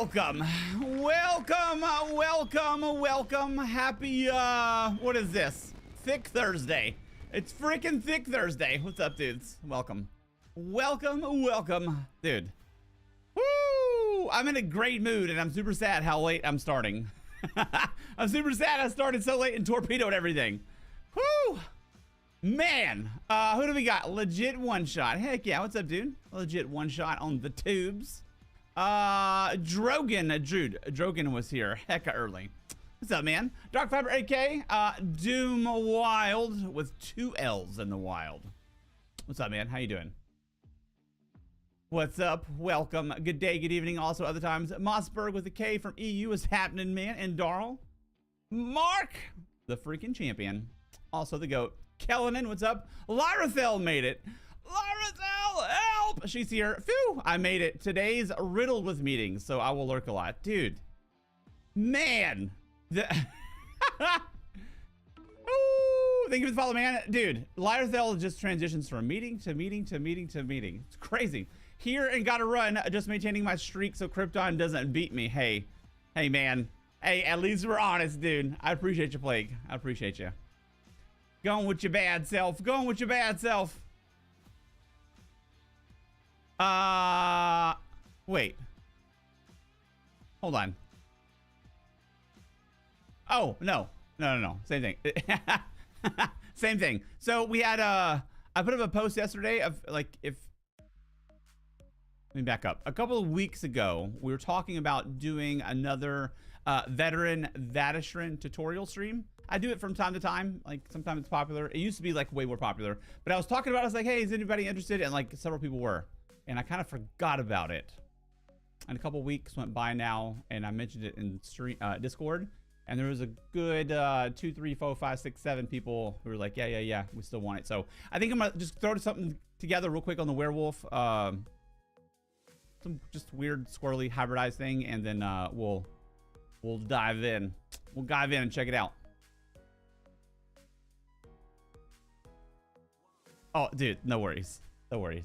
welcome. Happy, what is this? Thick Thursday. It's freaking Thick Thursday. What's up, dudes? Welcome. Dude. Woo! I'm in a great mood, and I'm super sad how late I'm starting. I'm super sad I started so late and torpedoed everything. Woo! Man, who do we got? Legit one shot. Heck yeah, what's up, dude? Legit one shot on the tubes. Drogan was here hecka early. What's up, man? Dark Fiber AK, Doom Wild with 2 L's in the wild. What's up, man? How you doing? What's up? Welcome. Good day, good evening. Also, other times, Mossberg with a K from EU is happening, man. And Darl. Mark, the freaking champion. Also, the GOAT. Kellenen, what's up? Lyrathel made it. Lyrathel, help! She's here. Phew, I made it. Today's riddled with meetings, so I will lurk a lot. Dude. Man. Ooh, thank you for the follow, man. Dude, Lyrathel just transitions from meeting to meeting to meeting to meeting. It's crazy. Here and gotta run, just maintaining my streak so Krypton doesn't beat me. Hey, man. Hey, at least we're honest, dude. I appreciate you, Plague. I appreciate you. Going with your bad self. Wait. Hold on. Oh, no. Same thing. Same thing. So we had, I put up a post yesterday of like, let me back up. A couple of weeks ago, we were talking about doing another veteran Vateshran tutorial stream. I do it from time to time. Like, sometimes it's popular. It used to be like way more popular. But I was talking about it. I was like, hey, is anybody interested? And like several people were. And I kind of forgot about it. And a couple of weeks went by now. And I mentioned it in Discord. And there was a good 2, 3, 4, 5, 6, 7 people who were like, yeah, we still want it. So I think I'm going to just throw something together real quick on the werewolf. Some just weird squirrely hybridized thing. And then we'll dive in. We'll dive in and check it out. Oh, dude, no worries, man.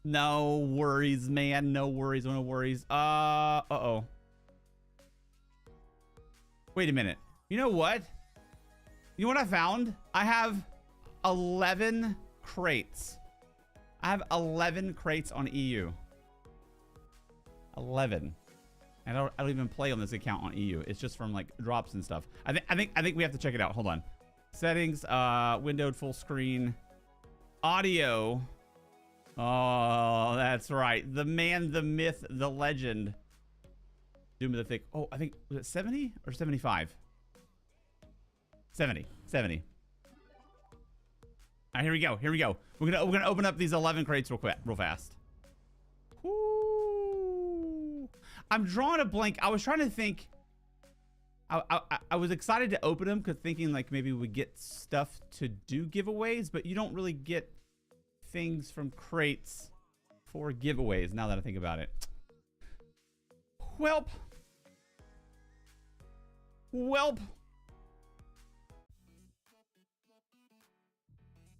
No worries. Uh-oh. Wait a minute. You know what? You know what I found? I have 11 crates. I have 11 crates on EU. 11. I don't even play on this account on EU. It's just from like drops and stuff. I think we have to check it out. Hold on. Settings, windowed full screen. Audio. Oh, that's right. The man, the myth, the legend. Doom of the Thick. Oh, I think, was it 70 or 75? 70. All right, here we go. We're gonna open up these 11 crates real fast. Ooh. I'm drawing a blank. I was trying to think. I was excited to open them because thinking like maybe we get stuff to do giveaways, but you don't really get things from crates for giveaways now that I think about it. Welp.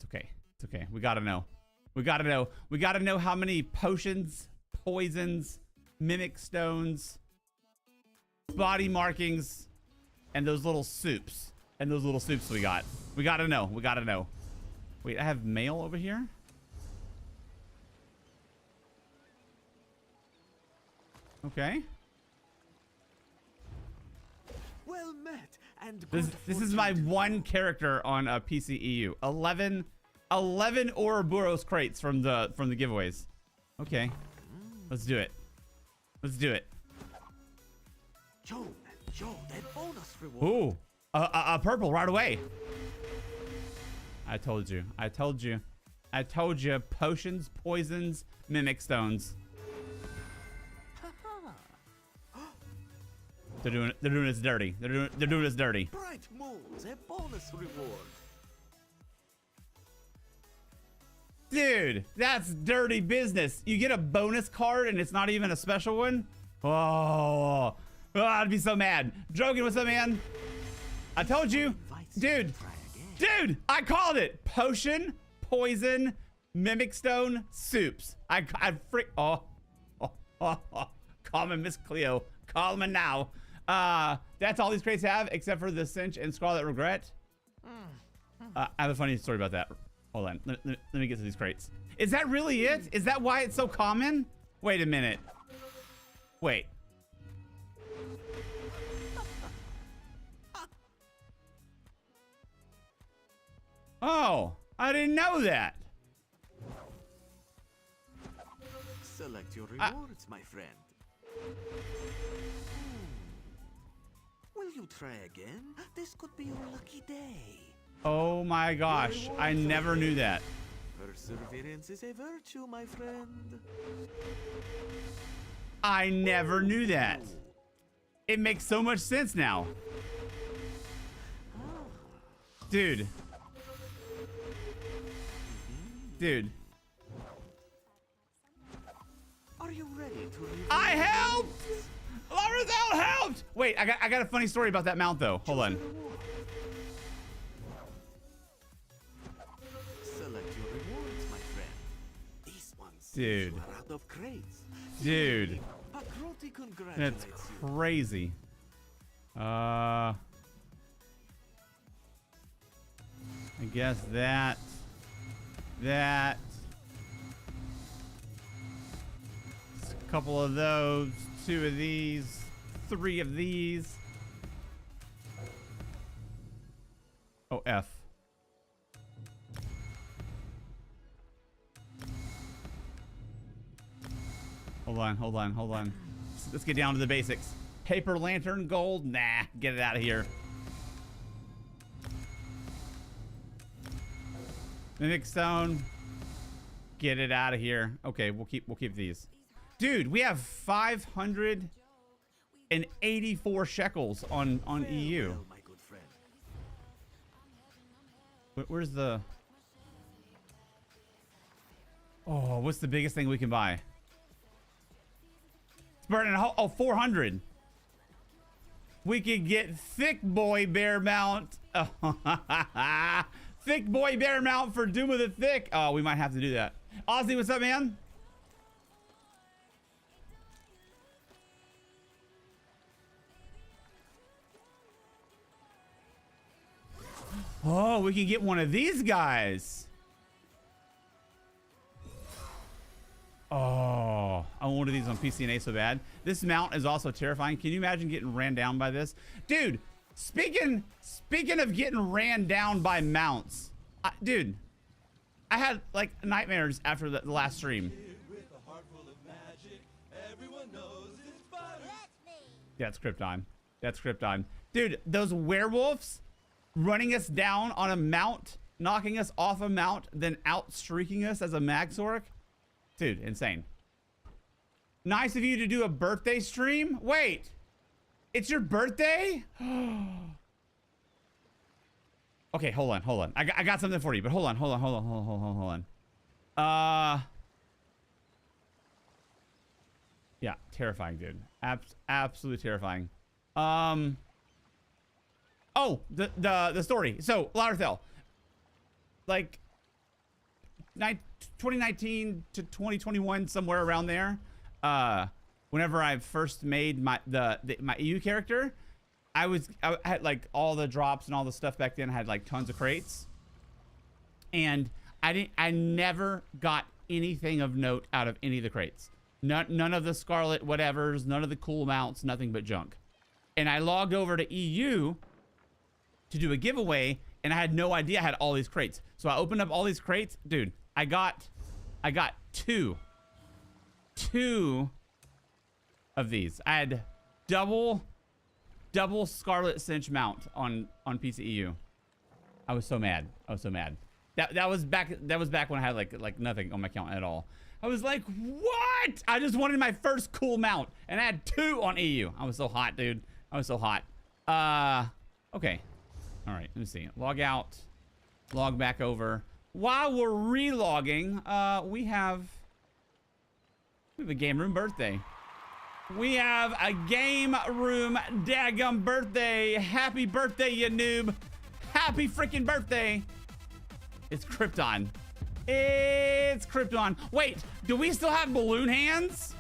It's okay. We gotta know how many potions, poisons, mimic stones, body markings, and those little soups. We got. We gotta know. Wait, I have mail over here? Okay. Well met and this is my one character on PC EU. 11 Ouroboros crates from the giveaways. Okay. Let's do it. Joe, that bonus reward. Ooh. A purple right away. I told you. Potions, poisons, mimic stones. They're doing us dirty. They're doing us dirty. Bright moves, a bonus reward. Dude, that's dirty business. You get a bonus card and it's not even a special one? Oh, I'd be so mad. Drogan, what's up, man? I told you. Dude, I called it. Potion, poison, mimic stone, soups. I freak. Oh. Call me Miss Cleo. Call me now. That's all these crates have, except for the Cinch and Scarlet Regret. I have a funny story about that. Hold on. Let me get to these crates. Is that really it? Is that why it's so common? Wait a minute. Wait. Oh, I didn't know that. Select your rewards, my friend. Will you try again? This could be your lucky day. Oh my gosh, I never knew that. Perseverance is a virtue, my friend. I never knew that. It makes so much sense now. Dude. Dude. Are you ready to reveal? I helped! Larazelle helped! Wait, I got a funny story about that mount though. Hold on. Select your rewards, my friend. These ones Dude. are out of crates. Dude. Pagroti congratulates That's you. crazy. I guess that. A couple of those, 2 of these, 3 of these. Oh, F. Hold on. Let's get down to the basics. Paper lantern gold? Nah, get it out of here. Mimic stone. Get it out of here. Okay, we'll keep these. Dude, we have 584 shekels on EU. Well, my good friend. Where's the... Oh, what's the biggest thing we can buy? It's burning a hole. Oh, 400. We could get thick boy bear mount. Thick boy bear mount for Doom of the Thick. Oh, we might have to do that. Ozzy, what's up, man? Oh, we can get one of these guys. Oh, I want one of these on PCNA so bad. This mount is also terrifying. Can you imagine getting ran down by this? Dude, speaking of getting ran down by mounts, dude, I had like nightmares after the last stream. Yeah, it's Krypton. That's Krypton. Dude, those werewolves running us down on a mount, knocking us off a mount, then out streaking us as a Magsork. Dude, insane. Nice of you to do a birthday stream. Wait, it's your birthday? Okay, hold on. I got something for you, but hold on. Yeah, terrifying, dude. Absolutely terrifying. Oh, the story. So, Lauderdale, like 2019 to 2021, somewhere around there. Whenever I first made my EU character, I had like all the drops and all the stuff back then. I had like tons of crates, and I never got anything of note out of any of the crates. None of the Scarlet whatevers, none of the cool mounts, nothing but junk. And I logged over to EU to do a giveaway, and I had no idea I had all these crates. So I opened up all these crates, dude. I got two of these. I had double Scarlet Cinch mount on PCEU. I was so mad. That was back when I had like nothing on my account at all. I was like, what? I just wanted my first cool mount, and I had 2 on EU. I was so hot, dude. I was so hot. Okay. All right, let me see. Log out. Log back over. While we're relogging, we have a game room birthday. We have a game room daggum birthday. Happy birthday, you noob. Happy freaking birthday. It's Krypton. It's Krypton. Wait, do we still have balloon hands?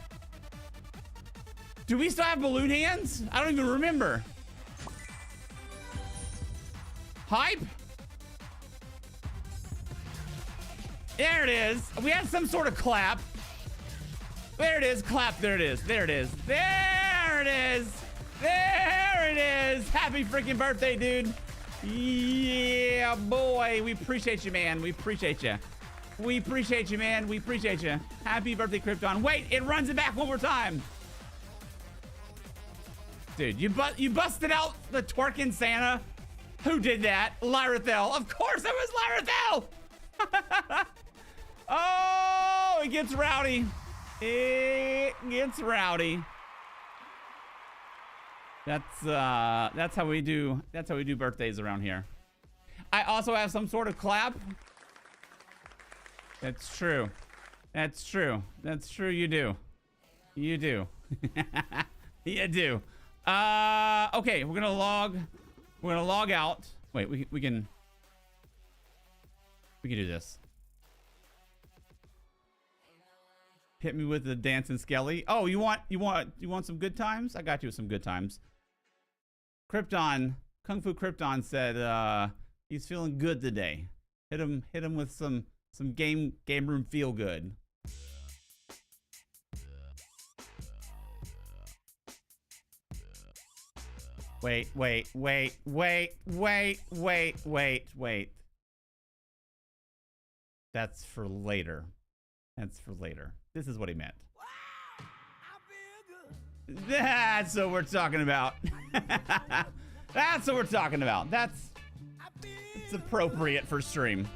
Do we still have balloon hands? I don't even remember. Hype? There it is. We had some sort of clap. There it is. Clap. There it is. There it is. There it is. There it is. Happy freaking birthday, dude. Yeah, boy. We appreciate you, man. We appreciate you. We appreciate you, man. We appreciate you. Happy birthday, Krypton. Wait, it runs it back one more time. Dude, you busted out the twerking Santa. Who did that? Lyrathel. Of course it was Lyrathel. Oh, it gets rowdy. It gets rowdy. That's how we do birthdays around here. I also have some sort of clap. That's true. That's true. That's true, you do. You do. You do. Okay, we're gonna log out. Wait, we can do this. Hit me with the dancing skelly. Oh, you want some good times? I got you with some good times. Krypton, Kung Fu Krypton said he's feeling good today. Hit him with some game room feel good. Wait. That's for later. That's for later. This is what he meant. That's what we're talking about. That's what we're talking about. It's appropriate for stream.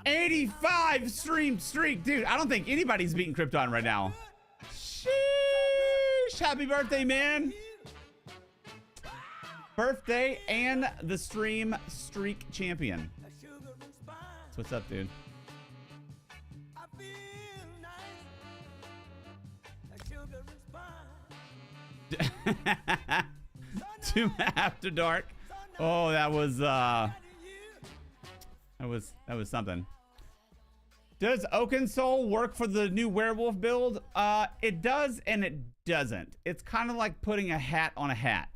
85 stream streak. Dude, I don't think anybody's beating Krypton right now. Sheesh. Happy birthday, man. Birthday and the stream streak champion. So what's up, dude? Two after dark. Oh, that was something. Does Oakensoul work for the new werewolf build? It does and it doesn't. It's kind of like putting a hat on a hat.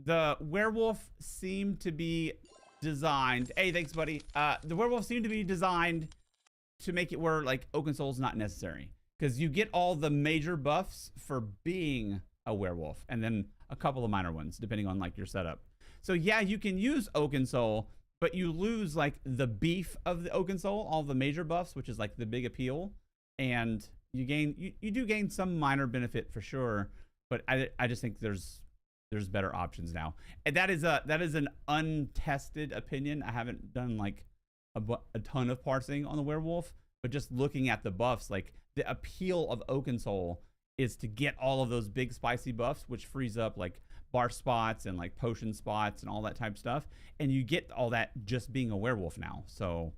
The werewolf seemed to be designed. Hey, thanks, buddy. The werewolf seemed to be designed to make it where like Oakensoul's not necessary, because you get all the major buffs for being a werewolf, and then a couple of minor ones depending on like your setup. So yeah, you can use Oakensoul, but you lose like the beef of the Oakensoul, all the major buffs, which is like the big appeal, and you do gain some minor benefit for sure. But I just think there's better options now, and that is an untested opinion. I haven't done like a ton of parsing on the werewolf, but just looking at the buffs, like the appeal of Oakensoul is to get all of those big spicy buffs, which frees up like bar spots and like potion spots and all that type of stuff, and you get all that just being a werewolf now. So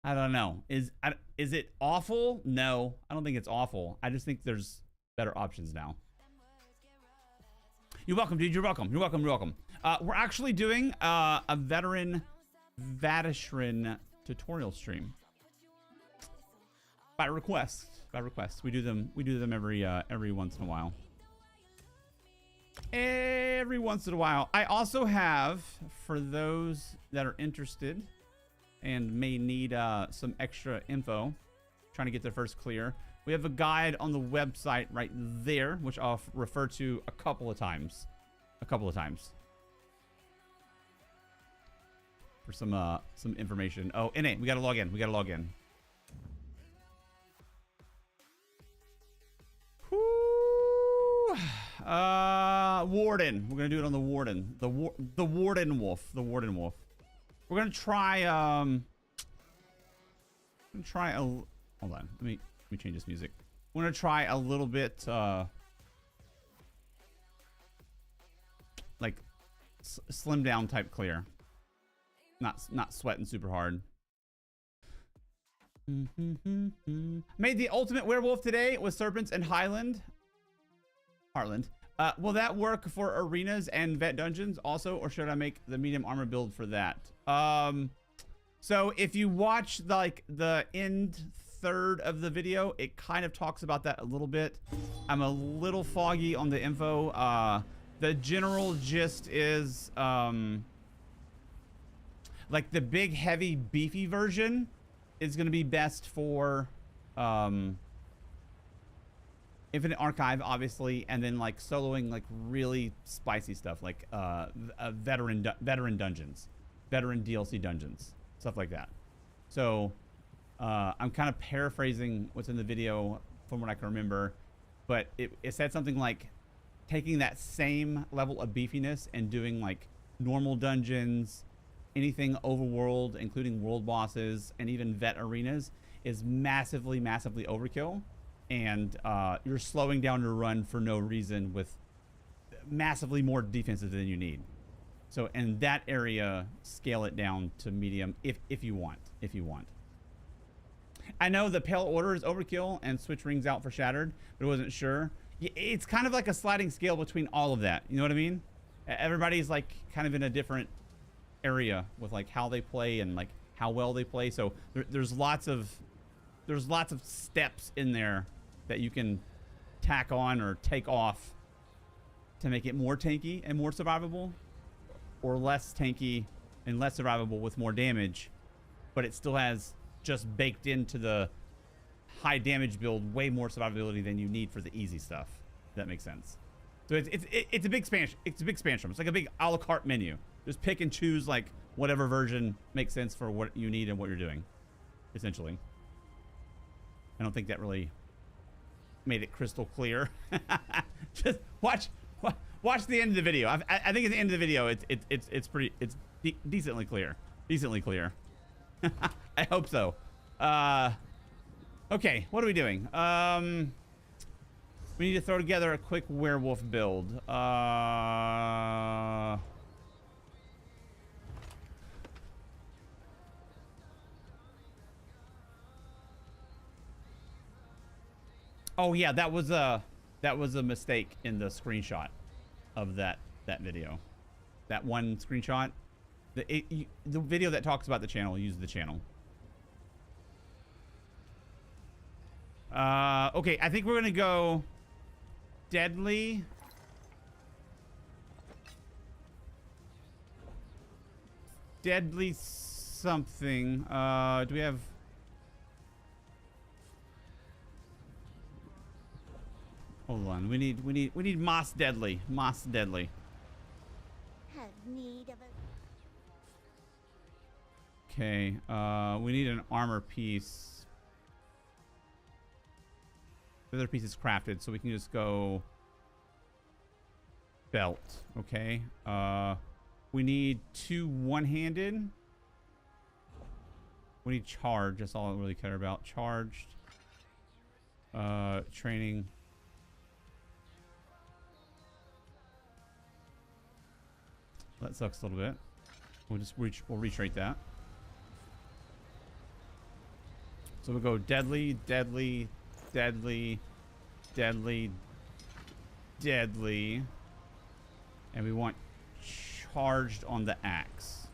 I don't know. Is it awful? No, I don't think it's awful. I just think there's better options now. You're welcome, dude. You're welcome. You're welcome. You're welcome. We're actually doing a veteran Vateshran tutorial stream by request. By request. We do them every once in a while. Every once in a while. I also have, for those that are interested and may need some extra info, trying to get their first clear, we have a guide on the website right there, which I'll refer to a couple of times. For some information. Oh, NA, we gotta log in. Whoo! Warden. We're gonna do it on the Warden. The Warden Wolf. The Warden Wolf. We're gonna try hold on. Let me change this music. We're gonna try a little bit like slim down type clear. Not sweating super hard. Made the ultimate werewolf today with serpents and Heartland. Will that work for arenas and vet dungeons also, or should I make the medium armor build for that? So if you watch like the end third of the video, it kind of talks about that a little bit. I'm a little foggy on the info. The general gist is like the big, heavy, beefy version is going to be best for Infinite Archive, obviously, and then like soloing like really spicy stuff like veteran dungeons, veteran DLC dungeons, stuff like that. So I'm kind of paraphrasing what's in the video from what I can remember, but it said something like taking that same level of beefiness and doing like normal dungeons, anything overworld, including world bosses and even vet arenas, is massively overkill. And you're slowing down your run for no reason with massively more defenses than you need. So in that area, scale it down to medium if you want. I know the Pale Order is overkill and switch rings out for Shattered, but I wasn't sure. It's kind of like a sliding scale between all of that. You know what I mean? Everybody's like kind of in a different area with like how they play and like how well they play. So there's lots of steps in there that you can tack on or take off to make it more tanky and more survivable, or less tanky and less survivable with more damage, but it still has just baked into the high damage build way more survivability than you need for the easy stuff. If that makes sense. So it's a big expansion. It's a big expansion. It's like a big a la carte menu. Just pick and choose like whatever version makes sense for what you need and what you're doing, essentially. I don't think that really made it crystal clear. Just watch the end of the video. I think at the end of the video, it's decently clear. I hope so. Okay, what are we doing? We need to throw together a quick werewolf build. Oh yeah, that was a mistake in the screenshot of that video. That one screenshot, the video that talks about the channel, use the channel. Okay, I think we're gonna go deadly. Deadly something. Do we have? Hold on. We need Moss Deadly. Moss Deadly. Have need of a... Okay. We need an armor piece. The other piece is crafted, so we can just go belt. Okay. We need 2 one-handed. We need charge. That's all I really care about. Charged. Training. That sucks a little bit. We'll just we'll retrate that. So we'll go deadly, deadly, deadly, deadly, deadly. And we want charged on the axe.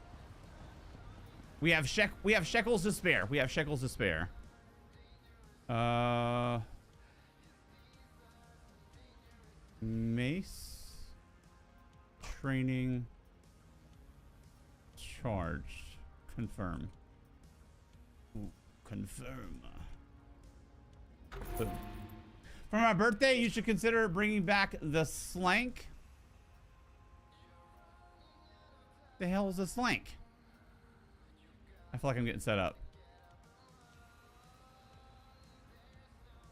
We have shekels to spare. We have shekels to spare. Mace. Training. Charged. Confirm. Ooh, confirm. Boom. For my birthday, you should consider bringing back the slank. The hell is a slank? I feel like I'm getting set up.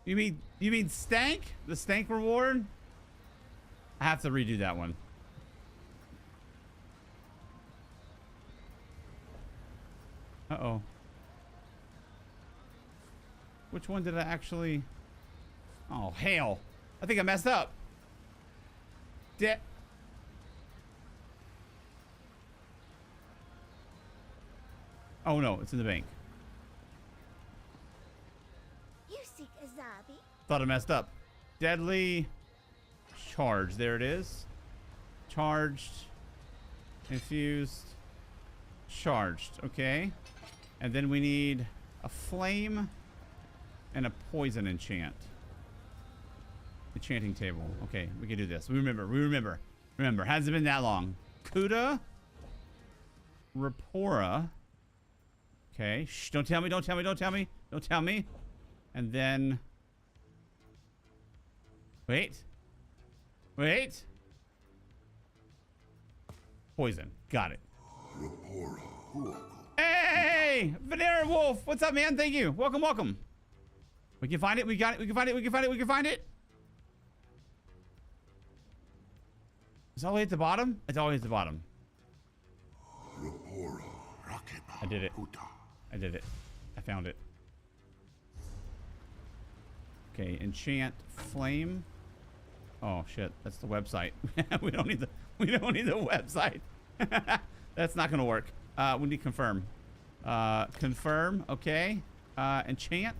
You mean stank? The stank reward? I have to redo that one. Uh-oh. Which one did I actually... Oh, hell. I think I messed up. Oh, no. It's in the bank. You seek Azabi? Thought I messed up. Deadly charge. There it is. Charged. Infused. Charged. Okay. And then we need a flame and a poison enchant. Enchanting table. Okay, we can do this. We remember. We remember. Remember, hasn't been that long. Kuda. Rapora. Okay. Shh, don't tell me, don't tell me, don't tell me. Don't tell me. And then... Wait. Wait. Poison. Got it. Hey! Vanilla Wolf! What's up, man? Thank you. Welcome, welcome. We can find it. We got it. We can find it. We can find it. We can find it. Is it all the way at the bottom? It's always at the bottom. I did it. I did it. I found it. Okay, enchant flame. Oh shit, that's the website. we don't need the website. That's not gonna work. We need confirm. Confirm, okay. Enchant.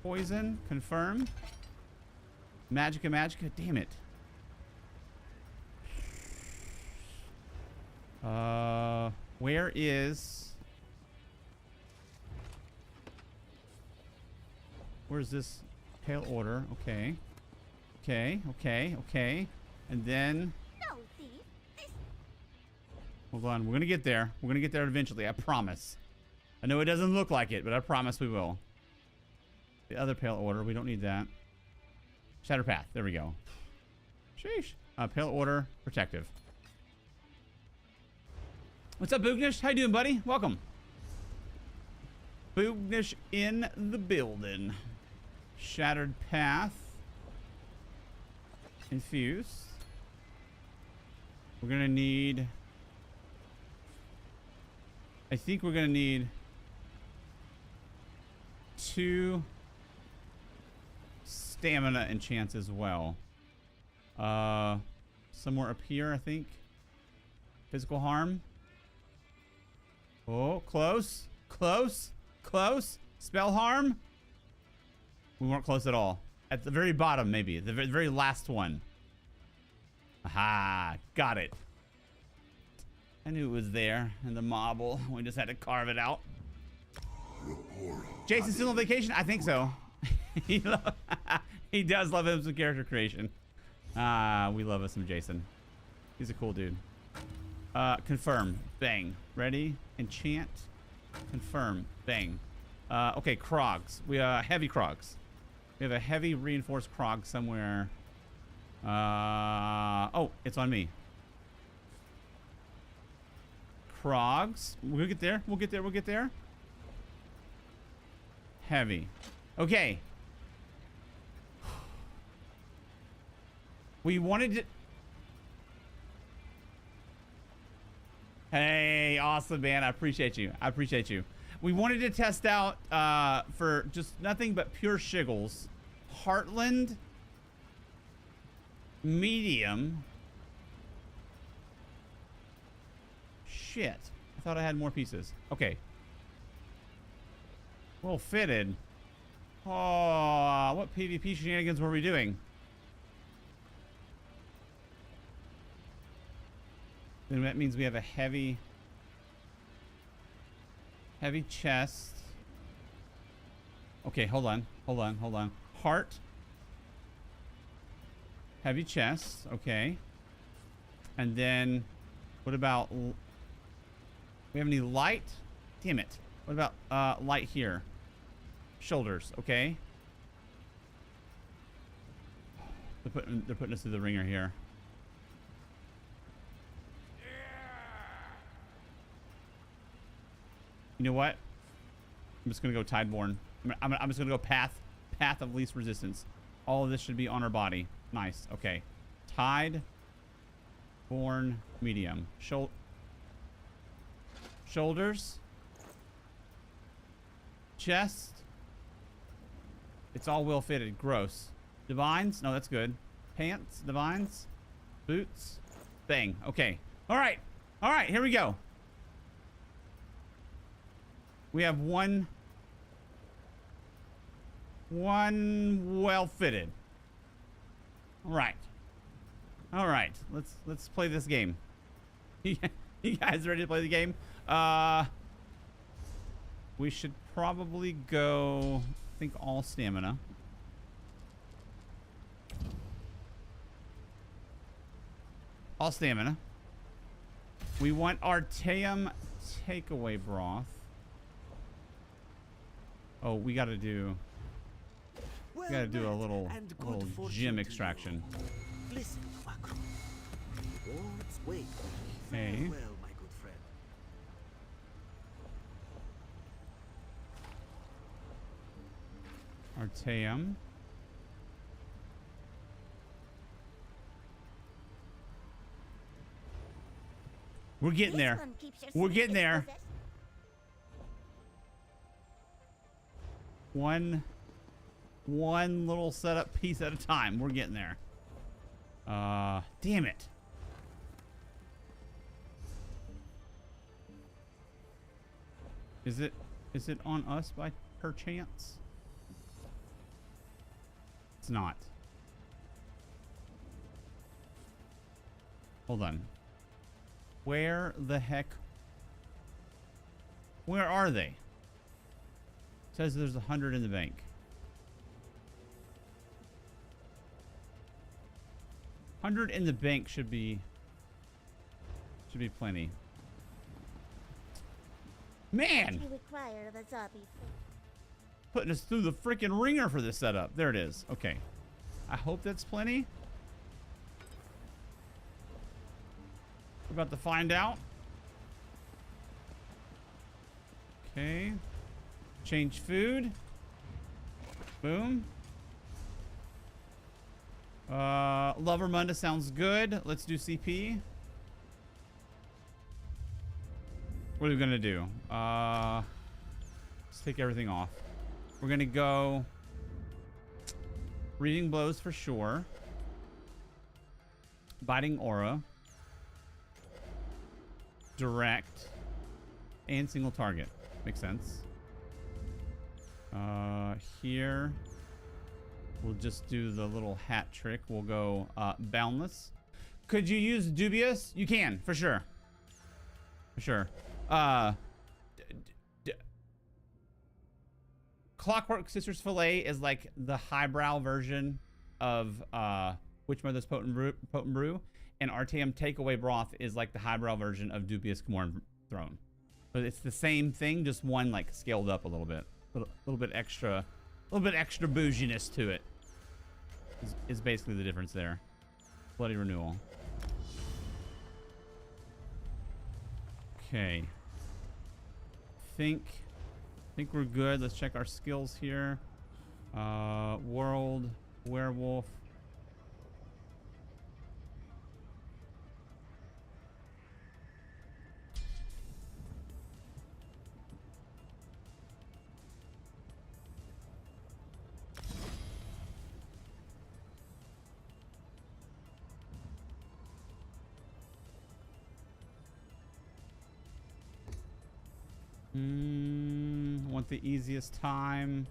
Poison, confirm. Magica, damn it. Where is... Where's this pale order? Okay. Okay. And then... No, thief. This... Hold on, we're gonna get there. We're gonna get there eventually, I promise. I know it doesn't look like it, but I promise we will. The other pale order, we don't need that. Shatter path, there we go. Sheesh. Pale order, protective. What's up, Boognish? How you doing, buddy? Welcome. Boognish in the building. Shattered path. Infuse. We're gonna need... I think we're gonna need 2 stamina enchants as well. Somewhere up here, I think. Physical harm. Oh, close. Spell harm. We weren't close at all. At the very bottom, maybe. The very last one. Aha, got it. I knew it was there in the marble. We just had to carve it out. Jason's still on vacation? I think so. He does love him some character creation. We love us some Jason. He's a cool dude. Confirm. Bang. Ready? Enchant. Confirm. Bang. Okay, Krogs. We heavy Krogs. We have a heavy reinforced Krog somewhere. Oh, it's on me. Krogs. We'll get there. We'll get there. Heavy. Okay. We wanted to... Hey, awesome, man. I appreciate you. We wanted to test out for just nothing but pure shiggles. Heartland. Medium. Shit. I thought I had more pieces. Okay. Well fitted. Oh, what PvP shenanigans were we doing? Then that means we have a heavy chest. Okay, hold on. Heart. Heavy chest. Okay. And then, what about... We have any light? Damn it. What about light here? Shoulders. Okay. They're putting us through the ringer here. You know what? I'm just gonna go Tideborn. I'm just gonna go path of least resistance. All of this should be on our body. Nice. Okay. Tideborn medium. Shoulders. Chest. It's all well fitted. Gross. Divines. No, that's good. Pants. Divines. Boots. Bang. Okay. All right. Here we go. We have one well fitted. All right. Let's play this game. You guys ready to play the game? We should probably go think all stamina. All stamina. We want our Artaeum takeaway broth. Oh, we gotta do a little gym extraction. Listen, Macro. Rewards wait. Okay. Farewell, my good friend. Artaeum. We're getting This there. one keeps your We're getting secrets there. possessed. One little setup piece at a time. We're getting there. Damn it. Is it on us by perchance? It's not. Hold on. Where the heck? Where are they? It says there's 100 in the bank. $100 in the bank should be plenty. Man, You require of a zombie. putting us through the freaking ringer for this setup. There it is. Okay. I hope that's plenty. We're about to find out. Okay. Change food. Boom. Lovermunda sounds good. Let's do CP. What are we gonna do? Let's take everything off. We're gonna go reading blows for sure. Biting aura. Direct. And single target. Makes sense. Here we'll just do the little hat trick. We'll go boundless. Could you use dubious? You can, for sure. For sure. Clockwork Sisters Fillet is like the highbrow version of Witch Mother's Potent Brew, and Artaeum Takeaway Broth is like the highbrow version of Dubious Camoran Throne. But it's the same thing, just one like scaled up a little bit, a little bit extra bouginess to it. Is basically the difference there. Bloody Renewal. Okay. Think we're good. Let's check our skills here. World, werewolf. Want the easiest time.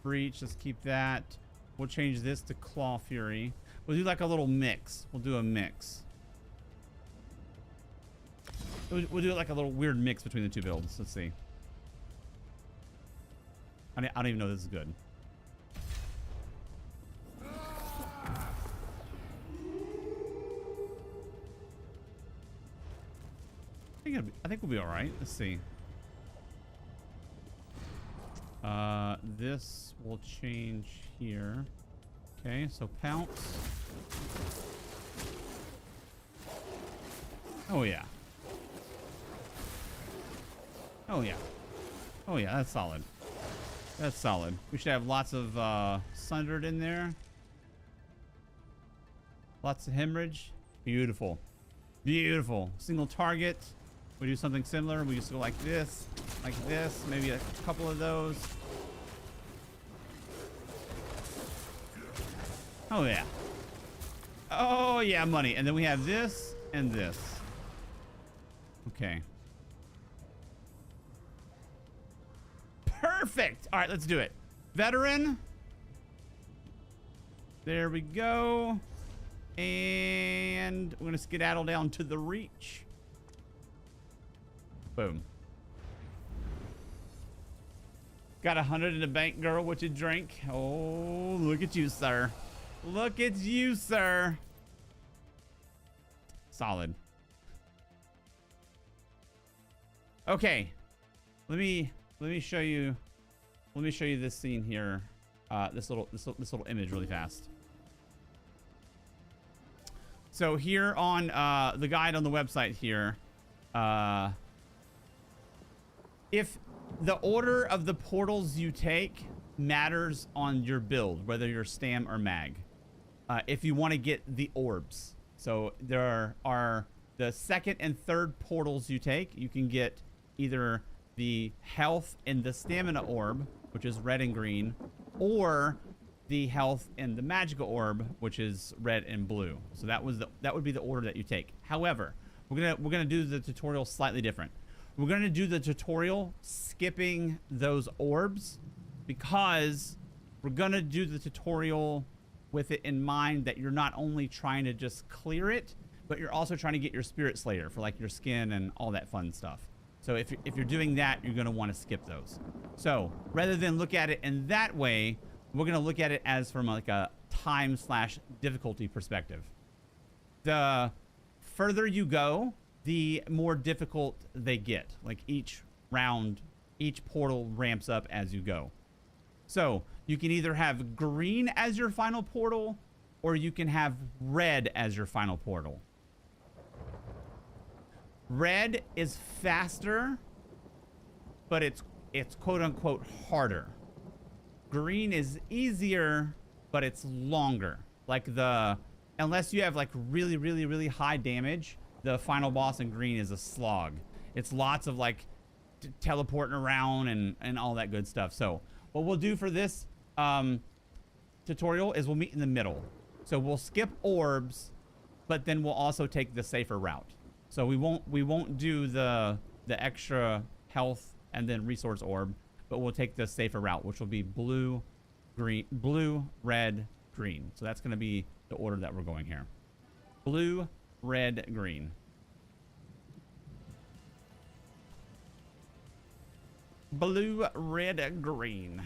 Breach, let's keep that. We'll change this to Claw Fury. We'll do like a little mix. We'll do a mix. We'll do like a little weird mix between the two builds. Let's see. I don't even know if this is good. I think we'll be all right. Let's see. This will change here. Okay, so pounce. Oh yeah. Oh yeah. Oh yeah, that's solid. That's solid. We should have lots of sundered in there. Lots of hemorrhage. Beautiful. Beautiful. Single target. We do something similar. We just go like this, maybe a couple of those. Oh yeah. Oh yeah, money. And then we have this and this. Okay. Perfect. All right, let's do it. Veteran. There we go. And we're gonna skedaddle down to the reach. Boom. Got 100 in the bank, girl. What you drink? Oh, look at you, sir. Look at you, sir. Solid. Okay. Let me show you. Let me show you this scene here. This little image really fast. So here on the guide on the website here, if the order of the portals you take matters on your build, whether you're stam or mag, if you want to get the orbs. So there are the second and third portals you take. You can get either the health and the stamina orb, which is red and green, or the health and the magical orb, which is red and blue. So that would be the order that you take. However, we're gonna do the tutorial slightly different. We're gonna do the tutorial skipping those orbs, because we're gonna do the tutorial with it in mind that you're not only trying to just clear it, but you're also trying to get your Spirit Slayer for like your skin and all that fun stuff. So if you're doing that, you're gonna want to skip those. So rather than look at it in that way, we're gonna look at it as from like a time/difficulty perspective. The further you go, the more difficult they get. Like each round, each portal ramps up as you go. So you can either have green as your final portal, or you can have red as your final portal. Red is faster, but it's quote unquote harder. Green is easier, but it's longer. Like unless you have like really high damage, the final boss in green is a slog. It's lots of like teleporting around and all that good stuff. So what we'll do for this tutorial is we'll meet in the middle. So we'll skip orbs, but then we'll also take the safer route. So we won't do the extra health and then resource orb, but we'll take the safer route, which will be blue, red, green. So that's going to be the order that we're going here. Blue, red, green. Blue, red, green.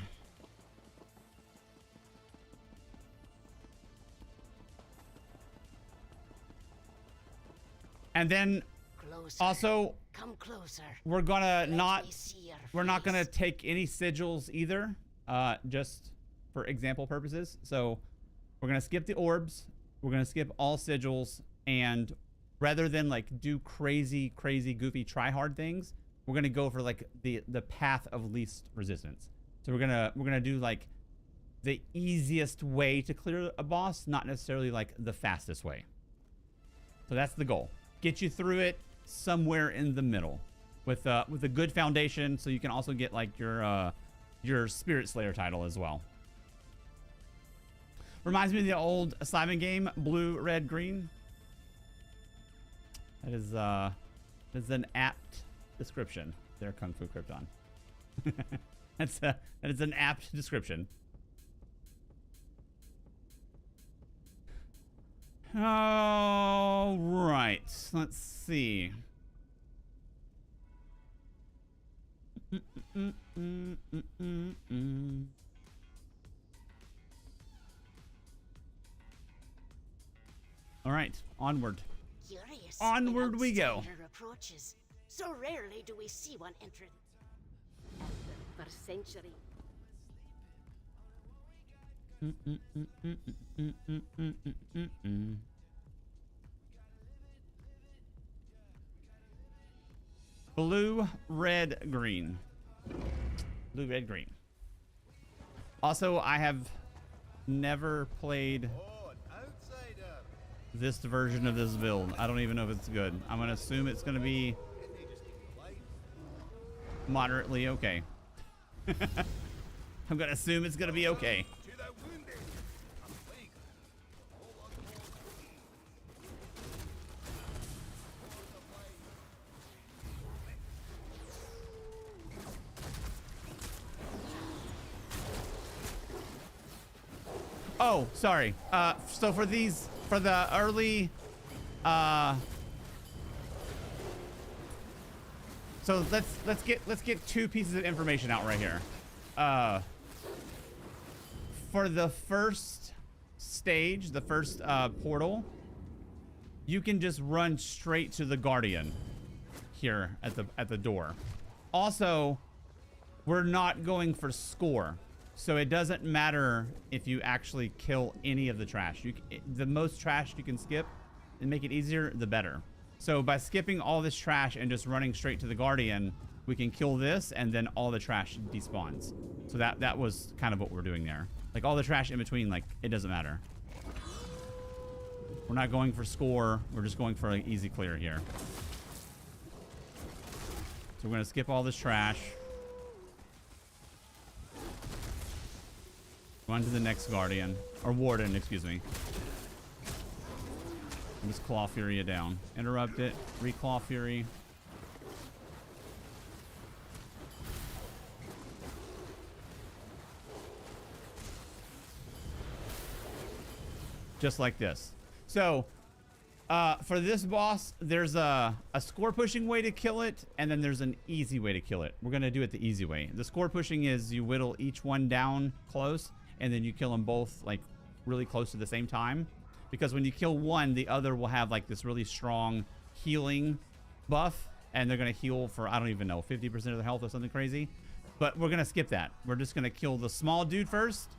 And then Closer. also Come closer. we're gonna Let we're not gonna take any sigils either, just for example purposes. So we're gonna skip the orbs, we're gonna skip all sigils, and rather than like do crazy goofy try hard things, we're gonna go for like the path of least resistance. So we're gonna do like the easiest way to clear a boss, not necessarily like the fastest way. So that's the goal. Get you through it somewhere in the middle with a good foundation, so you can also get like your Spirit Slayer title as well. Reminds me of the old Simon game, blue, red, green. That is an apt description there, Kung Fu Krypton. That is an apt description. All right, let's see. All right, onward. Curious. Onward we go. Approaches. So rarely do we see one enter. And for centuries. Blue, red, green. Blue, red, green. Also, I have never played this version of this build. I don't even know if it's good. I'm gonna assume it's gonna be moderately okay. I'm gonna assume it's gonna be okay. Oh, sorry. So for the early, so let's get two pieces of information out right here. for the first stage, the first portal, you can just run straight to the Guardian here at the door. Also, we're not going for score, so it doesn't matter if you actually kill any of the trash. The most trash you can skip and make it easier, the better. So by skipping all this trash and just running straight to the Guardian, we can kill this, and then all the trash despawns. So that was kind of what we're doing there. Like all the trash in between, like it doesn't matter. We're not going for score. We're just going for an easy clear here. So we're gonna skip all this trash. Go on to the next Guardian, or Warden, excuse me. And just Claw Fury it down. Interrupt it, Reclaw Fury. Just like this. So, for this boss, there's a score pushing way to kill it, and then there's an easy way to kill it. We're gonna do it the easy way. The score pushing is you whittle each one down close, and then you kill them both like really close to the same time. Because when you kill one, the other will have like this really strong healing buff, and they're gonna heal for, I don't even know, 50% of their health or something crazy. But we're gonna skip that. We're just gonna kill the small dude first,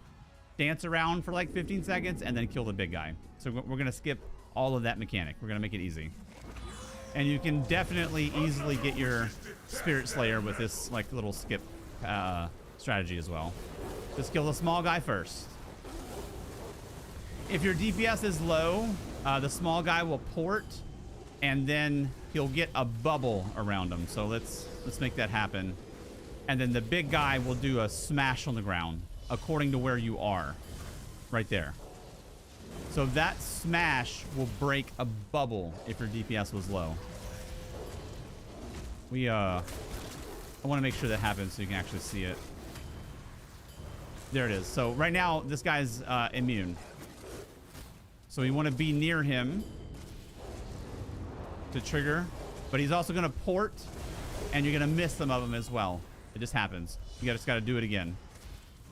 dance around for like 15 seconds, and then kill the big guy. So we're gonna skip all of that mechanic. We're gonna make it easy. And you can definitely easily get your Spirit Slayer with this like little skip strategy as well. Just kill the small guy first. If your DPS is low, the small guy will port, and then he'll get a bubble around him. So let's make that happen. And then the big guy will do a smash on the ground according to where you are. Right there. So that smash will break a bubble if your DPS was low. I want to make sure that happens so you can actually see it. There it is. So right now, this guy's immune. So you want to be near him to trigger. But he's also going to port, and you're going to miss some of them as well. It just happens. You just got to do it again.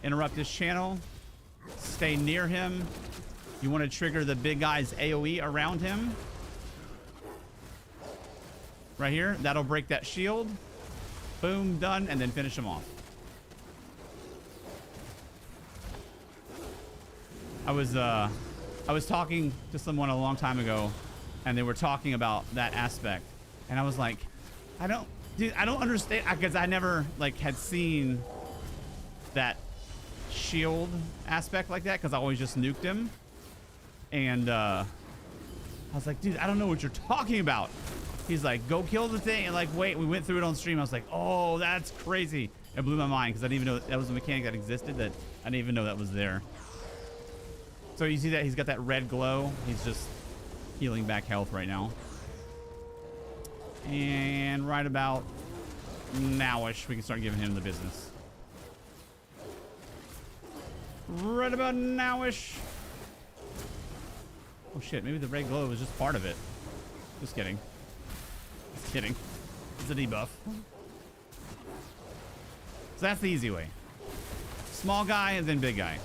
Interrupt his channel. Stay near him. You want to trigger the big guy's AoE around him. Right here. That'll break that shield. Boom, done, and then finish him off. I was talking to someone a long time ago, and they were talking about that aspect, and I was like, I don't understand, because I never like had seen that shield aspect like that, because I always just nuked him. And I was like, dude, I don't know what you're talking about. He's like, go kill the thing. And like, wait, we went through it on stream. I was like, oh, that's crazy. It blew my mind, because I didn't even know that was a mechanic that existed, that I didn't even know that was there. So you see that he's got that red glow. He's just healing back health right now. And right about nowish, we can start giving him the business. Right about nowish. Oh shit, maybe the red glow was just part of it. Just kidding. Just kidding. It's a debuff. So that's the easy way. Small guy and then big guy.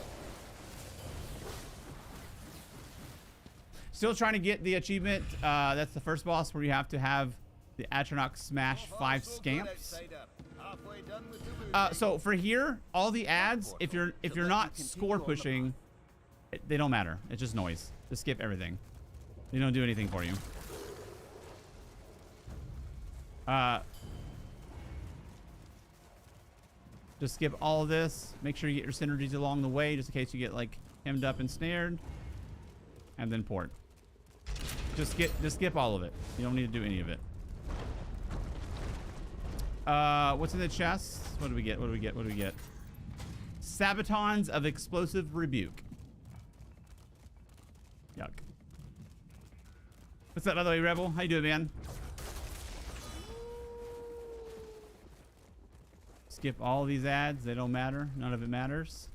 Still trying to get the achievement. That's the first boss where you have to have the Atronach smash 5 scamps. So for here, all the ads, if you're not score pushing, they don't matter. It's just noise. Just skip everything. They don't do anything for you. Just skip all of this. Make sure you get your synergies along the way, just in case you get like hemmed up and snared. And then port. Just skip all of it. You don't need to do any of it. What's in the chest? What do we get? What do we get? What do we get? Sabatons of Explosive Rebuke. Yuck. What's up, by the way, Rebel? How you doing, man? Skip all these ads. They don't matter. None of it matters.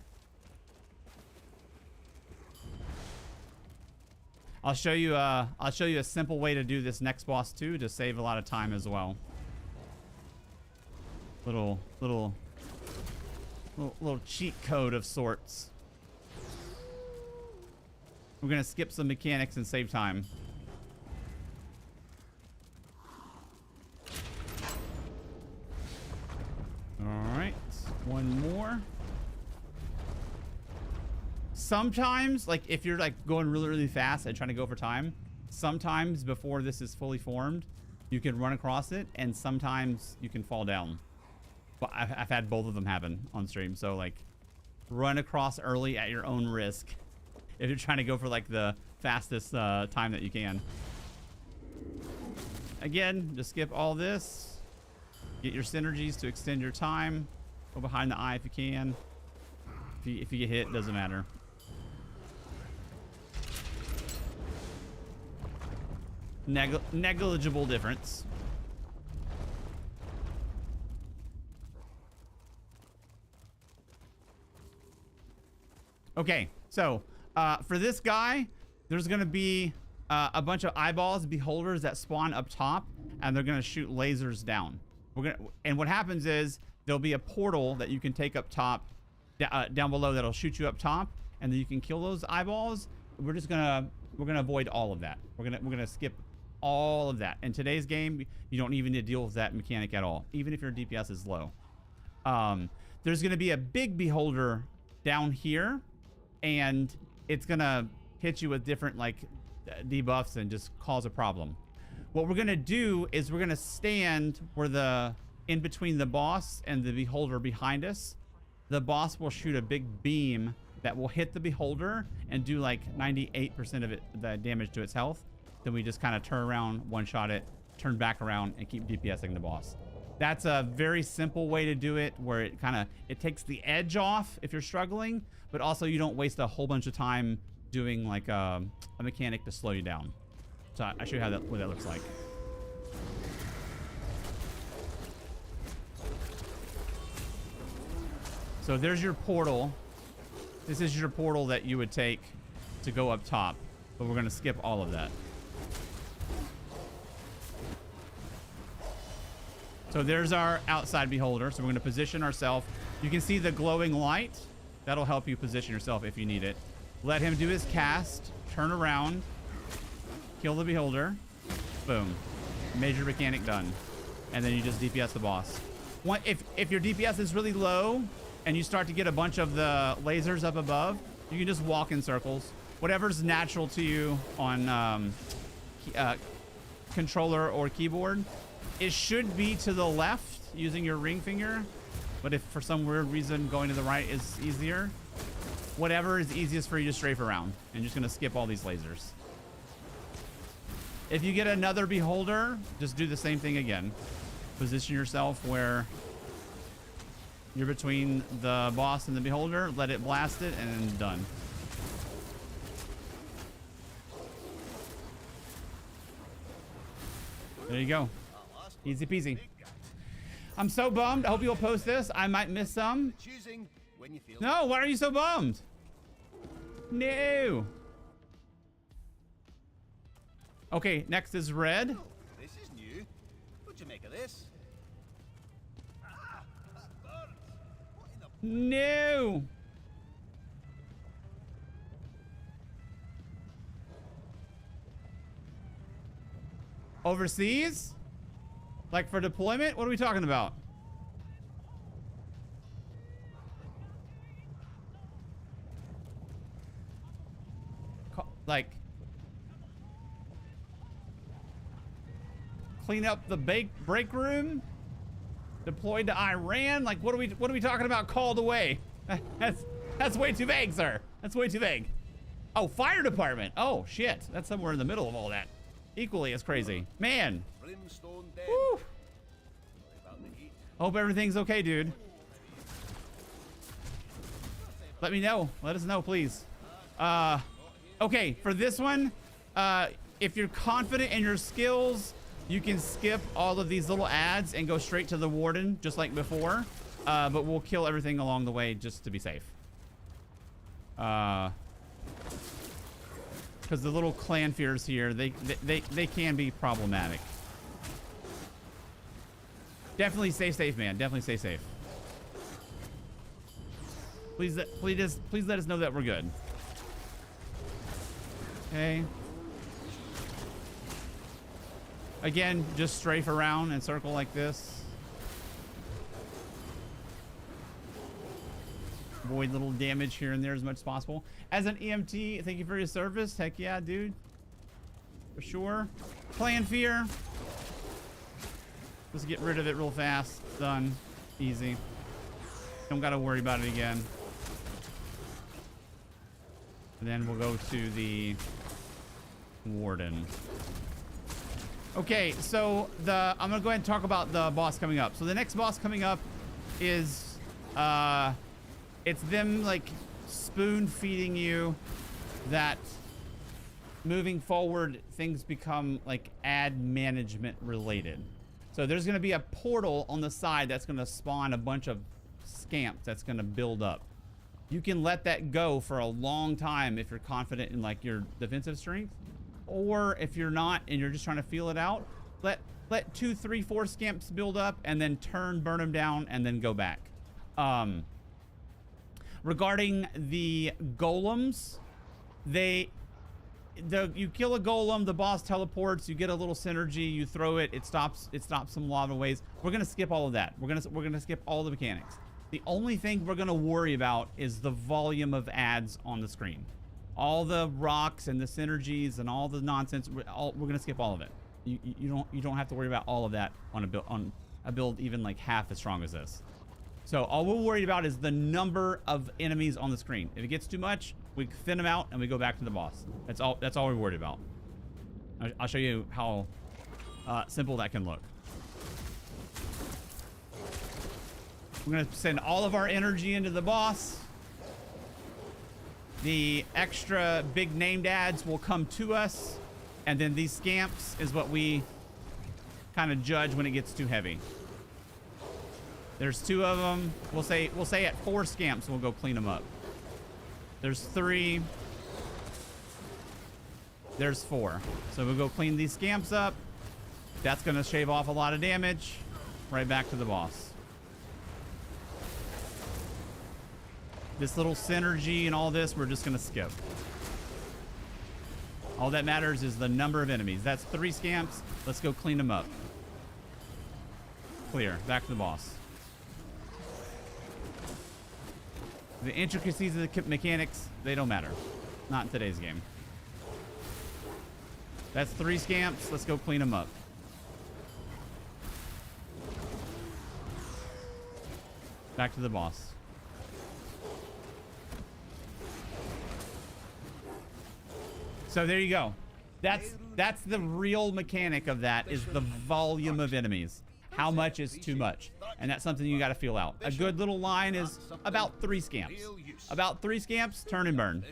I'll show you a simple way to do this next boss too, to save a lot of time as well. Little Little cheat code of sorts. We're gonna skip some mechanics and save time. All right, one more. Sometimes, like if you're like going really, really fast and trying to go for time, sometimes before this is fully formed, you can run across it, and sometimes you can fall down. But I've had both of them happen on stream. So like, run across early at your own risk if you're trying to go for like the fastest time that you can. Again, just skip all this. Get your synergies to extend your time. Go behind the eye if you can. If you get hit, doesn't matter. Negligible difference. Okay, so for this guy, there's gonna be a bunch of eyeballs, beholders that spawn up top, and they're gonna shoot lasers down. And what happens is there'll be a portal that you can take up top, down below, that'll shoot you up top, and then you can kill those eyeballs. We're gonna avoid all of that. We're gonna skip all of that. In today's game, you don't even need to deal with that mechanic at all, even if your DPS is low. There's gonna be a big beholder down here, and it's gonna hit you with different like debuffs and just cause a problem. What we're gonna do is we're gonna stand where in between the boss and the beholder behind us. The boss will shoot a big beam that will hit the beholder and do like 98% of the damage to its health. Then we just kind of turn around, one-shot it, turn back around, and keep DPSing the boss. That's a very simple way to do it, where it takes the edge off if you're struggling, but also you don't waste a whole bunch of time doing like a mechanic to slow you down. So I'll show you what that looks like. So there's your portal. This is your portal that you would take to go up top, but we're gonna skip all of that. So there's our outside beholder. So we're gonna position ourselves. You can see the glowing light. That'll help you position yourself if you need it. Let him do his cast, turn around, kill the beholder, boom. Major mechanic done. And then you just DPS the boss. If your DPS is really low and you start to get a bunch of the lasers up above, you can just walk in circles. Whatever's natural to you on controller or keyboard. It should be to the left using your ring finger, but if for some weird reason going to the right is easier, whatever is easiest for you to strafe around. And you're just gonna skip all these lasers. If you get another beholder, just do the same thing again. Position yourself where you're between the boss and the beholder, let it blast it, and then done. There you go. Easy peasy. I'm so bummed. I hope you'll post this. I might miss some. No, why are you so bummed? No. Okay, next is red. This is new. What'd you make of this? No. Overseas? Like for deployment? What are we talking about? Like clean up the break room? Deployed to Iran? Like what are we talking about? Called away? That's way too vague, sir. That's way too vague. Oh, fire department. Oh shit. That's somewhere in the middle of all that. Equally as crazy. Man. Woo. Hope everything's okay, dude. Let me know. Let us know, please. Okay, for this one, if you're confident in your skills, you can skip all of these little ads and go straight to the warden, just like before. But we'll kill everything along the way just to be safe. Because the little clan fears here, they can be problematic. Definitely stay safe, man. Definitely stay safe. Please let us know that we're good. Okay. Again, just strafe around and circle like this. Avoid little damage here and there as much as possible. As an EMT, thank you for your service. Heck yeah, dude. For sure. Plan fear. Let's get rid of it real fast. Done. Easy. Don't gotta worry about it again. And then we'll go to the warden. Okay, so I'm gonna go ahead and talk about the boss coming up. So the next boss coming up is it's them like spoon feeding you that moving forward things become like ad management related. So there's gonna be a portal on the side that's gonna spawn a bunch of scamps that's gonna build up. You can let that go for a long time if you're confident in like your defensive strength. Or if you're not and you're just trying to feel it out, let 2, 3, 4 scamps build up and then burn them down and then go back. Regarding the golems, you kill a golem, the boss teleports, you get a little synergy, you throw it, it stops some lava waves. We're gonna skip all of that. We're gonna skip all the mechanics. The only thing we're gonna worry about is the volume of ads on the screen. All the rocks and the synergies and all the nonsense, we're gonna skip all of it. You don't have to worry about all of that on a build even like half as strong as this. So all we're worried about is the number of enemies on the screen. If it gets too much, we thin them out and we go back to the boss. That's all we're worried about. I'll show you how simple that can look. We're gonna send all of our energy into the boss. The extra big named ads will come to us, and then these scamps is what we kind of judge when it gets too heavy. There's 2 of them. We'll say at 4 scamps, we'll go clean them up. There's 3. There's 4. So we'll go clean these scamps up. That's gonna shave off a lot of damage. Right back to the boss. This little synergy and all this, we're just gonna skip. All that matters is the number of enemies. That's 3 scamps. Let's go clean them up. Clear. Back to the boss. The intricacies of the mechanics, they don't matter. Not in today's game. That's 3 scamps. Let's go clean them up. Back to the boss. So there you go. That's the real mechanic of that, is the volume of enemies. How much is too much? And that's something you got to feel out. A good little line is about 3 scamps. About 3 scamps, turn and burn.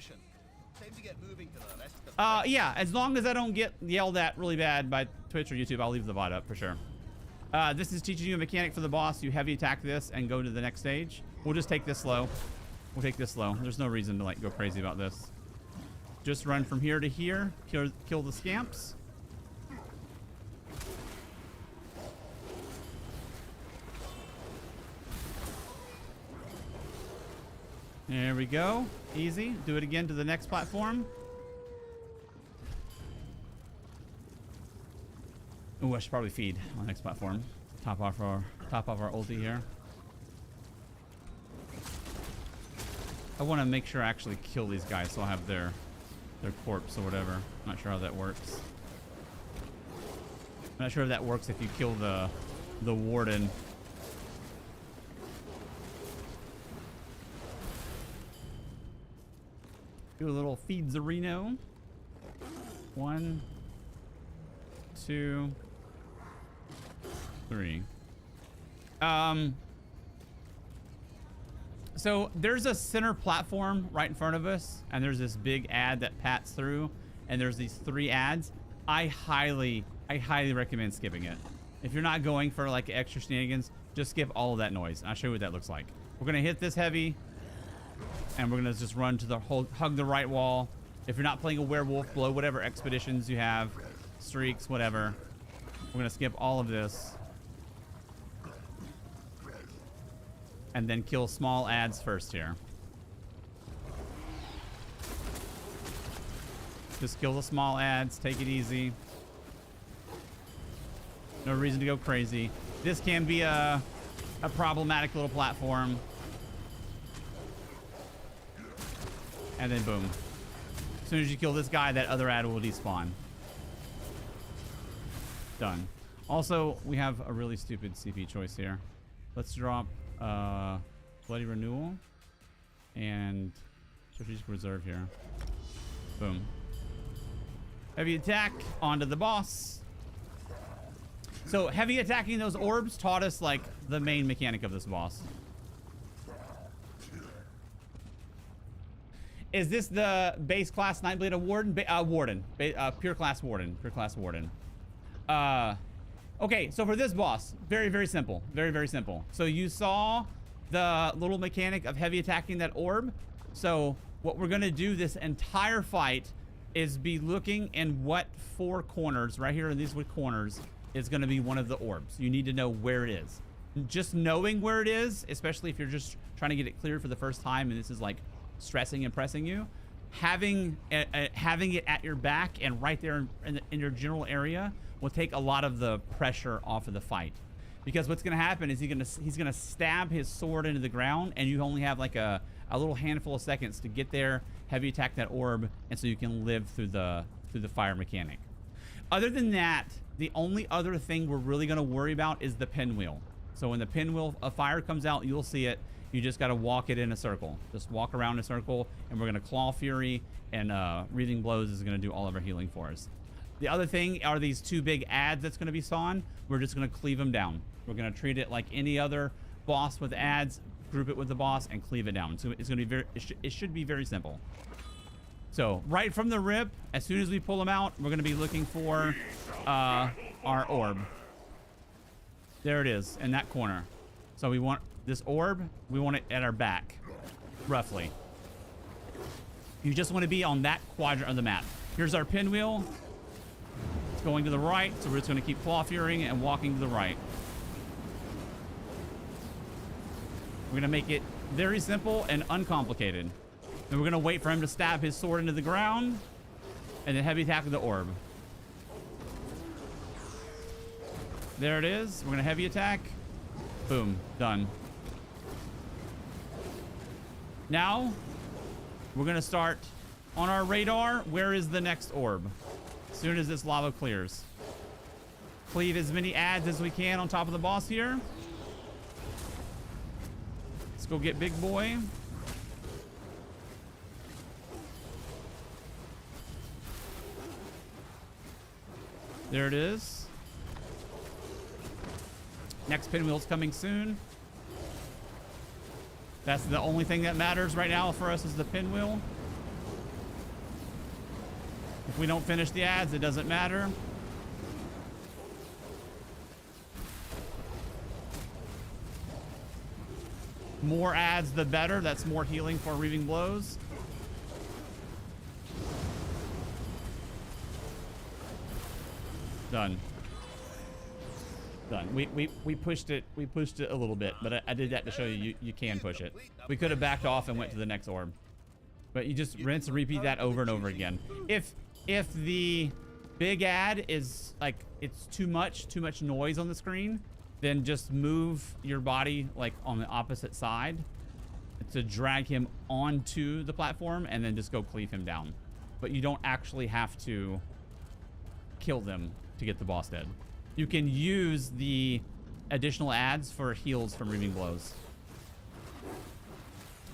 Yeah, as long as I don't get yelled at really bad by Twitch or YouTube, I'll leave the VOD up for sure. This is teaching you a mechanic for the boss. You heavy attack this and go to the next stage. We'll just take this slow. We'll take this slow. There's no reason to like go crazy about this. Just run from here to here. Kill the scamps. There we go. Easy. Do it again to the next platform. Oh, I should probably feed on the next platform. Top off our ulti here. I want to make sure I actually kill these guys so I'll have their corpse or whatever. Not sure how that works. I'm not sure if that works if you kill the warden. Do a little feed-zerino. 1, 2, 3. So there's a center platform right in front of us, and there's this big ad that pats through, and there's these 3 ads. I highly recommend skipping it. If you're not going for like extra shenanigans, just skip all of that noise. I'll show you what that looks like. We're gonna hit this heavy, and we're gonna just run to the hug the right wall. If you're not playing a werewolf, blow whatever expeditions you have, streaks, whatever. We're gonna skip all of this. And then kill small ads first here. Just kill the small ads. Take it easy. No reason to go crazy. This can be a problematic little platform. And then boom. As soon as you kill this guy, that other ad will despawn. Done. Also, we have a really stupid CP choice here. Let's drop Bloody Renewal and Strategic Reserve here. Boom. Heavy attack onto the boss. So heavy attacking those orbs taught us like the main mechanic of this boss. Is this the base class Nightblade of Warden? Warden. Pure class Warden. Pure class Warden. Okay, so for this boss, very, very simple. Very, very simple. So you saw the little mechanic of heavy attacking that orb. So what we're going to do this entire fight is be looking in what 4 corners, right here in these corners, is going to be one of the orbs. You need to know where it is. Just knowing where it is, especially if you're just trying to get it cleared for the first time and this is like stressing and pressing you, having it at your back and right there in your general area will take a lot of the pressure off of the fight. Because what's going to happen is he's going to stab his sword into the ground, and you only have like a little handful of seconds to get there, heavy attack that orb, and so you can live through the fire mechanic. Other than that, the only other thing we're really going to worry about is the pinwheel. So when the pinwheel of fire comes out, you'll see it. You just got to walk it in a circle. Just walk around a circle, and we're going to Claw Fury, and Breathing Blows is going to do all of our healing for us. The other thing are these 2 big ads that's going to be spawned. We're just going to cleave them down. We're going to treat it like any other boss with ads, group it with the boss, and cleave it down. So it's going to be it should be very simple. So right from the rip, as soon as we pull them out, we're going to be looking for our orb. There it is in that corner. So we want this orb. We want it at our back, roughly. You just want to be on that quadrant of the map. Here's our pinwheel. It's going to the right, so we're just going to keep Claw Furying and walking to the right. We're going to make it very simple and uncomplicated. Then we're going to wait for him to stab his sword into the ground, and then heavy attack with the orb. There it is. We're going to heavy attack. Boom. Done. Now, we're going to start on our radar. Where is the next orb? As soon as this lava clears. Cleave as many ads as we can on top of the boss here. Let's go get Big Boy. There it is. Next pinwheel's coming soon. That's the only thing that matters right now for us is the pinwheel. If we don't finish the ads, it doesn't matter. More ads, the better. That's more healing for Reaving Blows. Done. Done. We pushed it. We pushed it a little bit, but I did that to show you you can push it. We could have backed off and went to the next orb, but you just rinse and repeat that over and over again. If the big ad is like it's too much noise on the screen, then just move your body like on the opposite side to drag him onto the platform, and then just go cleave him down. But you don't actually have to kill them to get the boss dead. You can use the additional ads for heals from Reaving Blows.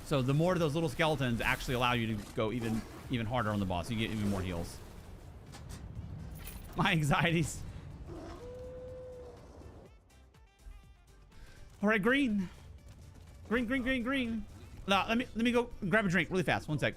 So the more of those little skeletons actually allow you to go even harder on the boss. You get even more heals. My anxieties. All right, green. Green. No, let me go grab a drink really fast. One sec.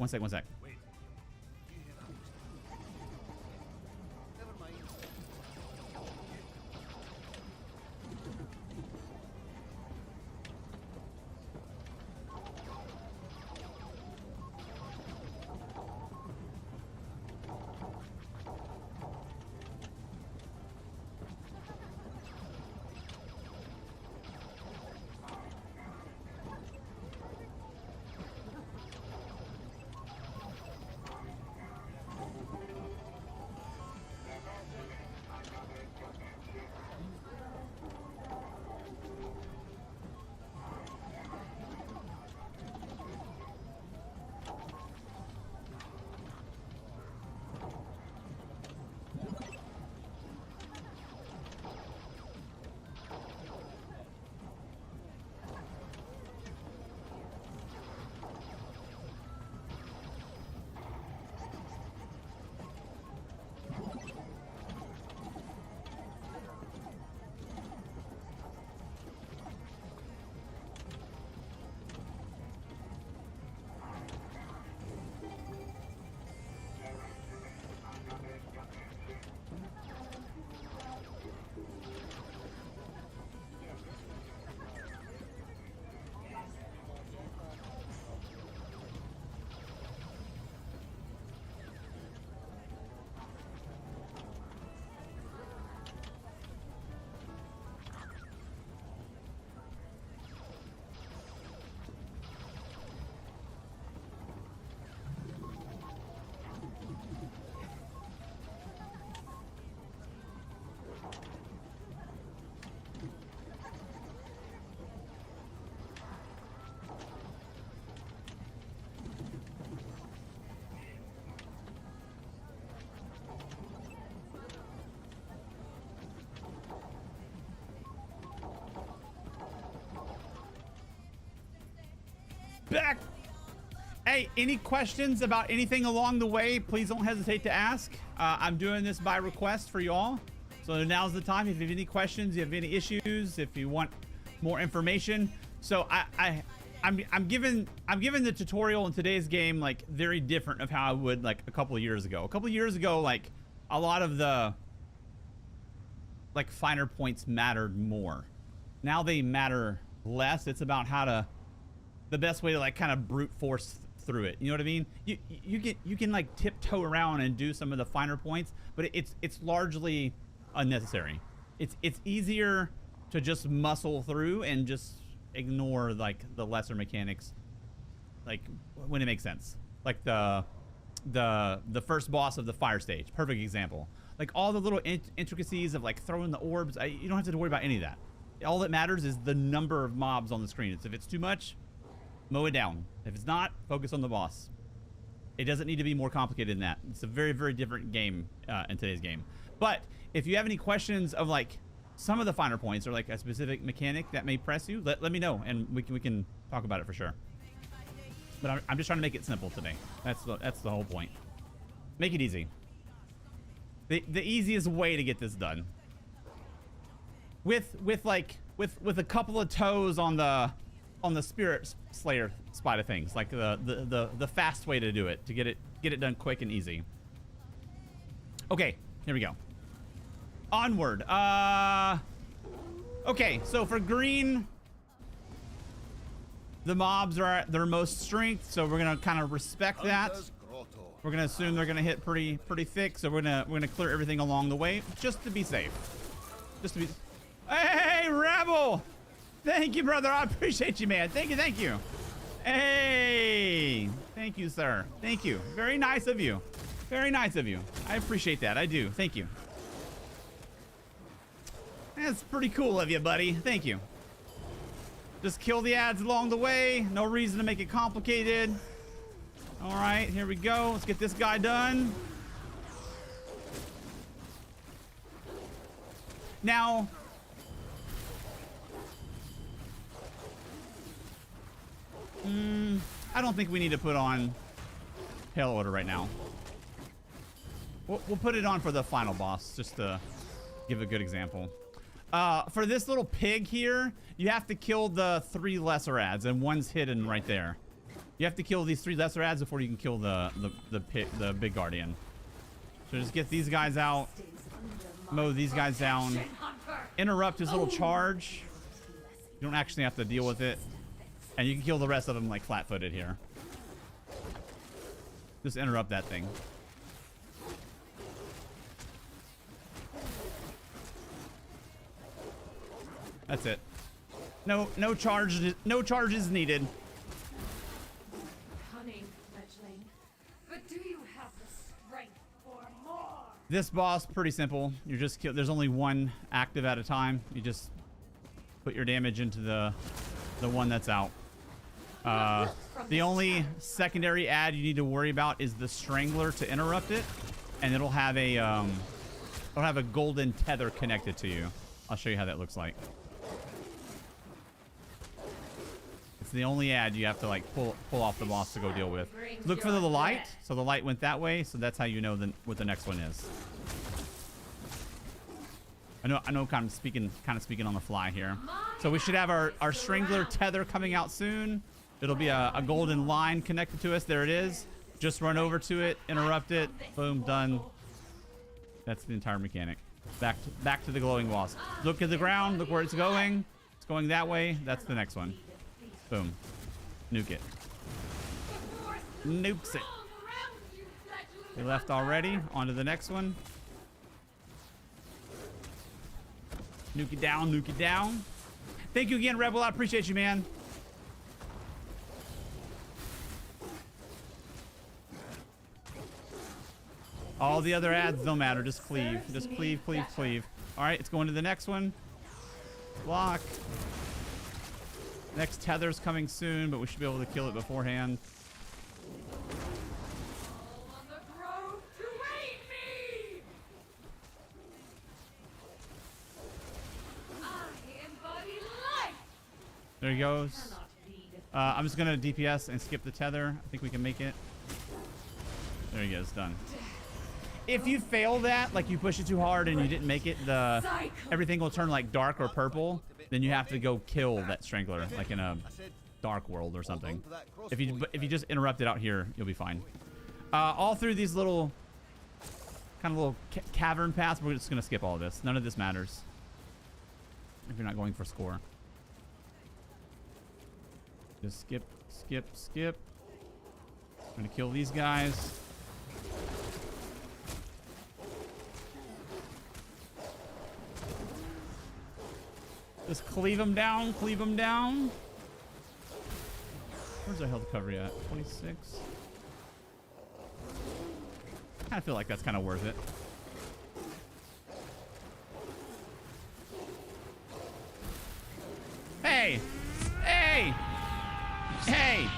back. Hey, any questions about anything along the way, please don't hesitate to ask. I'm doing this by request for y'all. So now's the time. If you have any questions, you have any issues, if you want more information. So I'm giving the tutorial in today's game like very different of how I would like a couple of years ago. A couple of years ago, like a lot of the like finer points mattered more. Now they matter less. It's about the best way to like kind of brute force through it. You know what I mean? You can like tiptoe around and do some of the finer points, but it's largely unnecessary. It's easier to just muscle through and just ignore like the lesser mechanics, like when it makes sense. Like the first boss of the fire stage, perfect example. Like all the little intricacies of like throwing the orbs, you don't have to worry about any of that. All that matters is the number of mobs on the screen. If it's too much, mow it down. If it's not, focus on the boss. It doesn't need to be more complicated than that. It's a very, very different game in today's game. But if you have any questions of like some of the finer points or like a specific mechanic that may press you, let me know and we can talk about it for sure. But I'm just trying to make it simple today. That's the whole point. Make it easy. The easiest way to get this done. With a couple of toes on the Spirit Slayer side of things, like the fast way to do it, to get it done quick and easy. Okay, here we go. Onward. Okay, so for green, the mobs are at their most strength, so we're gonna kind of respect that. We're gonna assume they're gonna hit pretty thick, so we're gonna clear everything along the way just to be safe. Just to be. Hey, Rebel! Thank you, brother. I appreciate you, man. Thank you. Hey, thank you, sir. Thank you. Very nice of you. Very nice of you. I appreciate that. I do. Thank you. That's pretty cool of you, buddy. Thank you. Just kill the ads along the way. No reason to make it complicated. All right, here we go. Let's get this guy done. Now, I don't think we need to put on Hail Order right now. We'll put it on for the final boss, just to give a good example. For this little pig here, you have to kill the 3 lesser ads, and one's hidden right there. You have to kill these 3 lesser ads before you can kill the big guardian. So just get these guys out, mow these guys down, interrupt his little charge. You don't actually have to deal with it, and you can kill the rest of them like flat-footed here. Just interrupt that thing. That's it. No charges needed. Cunning, fledgling. But do you have the strength for more? This boss, pretty simple. You're just there's only one active at a time. You just put your damage into the one that's out. The only secondary ad you need to worry about is the Strangler to interrupt it, and it'll have a golden tether connected to you. I'll show you how that looks like. It's the only ad you have to like pull off the boss to go deal with. Look for the light. So the light went that way, so that's how you know what the next one is. I know kind of speaking on the fly here. So we should have our Strangler tether coming out soon. It'll be a golden line connected to us. There it is. Just run over to it, interrupt it, boom, done. That's the entire mechanic. Back to the glowing boss. Look at the ground, look where it's going. It's going that way. That's the next one. Boom. Nuke it. Nukes it. We left already. On to the next one. Nuke it down, nuke it down. Thank you again, Rebel. I appreciate you, man. All the other ads don't matter. Just cleave. Just cleave, cleave, cleave. All right, it's going to the next one. Block. Next tether's coming soon, but we should be able to kill it beforehand. On the grove to aid me! I embody life! There he goes. Cannot be I'm just gonna DPS and skip the tether. I think we can make it. There you go, it's done. If you fail that, like you push it too hard and you didn't make it, everything will turn like dark or purple. Then you have to go kill that strangler, like in a dark world or something. If you just interrupt it out here, you'll be fine. All through these little kind of little cavern paths, we're just gonna skip all of this. None of this matters if you're not going for score. Just skip, skip, skip. I'm gonna kill these guys. Just cleave them down, cleave them down. Where's our health recovery at? 26. I kind of feel like that's kind of worth it. Hey! Hey! Hey!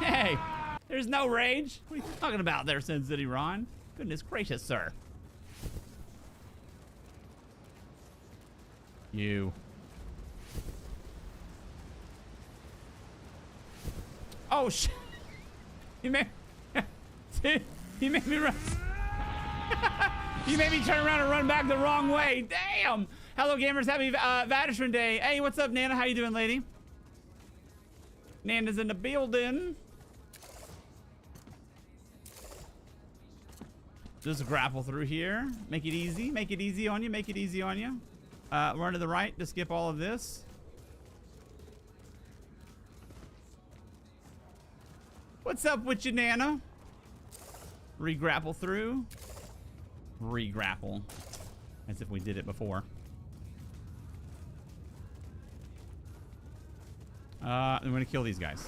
Hey! There's no rage. What are you talking about there, Sin City Ron? Goodness gracious, sir. You. Oh, shit. He made me run. You made me turn around and run back the wrong way. Damn. Hello, gamers. Happy Vateshran Day. Hey, what's up, Nana? How you doing, lady? Nana's in the building. Just grapple through here. Make it easy. Make it easy on you. Make it easy on you. Run to the right to skip all of this. What's up with you, Nana? Re-grapple through. Re-grapple. As if we did it before. I'm gonna kill these guys.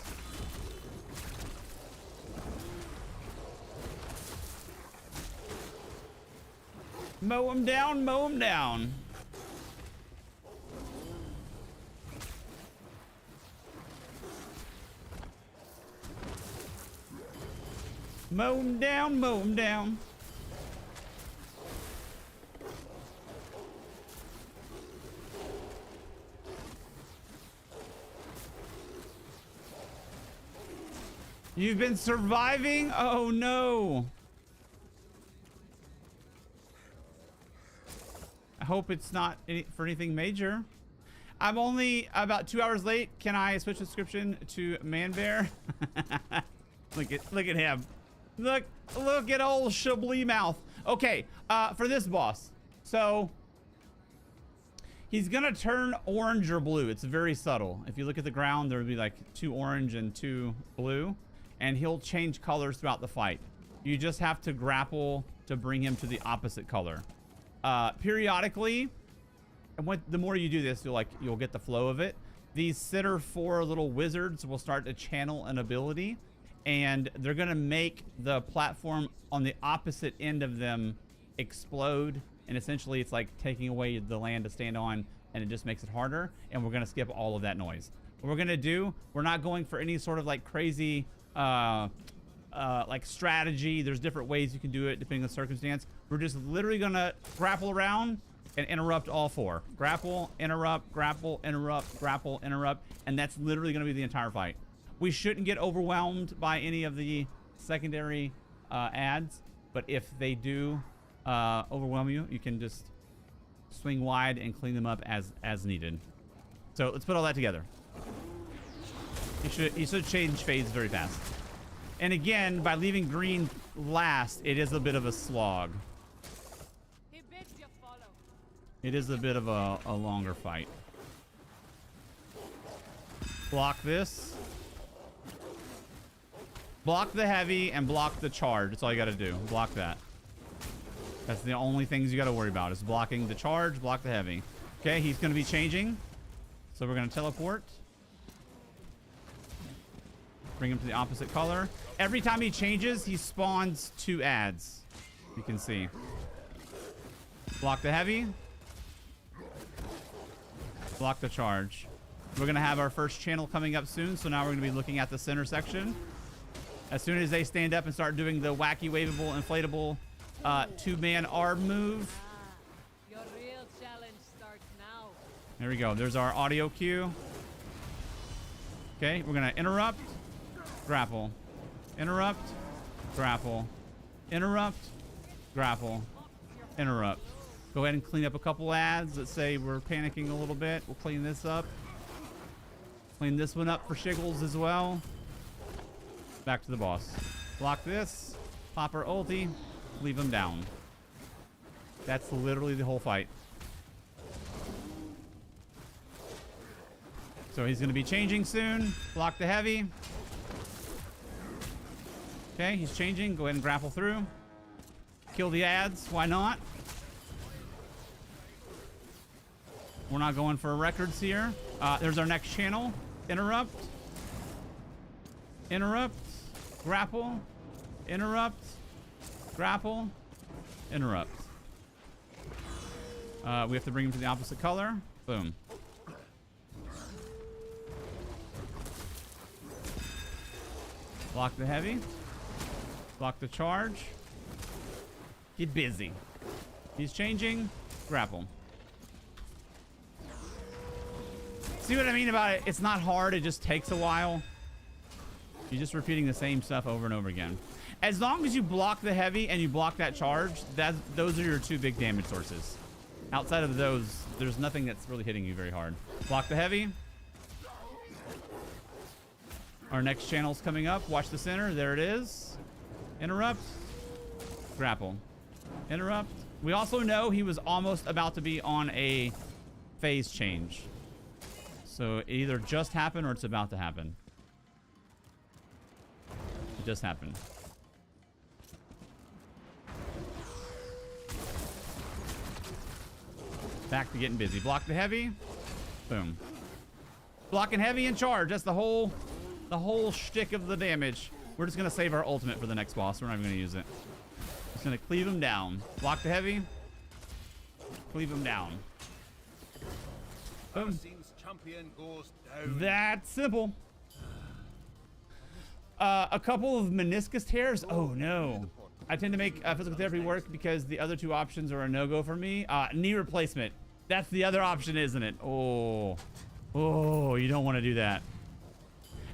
Mow them down, mow them down. Mow them down, mow them down. You've been surviving? Oh no. I hope it's not for anything major. I'm only about 2 hours late. Can I switch subscription to Manbear? Look at him. Look at old Chablis mouth. Okay, for this boss. So he's gonna turn orange or blue. It's very subtle. If you look at the ground, there'll be like 2 orange and 2 blue, and he'll change colors throughout the fight. You just have to grapple to bring him to the opposite color. Periodically, and the more you do this, you'll get the flow of it. These center 4 little wizards will start to channel an ability, and they're gonna make the platform on the opposite end of them explode, and essentially it's like taking away the land to stand on, and it just makes it harder, and we're gonna skip all of that noise. What we're gonna do, we're not going for any sort of like crazy like strategy. There's different ways you can do it depending on the circumstance. We're just literally gonna grapple around and interrupt all 4. Grapple, interrupt, grapple, interrupt, grapple, interrupt, and that's literally gonna be the entire fight. We shouldn't get overwhelmed by any of the secondary ads, but if they do overwhelm you, you can just swing wide and clean them up as needed. So let's put all that together. You should change fades very fast. And again, by leaving green last, it is a bit of a slog. It is a bit of a longer fight. Block this. Block the heavy and block the charge. That's all you gotta do. Block that. That's the only things you gotta worry about, is blocking the charge, block the heavy. Okay, he's gonna be changing. So we're gonna teleport. Bring him to the opposite color. Every time he changes, he spawns 2 ads. You can see. Block the heavy. Block the charge. We're gonna have our first channel coming up soon, so now we're gonna be looking at the center section. As soon as they stand up and start doing the wacky, waveable, inflatable 2-man arm move. Your real challenge starts now. There we go. There's our audio cue. Okay, we're gonna interrupt, grapple, interrupt, grapple, interrupt, grapple, interrupt. Go ahead and clean up a couple ads. Let's say we're panicking a little bit. We'll clean this up. Clean this one up for shiggles as well. Back to the boss. Block this. Pop our ulti. Leave him down. That's literally the whole fight. So he's going to be changing soon. Block the heavy. Okay, he's changing. Go ahead and grapple through. Kill the ads. Why not? We're not going for records here. There's our next channel. Interrupt. Interrupt. Grapple. Interrupt. Grapple. Interrupt. We have to bring him to the opposite color. Boom. Block the heavy. Block the charge. Get busy. He's changing. Grapple. See what I mean about it? It's not hard. It just takes a while. You're just repeating the same stuff over and over again. As long as you block the heavy and you block that charge, those are your two big damage sources. Outside of those, there's nothing that's really hitting you very hard. Block the heavy. Our next channel's coming up. Watch the center. There it is. Interrupt. Grapple. Interrupt. We also know he was almost about to be on a phase change. So it either just happened or it's about to happen. It just happened. Back to getting busy. Block the heavy. Boom. Blocking heavy and charge. That's the whole shtick of the damage. We're just gonna save our ultimate for the next boss. We're not even gonna use it. Just gonna cleave him down. Block the heavy. Cleave him down. Boom. Champion goes down. That's simple. A couple of meniscus tears. Oh no. I tend to make physical therapy work because the other two options are a no-go for me. Knee replacement. That's the other option, isn't it? Oh, you don't want to do that.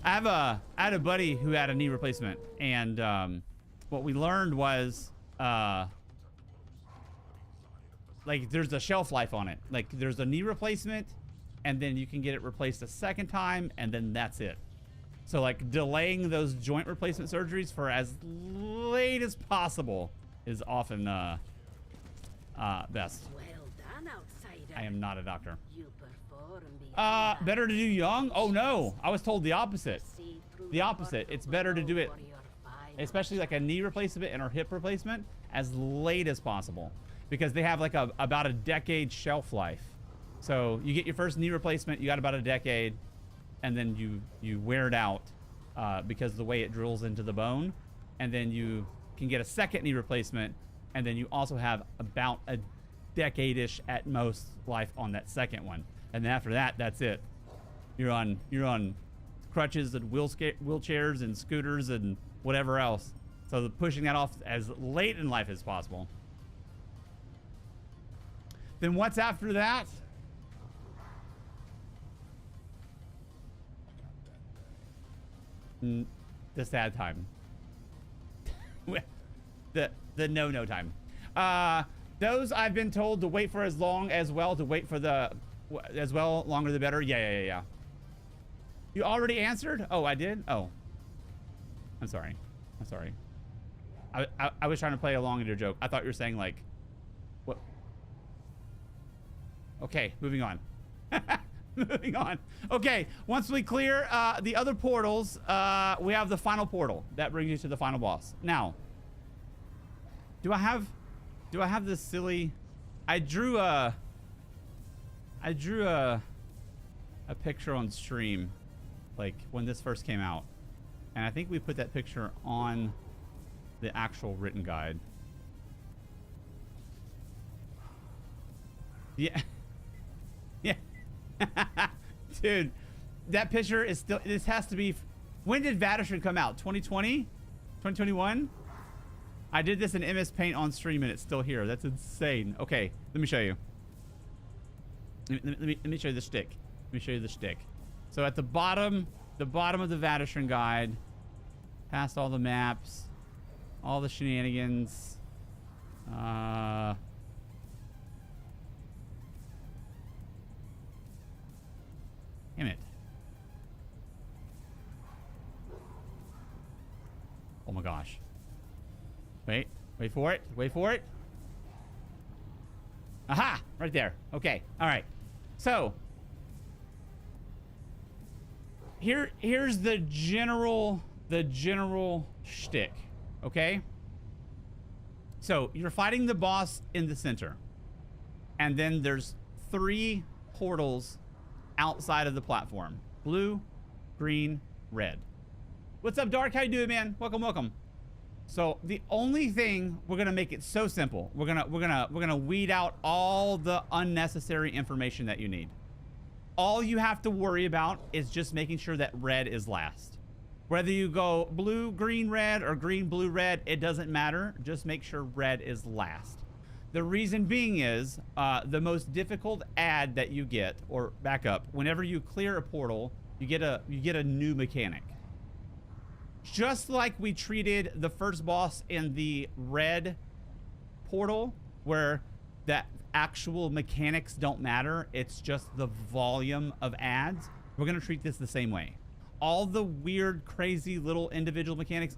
I had a buddy who had a knee replacement, and what we learned was like there's a shelf life on it. Like there's a knee replacement, and then you can get it replaced a second time, and then that's it. So like delaying those joint replacement surgeries for as late as possible is often best. Well done, outsider. I am not a doctor. You perform beyond Better to do young? Oh no, I was told the opposite. see through The opposite. It's better to do it, for your final especially like a knee replacement and or hip replacement, as late as possible, because they have like about a decade shelf life. So you get your first knee replacement, you got about a decade, and then you wear it out because of the way it drills into the bone, and then you can get a second knee replacement, and then you also have about a decade-ish at most life on that second one, and then after that, that's it. You're on crutches and wheelchairs and scooters and whatever else. So pushing that off as late in life as possible. Then what's after that? The sad time. the no time. Those I've been told to wait for as long as well, to wait for the longer the better. Yeah. You already answered? Oh, I did? Oh. I'm sorry. I was trying to play along in your joke. I thought you were saying like what? Okay, moving on. Moving on. Okay, once we clear the other portals, we have the final portal that brings you to the final boss. Now, do I have this silly? I drew a picture on stream, like when this first came out, and I think we put that picture on the actual written guide. Yeah. Yeah. Dude, that picture is still, this has to be, when did Vateshran come out? 2020? 2021? I did this in MS Paint on stream and it's still here. That's insane. Okay, let me show you. Let me show you the shtick. Let me show you the shtick. So at the bottom the bottom of the Vateshran guide, past all the maps, all the shenanigans. Damn it. Oh my gosh. Wait for it. Wait for it. Aha! Right there. Okay. All right. So here's the general shtick. Okay. So you're fighting the boss in the center, and then there's 3 portals outside of the platform: blue, green, red. What's up, Dark? How you doing, man? Welcome, welcome. So the only thing, we're gonna make it so simple. We're gonna weed out all the unnecessary information that you need. All you have to worry about is just making sure that red is last. Whether you go blue, green, red, or green, blue, red, it doesn't matter. Just make sure red is last. The reason being is the most difficult ad that you get, or back up, whenever you clear a portal, you get a new mechanic. Just like we treated the first boss in the red portal, where that actual mechanics don't matter, it's just the volume of ads, we're going to treat this the same way. All the weird, crazy little individual mechanics,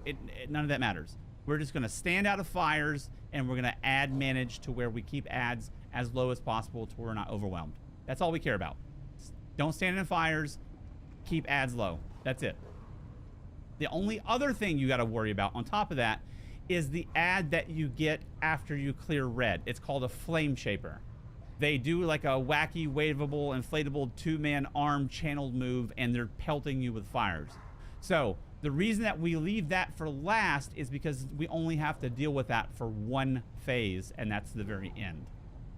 none of that matters. We're just going to stand out of fires, and we're going to ad manage to where we keep ads as low as possible to where we're not overwhelmed. That's all we care about. Don't stand in fires, keep ads low. That's it. The only other thing you got to worry about on top of that is the ad that you get after you clear red. It's called a flame shaper. They do like a wacky, waveable, inflatable 2-man arm channeled move, and they're pelting you with fires. So the reason that we leave that for last is because we only have to deal with that for 1 phase, and that's the very end.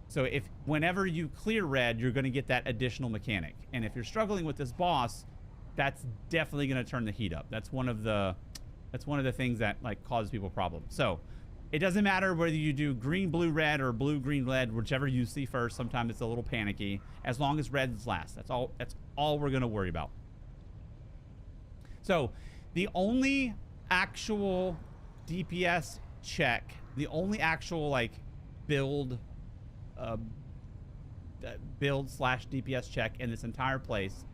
So whenever you clear red, you're going to get that additional mechanic. And if you're struggling with this boss, that's definitely going to turn the heat up. That's one of the things that like causes people problems. So it doesn't matter whether you do green, blue, red, or blue, green, red, whichever you see first. Sometimes it's a little panicky. As long as red is last, that's all we're going to worry about. So the only actual DPS check, the only actual like build slash DPS check in this entire place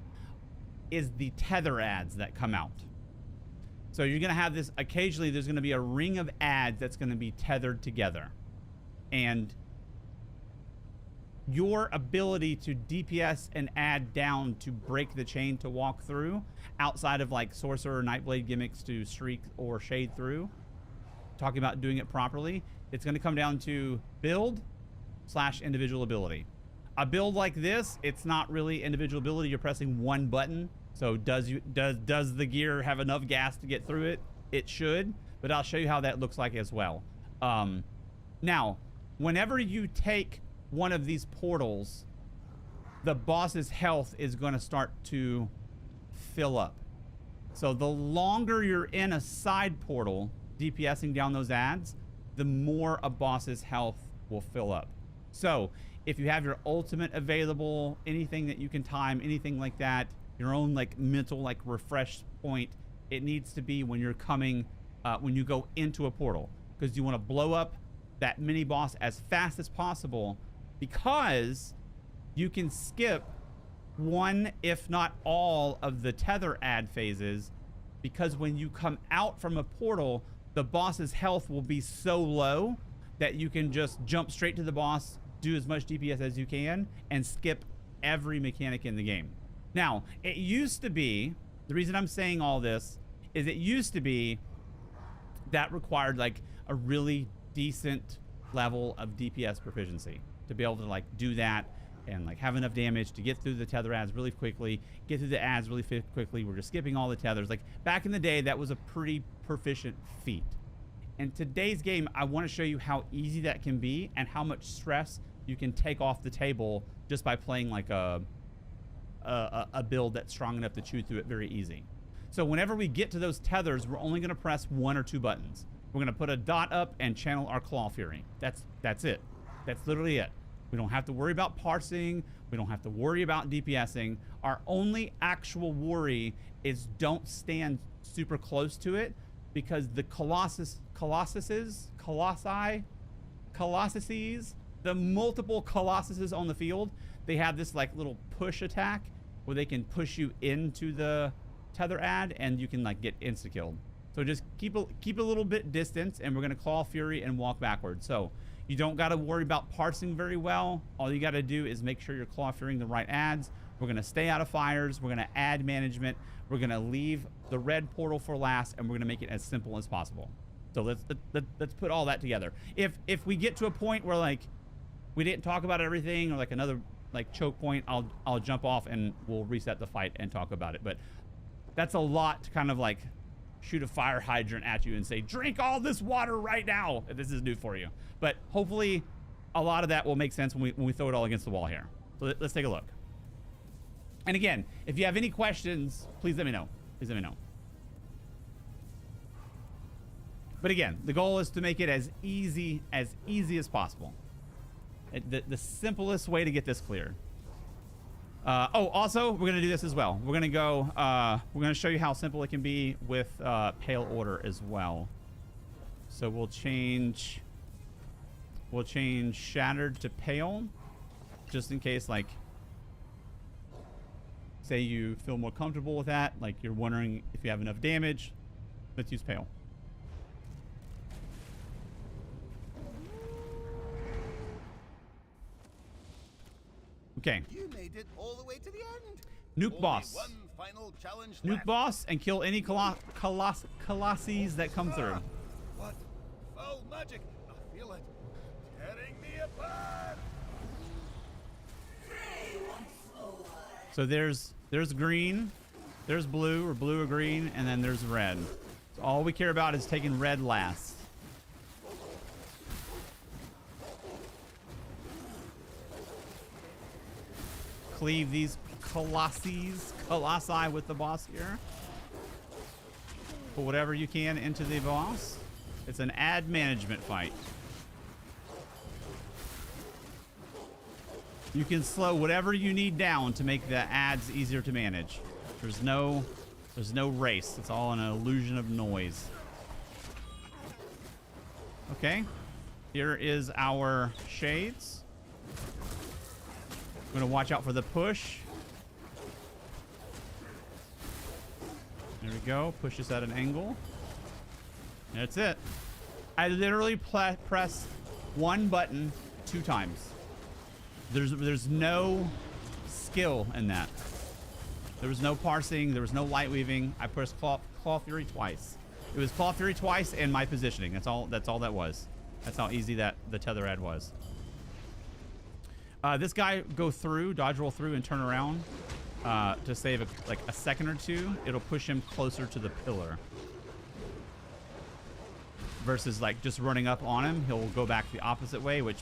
is the tether ads that come out. So you're going to have this, occasionally there's going to be a ring of ads that's going to be tethered together. And your ability to DPS an ad down to break the chain to walk through, outside of like Sorcerer or Nightblade gimmicks to streak or shade through, talking about doing it properly, it's going to come down to build slash individual ability. A build like this, it's not really individual ability. You're pressing 1 button. So does the gear have enough gas to get through it? It should, but I'll show you how that looks like as well. Now, whenever you take one of these portals, the boss's health is going to start to fill up. So the longer you're in a side portal, DPSing down those ads, the more a boss's health will fill up. So if you have your ultimate available, anything that you can time, anything like that, your own like mental like refresh point, it needs to be when you're coming, when you go into a portal, because you want to blow up that mini boss as fast as possible, because you can skip one, if not all, of the tether ad phases, because when you come out from a portal, the boss's health will be so low that you can just jump straight to the boss, do as much DPS as you can, and skip every mechanic in the game. Now, it used to be, the reason I'm saying all this is it used to be that required like a really decent level of DPS proficiency to be able to like do that and like have enough damage to get through the tether ads really quickly, get through the ads really quickly. We're just skipping all the tethers. Like back in the day, that was a pretty proficient feat. In today's game, I want to show you how easy that can be and how much stress you can take off the table just by playing like a build that's strong enough to chew through it very easy. So whenever we get to those tethers, we're only going to press 1 or 2 buttons. We're going to put a dot up and channel our Claw Fury. That's it. That's literally it. We don't have to worry about parsing. We We don't have to worry about DPSing. Our only actual worry is don't stand super close to it, because the Colossuses, the multiple Colossuses on the field, they have this like little push attack where they can push you into the tether ad and you can like get insta killed. So just keep a little bit distance, and we're gonna Claw Fury and walk backwards. So you don't gotta worry about parsing very well. All you gotta do is make sure you're Claw Furying the right ads. We're gonna stay out of fires. We're gonna add management. We're gonna leave the red portal for last, and we're gonna make it as simple as possible. So let's put all that together. If we get to a point where like we didn't talk about everything, or like another like choke point, I'll jump off and we'll reset the fight and talk about it. But that's a lot to kind of like shoot a fire hydrant at you and say, drink all this water right now, if this is new for you. But hopefully a lot of that will make sense when we throw it all against the wall here. So let's take a look. And again, if you have any questions, please let me know. Please let me know. But again, the goal is to make it as easy as possible. The simplest way to get this clear. Oh, also, we're going to do this as well. We're going to go, we're going to show you how simple it can be with Pale Order as well. So we'll change Shattered to Pale, just in case, like, say you feel more comfortable with that, like you're wondering if you have enough damage. Let's use Pale. Okay. You made it all the way to the end. Nuke Only boss. One final challenge Nuke left. boss and kill any Colossus that come through. What? Foul magic. I feel it. Tearing me apart. So there's green, there's blue or green, and then there's red. So all we care about is taking red last. Cleave these colossi with the boss here. Put whatever you can into the boss. It's an ad management fight. You can slow whatever you need down to make the ads easier to manage. There's no race. It's all an illusion of noise. Okay. Here is our shades. I'm gonna watch out for the push. There we go. Push this at an angle. That's it. I literally press one button 2 times. There's no skill in that. There was no parsing. There was no light weaving. I pressed Claw Fury twice. It was Claw Fury twice and my positioning. That's all that was. That's how easy that the tether ad was. This guy dodge roll through and turn around to save like a second or two. It'll push him closer to the pillar. Versus like just running up on him, he'll go back the opposite way, which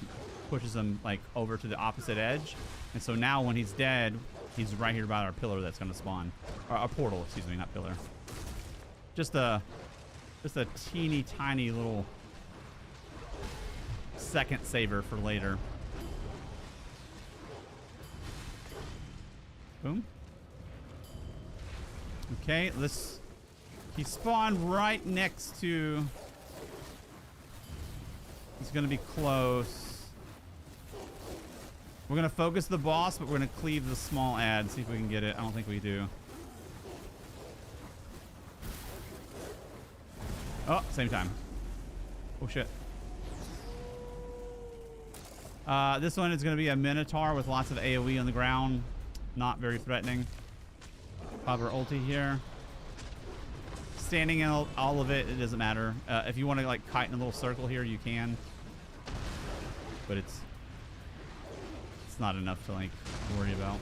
pushes him like over to the opposite edge. And so now when he's dead, he's right here by our pillar that's going to spawn. Or a portal, excuse me, not pillar. Just a teeny tiny little second saver for later. Boom. Okay, he spawned right next to... He's going to be close. We're going to focus the boss, but we're going to cleave the small ad, see if we can get it. I don't think we do. Oh, same time. Oh, shit. This one is going to be a Minotaur with lots of AoE on the ground. Not very threatening. Pop our ulti here. Standing in all of it, it doesn't matter. If you want to like kite in a little circle here, you can. But it's not enough to like worry about.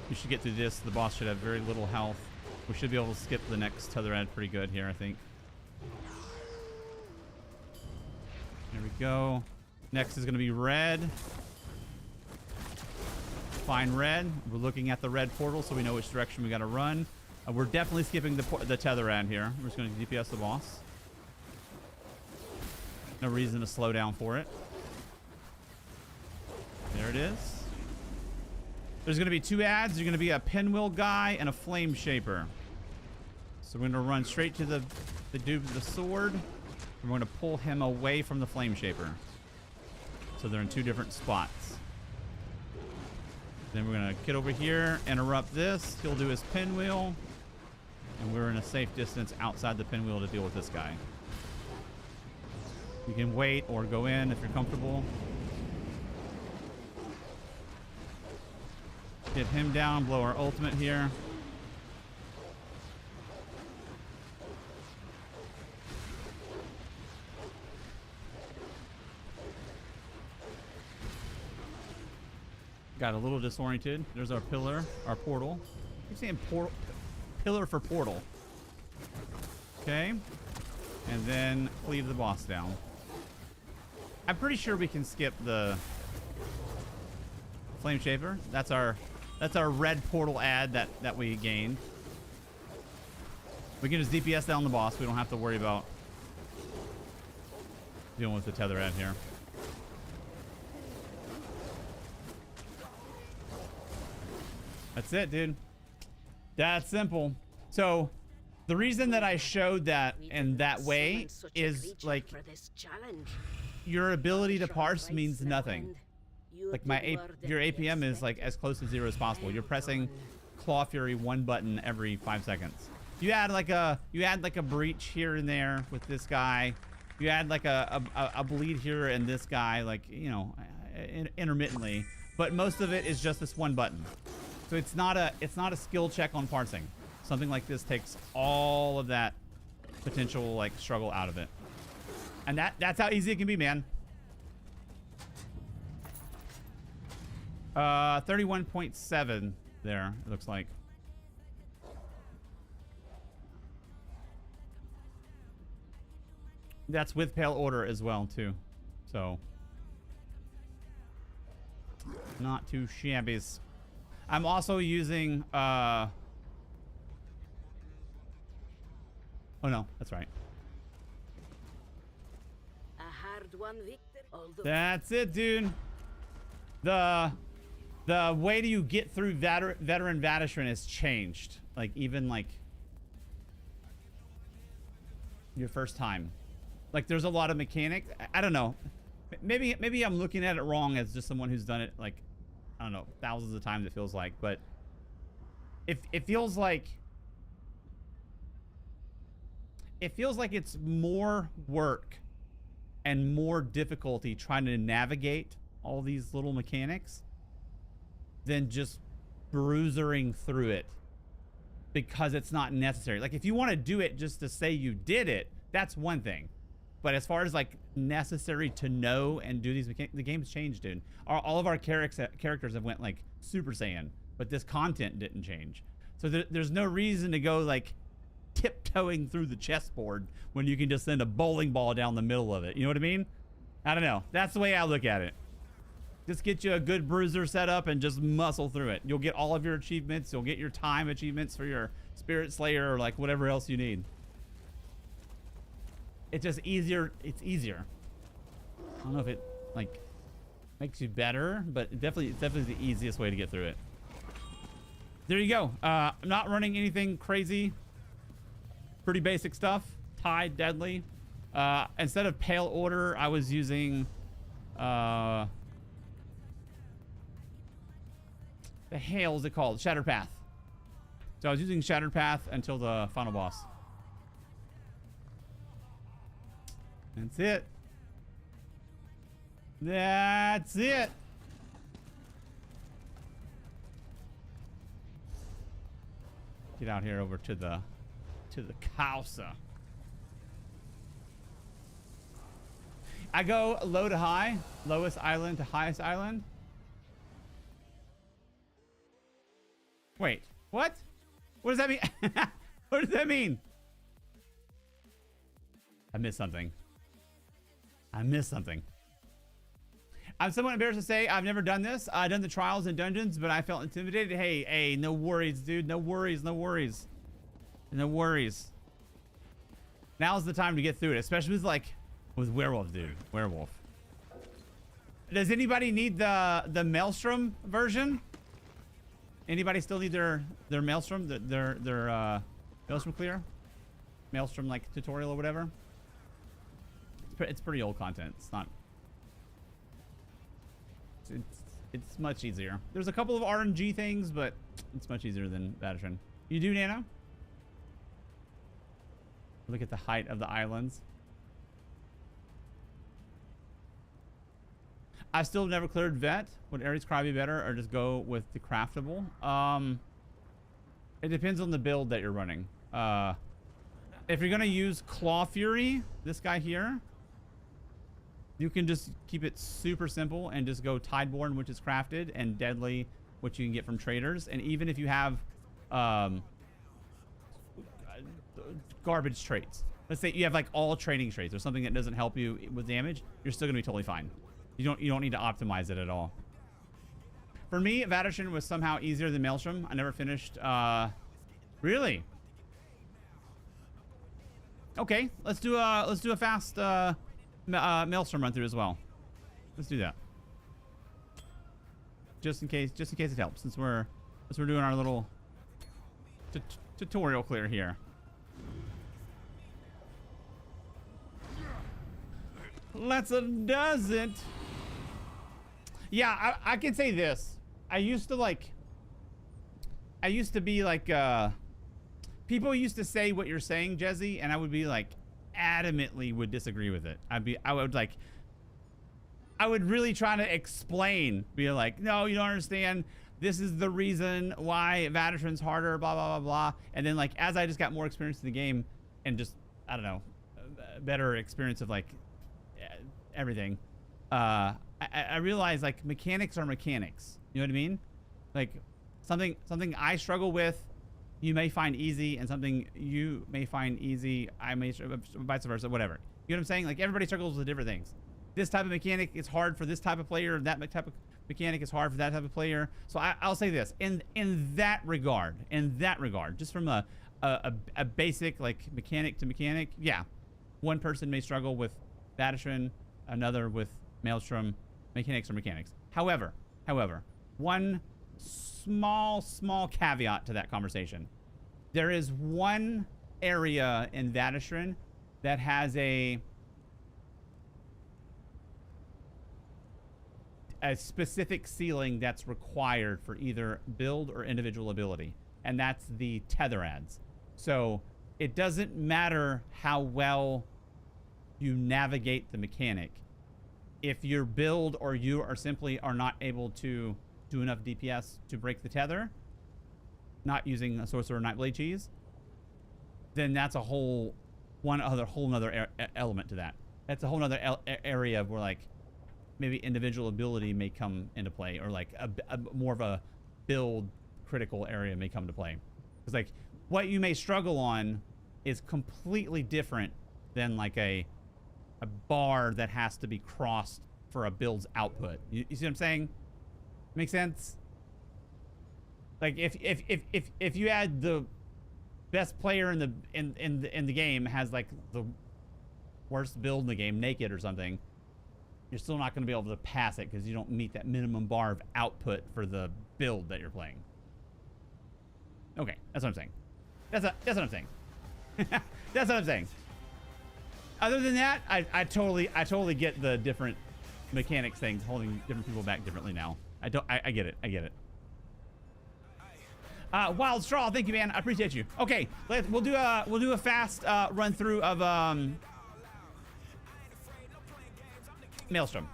You should get through this. The boss should have very little health. We should be able to skip the next tether ad pretty good here, I think. There we go. Next is going to be red. Find red. We're looking at the red portal so we know which direction we got to run. We're definitely skipping the tether ad here. We're just going to DPS the boss. No reason to slow down for it. it is. There's going to be 2 ads. There's going to be a pinwheel guy and a flame shaper. So we're going to run straight to the dude with the sword. And we're going to pull him away from the flame shaper. So they're in 2 different spots. Then we're going to get over here, interrupt this. He'll do his pinwheel. And we're in a safe distance outside the pinwheel to deal with this guy. You can wait or go in if you're comfortable. Get him down, blow our ultimate here. Got a little disoriented. There's our pillar, our portal. Keep saying pillar for portal. Okay. And then cleave the boss down. I'm pretty sure we can skip the flame shaper. That's our red portal ad that we gained. We can just DPS down the boss. We don't have to worry about dealing with the tether ad here. That's it, dude. That's simple. So the reason that I showed that in that way is like your ability to parse means nothing. Like your APM is like as close to 0 as possible. You're pressing Claw Fury 1 button every 5 seconds. You add like a breach here and there with this guy. You add like a bleed here and this guy, like, you know, intermittently. But most of it is just this 1 button. So it's not a skill check on parsing. Something like this takes all of that potential like struggle out of it. And that's how easy it can be, man. 31.7 there, it looks like. That's with Pale Order as well, too. So, not too shabby. I'm also using, oh no, that's right. A hard one, Victor. That's it, dude. The way do you get through veteran Vateshran has changed. Like, even like your first time. Like, there's a lot of mechanics. I don't know. Maybe I'm looking at it wrong as just someone who's done it like, I don't know, thousands of times it feels like. But it feels like it's more work and more difficulty trying to navigate all these little mechanics than just bruisering through it because it's not necessary. Like, if you want to do it just to say you did it, that's one thing. But as far as like necessary to know and do these mechanics, the game's changed, dude. All of our characters have went like Super Saiyan, but this content didn't change. So there's no reason to go like tiptoeing through the chessboard when you can just send a bowling ball down the middle of it. You know what I mean? I don't know. That's the way I look at it. Just get you a good bruiser set up and just muscle through it. You'll get all of your achievements. You'll get your time achievements for your Spirit Slayer or like whatever else you need. It's just easier. It's easier. I don't know if it like makes you better, but it's definitely the easiest way to get through it. There you go. I'm not running anything crazy. Pretty basic stuff. Tide, deadly. Instead of Pale Order, I was using the hell is it called? Shattered Path. So I was using Shattered Path until the final boss. That's it. That's it. Get out here over to the Causa. I go low to high, lowest island to highest island. Wait, what? What does that mean? What does that mean? I missed something. I'm somewhat embarrassed to say I've never done this. I've done the trials and dungeons, but I felt intimidated. Hey, no worries, dude. No worries. Now's the time to get through it, especially with werewolf, dude. Werewolf. Does anybody need the Maelstrom version? Anybody still need their Maelstrom, their Maelstrom clear? Maelstrom like tutorial or whatever? It's pretty old content. It's not. It's much easier. There's a couple of RNG things, but it's much easier than Vateshran. You do, Nano? Look at the height of the islands. I still never cleared vet. Would Ares Cry be better or just go with the craftable? It depends on the build that you're running. If you're gonna use Claw Fury, this guy here, you can just keep it super simple and just go Tideborn, which is crafted, and Deadly, which you can get from traders. And even if you have garbage traits, let's say you have like all training traits or something that doesn't help you with damage, you're still gonna be totally fine. You don't need to optimize it at all. For me, Vateshran was somehow easier than Maelstrom. I never finished. Really? Okay, let's do a fast Maelstrom run through as well. Let's do that. Just in case it helps, since we're doing our little tutorial clear here. Let's doesn't. Yeah, I can say this. I used to be like, people used to say what you're saying, Jezzy, and I would be like, adamantly would disagree with it. I would really try to explain, be like, no, you don't understand. This is the reason why Vateshran's harder, blah, blah, blah, blah. And then like, as I just got more experience in the game and just, I don't know, better experience of like everything, I realized like mechanics are mechanics. You know what I mean? Like something I struggle with, you may find easy, and something you may find easy, I may, vice versa, whatever. You know what I'm saying? Like everybody struggles with different things. This type of mechanic is hard for this type of player, that type of mechanic is hard for that type of player. So I'll say this, in that regard, just from a basic like mechanic to mechanic, yeah, one person may struggle with Vateshran, another with Maelstrom. Mechanics are mechanics. However, one small caveat to that conversation. There is one area in Vateshran that has a specific ceiling that's required for either build or individual ability, and that's the tether ads. So it doesn't matter how well you navigate the mechanic. If your build or you are simply not able to do enough DPS to break the tether, not using a sorcerer or Nightblade cheese, then that's a whole nother element to that. That's a whole nother area of where like maybe individual ability may come into play, or like a more of a build critical area may come to play. Because like what you may struggle on is completely different than like a bar that has to be crossed for a build's output. You see what I'm saying? Make sense? Like if you had the best player in the game has like the worst build in the game, naked or something, you're still not going to be able to pass it because you don't meet that minimum bar of output for the build that you're playing. Okay, that's what I'm saying. That's what I'm saying. That's what I'm saying. Other than that, I totally get the different mechanics things holding different people back differently now. I get it. I get it. Wild Straw, thank you, man. I appreciate you. Okay, we'll do a fast run through of Maelstrom.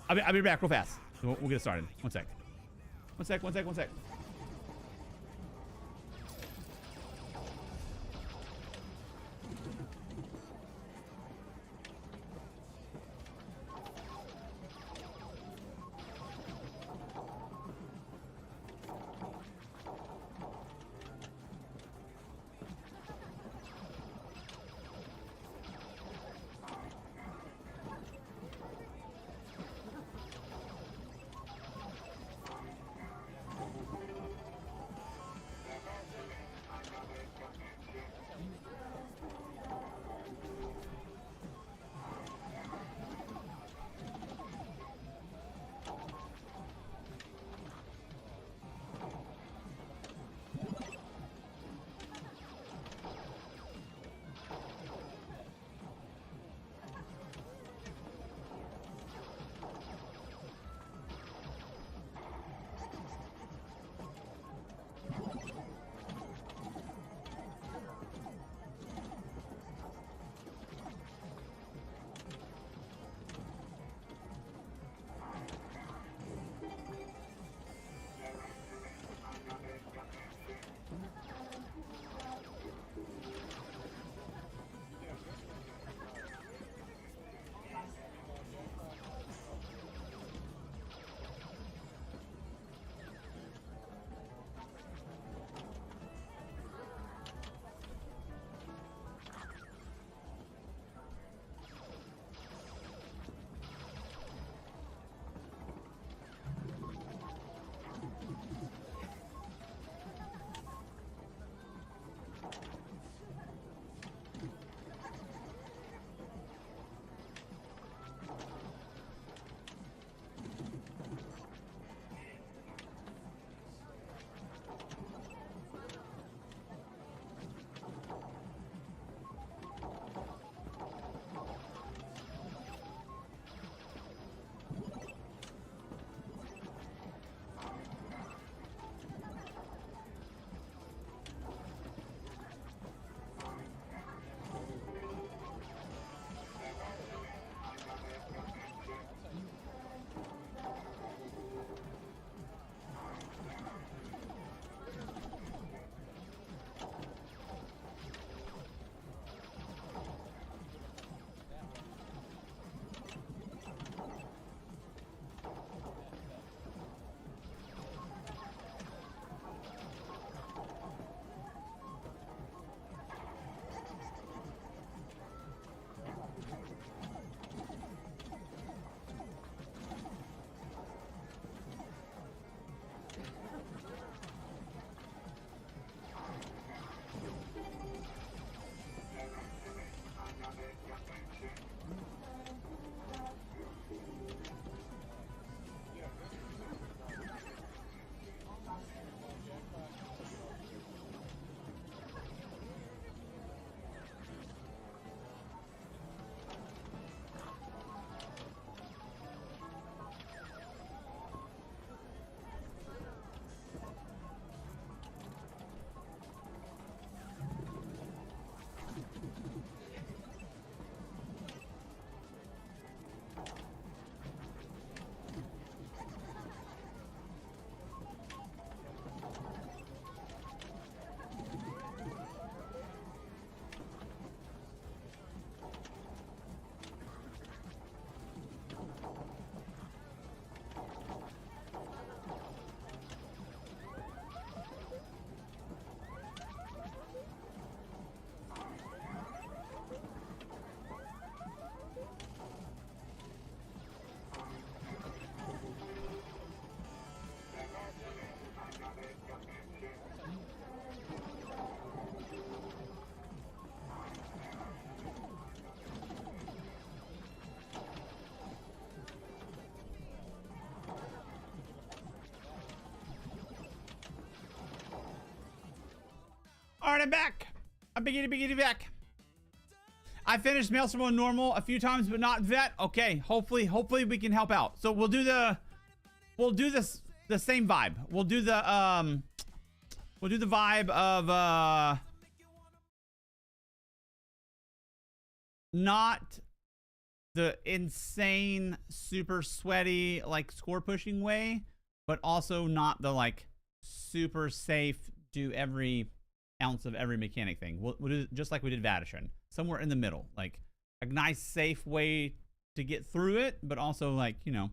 I'll be back real fast. We'll get it started. One sec. All right, I'm back. I'm biggity back. I finished Maelstrom on normal a few times, but not vet. Okay, hopefully we can help out. So we'll do the same vibe. We'll do the vibe of not the insane, super sweaty, like score pushing way, but also not the like super safe, do every ounce of every mechanic thing. We'll do it just like we did Vateshran, somewhere in the middle, like a nice, safe way to get through it, but also like, you know,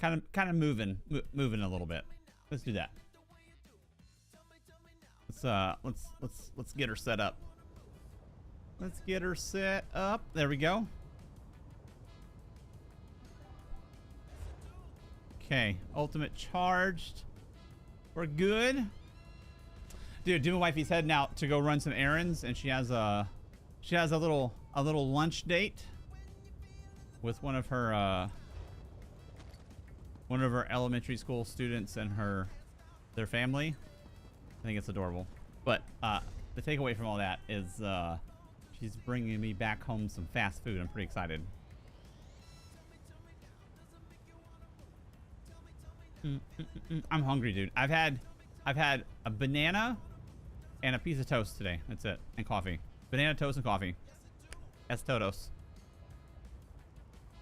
kind of moving a little bit. Let's do that. Let's get her set up. Let's get her set up. There we go. Okay, ultimate charged. We're good. Dude, Doom Wifey's heading out to go run some errands, and she has a little lunch date with one of her elementary school students and their family. I think it's adorable. But the takeaway from all that is she's bringing me back home some fast food. I'm pretty excited. I'm hungry, dude. I've had a banana and a piece of toast today. That's it. And coffee. Banana toast and coffee. That's todos.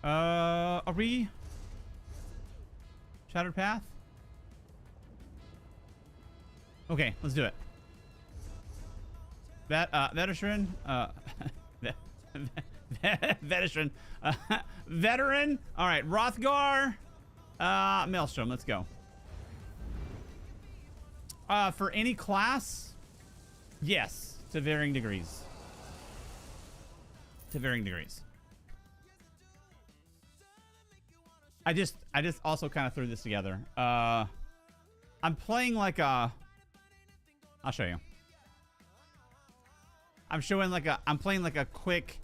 Are we Shattered Path? Okay, let's do it. Vateshran. Vateshran. Veteran. All right, Rothgar. Maelstrom. Let's go. For any class, yes, to varying degrees. To varying degrees. I just also kind of threw this together. I'm playing like a. I'll show you. I'm playing like a quick,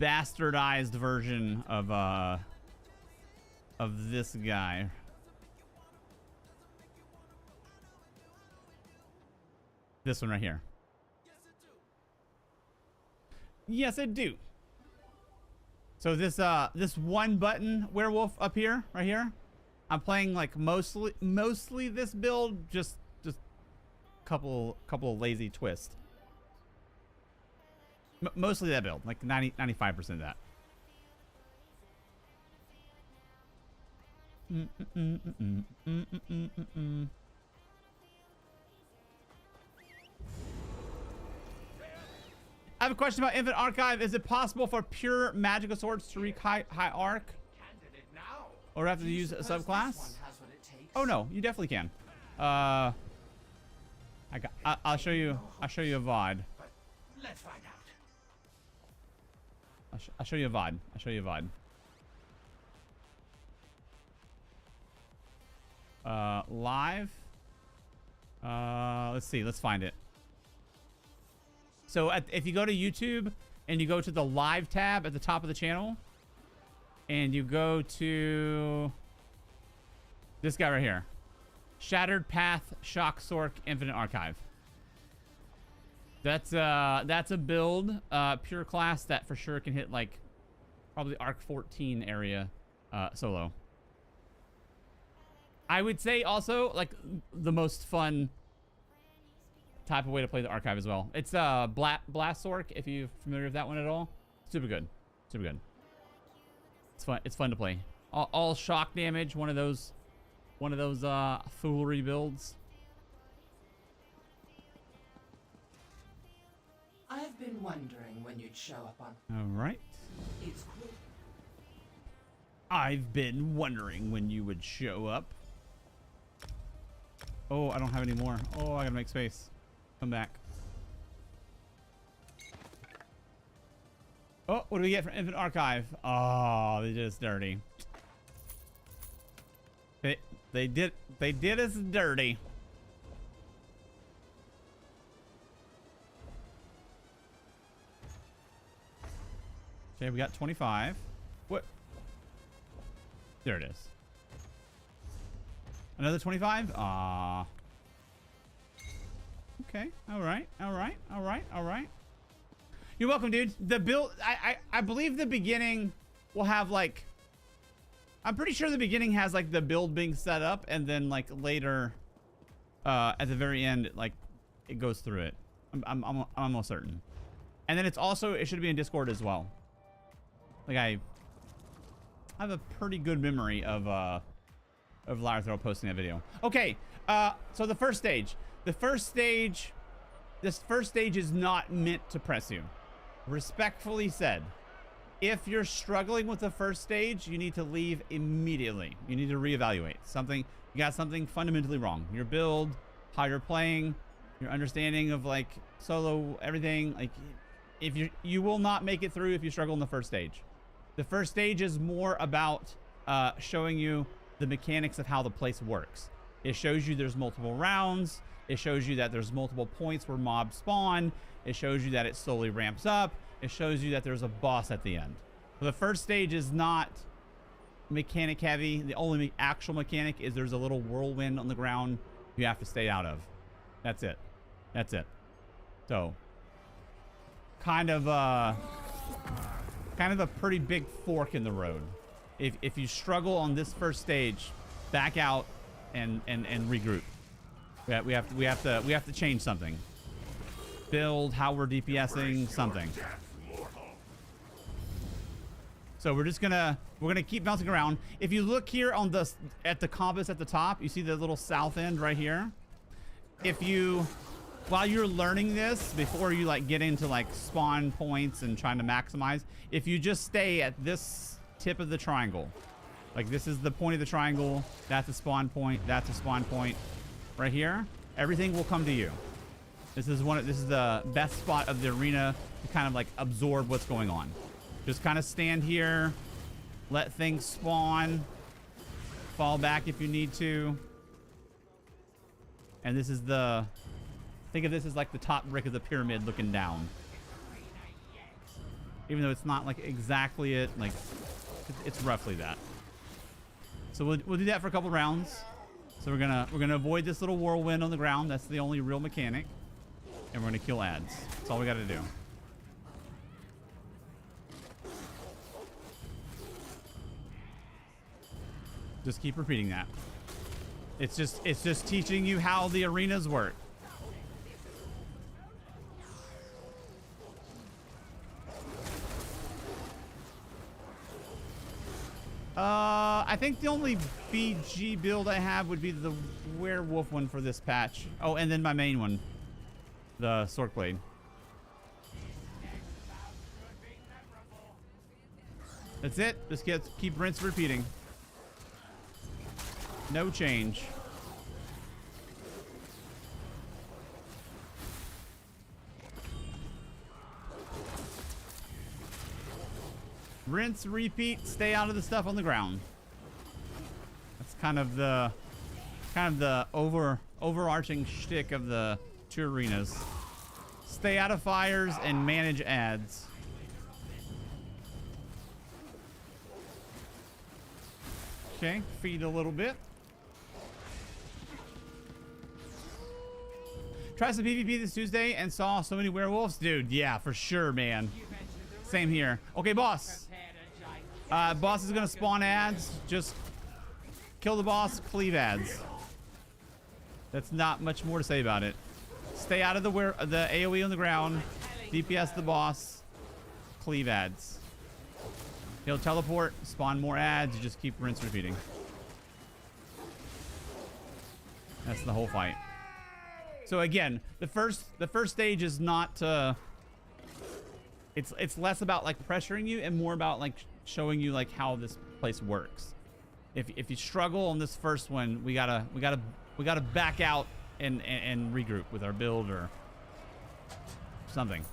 bastardized version of this guy. This one right here. Yes, I do. So this one button werewolf up here, right here, I'm playing like mostly this build, just couple of lazy twists. Mostly that build, like 95% of that. I have a question about Infinite Archive. Is it possible for pure magical swords to reach high arc? Or have to use a subclass? Oh no, you definitely can. I'll show you a VOD. Let's find out. I'll show you a VOD. I'll show you a VOD. Live. Let's see. Let's find it. So if you go to YouTube and you go to the live tab at the top of the channel, and you go to this guy right here, Shattered Path Shock Sork Infinite Archive. That's a build, pure class that for sure can hit like probably Arc 14 area solo. I would say also like the most fun type of way to play the archive as well. It's Blast Sork, if you're familiar with that one at all. Super good. Super good. It's fun. It's fun to play. All shock damage. One of those foolery builds. I've been wondering when you'd show up on. All right. It's cool. I've been wondering when you would show up. Oh, I don't have any more. Oh, I gotta make space. Come back. Oh, what do we get from Infinite Archive? Oh, they did us dirty. They did us dirty. Okay, we got 25. What? There it is. Another 25? Ah. Okay. All right. All right. All right. All right. You're welcome, dude. The build, I believe the beginning will have like, I'm pretty sure the beginning has like the build being set up, and then like later, at the very end, like it goes through it. I'm almost certain. And then it's also, it should be in Discord as well. Like I have a pretty good memory of Lyrathro posting that video. Okay, so the first stage. This first stage is not meant to press you. Respectfully said, if you're struggling with the first stage, you need to leave immediately. You need to reevaluate something. You got something fundamentally wrong. Your build, how you're playing, your understanding of like solo, everything. Like, if you will not make it through if you struggle in the first stage. The first stage is more about showing you the mechanics of how the place works. It shows you there's multiple rounds. It shows you that there's multiple points where mobs spawn. It shows you that it slowly ramps up. It shows you that there's a boss at the end. So the first stage is not mechanic heavy. The only actual mechanic is there's a little whirlwind on the ground you have to stay out of. That's it. That's it. So kind of a pretty big fork in the road. If you struggle on this first stage, back out and regroup. We have to change something. Build how we're DPSing something. So we're gonna keep bouncing around. If you look here on at the compass at the top, you see the little south end right here. While you're learning this, before you like get into like spawn points and trying to maximize, if you just stay at this tip of the triangle, like this is the point of the triangle, that's a spawn point, that's a spawn point, right here, everything will come to you. This is the best spot of the arena to kind of like absorb what's going on. Just kind of stand here, let things spawn, fall back if you need to. And this is think of this as like the top brick of the pyramid looking down. Even though it's not like exactly it, like it's roughly that. So we'll do that for a couple rounds. So we're gonna avoid this little whirlwind on the ground. That's the only real mechanic. And we're gonna kill ads. That's all we gotta do. Just keep repeating that. It's just teaching you how the arenas work. I think the only BG build I have would be the werewolf one for this patch. Oh, and then my main one, the Sork Blade. That's it. Just keep rinse repeating. No change. Rinse, repeat, stay out of the stuff on the ground. That's kind of the overarching shtick of the two arenas. Stay out of fires and manage ads. Okay, feed a little bit. Try some PvP this Tuesday and saw so many werewolves. Dude, yeah, for sure, man. Same here. Okay, boss. Boss is gonna spawn ads. Just kill the boss, cleave ads. That's not much more to say about it. Stay out of the AoE on the ground. DPS the boss. Cleave ads. He'll teleport, spawn more ads. You just keep rinse repeating. That's the whole fight. So again, the first stage is not. It's less about like pressuring you and more about like showing you like how this place works. If you struggle on this first one, we gotta back out and regroup with our build or something.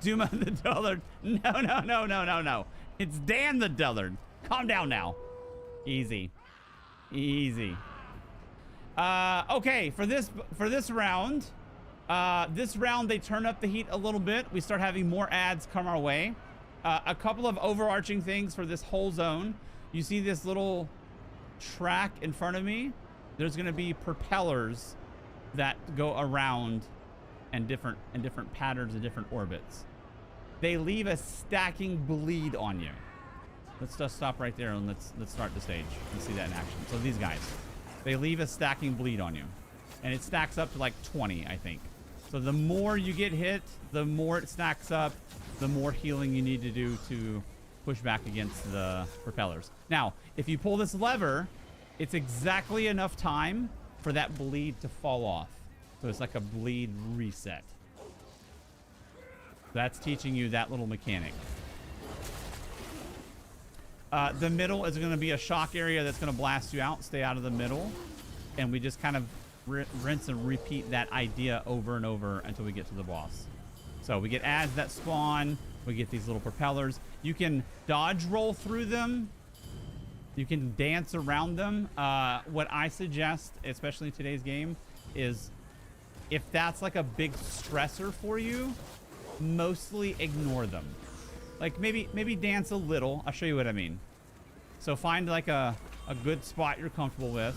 Duma the Dullard. No. It's Dan the Dullard. Calm down now. Easy. Okay, for this round, they turn up the heat a little bit. We start having more ads come our way. A couple of overarching things for this whole zone. You see this little track in front of me? There's gonna be propellers that go around and different patterns and different orbits. They leave a stacking bleed on you. Let's just stop right there and let's start the stage and see that in action. So these guys, they leave a stacking bleed on you, and it stacks up to like 20, I think. So the more you get hit, the more it stacks up, the more healing you need to do to push back against the propellers. Now, if you pull this lever, it's exactly enough time for that bleed to fall off. So it's like a bleed reset. That's teaching you that little mechanic. The middle is going to be a shock area that's going to blast you out. Stay out of the middle. And we just kind of rinse and repeat that idea over and over until we get to the boss. So we get ads that spawn. We get these little propellers. You can dodge roll through them. You can dance around them. What I suggest, especially in today's game, is if that's like a big stressor for you, mostly ignore them. Like maybe dance a little. I'll show you what I mean. So find like a good spot you're comfortable with.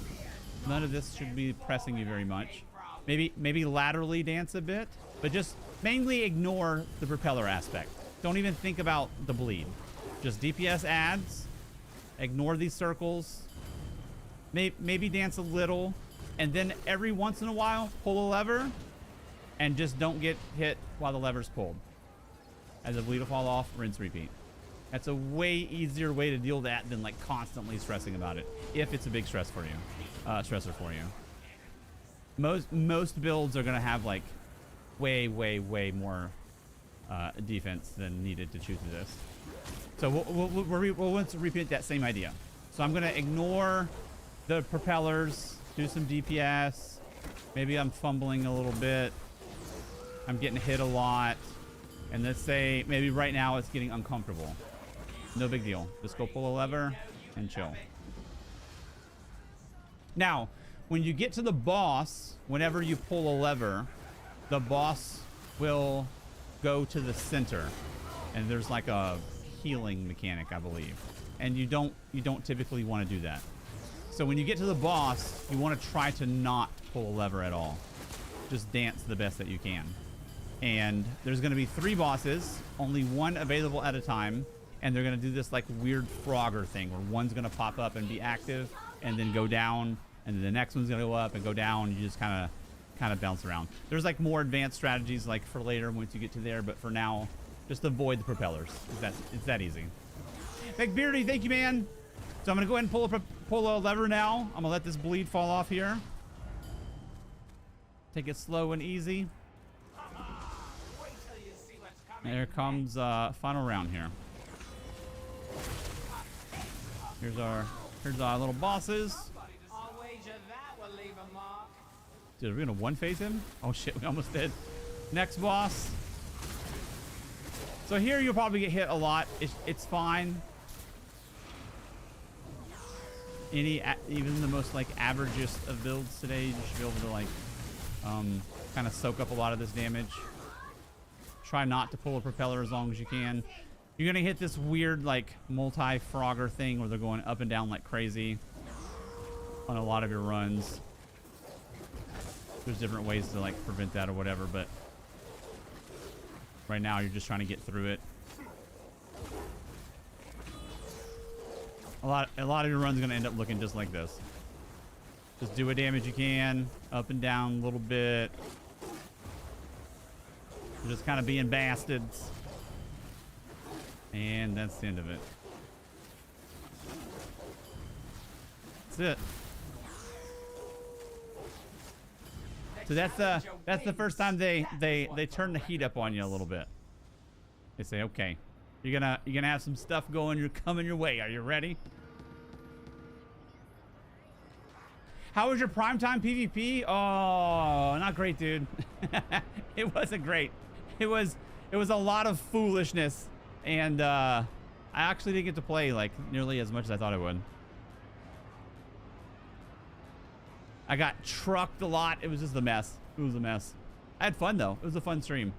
None of this should be pressing you very much. Maybe laterally dance a bit, but just mainly ignore the propeller aspect. Don't even think about the bleed. Just DPS ads. Ignore these circles. Maybe dance a little, and then every once in a while pull a lever, and just don't get hit while the lever's pulled. As the bleed will fall off, rinse, repeat. That's a way easier way to deal with that than like constantly stressing about it, if it's a big stress for you, stressor for you. Most builds are gonna have like way more defense than needed to chew through this. So we'll want to repeat that same idea. So I'm gonna ignore the propellers, do some DPS. Maybe I'm fumbling a little bit. I'm getting hit a lot. And let's say maybe right now it's getting uncomfortable. No big deal. Just go pull a lever and chill. Now, when you get to the boss, whenever you pull a lever, the boss will go to the center. And there's like a healing mechanic, I believe. And you don't typically want to do that. So when you get to the boss, you want to try to not pull a lever at all. Just dance the best that you can. And there's going to be 3 bosses, only 1 available at a time, and they're going to do this like weird Frogger thing where one's going to pop up and be active and then go down, and then the next one's going to go up and go down. You just kind of bounce around. There's like more advanced strategies like for later once you get to there, but for now, just avoid the propellers. It's that easy. Big Beardy, thank you, man. So I'm going to go ahead and pull a lever now. I'm going to let this bleed fall off here. Take it slow and easy. There comes final round here. Here's our little bosses. Dude, are we gonna one phase him? Oh shit, we almost did. Next boss. So here you'll probably get hit a lot. It's fine. Even the most like averagest of builds today, you should be able to like kind of soak up a lot of this damage. Try not to pull a propeller as long as you can. You're gonna hit this weird like multi-frogger thing where they're going up and down like crazy on a lot of your runs. There's different ways to like prevent that or whatever, but right now you're just trying to get through it. A lot of your runs are gonna end up looking just like this. Just do what damage you can, up and down a little bit. You're just kind of being bastards. And that's the end of it. That's it. So that's the first time they turn the heat up on you a little bit. They say, okay, you're gonna have some stuff going. You're coming your way. Are you ready? How was your primetime PvP? Oh, not great, dude. It wasn't great. It was a lot of foolishness, and I actually didn't get to play like nearly as much as I thought I would. I got trucked a lot. It was just a mess. It was a mess. I had fun though. It was a fun stream.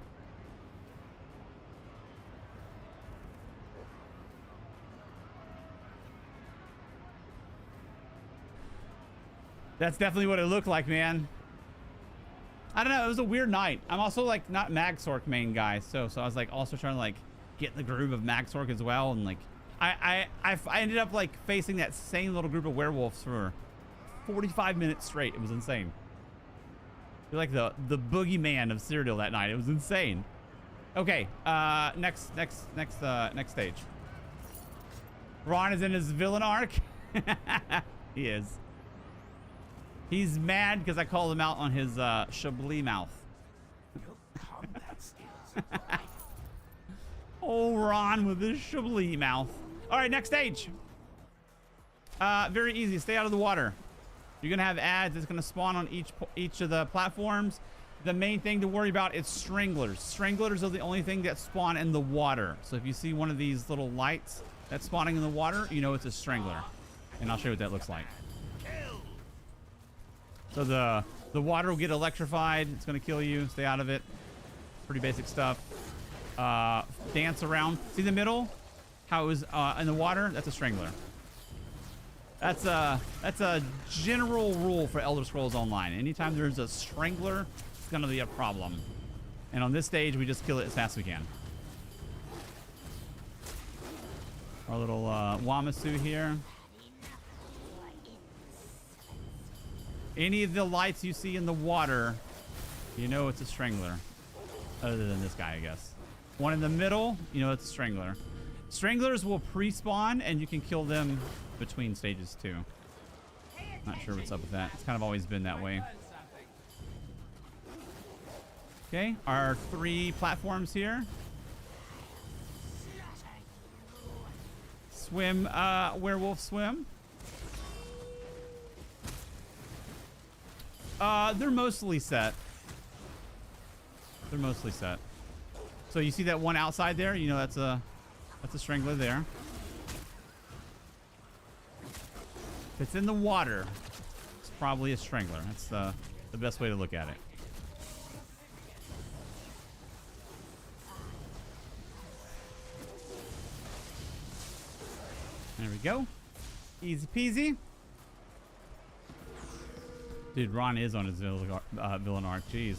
That's definitely what it looked like, man. I don't know. It was a weird night. I'm also like not Magsork main guy, so I was like also trying to like get in the groove of Magsork as well, and like I ended up like facing that same little group of werewolves for 45 minutes straight. It was insane. You're like the boogeyman of Cyrodiil that night. It was insane. Okay, next stage. Ron is in his villain arc. He is. He's mad because I called him out on his Chablis mouth. Oh, Ron with his Chablis mouth. All right, next stage. Very easy. Stay out of the water. You're gonna have ads. It's gonna spawn on each of the platforms. The main thing to worry about is stranglers. Stranglers are the only thing that spawn in the water. So if you see one of these little lights that's spawning in the water, you know it's a strangler. And I'll show you what that looks like. So the water will get electrified. It's going to kill you. Stay out of it. Pretty basic stuff. Dance around. See the middle? How it was in the water? That's a strangler. That's a general rule for Elder Scrolls Online. Anytime there's a strangler, it's going to be a problem. And on this stage, we just kill it as fast as we can. Our little Wamasu here. Any of the lights you see in the water, you know it's a strangler. Other than this guy, I guess. One in the middle, you know it's a strangler. Stranglers will pre-spawn, and you can kill them between stages too. Not sure what's up with that. It's kind of always been that way. Okay, our 3 platforms here. Swim, werewolf swim. They're mostly set. They're mostly set. So you see that one outside there? You know that's a strangler there. If it's in the water, it's probably a strangler. That's the best way to look at it. There we go. Easy peasy. Dude, Ron is on his villain arc. Jeez.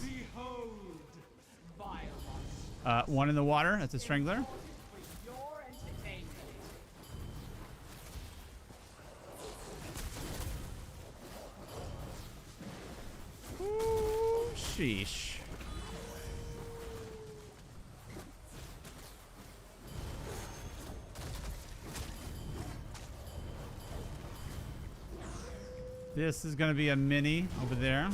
One in the water. That's a strangler. Ooh, sheesh. This is going to be a mini over there.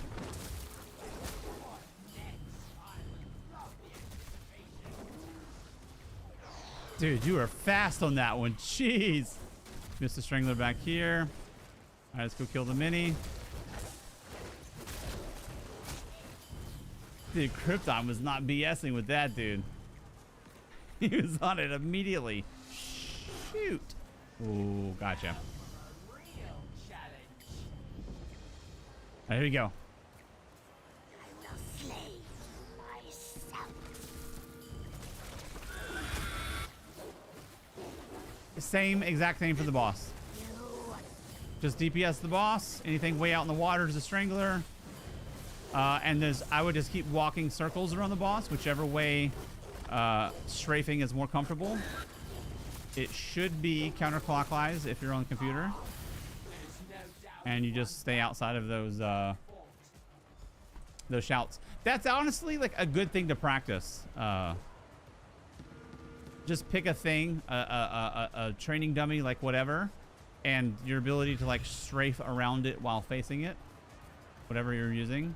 Dude, you are fast on that one. Jeez. Missed the strangler back here. All right, let's go kill the mini. Dude, Krypton was not BSing with that, dude. He was on it immediately. Shoot. Ooh, gotcha. Here we go. I will slay myself. Same exact thing for the boss. Just DPS the boss. Anything way out in the water is a strangler. And I would just keep walking circles around the boss, whichever way strafing is more comfortable. It should be counterclockwise if you're on the computer. And you just stay outside of those shouts. That's honestly like a good thing to practice. Just pick a thing, a training dummy, like whatever, and your ability to like strafe around it while facing it, whatever you're using.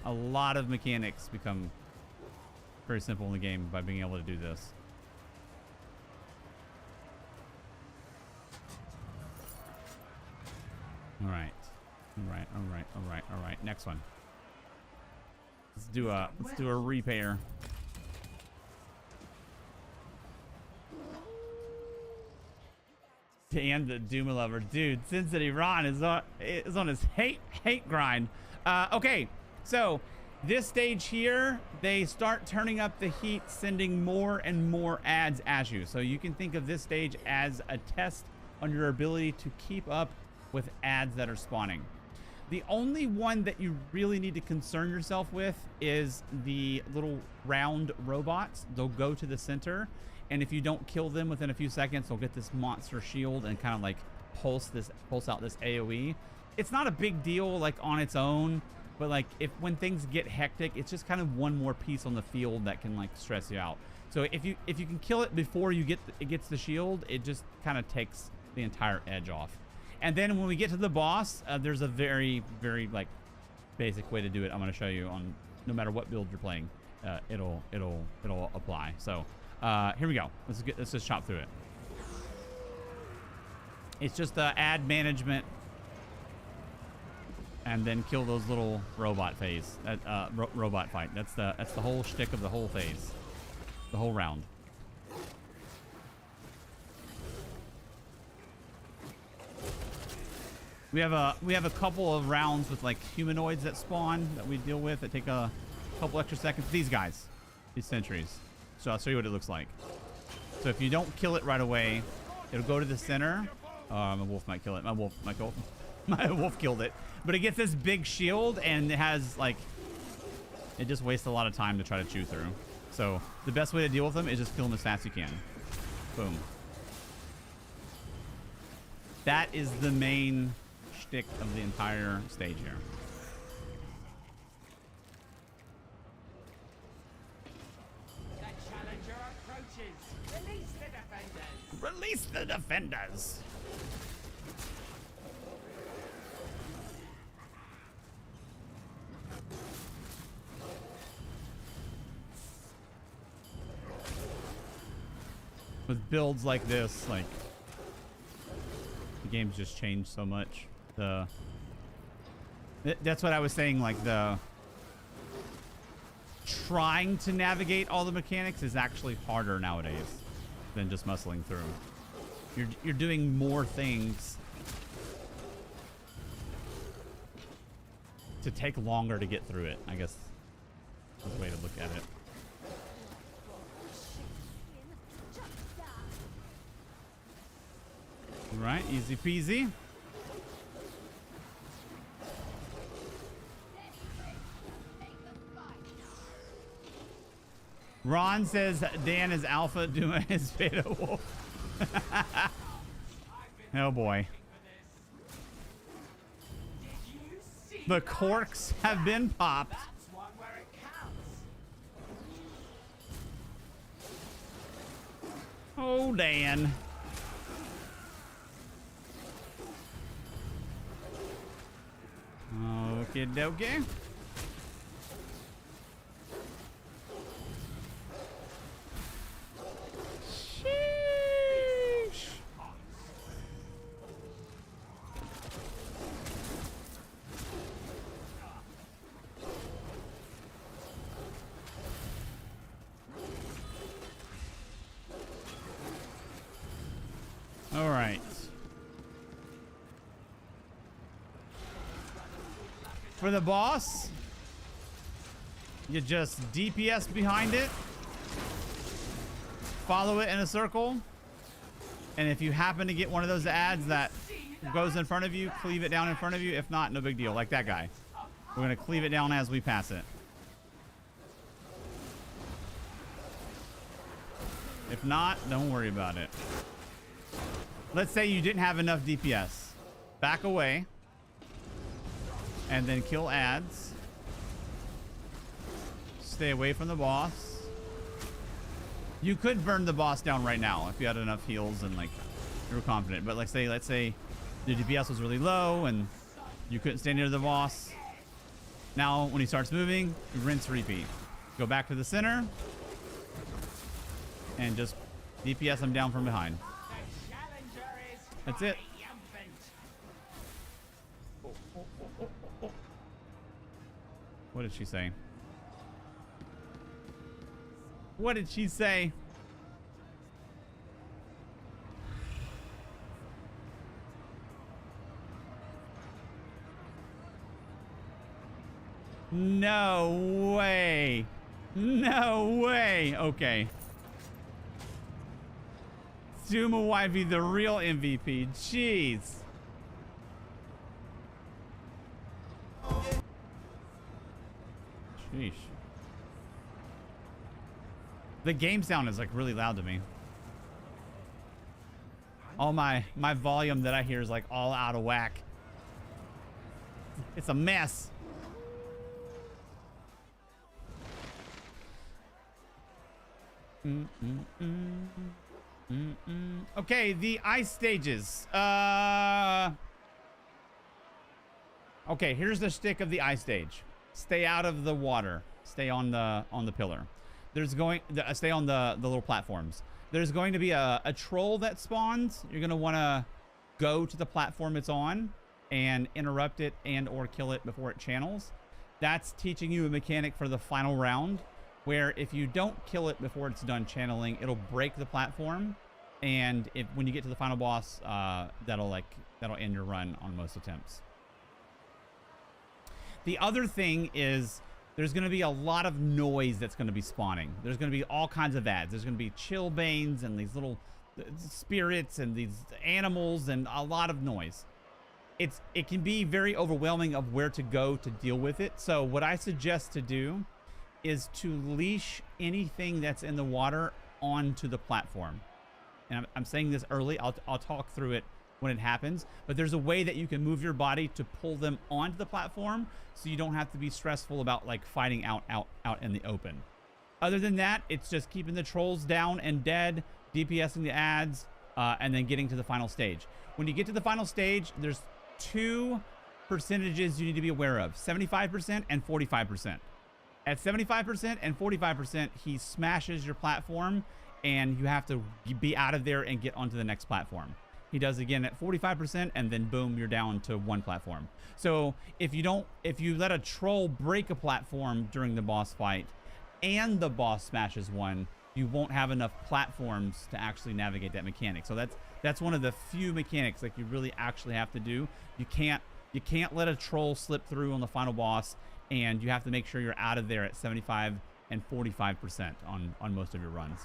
A lot of mechanics become very simple in the game by being able to do this. All right. All right. Next one. Let's do a repair. Dan the Doom Lover, dude. Sin City Ron is on his hate grind. Okay, so this stage here, they start turning up the heat, sending more and more ads at you. So you can think of this stage as a test on your ability to keep up with ads that are spawning. The only one that you really need to concern yourself with is the little round robots. They'll go to the center, and if you don't kill them within a few seconds, they'll get this monster shield and kind of like pulse out this AoE. It's not a big deal like on its own, but like when things get hectic, it's just kind of one more piece on the field that can like stress you out. So if you can kill it before it gets the shield, it just kind of takes the entire edge off. And then when we get to the boss, there's a very, very like basic way to do it. I'm going to show you on no matter what build you're playing, it'll apply. So here we go. Let's just chop through it. It's just ad management, and then kill those little robot robot fight. That's the whole shtick of the whole phase, the whole round. We have a couple of rounds with like humanoids that spawn that we deal with that take a couple extra seconds. These guys, these sentries. So I'll show you what it looks like. So if you don't kill it right away, it'll go to the center. My wolf might kill it. My wolf killed it. But it gets this big shield, and it has like, it just wastes a lot of time to try to chew through. So the best way to deal with them is just kill them as fast as you can. Boom. That is the main shtick of the entire stage here. The challenger approaches. Release the defenders. Release the defenders. With builds like this, like, the game's just changed so much. That's what I was saying, like trying to navigate all the mechanics is actually harder nowadays than just muscling through. You're doing more things to take longer to get through it, I guess is the way to look at it. Right, easy peasy. Ron says Dan is alpha, Duma is beta wolf. Oh boy. The corks have been popped. Oh, Dan. Okie dokie. Sheesh. All right. For the boss, you just DPS behind it, follow it in a circle, and if you happen to get one of those ads that goes in front of you, cleave it down in front of you. If not, no big deal, like that guy. We're going to cleave it down as we pass it. If not, don't worry about it. Let's say you didn't have enough DPS. Back away. And then kill ads. Stay away from the boss. You could burn the boss down right now if you had enough heals and like you were confident. But let's say the DPS was really low and you couldn't stay near the boss. Now when he starts moving, you rinse repeat. Go back to the center and just DPS him down from behind. That's it. What did she say? What did she say? No way. No way. Okay. Zuma YV, the real MVP. Jeez. Sheesh. The game sound is like really loud to me. All my volume that I hear is like all out of whack. It's a mess. Okay, the ice stages. Okay, here's the stick of the ice stage. Stay out of the water. Stay on the pillar. There's going stay on the little platforms. There's going to be a troll that spawns. You're gonna want to go to the platform it's on and interrupt it and or kill it before it channels. That's teaching you a mechanic for the final round, where if you don't kill it before it's done channeling, it'll break the platform, and when you get to the final boss, that'll end your run on most attempts. The other thing is there's going to be a lot of noise that's going to be spawning. There's going to be all kinds of ads. There's going to be chillbanes and these little spirits and these animals and a lot of noise. It can be very overwhelming of where to go to deal with it. So what I suggest to do is to leash anything that's in the water onto the platform. And I'm saying this early. I'll talk through it when it happens, but there's a way that you can move your body to pull them onto the platform so you don't have to be stressful about like fighting out in the open. Other than that, it's just keeping the trolls down and dead, DPSing the ads, and then getting to the final stage. When you get to the final stage, there's 2 percentages you need to be aware of: 75% and 45%. At 75% and 45%, he smashes your platform and you have to be out of there and get onto the next platform. He does again at 45%, and then boom, you're down to 1 platform. So if you let a troll break a platform during the boss fight and the boss smashes one, you won't have enough platforms to actually navigate that mechanic. So that's one of the few mechanics like you really actually have to do. You can't let a troll slip through on the final boss, and you have to make sure you're out of there at 75 and 45% on most of your runs.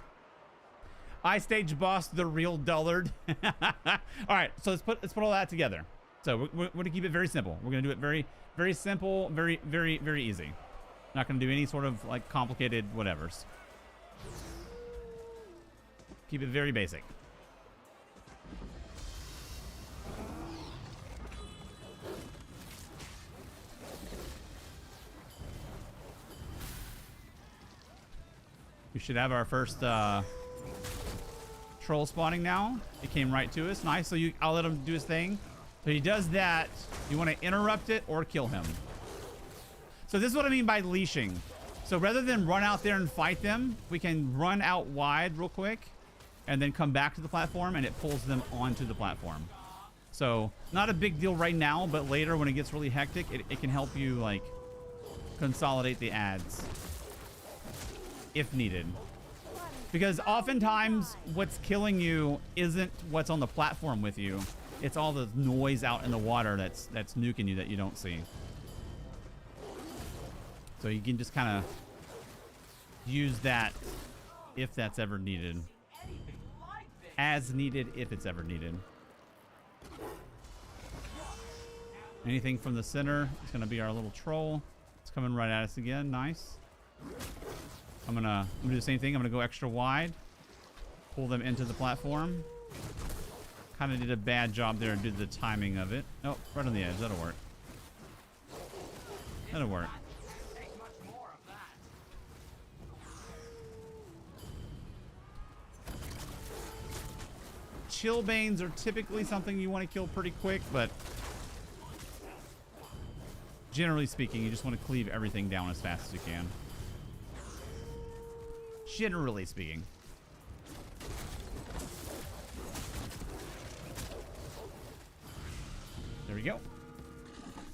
Ice stage boss, the real dullard. All right, so let's put all that together. So we're going to keep it very simple. We're going to do it very, very simple, very, very, very easy. Not going to do any sort of like complicated whatevers. Keep it very basic. We should have our first troll spawning now. He came right to us. Nice. So I'll let him do his thing. So he does that. You want to interrupt it or kill him. So this is what I mean by leashing. So rather than run out there and fight them, we can run out wide real quick and then come back to the platform, and it pulls them onto the platform. So not a big deal right now, but later when it gets really hectic, it can help you like consolidate the ads if needed. Because oftentimes what's killing you isn't what's on the platform with you. It's all the noise out in the water that's nuking you that you don't see. So you can just kind of use that if that's ever needed. As needed if it's ever needed. Anything from the center is going to be our little troll. It's coming right at us again. Nice. I'm gonna do the same thing. I'm gonna go extra wide, pull them into the platform. Kind of did a bad job there and did the timing of it. Oh, right on the edge. That'll work. That'll work. Chillbanes are typically something you want to kill pretty quick, but generally speaking, you just want to cleave everything down as fast as you can. Generally speaking. There we go.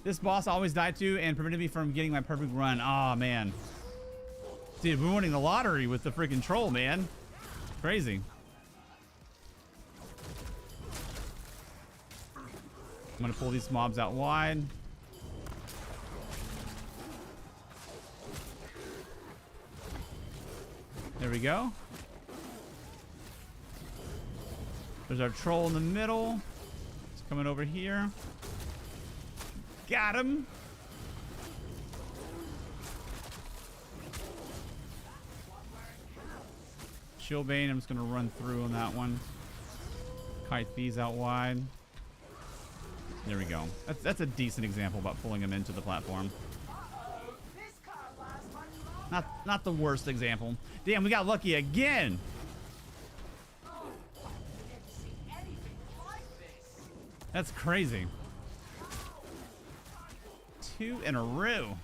This boss always died to and prevented me from getting my perfect run. Oh man. Dude, we're winning the lottery with the freaking troll, man. Crazy. I'm gonna pull these mobs out wide. There we go. There's our troll in the middle. It's coming over here. Got him. Chillbane, I'm just gonna run through on that one. Kite these out wide. There we go. That's a decent example about pulling him into the platform. Not the worst example. Damn, we got lucky again. That's crazy. 2 in a row.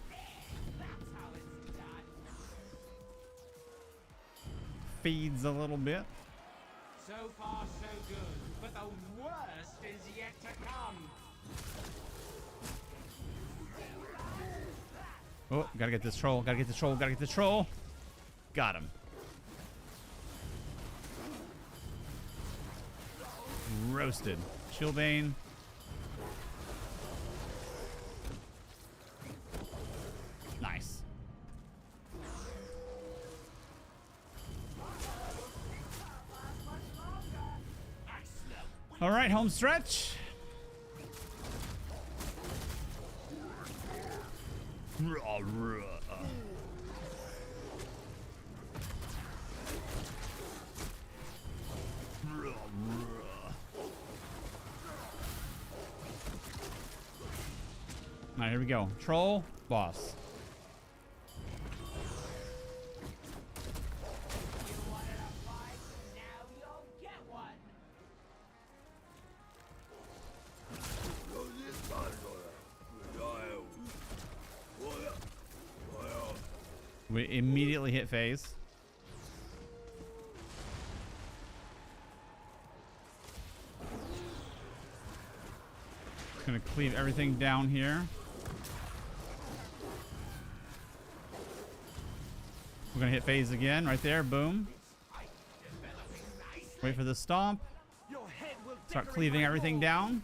Feeds a little bit. So far, so good. But the worst is yet to come. Oh, gotta get this troll. Gotta get this troll. Gotta get this troll. Got him. Roasted. Chillbane. Nice. All right, home stretch. All right, here we go. Troll, boss. We immediately hit phase. Gonna cleave everything down here. We're gonna hit phase again, right there. Boom. Wait for the stomp. Start cleaving everything down.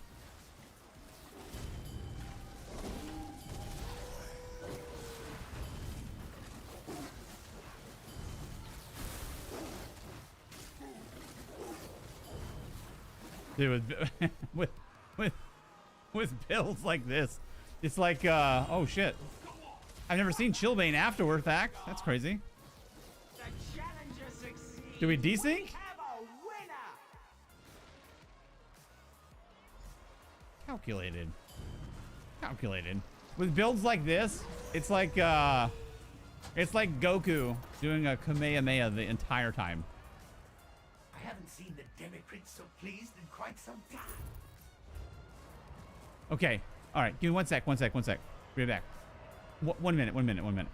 Dude, with builds like this, it's like oh shit. I've never seen Chillbane afterward fact. That's crazy. Do we desync? Calculated. Calculated. With builds like this, it's like Goku doing a Kamehameha the entire time. I haven't seen the Democrats so pleased in quite some time. Okay. All right. Give me one sec. Be right back. 1 minute. 1 minute. 1 minute.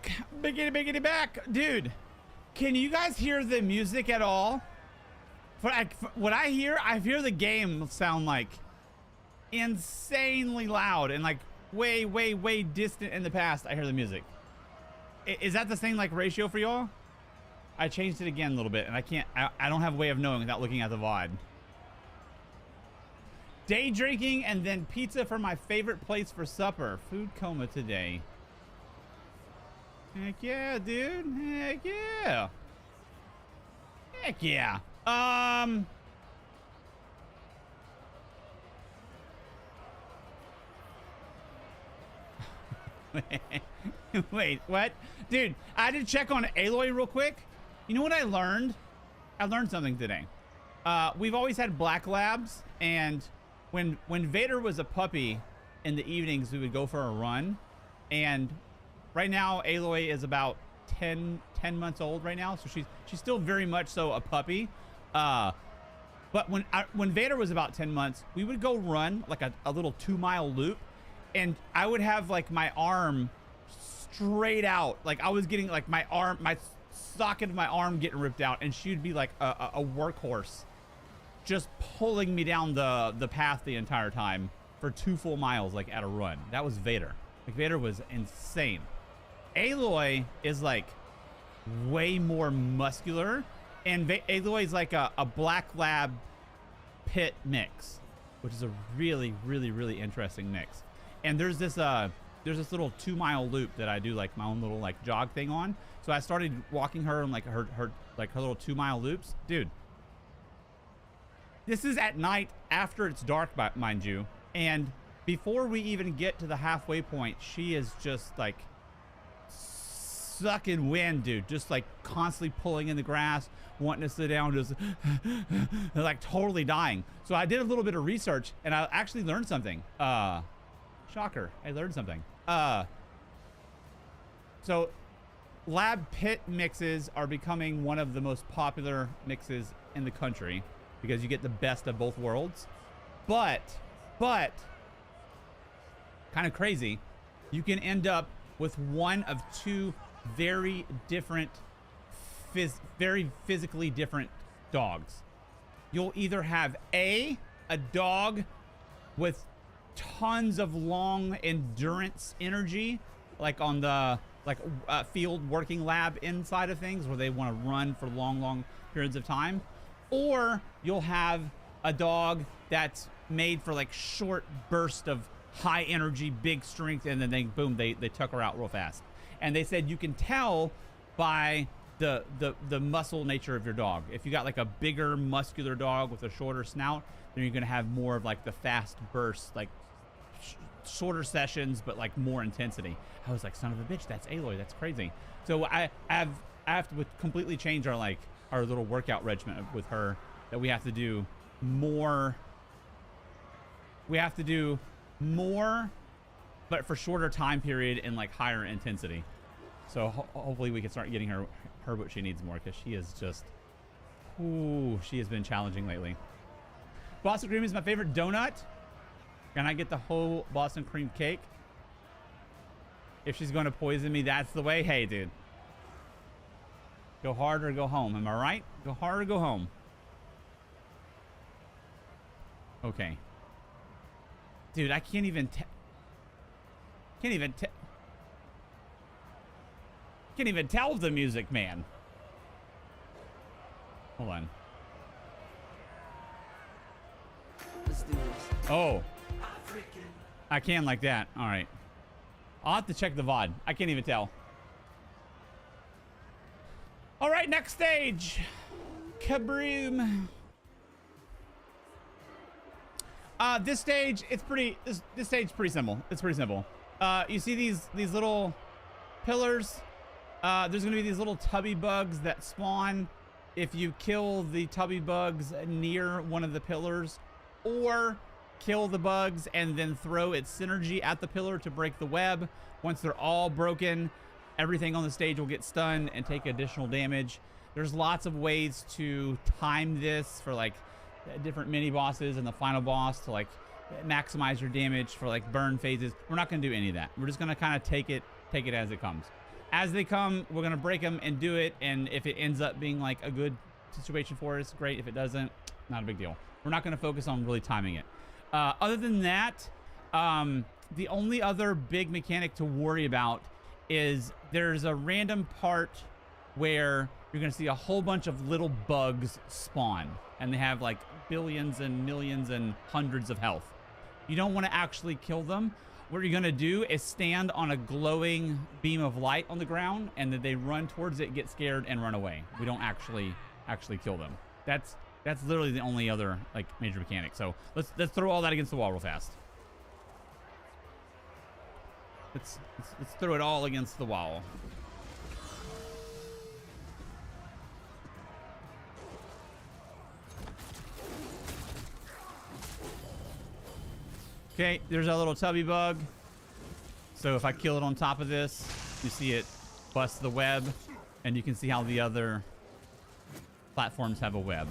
back. Biggity back. Dude, can you guys hear the music at all? For what I hear the game sound like insanely loud and like way distant in the past. I hear the music. Is that the same like ratio for y'all? I changed it again a little bit and I don't have a way of knowing without looking at the VOD. Day drinking and then pizza for my favorite place for supper. Food coma today. Heck yeah, dude. Heck yeah. Heck yeah. Wait, what? Dude, I had to check on Aloy real quick. You know what I learned? I learned something today. We've always had black labs, and when Vader was a puppy, in the evenings we would go for a run, and right now Aloy is about 10 months old right now, so she's still very much so a puppy. But when Vader was about 10 months, we would go run like a little 2-mile loop, and I would have like my arm straight out, like I was getting like my socket of my arm getting ripped out, and she'd be like a workhorse, just pulling me down the path the entire time for 2 full miles, like at a run. That was Vader. Like Vader was insane. Aloy is like way more muscular, and Aloy is like a black lab pit mix, which is a really interesting mix. And there's this little 2-mile loop that I do like my own little like jog thing on. So I started walking her on like her little 2-mile loops. Dude, this is at night after it's dark, mind you. And before we even get to the halfway point, she is just like sucking wind, dude. Just like constantly pulling in the grass, wanting to sit down, just like totally dying. So I did a little bit of research and I actually learned something. Shocker, I learned something. So lab pit mixes are becoming one of the most popular mixes in the country because you get the best of both worlds. But kind of crazy, you can end up with one of 2 very different, very physically different dogs. You'll either have a dog with tons of long endurance energy, like on the field working lab inside of things where they want to run for long periods of time, or you'll have a dog that's made for like short burst of high energy, big strength, and then they tuck her out real fast. And they said you can tell by the muscle nature of your dog. If you got like a bigger muscular dog with a shorter snout, then you're gonna have more of like the fast bursts, like shorter sessions, but like more intensity. I was like, son of a bitch, that's Aloy. That's crazy. So I have to completely change our little workout regimen with her, that we have to do more. We have to do more, but for shorter time period and like higher intensity. So hopefully we can start getting her what she needs more, because she is just, ooh, she has been challenging lately. Boston cream is my favorite donut. Can I get the whole Boston cream cake? If she's going to poison me, that's the way. Hey, dude. Go hard or go home. Am I right? Go hard or go home. Okay. Dude, I can't even tell the music, man. Hold on. Let's do this. Oh. I can like that. All right. I'll have to check the VOD. I can't even tell. All right, next stage. GAMEROOM. This stage, it's pretty. This stage is pretty simple. It's pretty simple. You see these little pillars? There's gonna be these little tubby bugs that spawn if you kill the tubby bugs near one of the pillars, or kill the bugs and then throw its synergy at the pillar to break the web. Once they're all broken, everything on the stage will get stunned and take additional damage. There's lots of ways to time this for like different mini bosses and the final boss to like maximize your damage for like burn phases. We're not going to do any of that. We're just going to kind of take it as it comes. as they come, we're gonna break them and do it. And if it ends up being like a good situation for us, great. If it doesn't, not a big deal. We're not gonna focus on really timing it. Other than that, the only other big mechanic to worry about is there's a random part where you're gonna see a whole bunch of little bugs spawn, and they have like billions and millions and hundreds of health. You don't want to actually kill them. What you're gonna do is stand on a glowing beam of light on the ground, and then they run towards it, get scared, and run away. We don't actually kill them. That's literally the only other like major mechanic. So let's throw all that against the wall real fast. Let's throw it all against the wall. Okay, there's our little tubby bug. So if I kill it on top of this, you see it bust the web, and you can see how the other platforms have a web.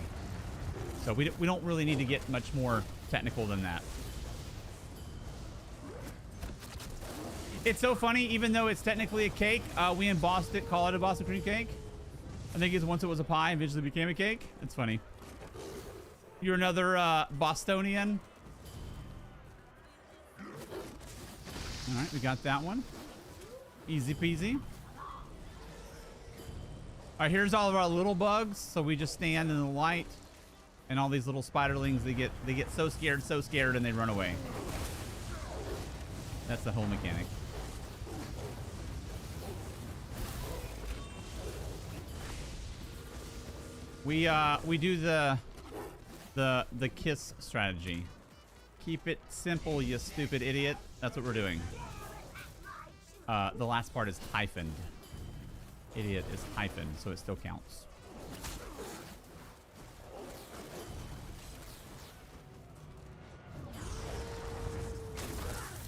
So we don't really need to get much more technical than that. It's so funny, even though it's technically a cake, we embossed it, call it a Boston cream cake. I think it's once it was a pie, eventually became a cake. It's funny. You're another Bostonian. All right, we got that one. Easy peasy. All right, here's all of our little bugs. So we just stand in the light, and all these little spiderlings, they get so scared, and they run away. That's the whole mechanic. We do the kiss strategy. Keep it simple, you stupid idiot. That's what we're doing. The last part is hyphened. Idiot is hyphen, so it still counts.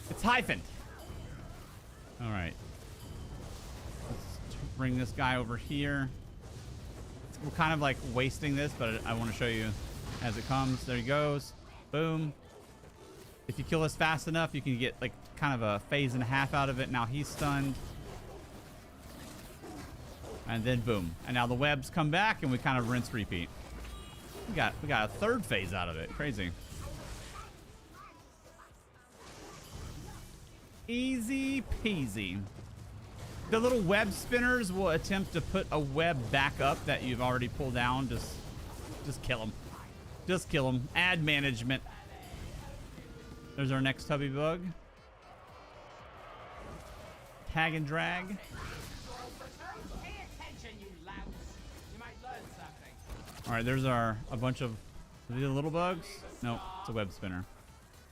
It's hyphened. All right. Let's bring this guy over here. We're kind of like wasting this, but I want to show you as it comes. There he goes. Boom. If you kill us fast enough, you can get like kind of a phase and a half out of it. Now he's stunned. And then boom. And now the webs come back, and we kind of rinse repeat. We got a third phase out of it. Crazy. Easy peasy. The little web spinners will attempt to put a web back up that you've already pulled down. Just kill them. Just kill them. Add management. There's our next tubby bug. Tag and drag. Pay attention, you louts. You might learn something. All right, there's a bunch of are these little bugs. No, it's a web spinner.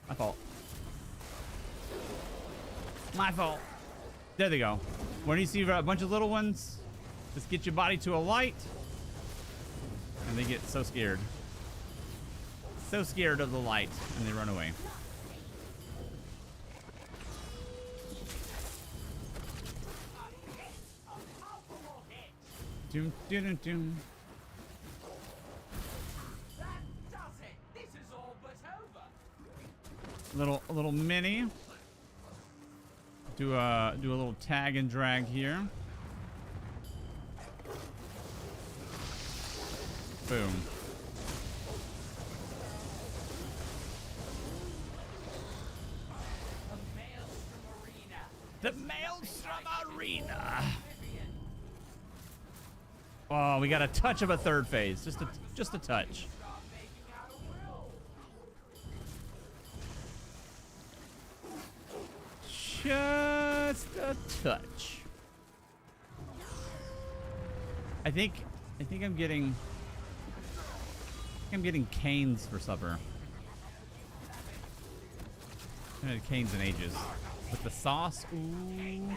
My fault. My fault. There they go. When you see a bunch of little ones, just get your body to a light, and they get so scared. So scared of the light, and they run away. Doom, doom, doom, doom. That does it. This is all but over. A little mini. Do a little tag and drag here. Boom. The Maelstrom Arena. Oh, we got a touch of a third phase. Just a touch. Just a touch. I think I'm getting canes for supper. I haven't had canes in ages. With the sauce, ooh.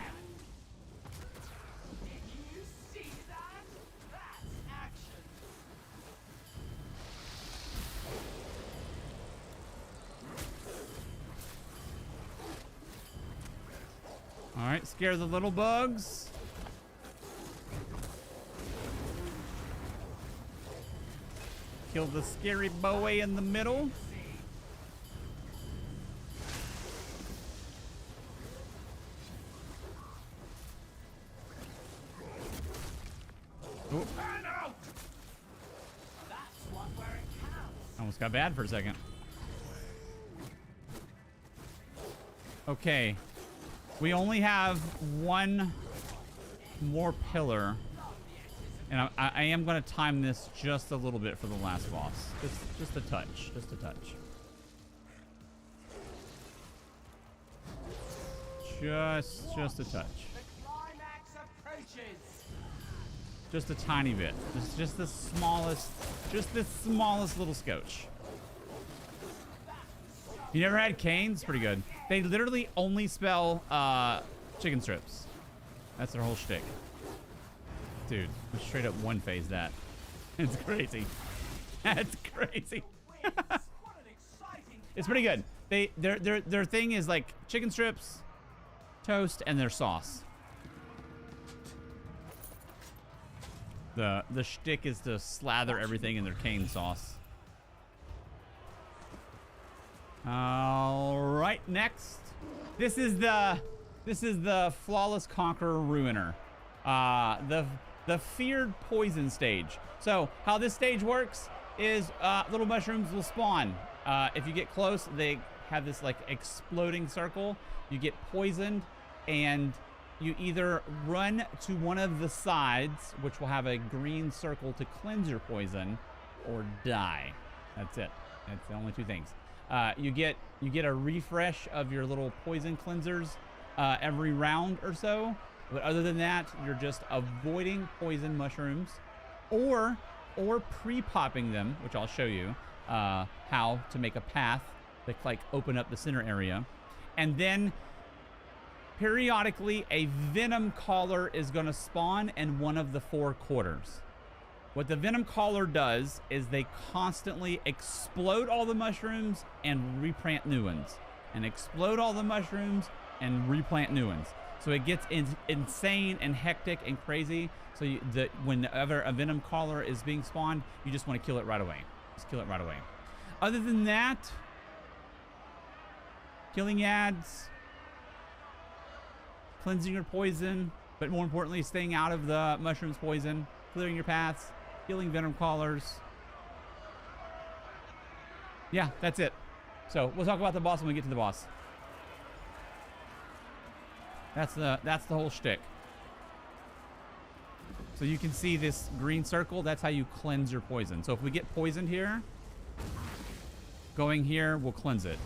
All right, scare the little bugs. Kill the scary boy in the middle. Ooh. Almost got bad for a second. Okay. We only have one more pillar. And I am going to time this just a little bit for the last boss. Just a touch. Just a touch. Just a touch. Just a tiny bit. Just the smallest little scotch. You never had canes? Pretty good. They literally only spell chicken strips. That's their whole shtick. Dude, we straight up one phase that. It's crazy. That's crazy. It's pretty good. Their thing is like chicken strips, toast, and their sauce. The shtick is to slather everything in their cane sauce. All right, next. This is the Flawless Conqueror Ruiner. The feared poison stage. So how this stage works is little mushrooms will spawn. If you get close, they have this like exploding circle. You get poisoned, and you either run to one of the sides, which will have a green circle to cleanse your poison, or die. That's it. That's the only two things. You get a refresh of your little poison cleansers every round or so. But other than that, you're just avoiding poison mushrooms, or pre-popping them, which I'll show you how to make a path to like open up the center area, and then periodically a venom collar is going to spawn in one of the 4 quarters. What the venom collar does is they constantly explode all the mushrooms and replant new ones, and explode all the mushrooms and replant new ones. So it gets insane and hectic and crazy. So whenever a venom collar is being spawned, you just want to kill it right away. Just kill it right away. Other than that, killing ads, cleansing your poison, but more importantly, staying out of the mushroom's poison, clearing your paths, killing venom collars. Yeah, that's it. So we'll talk about the boss when we get to the boss. That's the whole shtick. So you can see this green circle. That's how you cleanse your poison. So if we get poisoned here, going here will cleanse it,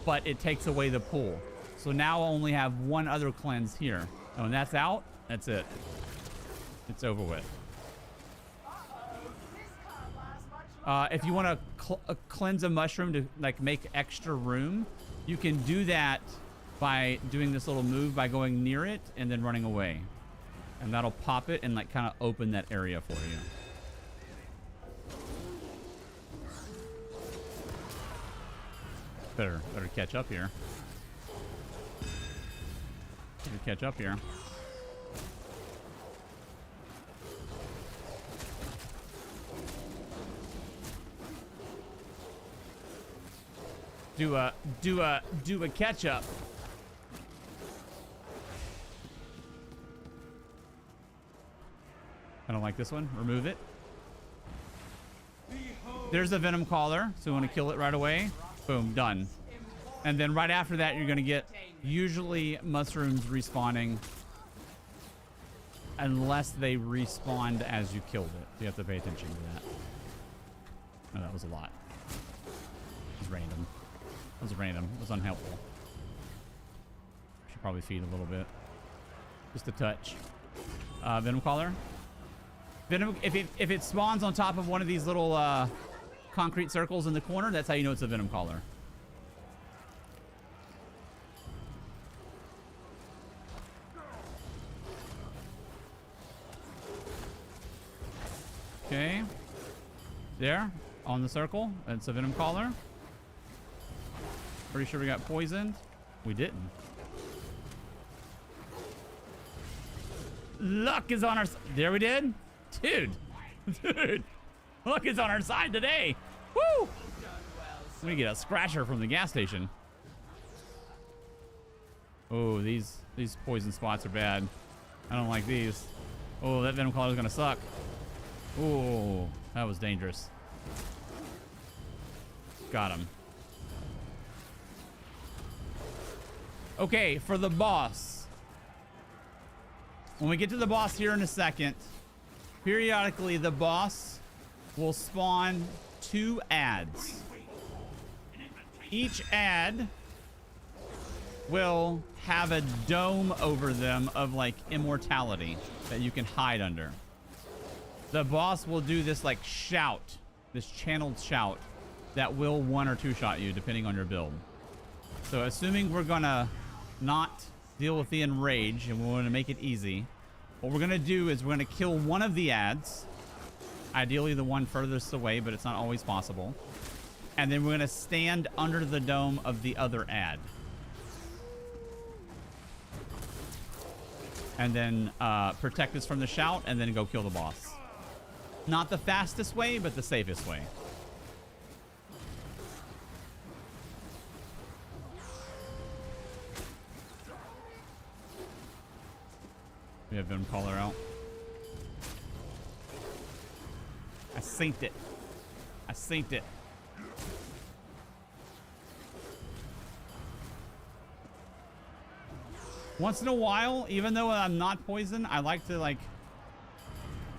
but it takes away the pool. So now I'll only have one other cleanse here. And when that's out, that's it. It's over with. If you want to cleanse a mushroom to like make extra room, you can do that by doing this little move by going near it and then running away. And that'll pop it and like kind of open that area for you. Better catch up here. Better catch up here. Do a catch up. I don't like this one. Remove it. There's a venom collar, so we want to kill it right away. Boom, done. And then right after that, you're going to get usually mushrooms respawning unless they respawned as you killed it. You have to pay attention to that. Oh, that was a lot. It was random. It was random. It was unhelpful. Should probably feed a little bit. Just a touch. Venom collar. Venom, if it spawns on top of one of these little concrete circles in the corner, that's how you know it's a venom collar. Okay. There, on the circle, it's a venom collar. Pretty sure we got poisoned. We didn't. Luck is on our side. There we did. Dude. Dude. Luck is on our side today. Woo! Let me get a scratcher from the gas station. Oh, these poison spots are bad. I don't like these. Oh, that venom collar is gonna suck. Ooh, that was dangerous. Got him. Okay, for the boss. When we get to the boss here in a second, periodically the boss will spawn 2 ads. Each ad will have a dome over them of like immortality that you can hide under. The boss will do this like shout, this channeled shout that will 1 or 2 shot you depending on your build. So assuming we're gonna not deal with the enrage and we want to make it easy, what we're gonna do is we're gonna kill one of the ads, ideally the one furthest away, but it's not always possible. And then we're gonna stand under the dome of the other ad. And then protect us from the shout and then go kill the boss. Not the fastest way, but the safest way. We have them call her out. I synced it. I synced it. Once in a while, even though I'm not poisoned, I like to like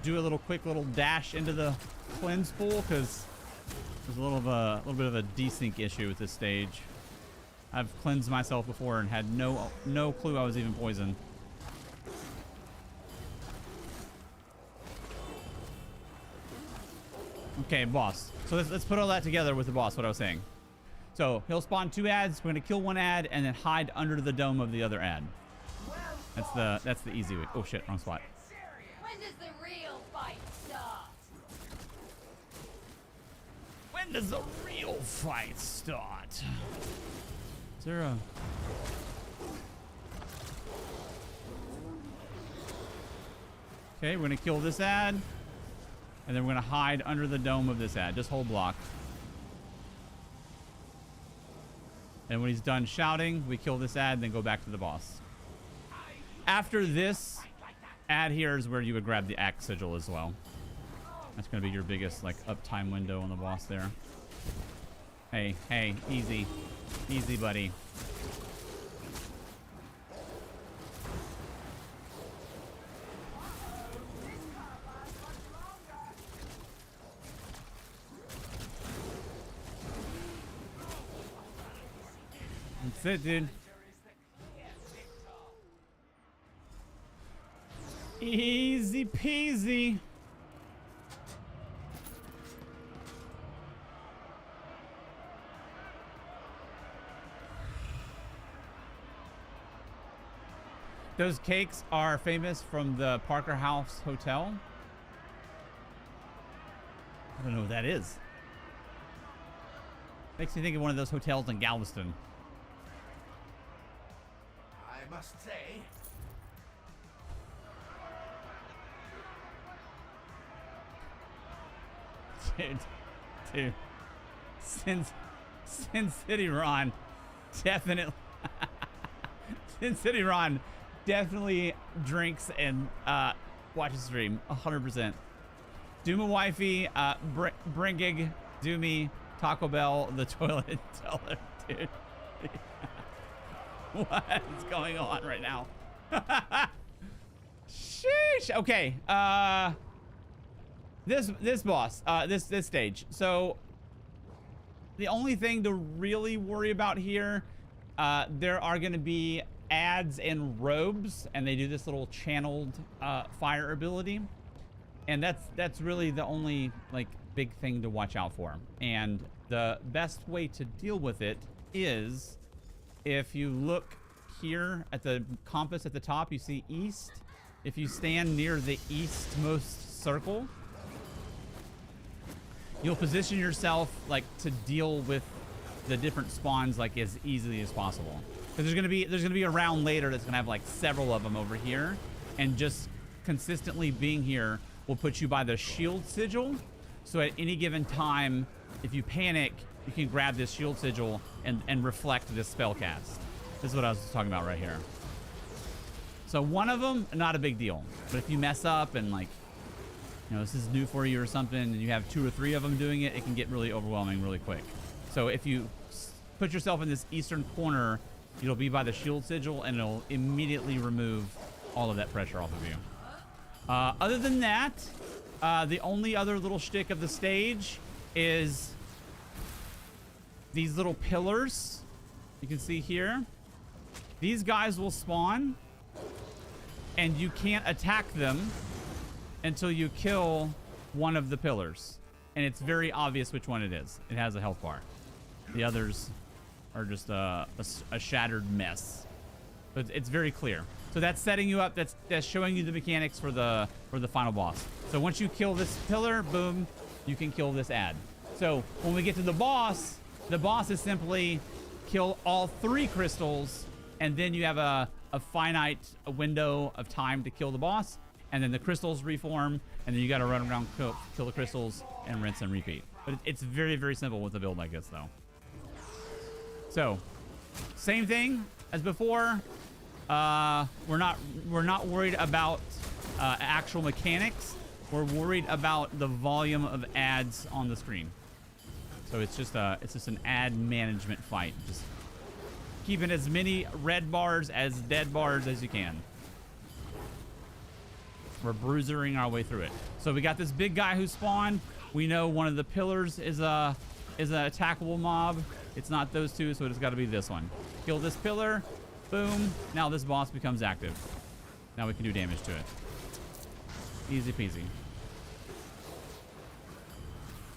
do a quick little dash into the cleanse pool because there's a little bit of a desync issue with this stage. I've cleansed myself before and had no clue I was even poisoned. Okay, boss. So let's put all that together with the boss, what I was saying. So he'll spawn 2 ads. We're gonna kill 1 ad and then hide under the dome of the other ad. That's the easy way. Oh shit, wrong spot. When does the real fight start? When does the real fight start? Is there a... Okay, we're gonna kill this ad. And then we're gonna hide under the dome of this ad. Just hold block. And when he's done shouting, we kill this ad, then go back to the boss. After this ad here is where you would grab the axe sigil as well. That's gonna be your biggest like uptime window on the boss there. Hey, easy. Easy, buddy. That's it, dude. Easy peasy. Those cakes are famous from the Parker House Hotel. I don't know what that is. Makes me think of one of those hotels in Galveston. I must say, dude, Sin City Ron definitely Sin City Ron definitely drinks and watches stream 100%. Dooma Wifey, Bringig, Doomy, Taco Bell, the toilet teller, dude. What is going on right now? Sheesh. Okay. This boss, this stage. So the only thing to really worry about here, there are going to be ads and robes, and they do this little channeled fire ability, and that's really the only like big thing to watch out for. And the best way to deal with it is, if you look here at the compass at the top, you see east. If you stand near the eastmost circle, you'll position yourself like to deal with the different spawns like as easily as possible. Because there's gonna be a round later that's gonna have like several of them over here, and just consistently being here will put you by the shield sigil. So at any given time, if you panic, you can grab this shield sigil and reflect this spell cast. This is what I was talking about right here. So one of them, not a big deal. But if you mess up and like you know, this is new for you or something, and you have 2 or 3 of them doing it, it can get really overwhelming really quick. So if you put yourself in this eastern corner, it'll be by the shield sigil, and it'll immediately remove all of that pressure off of you. Other than that, the only other little shtick of the stage is these little pillars you can see here. These guys will spawn, and you can't attack them until you kill one of the pillars. And it's very obvious which one it is. It has a health bar. The others are just a shattered mess. But it's very clear. So that's setting you up. That's showing you the mechanics for the final boss. So once you kill this pillar, boom, you can kill this ad. So when we get to the boss is simply kill all 3 crystals, and then you have a finite window of time to kill the boss, and then the crystals reform, and then you got to run around, kill the crystals, and rinse and repeat. But it's very, very simple with a build like this, though. So, same thing as before. We're not worried about actual mechanics. We're worried about the volume of ads on the screen. So it's just an ad management fight. Just keeping as many red bars as dead bars as you can. We're bruisering our way through it. So we got this big guy who spawned. We know one of the pillars is an attackable mob. It's not those 2, so it's got to be this one. Kill this pillar. Boom. Now this boss becomes active. Now we can do damage to it. Easy peasy.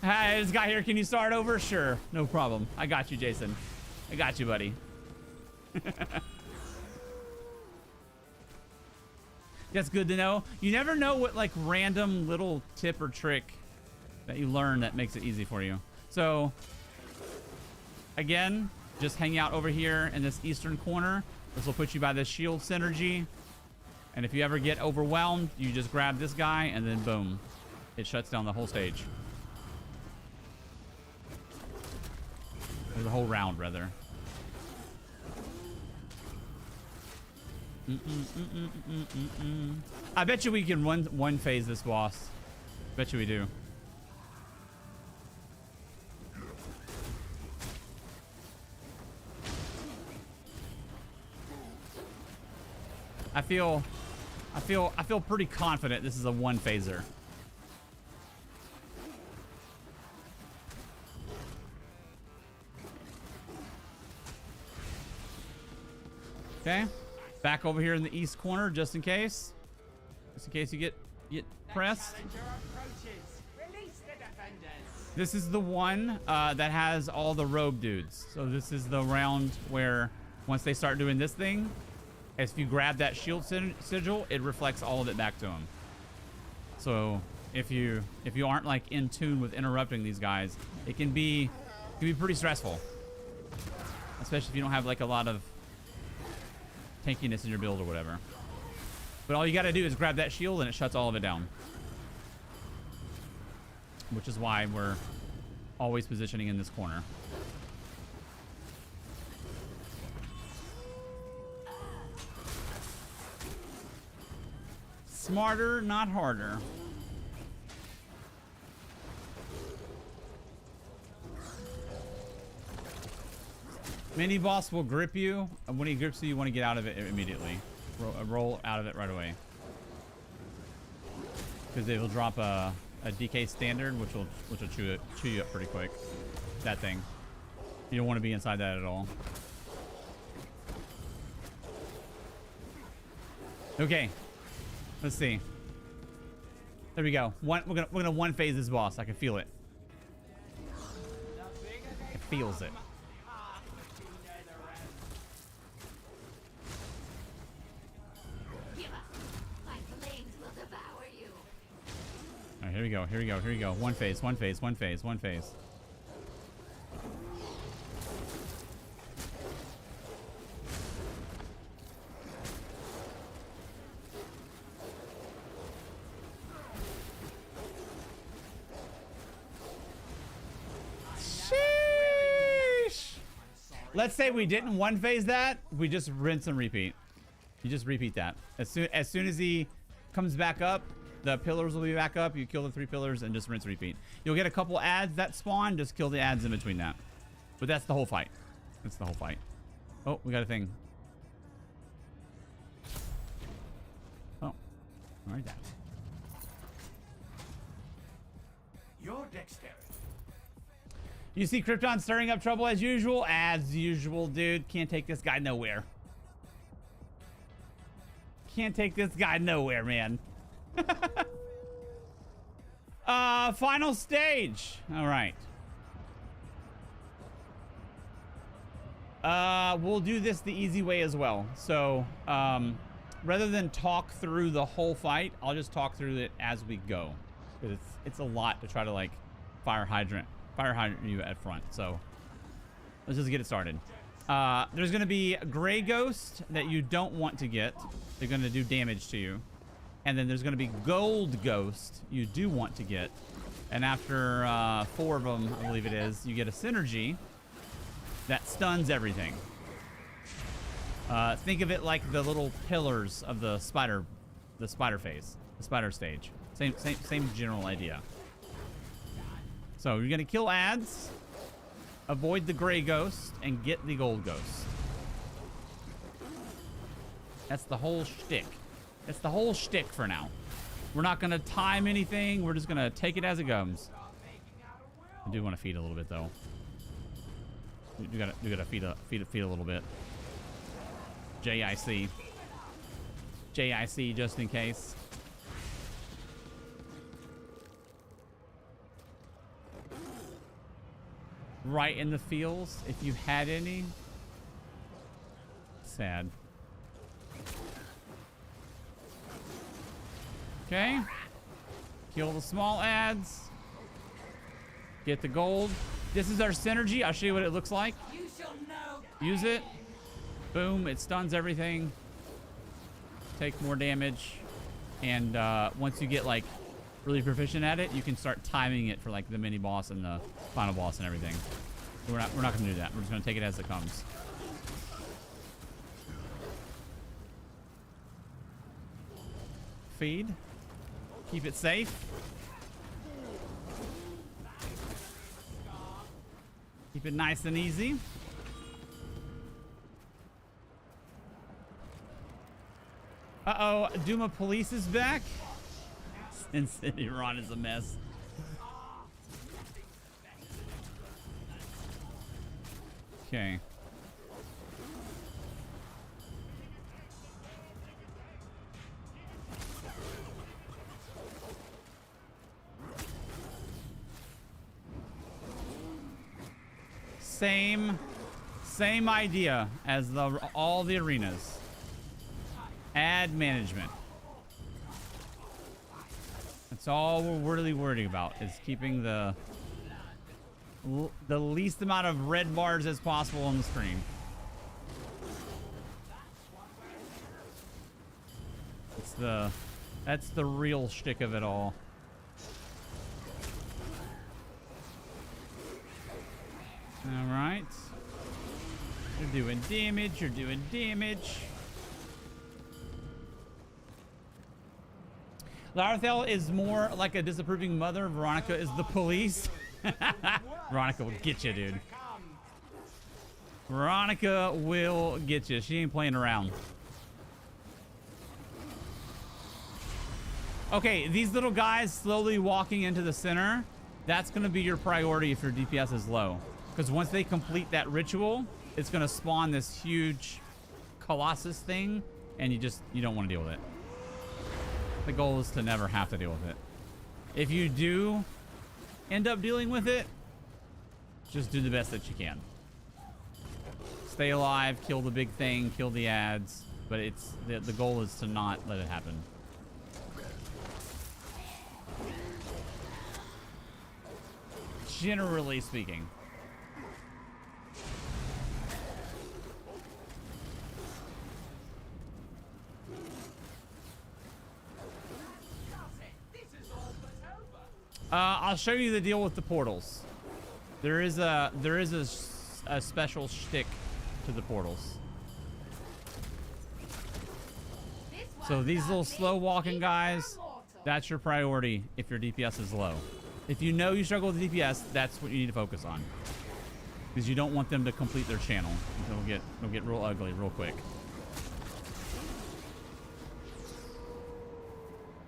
Hey, this guy here, can you start over? Sure. No problem. I got you, Jason. I got you, buddy. That's good to know. You never know what like random little tip or trick that you learn that makes it easy for you. So again, just hang out over here in this eastern corner. This will put you by the shield synergy. And if you ever get overwhelmed, you just grab this guy and then boom, it shuts down the whole stage. Or the whole round, rather. I bet you we can one phase this boss. Bet you we do. I feel pretty confident this is a one phaser. Okay. Back over here in the east corner, just in case. Just in case you get pressed. This is the one that has all the rogue dudes. So this is the round where once they start doing this thing, if you grab that shield sigil, it reflects all of it back to them. So if you aren't like in tune with interrupting these guys, it can be pretty stressful. Especially if you don't have like a lot of tankiness in your build or whatever. But all you gotta do is grab that shield and it shuts all of it down. Which is why we're always positioning in this corner. Smarter, not harder. Mini boss will grip you, and when he grips you, you want to get out of it immediately. Roll out of it right away. Because it will drop a DK standard, which will chew you up pretty quick. That thing. You don't want to be inside that at all. Okay. Let's see. There we go. We're gonna one phase this boss. I can feel it. It feels it. All right, here we go. Here we go. Here we go. One phase. One phase. One phase. One phase. Let's say we didn't one phase that, we just rinse and repeat. You just repeat that. As soon as he comes back up, The pillars will be back up. You kill the 3 pillars and just rinse, repeat. You'll get a couple ads that spawn. Just kill the ads in between that. But that's the whole fight. That's the whole fight. Oh, we got a thing. Oh, all right, that. Your dexterity. You see Krypton stirring up trouble as usual? As usual, dude. Can't take this guy nowhere. Can't take this guy nowhere, man. Final stage. All right. We'll do this the easy way as well. So, rather than talk through the whole fight, I'll just talk through it as we go. Because it's a lot to try to like fire hydrant you at front. So let's just get it started. There's going to be Gray Ghost that you don't want to get. They're going to do damage to you. And then there's going to be Gold Ghost you do want to get. And after 4 of them, I believe it is, you get a synergy that stuns everything. Think of it like the little pillars of the spider phase, the spider stage. Same general idea. So you're gonna kill ads, avoid the Gray Ghost, and get the Gold Ghost. That's the whole shtick. That's the whole shtick for now. We're not gonna time anything. We're just gonna take it as it comes. I do want to feed a little bit though. You gotta feed a little bit. JIC just in case. Right in the feels, if you had any. Sad. Okay. Kill the small ads. Get the gold. This is our synergy. I'll show you what it looks like. Use it. Boom. It stuns everything. Take more damage. And once you get like really proficient at it, you can start timing it for like the mini boss and the final boss and everything. We're not gonna do that. We're just gonna take it as it comes. Feed. Keep it safe. Keep it nice and easy. Uh-oh, Duma Police is back. Sin City Ron is a mess. Okay. Same idea as all the arenas. Ad management. That's all we're really worried about, is keeping the least amount of red bars as possible on the screen. That's the real shtick of it all. All right. You're doing damage. You're doing damage. Larathel is more like a disapproving mother. Veronica is the police. Veronica will get you, dude. Veronica will get you. She ain't playing around. Okay, these little guys slowly walking into the center, that's going to be your priority if your DPS is low. Because once they complete that ritual, it's going to spawn this huge Colossus thing, and you don't want to deal with it. The goal is to never have to deal with it. If you do end up dealing with it, just do the best that you can. Stay alive, kill the big thing, kill the ads, but the goal is to not let it happen. Generally speaking. I'll show you the deal with the portals. There is a special shtick to the portals. So these little slow walking guys, That's your priority if your DPS is low. If you know you struggle with DPS, that's what you need to focus on. Because you don't want them to complete their channel. It'll get real ugly real quick.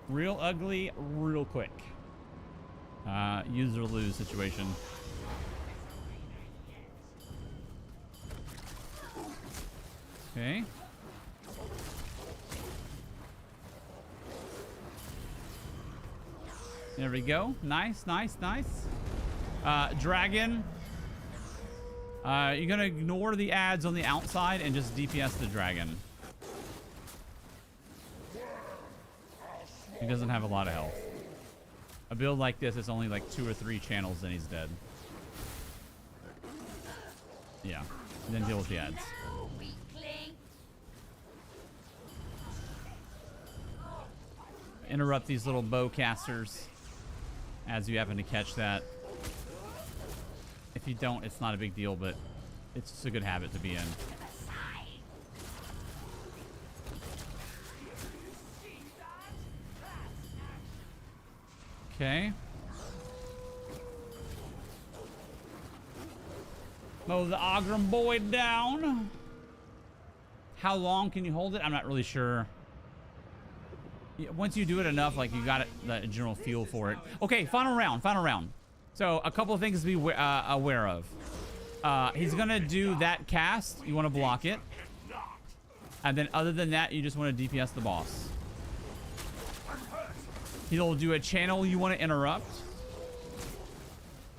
Real ugly, real quick. Use or lose situation. Okay. There we go. Nice, nice, nice. Dragon. You're gonna ignore the ads on the outside and just DPS the dragon. He doesn't have a lot of health. A build like this is only like 2 or 3 channels, then he's dead. Yeah. And then deal with the ads. Interrupt these little bow casters as you happen to catch that. If you don't, it's not a big deal, but it's just a good habit to be in. Okay. Mow the Ogrim boy down. How long can you hold it? I'm not really sure. Once you do it enough, like you got the general feel for it. Okay, final round, final round. So a couple of things to be aware of. He's gonna do that cast. You want to block it. And then other than that, you just want to DPS the boss. He'll do a channel you want to interrupt.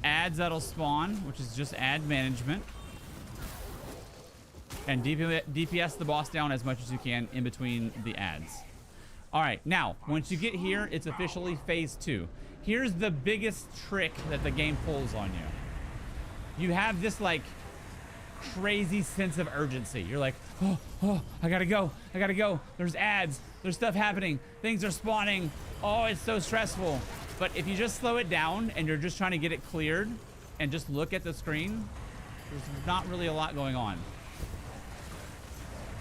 Ads that'll spawn, which is just ad management. And DPS the boss down as much as you can in between the ads. All right, now, once you get here, it's officially phase 2. Here's the biggest trick that the game pulls on you. You have this, like, crazy sense of urgency. You're like, oh, I gotta go. I gotta go. There's ads. There's stuff happening. Things are spawning. Oh, it's so stressful. But if you just slow it down and you're just trying to get it cleared and just look at the screen, there's not really a lot going on.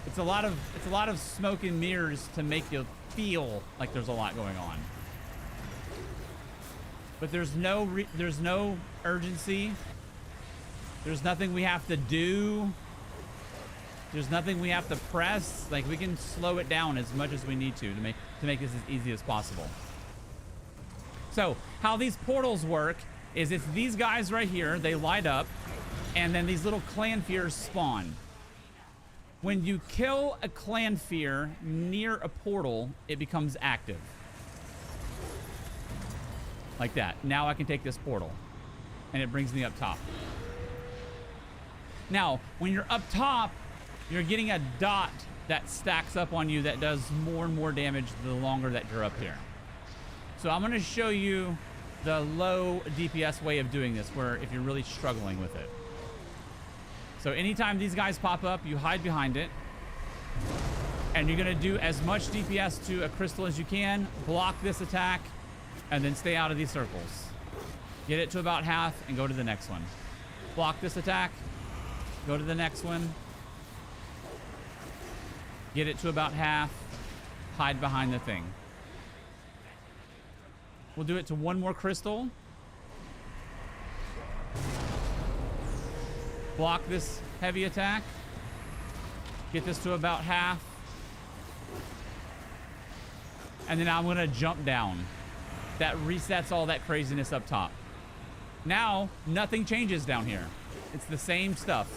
It's a lot of smoke and mirrors to make you feel like there's a lot going on. But there's no urgency. There's nothing we have to do. There's nothing we have to press. Like, we can slow it down as much as we need to make this as easy as possible. So how these portals work is it's these guys right here, they light up, and then these little clan fears spawn. When you kill a clan fear near a portal, it becomes active. Like that. Now I can take this portal, and it brings me up top. Now, when you're up top, you're getting a dot that stacks up on you that does more and more damage the longer that you're up here. So I'm going to show you the low DPS way of doing this, where if you're really struggling with it. So anytime these guys pop up, you hide behind it. And you're going to do as much DPS to a crystal as you can, block this attack, and then stay out of these circles. Get it to about half and go to the next one. Block this attack, go to the next one. Get it to about half, hide behind the thing. We'll do it to one more crystal. Block this heavy attack. Get this to about half. And then I'm going to jump down. That resets all that craziness up top. Now, nothing changes down here. It's the same stuff.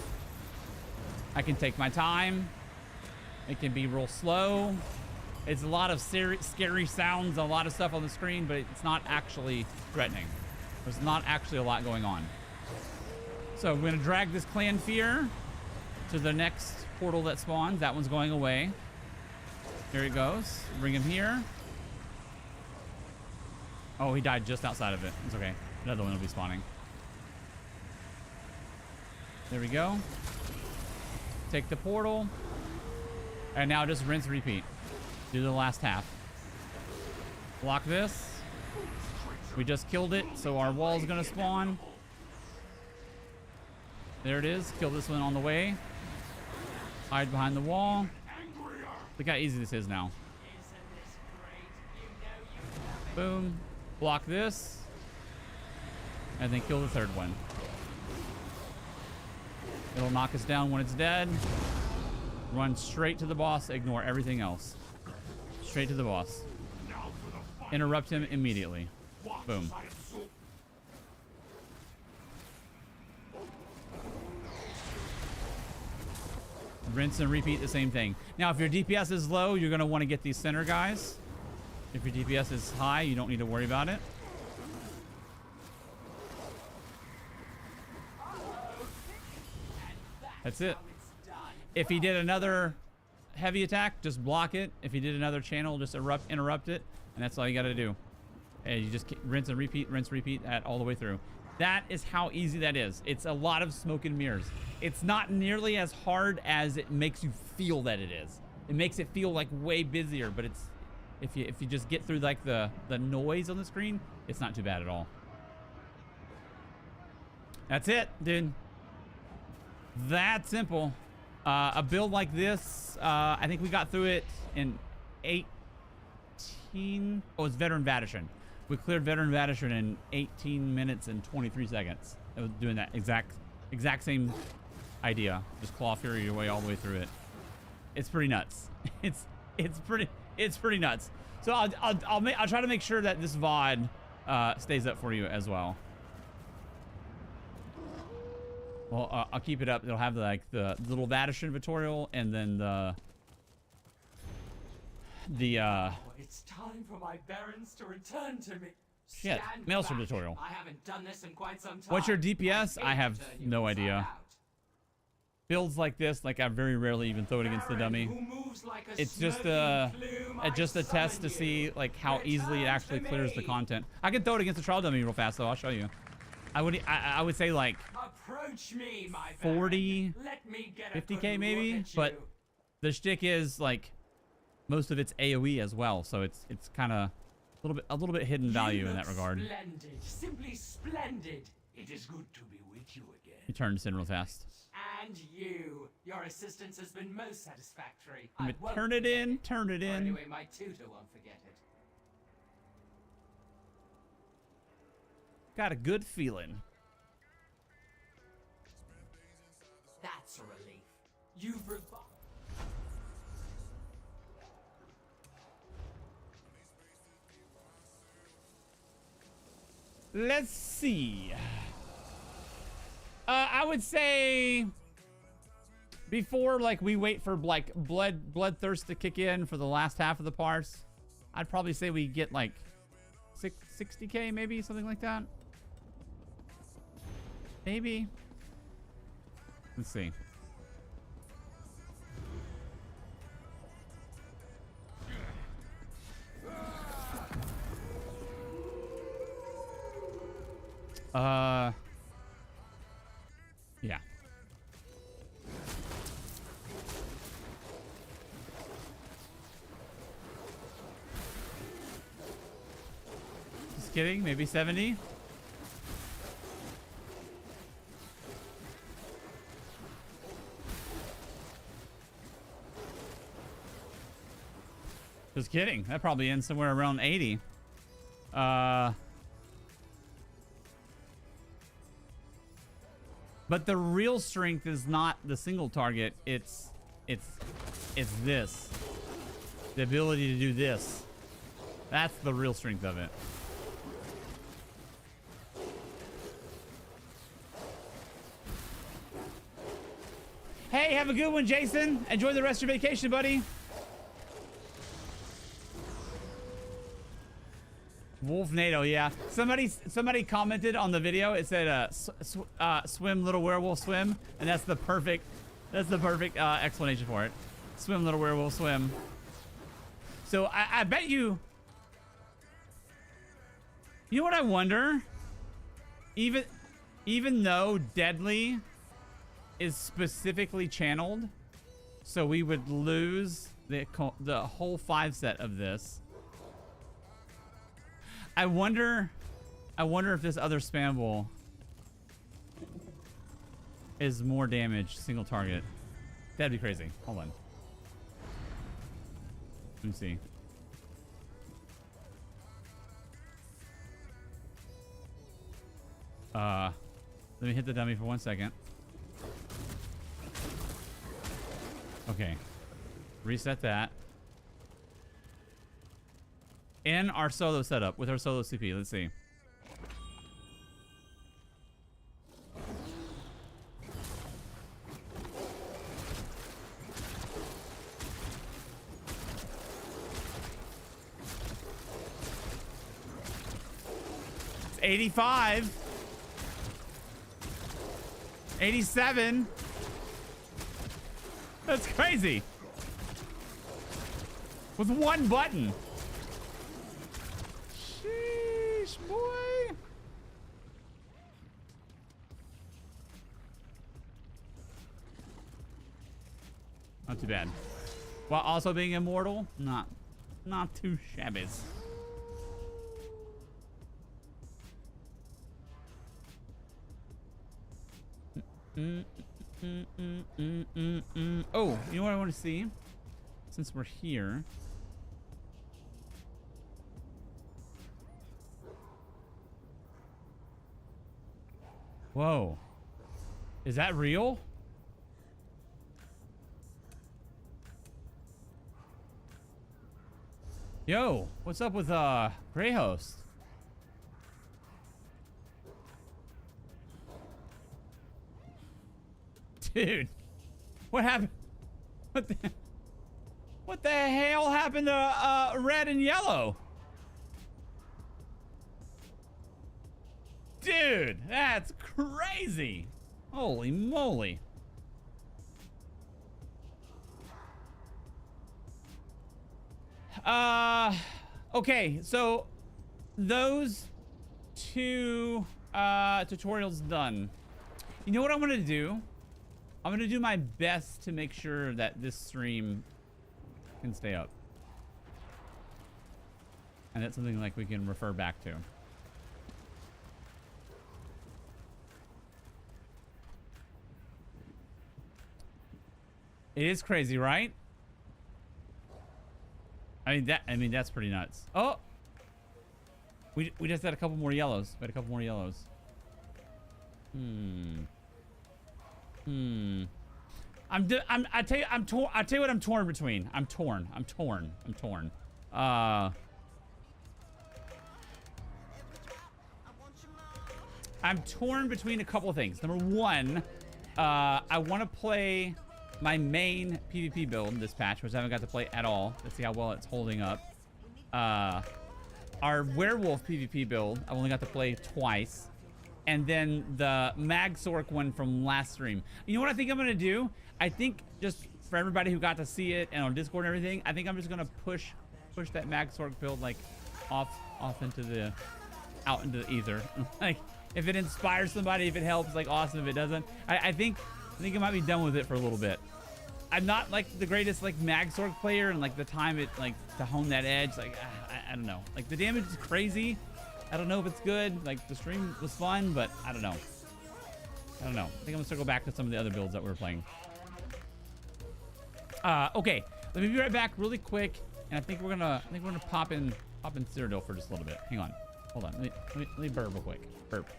I can take my time. It can be real slow. It's a lot of scary sounds, a lot of stuff on the screen, but it's not actually threatening. There's not actually a lot going on. So I'm going to drag this clan fear to the next portal that spawns. That one's going away. Here it goes. Bring him here. Oh, he died just outside of it. It's okay. Another one will be spawning. There we go. Take the portal. And now just rinse, repeat. Do the last half. Block this. We just killed it, so our wall is going to spawn. There it is. Kill this one on the way. Hide behind the wall. Look how easy this is now. Boom. Block this. And then kill the third one. It'll knock us down when it's dead. Run straight to the boss. Ignore everything else. Straight to the boss. Interrupt him immediately. Boom. Rinse and repeat the same thing. Now, if your DPS is low, you're going to want to get these center guys. If your DPS is high, you don't need to worry about it. That's it. If he did another heavy attack, just block it. If he did another channel, just interrupt it. And that's all you got to do. And you just rinse and repeat that all the way through. That is how easy that is. It's a lot of smoke and mirrors. It's not nearly as hard as it makes you feel that it is. It makes it feel like way busier, but it's if you just get through like the noise on the screen, it's not too bad at all. That's it, dude. That simple. A build like this, I think we got through it in 18. Oh, it's Veteran Vateshran. We cleared Veteran Vateshran in 18 minutes and 23 seconds. I was doing that exact same idea. Just claw fury your way all the way through it. It's pretty nuts. It's pretty nuts. So I'll try to make sure that this VOD stays up for you as well. Well, I'll keep it up. It'll have like the little Vateshran tutorial and then the It's time for my barons to return to me. shit, Stand Maelstrom back. tutorial. I haven't done this in quite some time. What's your DPS? I have no idea. Builds like this, like I very rarely even throw it against the dummy. It's just a test to see like how easily it actually clears the content. I can throw it against the trial dummy real fast though. I'll show you. I would say like Approach me, my 40, Let me get a 50k good maybe, look at but you. the shtick is like most of it's AoE as well, so it's kind of a little bit hidden value in that regard. Splendid, simply splendid. It is good to be with you again. You turn this in real fast. And you, your assistance has been most satisfactory. Turn it in, turn it Or in. anyway, my tutor won't forget it. Got a good feeling. That's a relief. You've revived. Let's see. I would say before like we wait for like bloodthirst to kick in for the last half of the parts, I'd probably say we get like 60k maybe, something like that. Maybe. Let's see. Yeah. Just kidding, maybe 70. Just kidding. That probably ends somewhere around 80. But the real strength is not the single target. It's this. The ability to do this. That's the real strength of it. Hey, have a good one, Jason. Enjoy the rest of your vacation, buddy. Wolf NATO, yeah. Somebody commented on the video. It said, "Swim, little werewolf, swim," and that's the perfect explanation for it. Swim, little werewolf, swim. So I bet you. You know what I wonder? Even though Deadly is specifically channeled, so we would lose the whole 5 set of this. I wonder if this other spamble is more damage single target. That'd be crazy. Hold on. Let me see. Let me hit the dummy for 1 second. Okay. Reset that. In our solo setup with our solo CP. Let's see. It's 85. 87. That's crazy. With one button. Sheesh, boy. Not too bad. While also being immortal, not too shabby. Oh, you know what I want to see? Since we're here. Whoa. Is that real? Yo, what's up with Grey Host? Dude, what happened? What the hell happened to red and yellow? Dude, that's crazy. Holy moly. Okay, so those two tutorials done. You know what I'm gonna do? I'm gonna do my best to make sure that this stream can stay up. And that's something like we can refer back to. It is crazy, right? I mean that's pretty nuts. Oh, we just had a couple more yellows. We had a couple more yellows. I tell you what I'm torn between. I'm torn. I'm torn between a couple of things. Number one, I want to play my main PvP build this patch, which I haven't got to play at all. Let's see how well it's holding up. Our werewolf PvP build, I've only got to play twice. And then the Mag Sork one from last stream. You know what I think I'm gonna do? I think just for everybody who got to see it and on Discord and everything, I think I'm just gonna push that Mag Sork build like off into the out into the ether. Like if it inspires somebody, if it helps, like awesome. If it doesn't, I think I might be done with it for a little bit. I'm not like the greatest like Mag Sork player, and like the time it like to hone that edge, like I don't know. Like the damage is crazy. I don't know if it's good. Like the stream was fun, but I don't know. I think I'm gonna circle back to some of the other builds that we were playing. Okay, let me be right back really quick, and I think we're gonna pop in Cyrodiil for just a little bit. Hang on, hold on. Let me burp real quick. Burp.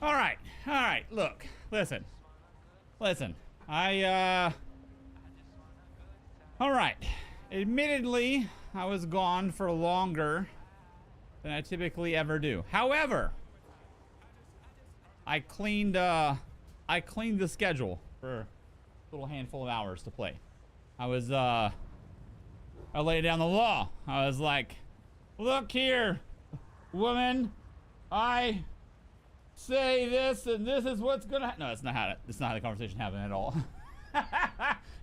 All right. Look, listen. All right. Admittedly, I was gone for longer than I typically ever do. However, I cleaned the schedule for a little handful of hours to play. I laid down the law. I was like, look here, woman, I say this and this is what's gonna happen. No, that's not how the conversation happened at all.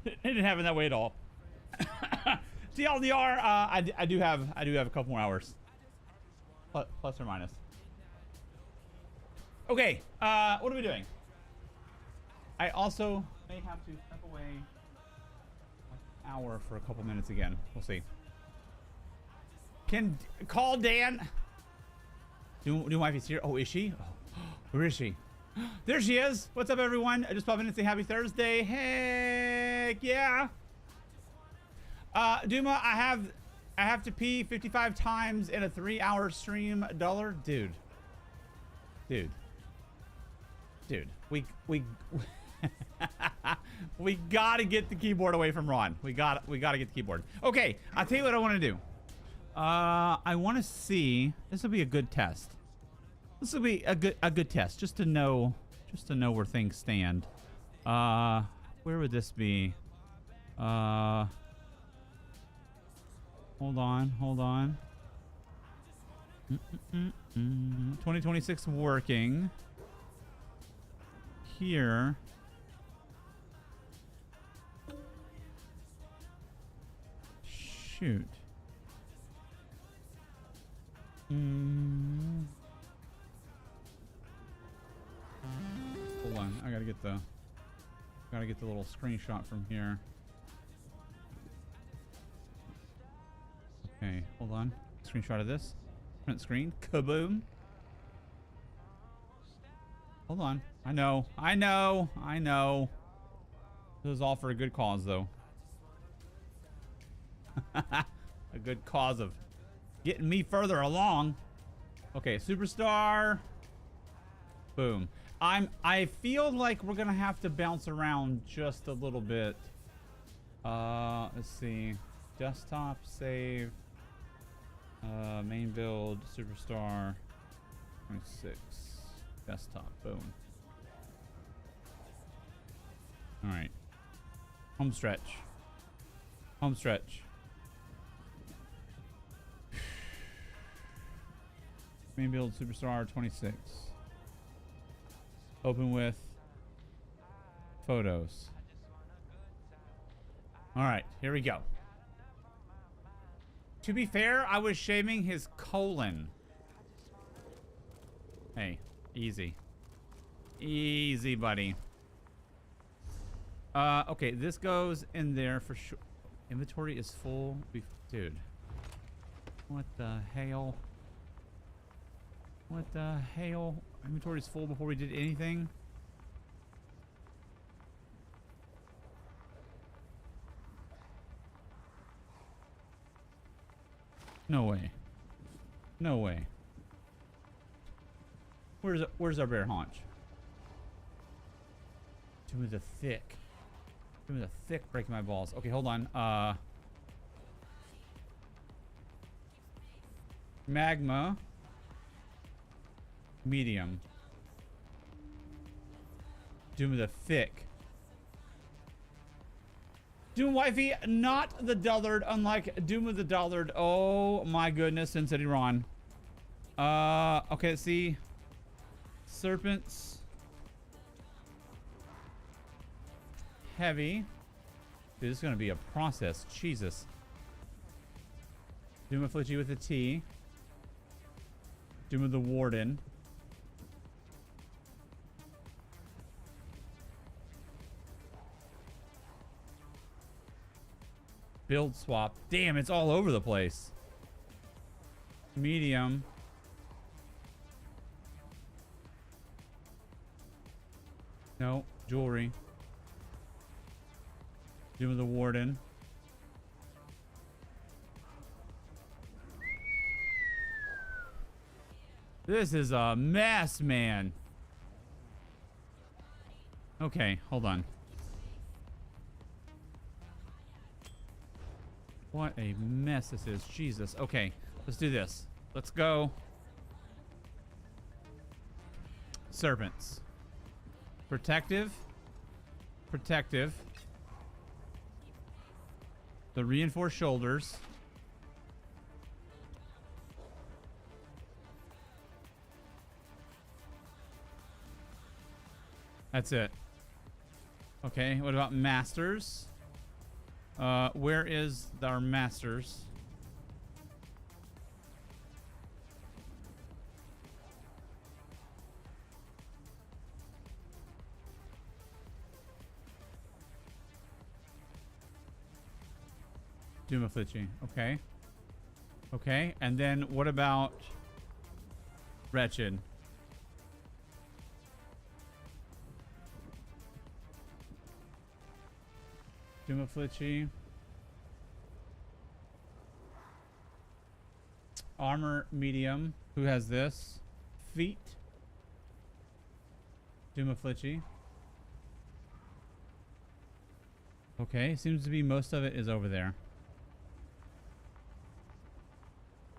It didn't happen that way at all. TLDR, I do have a couple more hours. Plus or minus. Okay, what are we doing? I also may have to step away an hour for a couple minutes again. We'll see. Can call Dan. New wife is here. Oh, is she? Oh, where is she? There she is. What's up, everyone? I just popped in and say happy Thursday. Heck yeah. Duma, I have to pee 55 times in a 3-hour stream. $. Dude. We gotta get the keyboard away from Ron. We gotta get the keyboard. Okay, I'll tell you what I want to do. I want to see. This will be a good test. This will be a good test, just to know where things stand. Where would this be? Hold on. 2026 working. Here. Shoot. Hold on, I gotta get the little screenshot from here. Okay, hold on. Screenshot of this. Print screen. Kaboom. Hold on. I know. This is all for a good cause, though. A good cause of getting me further along. Okay, superstar. Boom. I feel like we're gonna have to bounce around just a little bit. Let's see. Desktop, save. Main build, superstar. 26. Desktop, boom. Alright. Home stretch. Main build, superstar, 26. Open with photos. Alright, here we go. To be fair, I was shaving his colon. Hey, easy. Easy, buddy. Okay, this goes in there for sure. Inventory is full. Dude. What the hell? What the hell? Inventory is full before we did anything? No way. No way. Where's our bear haunch? Doing the thick. Doing the thick breaking my balls. Okay, hold on. Magma. Medium. Doom of the thick. Doom Wifey, not the dullard, unlike Doom of the dullard. Oh my goodness, Sin City Ron. Okay, let's see. Serpents. Heavy. Dude, this is gonna be a process. Jesus. Doom of Flitchy with a T. Doom of the Warden. Build swap. Damn, it's all over the place. Medium. No, jewelry. Doom of the Warden. This is a mess, man. Okay, hold on. What a mess this is. Jesus. Okay, let's do this. Let's go. Servants. Protective. Protective. The reinforced shoulders. That's it. Okay, what about masters? Where is our masters? Dumaflichi. Okay. Okay, and then what about Wretched? Dumaflichi. Armor medium. Who has this? Feet. Dumaflichi. Okay, seems to be most of it is over there.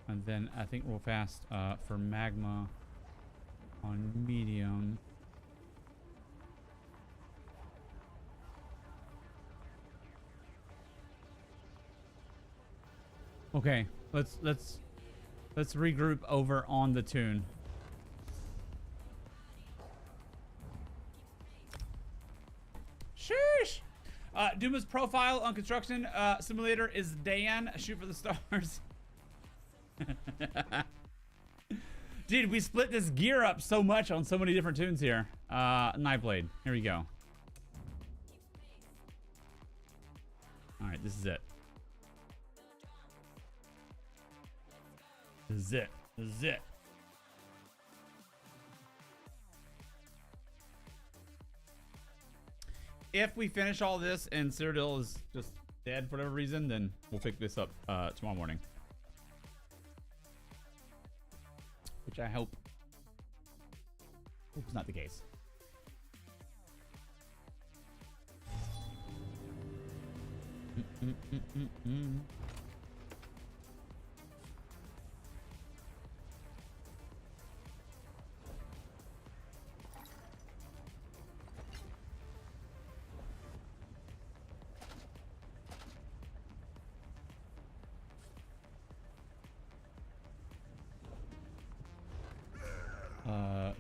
And then I think real fast for magma on medium. Okay, let's regroup over on the tune. Sheesh. Duma's profile on construction simulator is Dan. Shoot for the stars. Dude, we split this gear up so much on so many different tunes here. Nightblade. Here we go. All right, this is it. This is it. This is it. If we finish all this and Cyrodiil is just dead for whatever reason, then we'll pick this up tomorrow morning. Which I hope is not the case.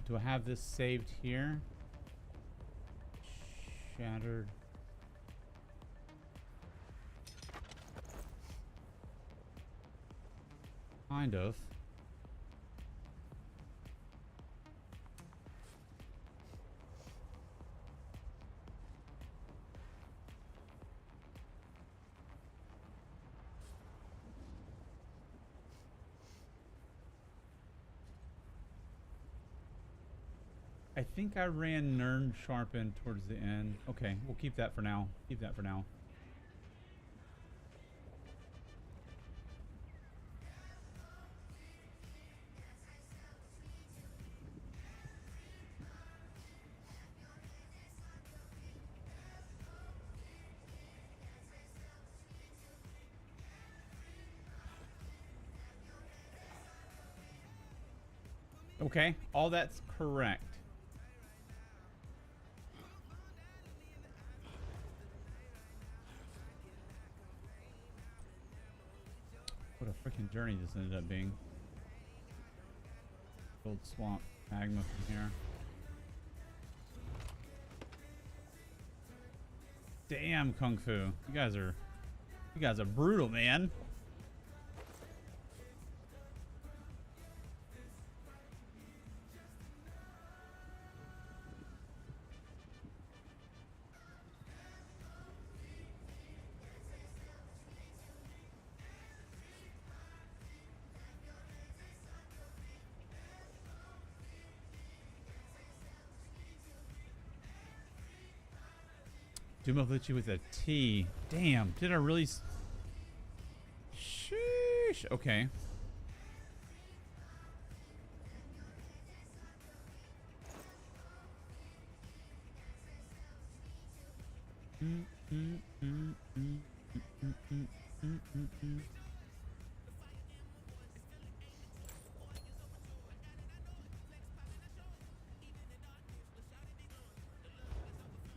Do I have this saved here? Shattered. Kind of. I think I ran Nern Sharpen towards the end. Okay, we'll keep that for now. Keep that for now. Okay, all that's correct. What a freaking journey this ended up being. Gold swamp magma from here. Damn, Kung Fu. You guys are brutal, man. Dumaflichi with a T. Damn, did I really? Sheesh. Okay.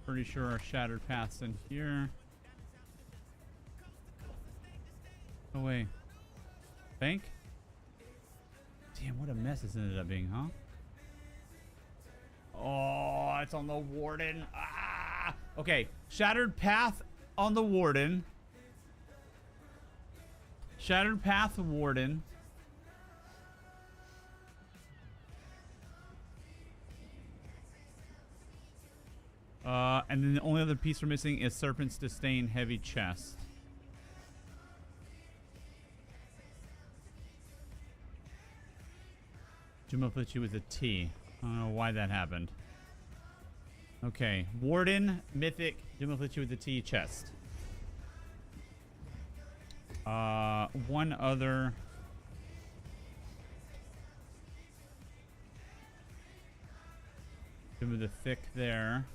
Pretty sure our shattered path's in here. Oh wait. Bank? Damn, what a mess this ended up being, huh? Oh, it's on the warden. Ah! Okay, shattered path on the warden. Shattered path warden. And then the only other piece we're missing is Serpent's Disdain heavy chest. Doom afflict you with a T. I don't know why that happened. Okay, Warden, Mythic, Doom afflict you with a T chest. One other. Doom of the Thick there.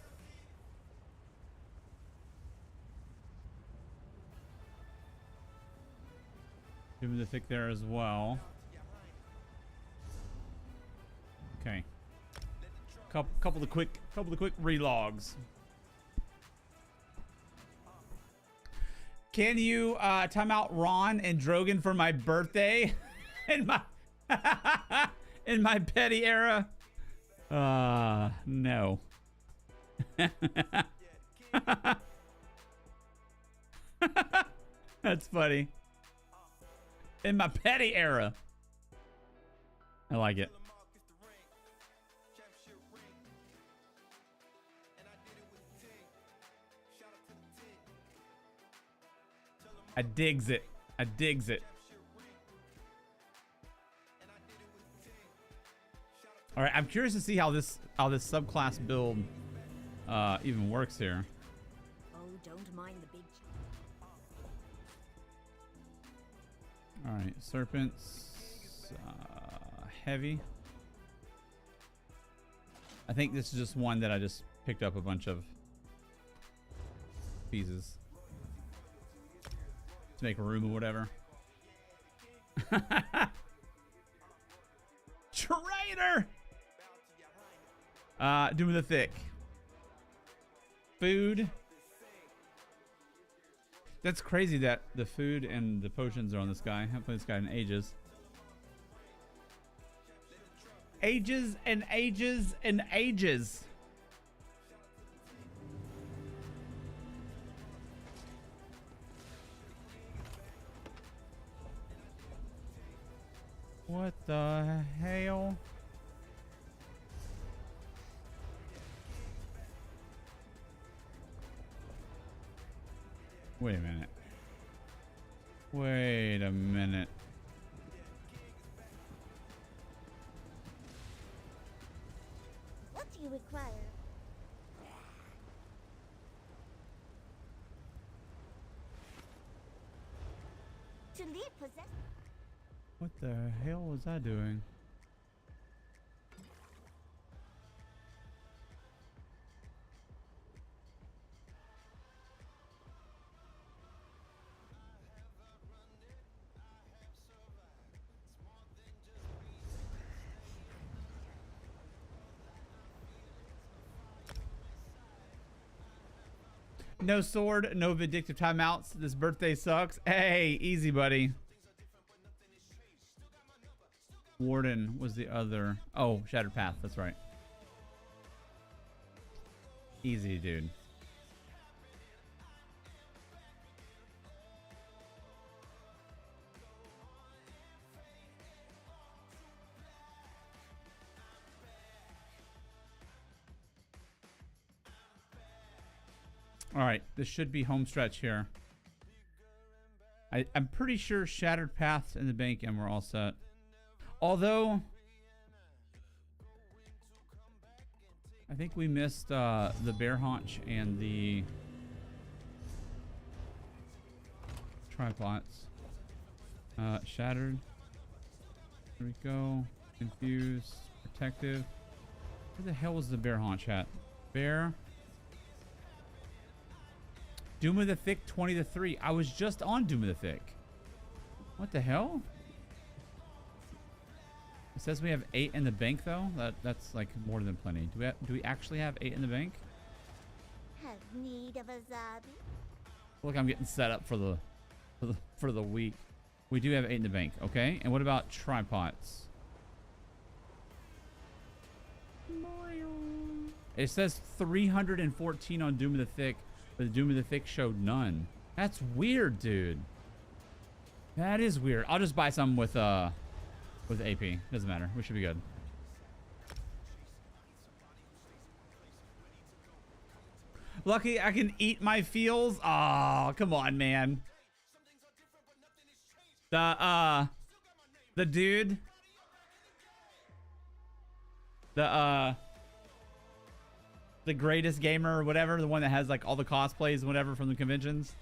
Doom of the Thick there as well. Okay. Couple of quick relogs. Can you time out Ron and Drogon for my birthday in my in my petty era? No. That's funny. In my petty era. I like it. I digs it. I digs it. All right, I'm curious to see how this subclass build even works here. Oh, don't mind the big. All right, serpents, heavy. I think this is just one that I just picked up a bunch of pieces to make room or whatever. Traitor! Doom of the Thick. Food. That's crazy that the food and the potions are on this guy. I haven't played this guy in ages. Ages and ages and ages. What the hell? Wait a minute. Wait a minute. What do you require? To leave possess. What the hell was I doing? No sword, no vindictive timeouts. This birthday sucks. Hey, easy, buddy. Warden was the other. Oh, Shattered Path. That's right. Easy, dude. All right, this should be home stretch here. I'm pretty sure Shattered Paths and the bank and we're all set. Although, I think we missed the bear haunch and the triplots. Shattered. There we go. Confused. Protective. Where the hell was the bear haunch at? Bear. Doom of the Thick 20-3. I was just on Doom of the Thick. What the hell? It says we have 8 in the bank though. That's like more than plenty. Do we actually have 8 in the bank? Have need of a zombie? Look, I'm getting set up for the week. We do have 8 in the bank, okay? And what about tripods? It says 314 on Doom of the Thick, but Doom of the Thick showed none. That's weird, dude. That is weird. I'll just buy some with AP. Doesn't matter. We should be good. Lucky I can eat my feels. Oh, come on, man. The dude. The greatest gamer or whatever, the one that has like all the cosplays and whatever from the conventions.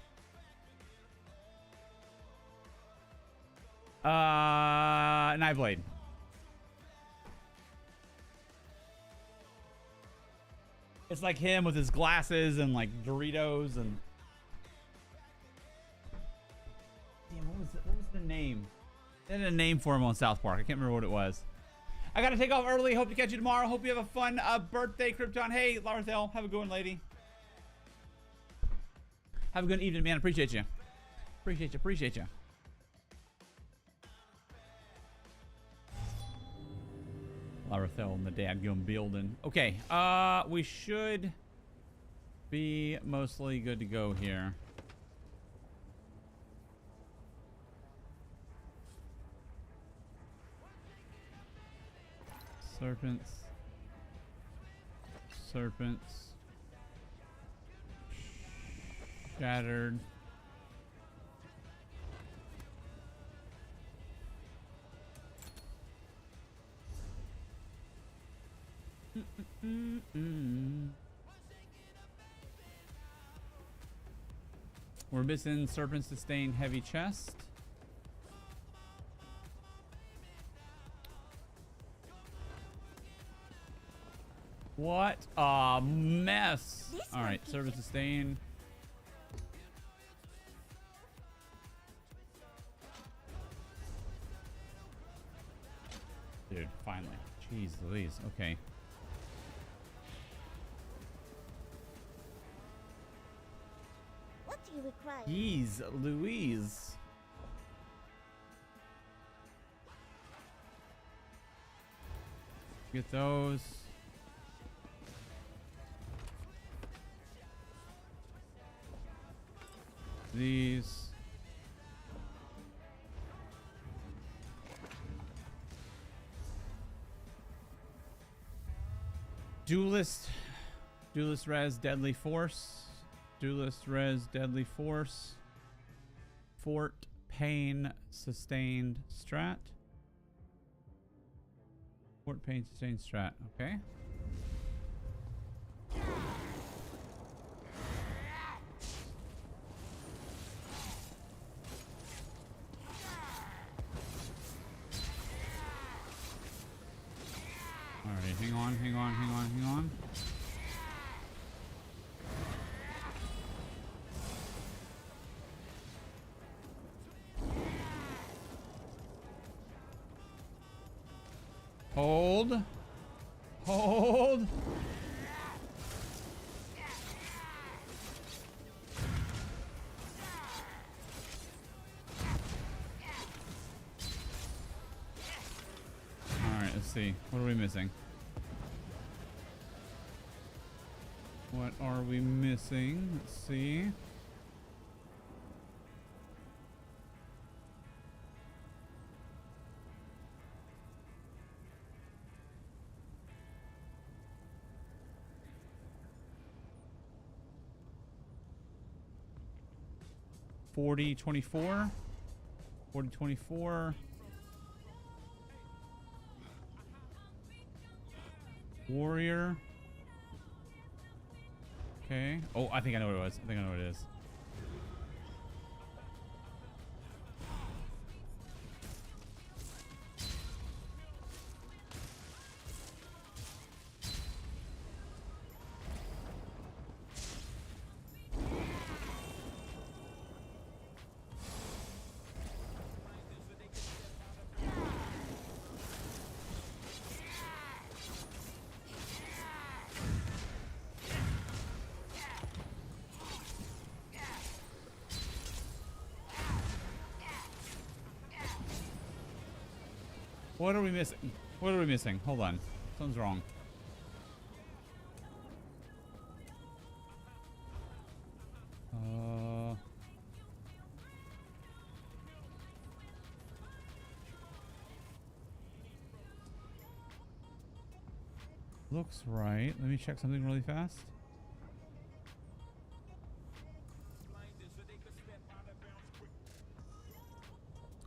Nightblade. It's like him with his glasses and like Doritos and. Damn, what was the name? They had a name for him on South Park. I can't remember what it was. I gotta take off early. Hope to catch you tomorrow. Hope you have a fun birthday, Krypton. Hey, Larthel, have a good one, lady. Have a good evening, man. Appreciate you. Appreciate you. Appreciate you. Larthel in the dadgum building. Okay, we should be mostly good to go here. Serpents. Serpents. Shattered. We're missing Serpent Sustain Heavy Chest. What a mess. All right, Serpent Sustain. Dude, finally. Jeez Louise. Okay. What do you require? Jeez Louise. Get those. These. Duelist res deadly force. Duelist res deadly force. Fort pain sustained strat. Fort pain sustained strat. Okay. Alright, hang on. Hold. Hold. Alright, let's see. What are we missing? What are we missing? Let's see. $40, 24. 40, 24. Warrior. Okay. Oh, I think I know what it was. I think I know what it is. What are we missing? What are we missing? Hold on. Something's wrong. Looks right. Let me check something really fast.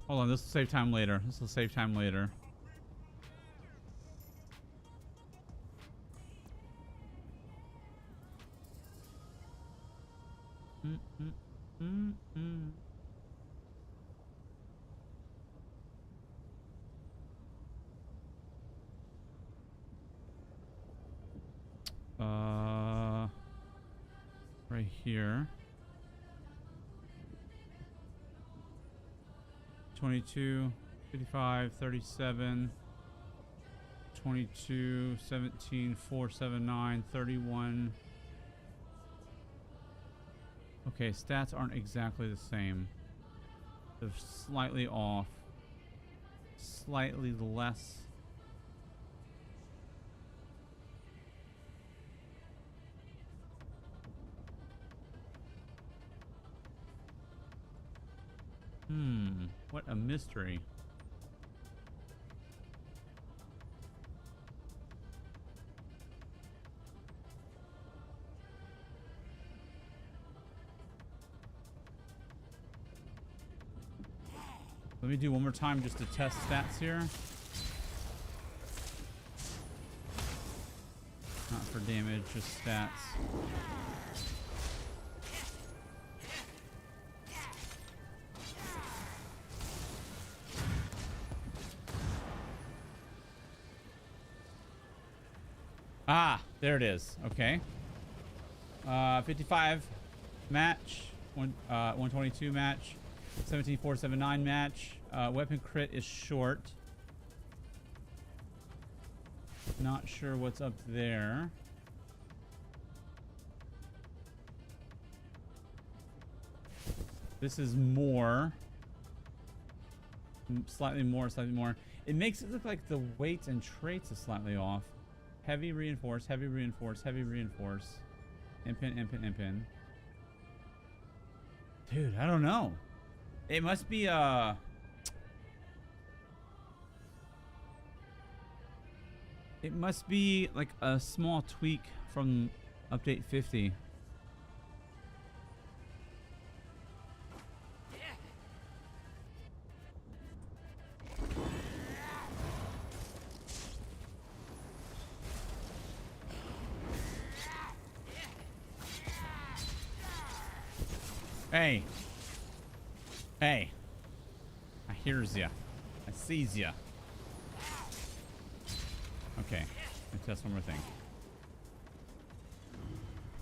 Hold on, this will save time later. This will save time later. Right here. 22, 55, 37, 22, 17, 479, 31. Okay, stats aren't exactly the same. They're slightly off. Slightly less. What a mystery. Let me do one more time just to test stats here. Not for damage, just stats. Ah, there it is. Okay. 55 match, 122 match, 17479 match. Weapon crit is short. Not sure what's up there. This is more. Slightly more, slightly more. It makes it look like the weights and traits is slightly off. Heavy reinforce, heavy reinforce, heavy reinforce. Impin, impin, impin. Dude, I don't know. It must be it must be like a small tweak from update 50. Hey. Hey. I hears ya. I sees ya. Okay. Let me test one more thing.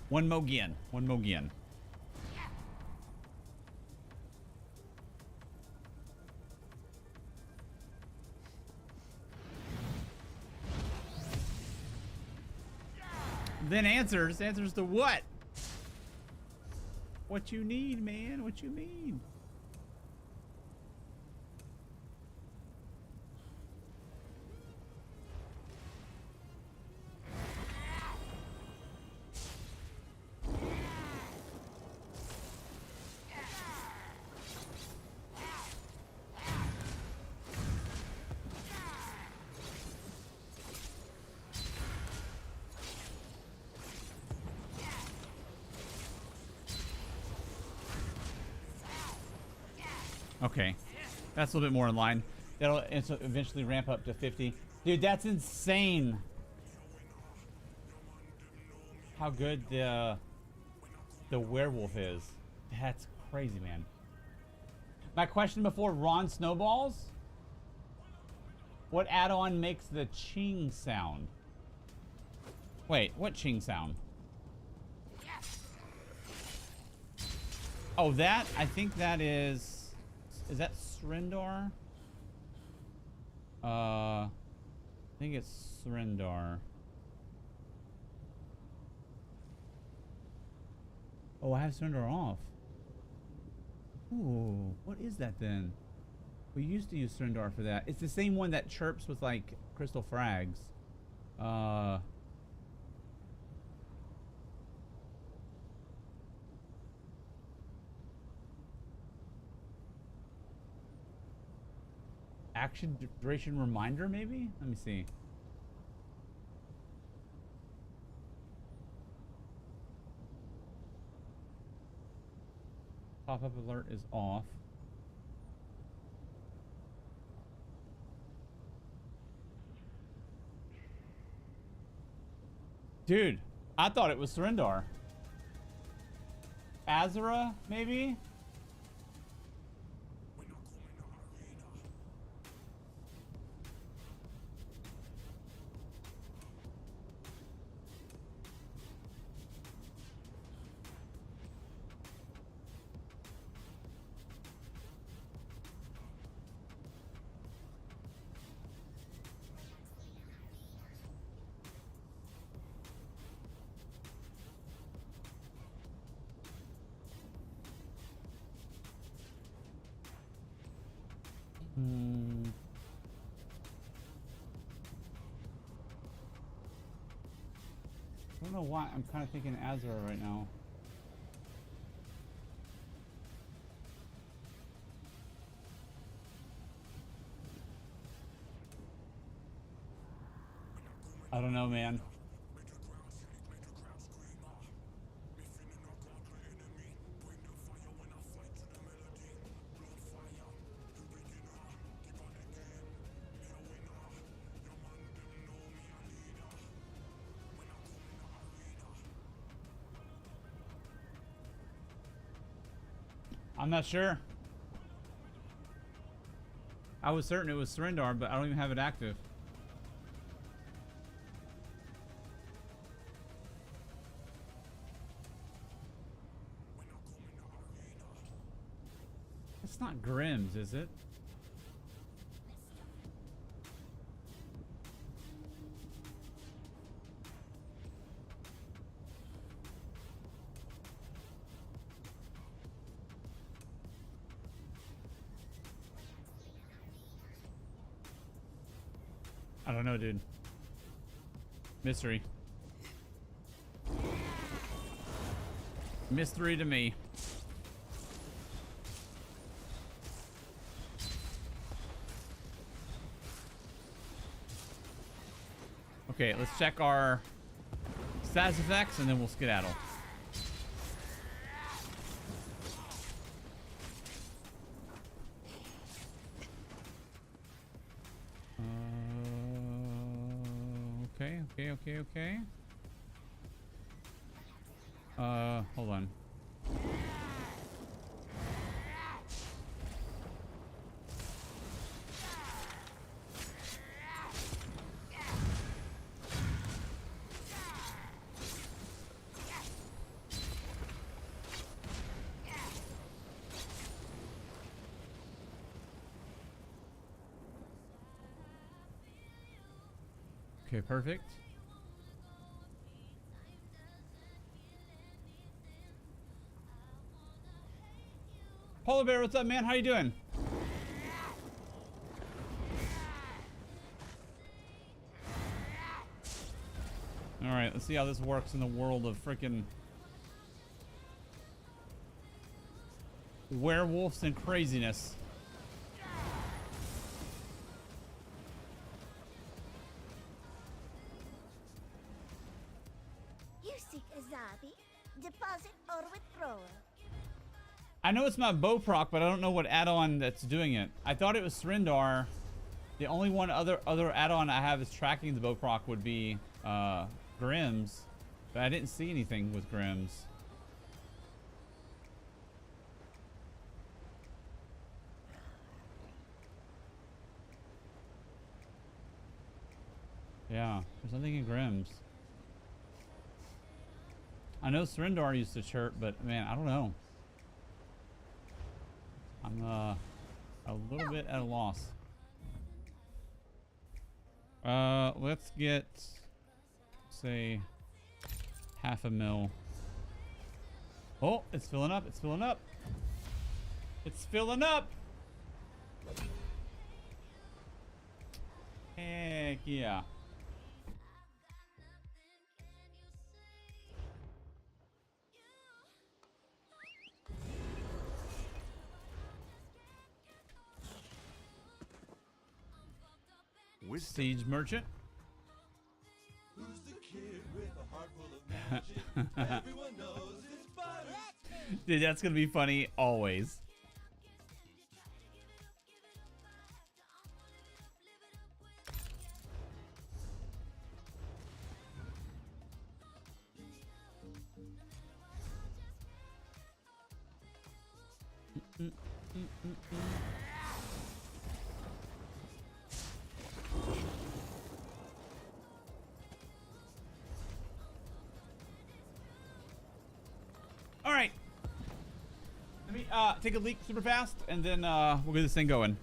One Mogian. One Mogian. Then answers. Answers to what? What you need, man? What you need? Okay, that's a little bit more in line. That'll eventually ramp up to 50. Dude, that's insane. How good the werewolf is. That's crazy, man. My question before, Ron Snowballs? What add-on makes the ching sound? Wait, what ching sound? Oh, that? I think that is... Is that Srendar? I think it's Srendar. Oh, I have Srendar off. Ooh, what is that then? We used to use Srindar for that. It's the same one that chirps with like crystal frags. Action duration reminder, maybe? Let me see. Pop-up alert is off. Dude, I thought it was Srindar. Azura, maybe? I don't know why I'm kind of thinking Azura right now. I don't know, man. I'm not sure. I was certain it was Srindar, but I don't even have it active. It's not Grimm's, is it? I don't know, dude. Mystery. Mystery to me. Okay, let's check our status effects and then we'll skedaddle. Okay. Hold on. Okay, perfect. Polar Bear, what's up, man? How you doing? All right, let's see how this works in the world of freaking werewolves and craziness. You seek Azabi? Deposit or withdrawal? I know it's my bow proc, but I don't know what add-on that's doing it. I thought it was Srindar. The only one other add-on I have is tracking the bow proc would be Grimm's, but I didn't see anything with Grimm's. Yeah, there's nothing in Grimm's. I know Srindar used to chirp, but man, I don't know. I'm a little bit at a loss. Let's get, say, 500,000. Oh, it's filling up. It's filling up. It's filling up. Heck yeah. Siege merchant. Dude, that's gonna be funny always. All right. Let me take a leak super fast, and then we'll get this thing going.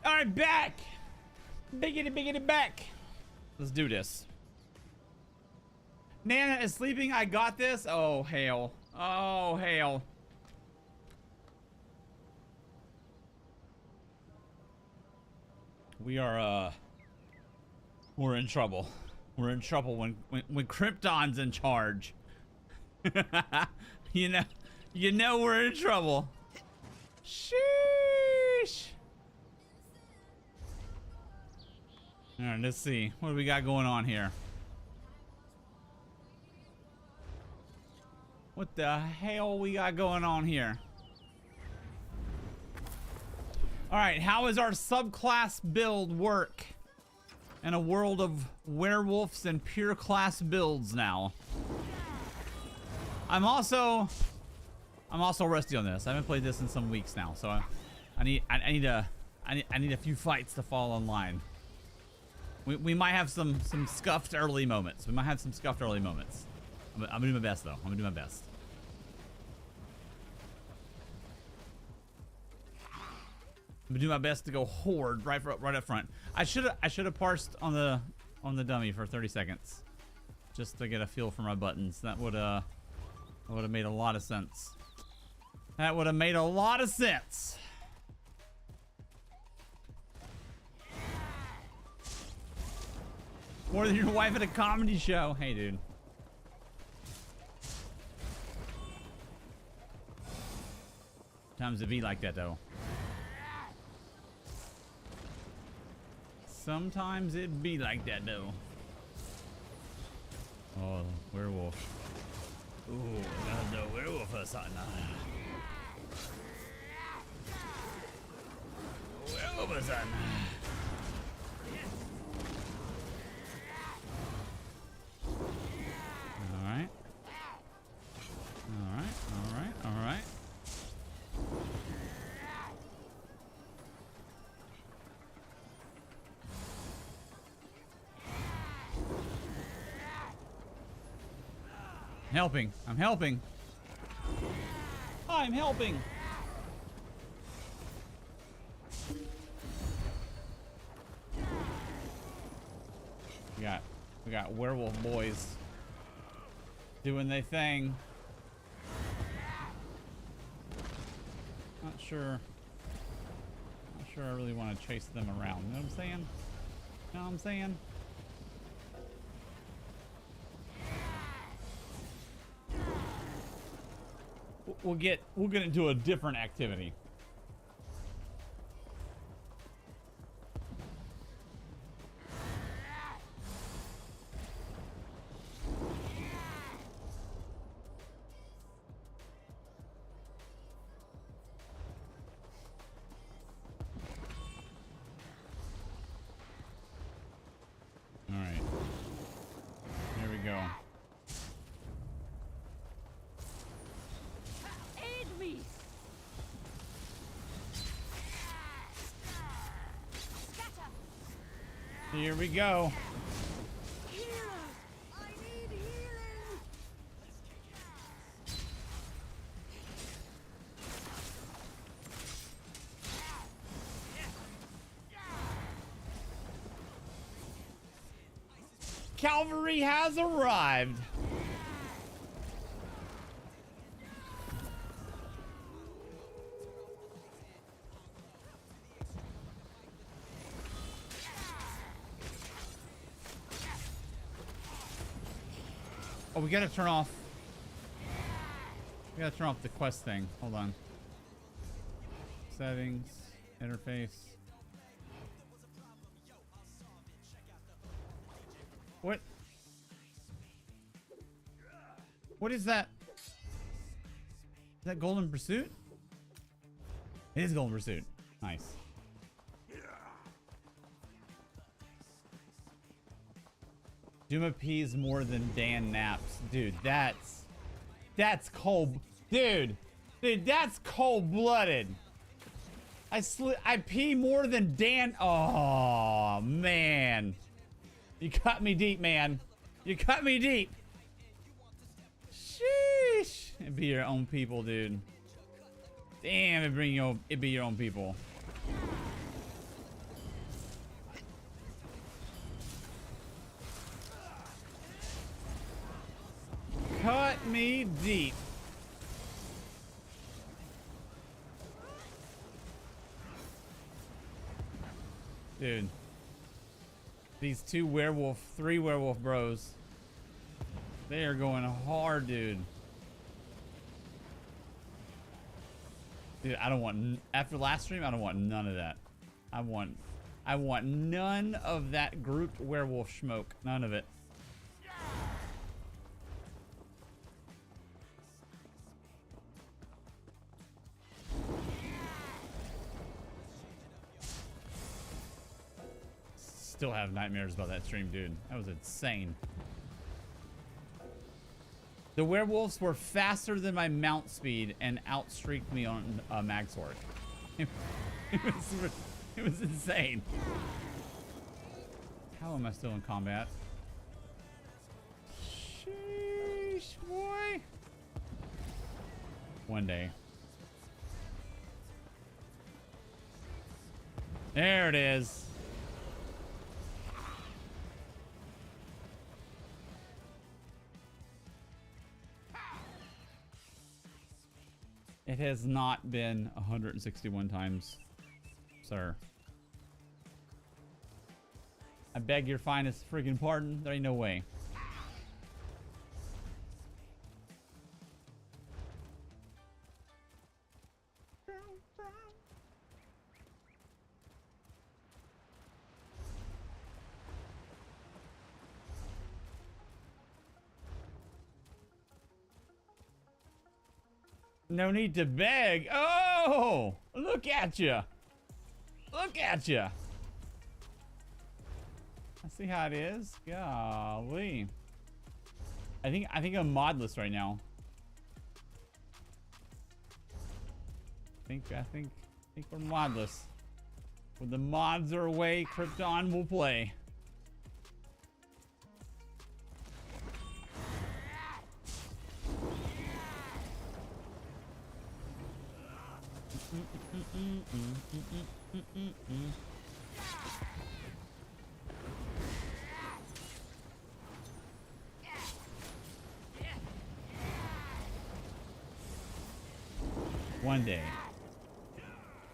All right, back. Biggity back. Let's do this. Nana is sleeping. I got this. Oh, hail. Oh, hail. We are, we're in trouble. We're in trouble when Krypton's in charge. you know we're in trouble. Sheesh. All right, let's see. What do we got going on here? What the hell we got going on here? All right, how is our subclass build work in a world of werewolves and pure class builds now? I'm also rusty on this. I haven't played this in some weeks now, so I need a few fights to fall in line. We might have some scuffed early moments. We might have some scuffed early moments. I'm gonna do my best though. I'm gonna do my best. I'm gonna do my best to go horde right up front. I should have parsed on the dummy for 30 seconds, just to get a feel for my buttons. That would have made a lot of sense. That would have made a lot of sense. More than your wife at a comedy show. Hey, dude. Sometimes it be like that, though. Sometimes it be like that, though. Oh, werewolf. Ooh, no werewolf or something. Werewolf or something. Helping. I'm helping. I'm helping. We got werewolf boys doing their thing. Not sure I really want to chase them around. You know what I'm saying? You know what I'm saying? We'll get into a different activity. All right. Here we go. Aid me! Here we go. Cavalry has arrived. Oh, we gotta turn off. We gotta turn off the quest thing. Hold on. Settings, interface. What? What is that? Is that Golden Pursuit? It is Golden Pursuit. Nice. Doom appease more than Dan naps. Dude, that's cold. Dude, that's cold-blooded. I pee more than Dan. Oh, man. You cut me deep, man. You cut me deep. Sheesh. It'd be your own people, dude. Damn, it'd be your own people. Cut me deep. Dude. These three werewolf bros. They are going hard, dude. Dude, I don't want, after last stream, I don't want none of that. I want none of that grouped werewolf smoke. None of it. Still have nightmares about that stream, dude. That was insane. The werewolves were faster than my mount speed and outstreaked me on a mag sword. It was insane. How am I still in combat? Sheesh, boy. One day. There it is. It has not been 161 times, sir. I beg your finest friggin' pardon. There ain't no way. No need to beg. Oh, look at you. Look at you. I see how it is. Golly. I think I'm modless right now. I think we're modless. When the mods are away, Krypton will play.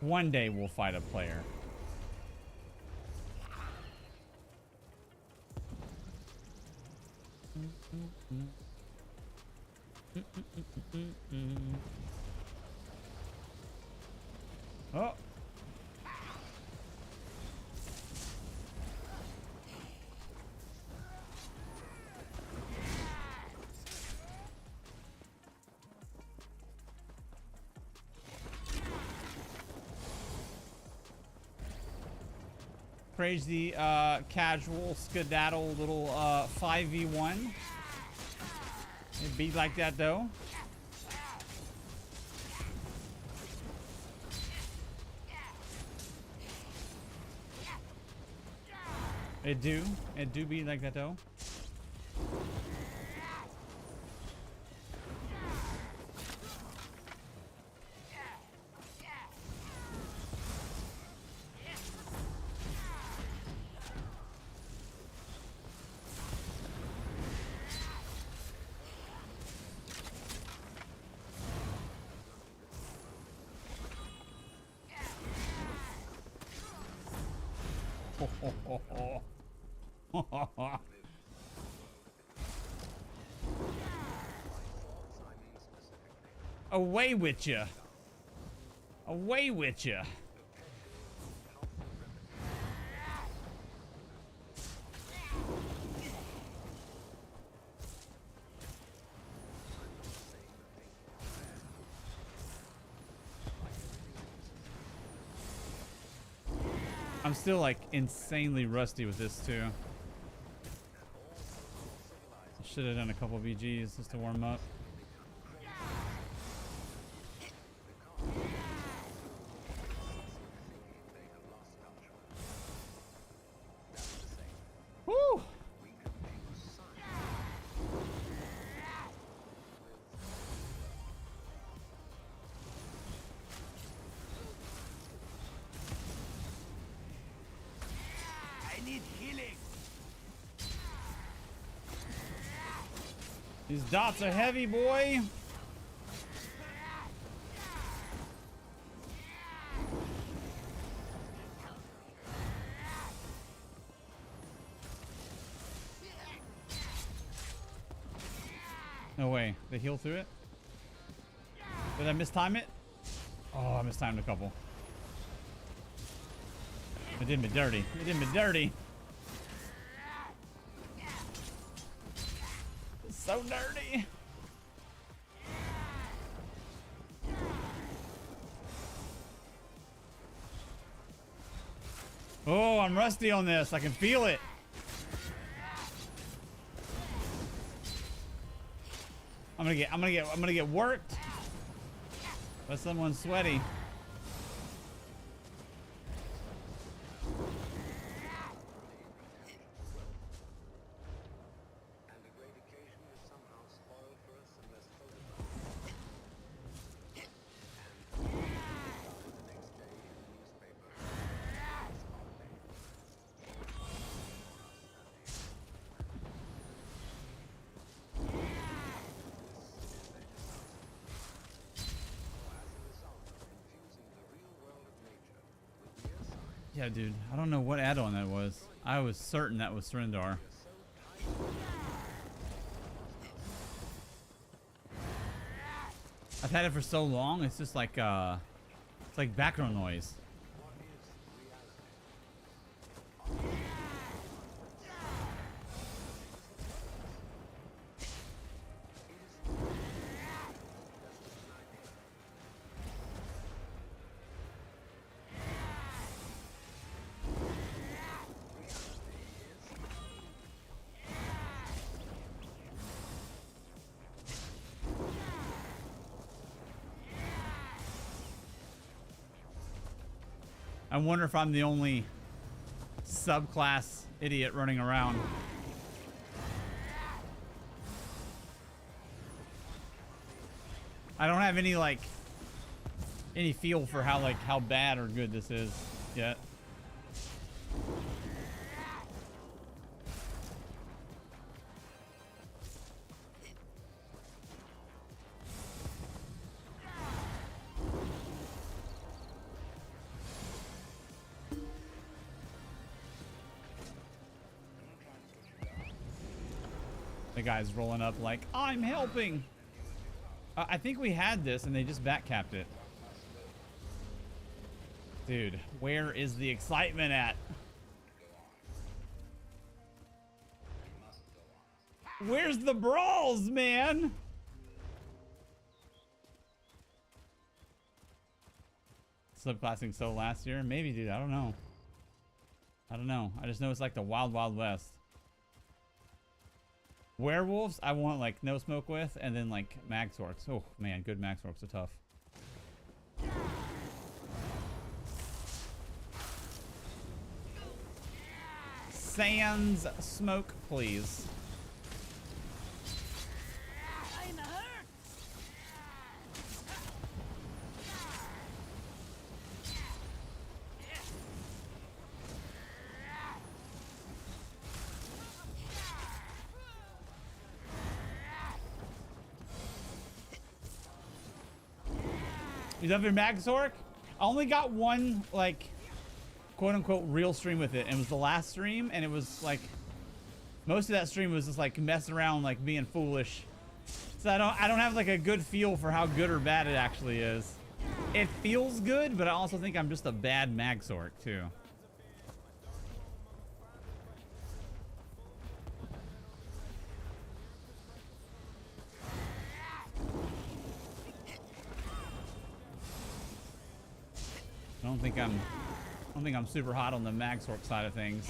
One day we'll fight a player. Oh. Crazy casual skedaddle little 5v1. It be like that though. It do be like that though. Away with you. Away with you. I'm still like insanely rusty with this too. Should have done a couple VGs just to warm up. Woo! These dots are heavy, boy. No way. They heal through it? Did I mistime it? Oh, I mistimed a couple. It did me dirty. It did me dirty. So dirty. Oh, I'm rusty on this. I can feel it. I'm gonna get worked by someone sweaty. Yeah, dude. I don't know what add-on that was. I was certain that was Surrendar. I've had it for so long, it's just like it's like background noise. I wonder if I'm the only subclass idiot running around. I don't have any like any feel for how bad or good this is yet. The guy's rolling up like, I'm helping. I think we had this and they just backcapped it. Dude, where is the excitement at? Where's the brawls, man? Subclassing so last year? Maybe, dude. I don't know. I don't know. I just know it's like the wild, wild west. Werewolves, I want like no smoke with, and then like max orcs. Oh man, good max orcs are tough. Sans smoke, please. You love your Max Orc? I only got one, like, quote-unquote real stream with it, and it was the last stream, and it was, like, most of that stream was just, like, messing around, like, being foolish. So I don't have, like, a good feel for how good or bad it actually is. It feels good, but I also think I'm just a bad Max Orc, too. I don't think I'm super hot on the Max Orc side of things.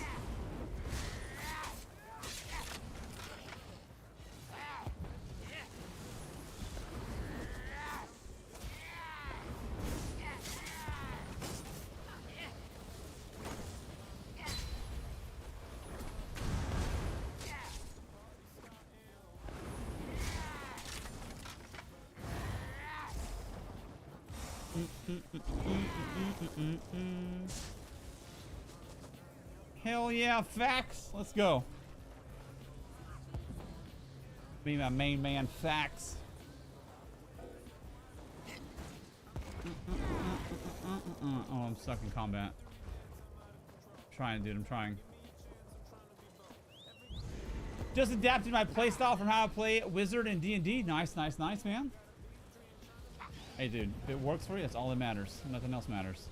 Hell yeah, facts. Let's go. Be my main man, facts. Oh, I'm stuck in combat. I'm trying, dude. I'm trying. Just adapted my playstyle from how I play Wizard and D&D. Nice, nice, nice, man. Hey, dude. If it works for you, that's all that matters. Nothing else matters.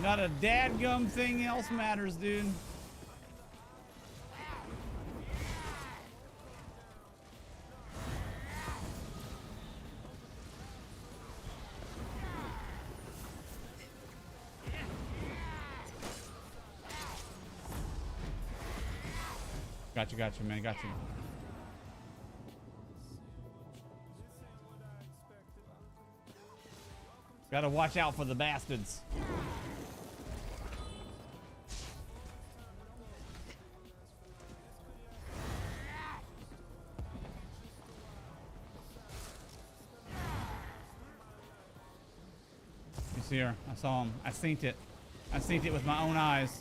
Not a dadgum thing else matters, dude. Gotcha, man. Gotcha. Gotta watch out for the bastards. You see her? I saw him. I seen it. I seen it with my own eyes.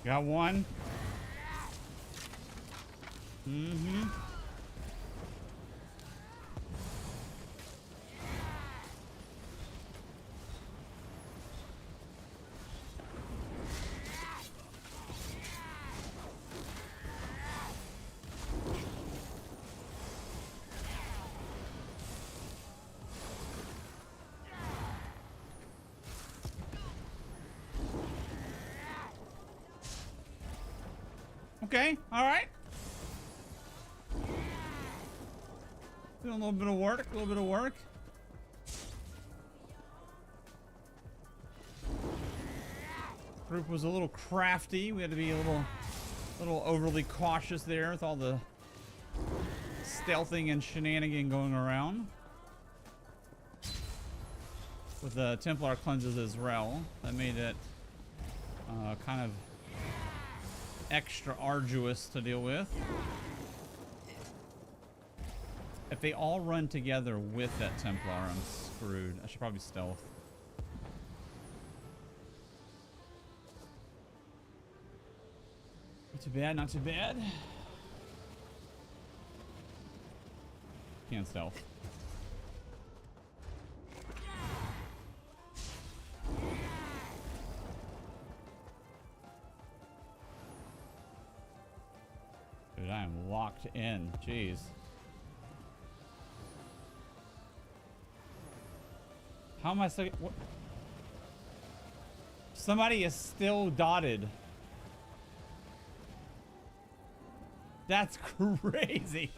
Got one. Mm-hmm. Okay, all right. Doing a little bit of work, a little bit of work. Group was a little crafty. We had to be a little overly cautious there with all the stealthing and shenanigan going around. With the Templar cleanses as well, that made it kind of extra arduous to deal with. If they all run together with that Templar, I'm screwed. I should probably stealth. Not too bad, not too bad. Can't stealth. Dude, I am locked in. Jeez. How am I still... What? Somebody is still dotted. That's crazy.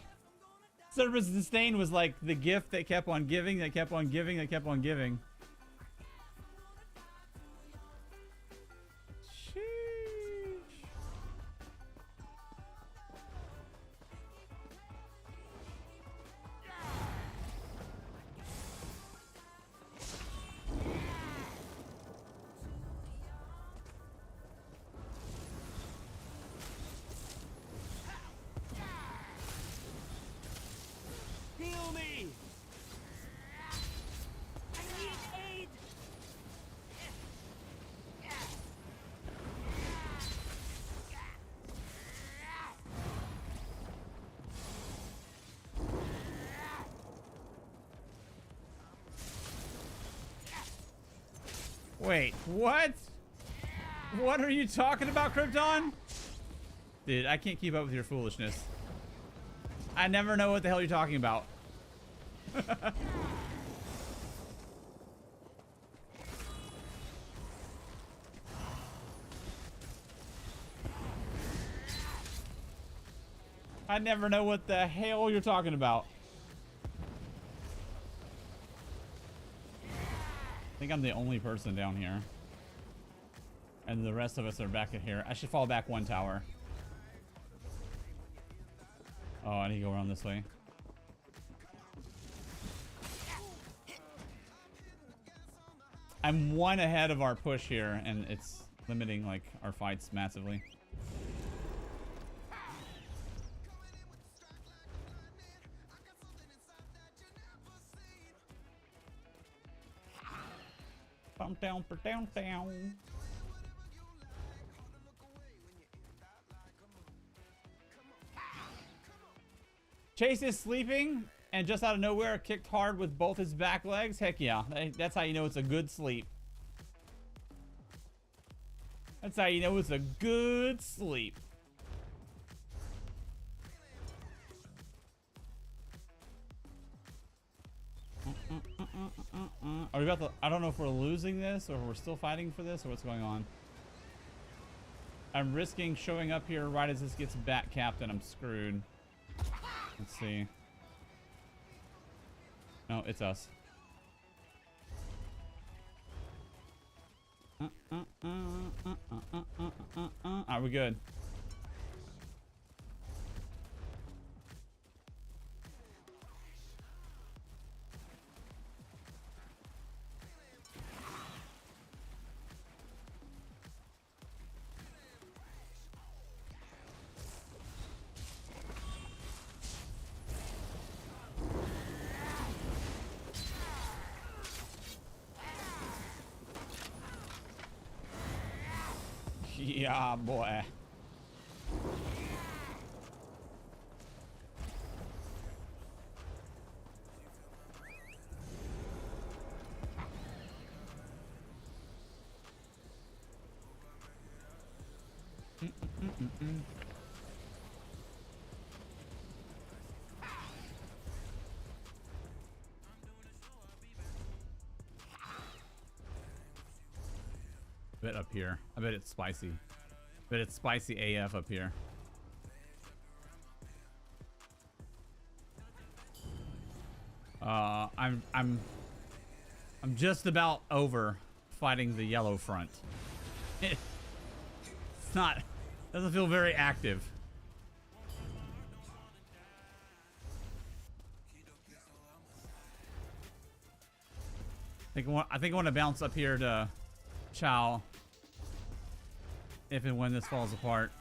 Service disdain was like the gift that kept on giving, that kept on giving, that kept on giving. Heal me! I need aid! Wait, what? What are you talking about, Krypton? Dude, I can't keep up with your foolishness. I never know what the hell you're talking about. I never know what the hell you're talking about. I think I'm the only person down here. And the rest of us are back in here. I should fall back one tower. Oh, I need to go around this way. I'm one ahead of our push here, and it's limiting like our fights massively. Bump down for down. Chase is sleeping and just out of nowhere kicked hard with both his back legs. Heck yeah, that's how you know it's a good sleep. That's how you know it's a good sleep. Are we about to... I don't know if we're losing this or we're still fighting for this or what's going on. I'm risking showing up here right as this gets back capped and I'm screwed. Let's see. No, it's us. Are we good? Yeah, boy. Bet up here. I bet it's spicy. Bet it's spicy AF up here. I'm just about over fighting the yellow front. It's not, doesn't feel very active. I think I want to bounce up here to Chow if and when this falls apart.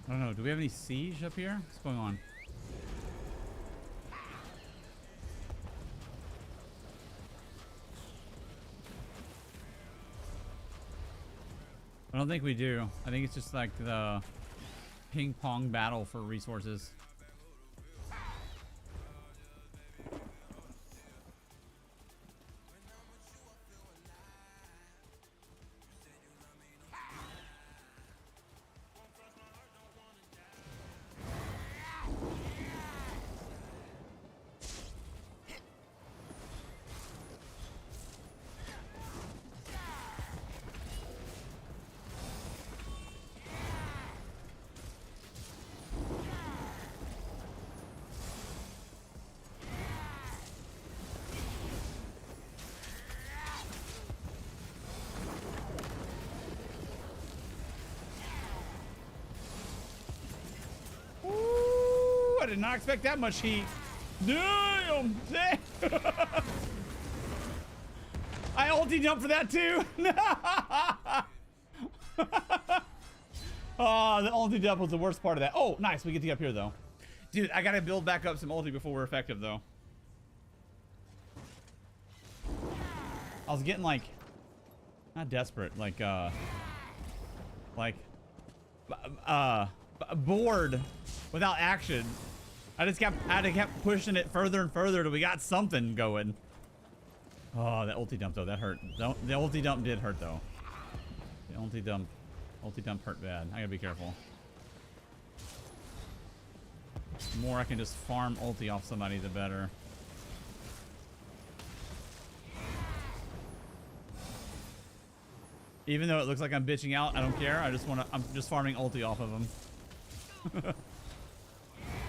I don't know. Do we have any siege up here? What's going on? I don't think we do. I think it's just like the ping pong battle for resources. I did not expect that much heat. Damn! I ulti jumped for that too. Oh, the ulti jump was the worst part of that. Oh, nice. We get to get up here though. Dude, I gotta build back up some ulti before we're effective though. I was getting like, not desperate, like bored without action. I just kept pushing it further and further till we got something going. Oh, that ulti dump though, that hurt. The ulti dump did hurt though. The ulti dump hurt bad. I gotta be careful. The more I can just farm ulti off somebody, the better. Even though it looks like I'm bitching out, I don't care. I'm just farming ulti off of them.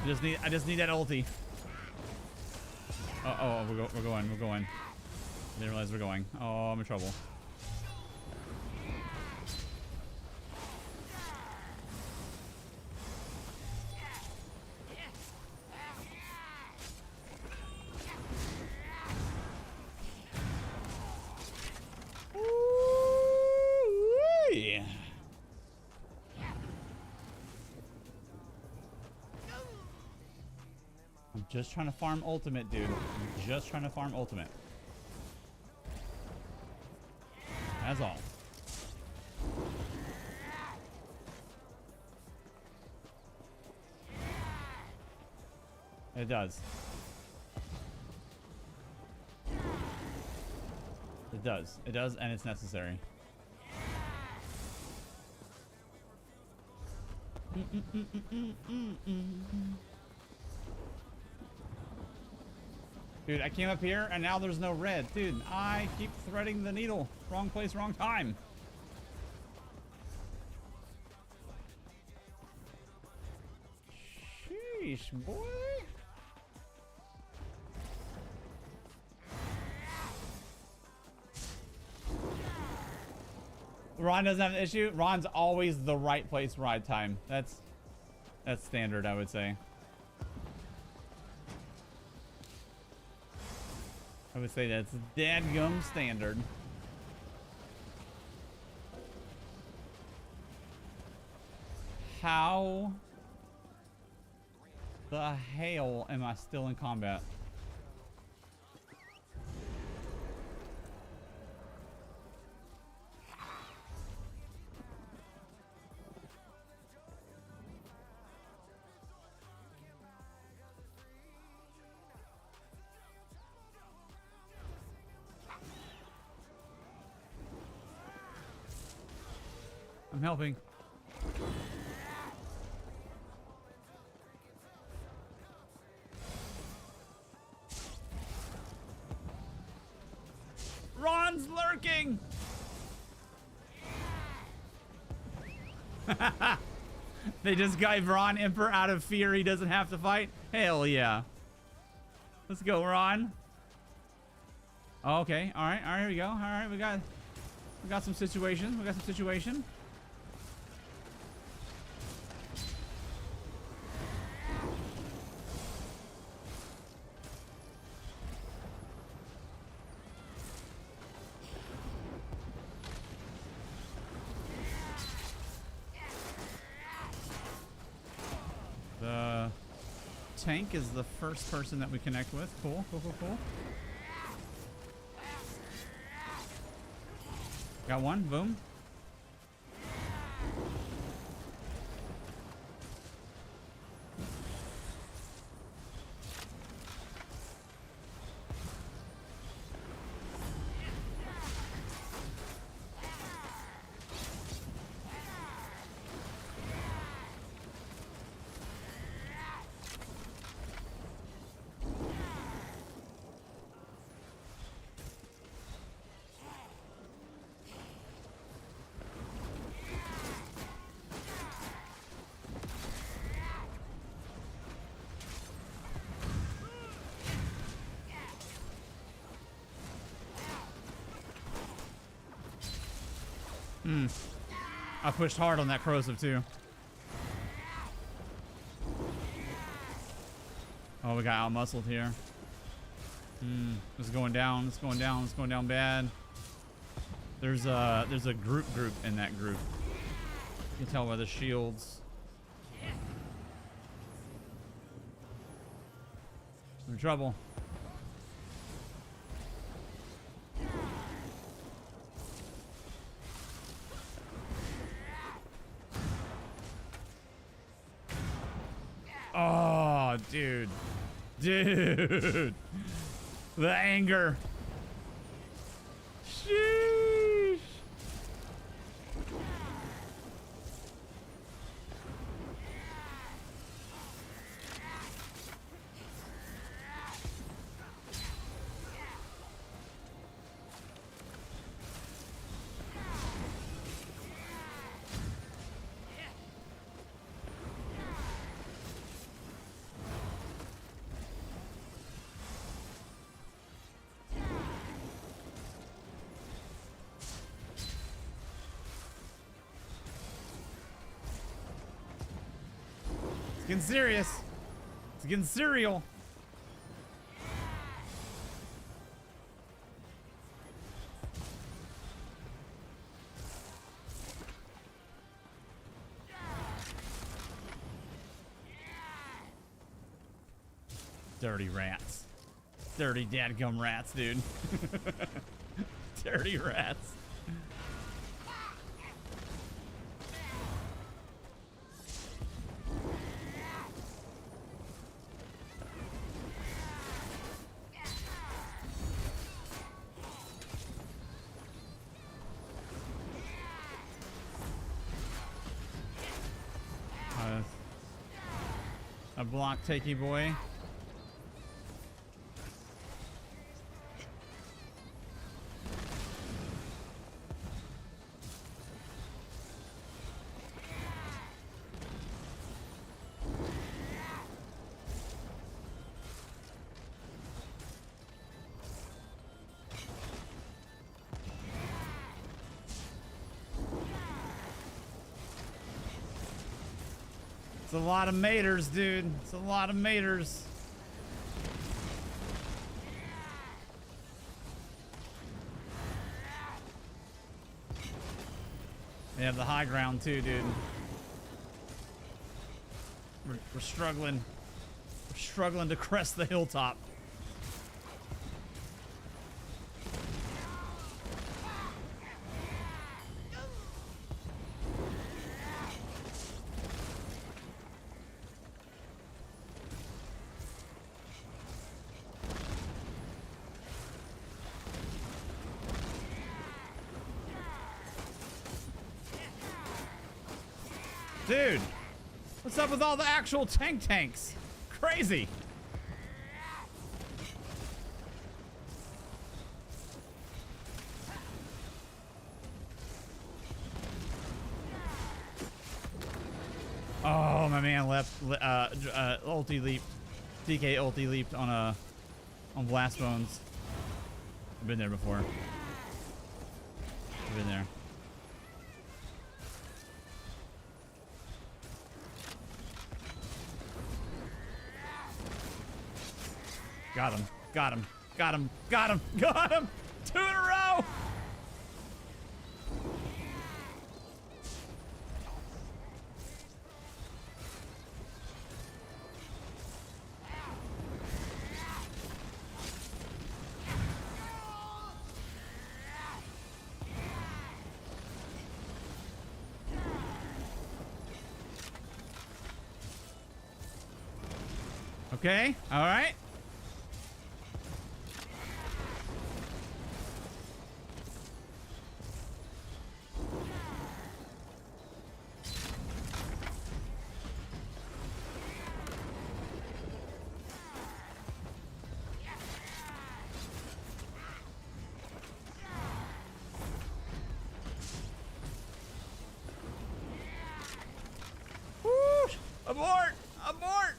I just need that ulti. Oh, we're going. I didn't realize we're going. Oh, I'm in trouble. Ooh-wee. I'm just trying to farm ultimate, dude. I'm just trying to farm ultimate. That's all. It does. It does. It does, and it's necessary. Dude, I came up here and now there's no red. Dude, I keep threading the needle. Wrong place, wrong time. Sheesh, boy. Ron doesn't have an issue. Ron's always the right place ride time. That's standard, I would say. I would say that's dadgum standard. How the hell am I still in combat? I'm helping. Ron's lurking. They just gave Ron Emperor out of fear he doesn't have to fight. Hell yeah. Let's go, Ron. Okay, all right, here we go. All right, we got some situation. We got some situation. The tank is the first person that we connect with. Cool, cool, cool, cool. Got one, boom. I pushed hard on that corrosive too. Oh, we got out-muscled here. It's going down. It's going down. It's going down bad. There's a group in that group. You can tell by the shields. We're in trouble. Oh, dude. Dude. The anger. Sheesh. It's getting serious. It's getting serial. Dirty rats. Dirty dadgum rats, dude. Dirty rats. A block takey boy. It's a lot of maters, dude. It's a lot of maters. They have the high ground too, dude. We're struggling. We're struggling to crest the hilltop. Dude, what's up with all the actual tanks? Crazy. Oh, my man left, ulti leap. DK ulti leaped on Blast Bones. I've been there before. I've been there. Got him. Got him. Got him. Got him. Got him. 2 in a row. Okay. All right. Abort! Abort!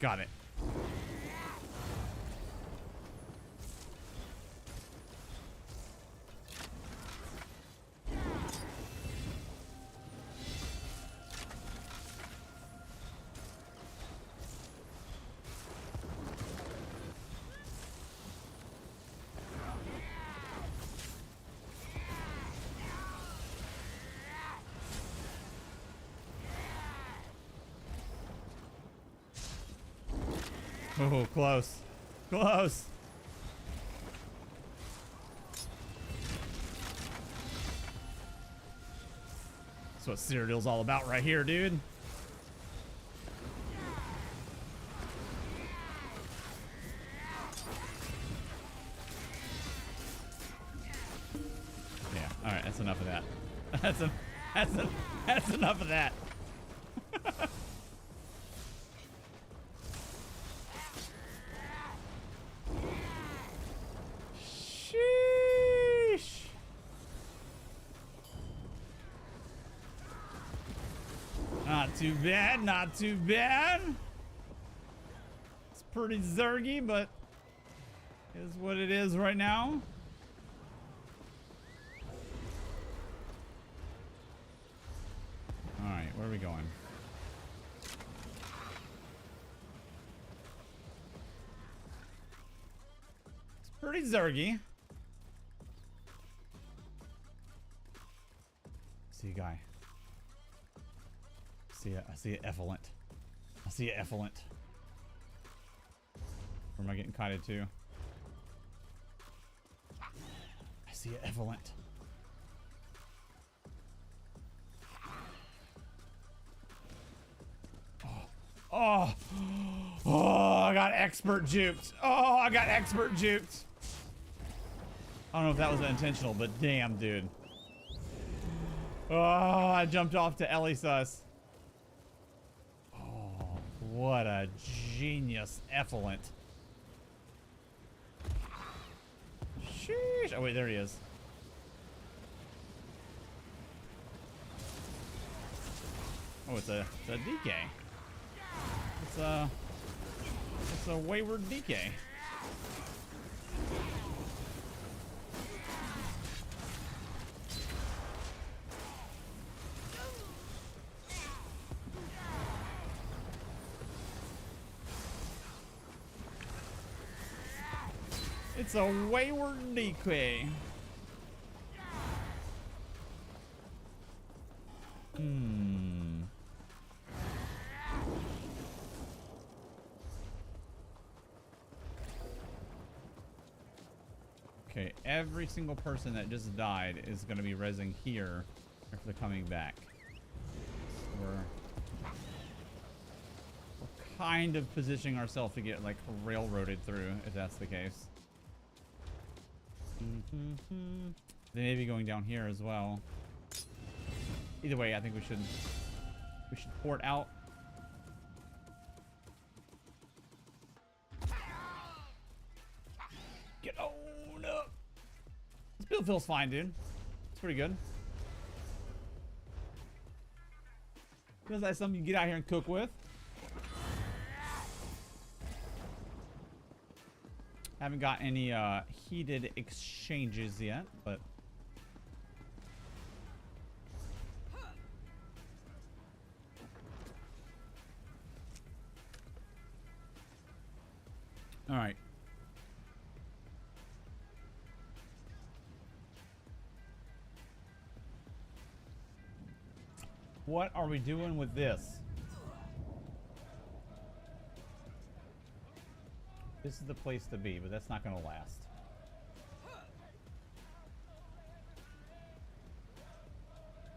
Got it. Oh, close. Close. That's what Citadel's all about right here, dude. Yeah, alright, that's enough of that. That's enough of that. Not too bad, not too bad. It's pretty zergy, but is what it is right now. All right, where are we going? It's pretty zergy. See you, guy. I see it effluent. I see it effluent. Where am I getting kited to? I see it effluent. Oh, I got expert juked. Oh, I got expert juked. I don't know if that was intentional, but damn, dude. Oh, I jumped off to Ellie Sus. What a genius effluent. Sheesh. Oh, wait, there he is. Oh, it's a DK. It's a wayward DK. It's a wayward decoy. Okay, every single person that just died is going to be rezzing here if they're coming back. We're kind of positioning ourselves to get like railroaded through if that's the case. They may be going down here as well. Either way, I think we should port out. Get on up. This build feels fine, dude. It's pretty good. Feels like something you can get out here and cook with. Haven't got any heated exchanges yet, but all right. What are we doing with this? This is the place to be, but that's not going to last.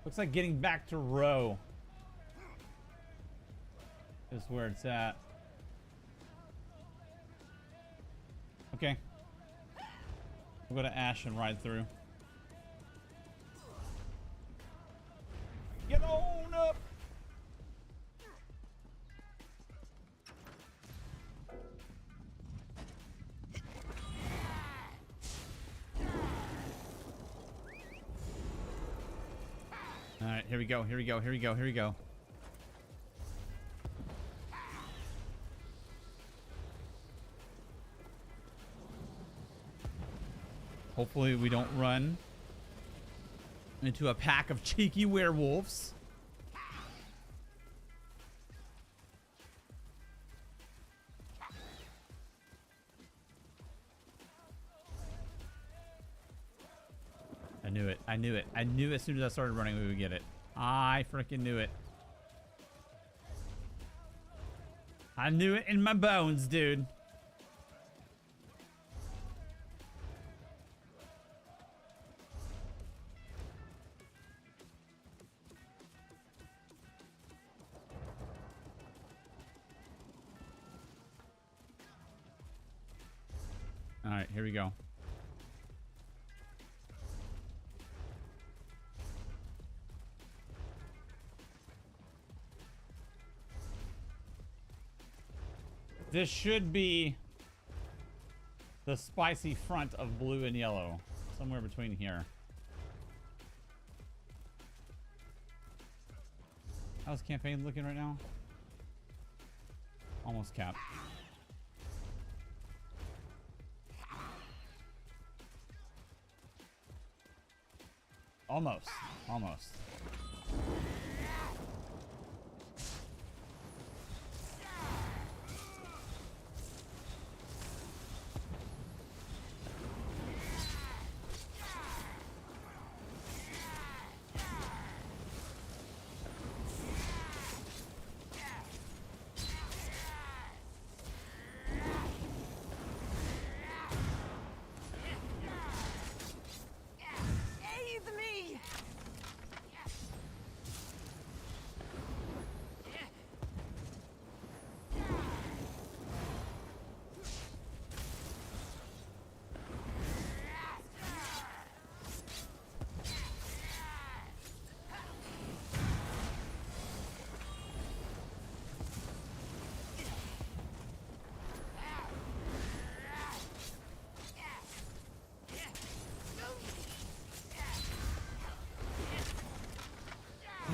Looks like getting back to row is where it's at. Okay. We'll go to Ash and ride through. Get on up! Alright, here we go, here we go, here we go, here we go. Hopefully we don't run into a pack of cheeky werewolves. I knew it. I knew it. I knew as soon as I started running we would get it. I freaking knew it. I knew it in my bones, dude. All right, here we go. This should be the spicy front of blue and yellow. Somewhere between here. How's campaign looking right now? Almost capped. Almost. Almost.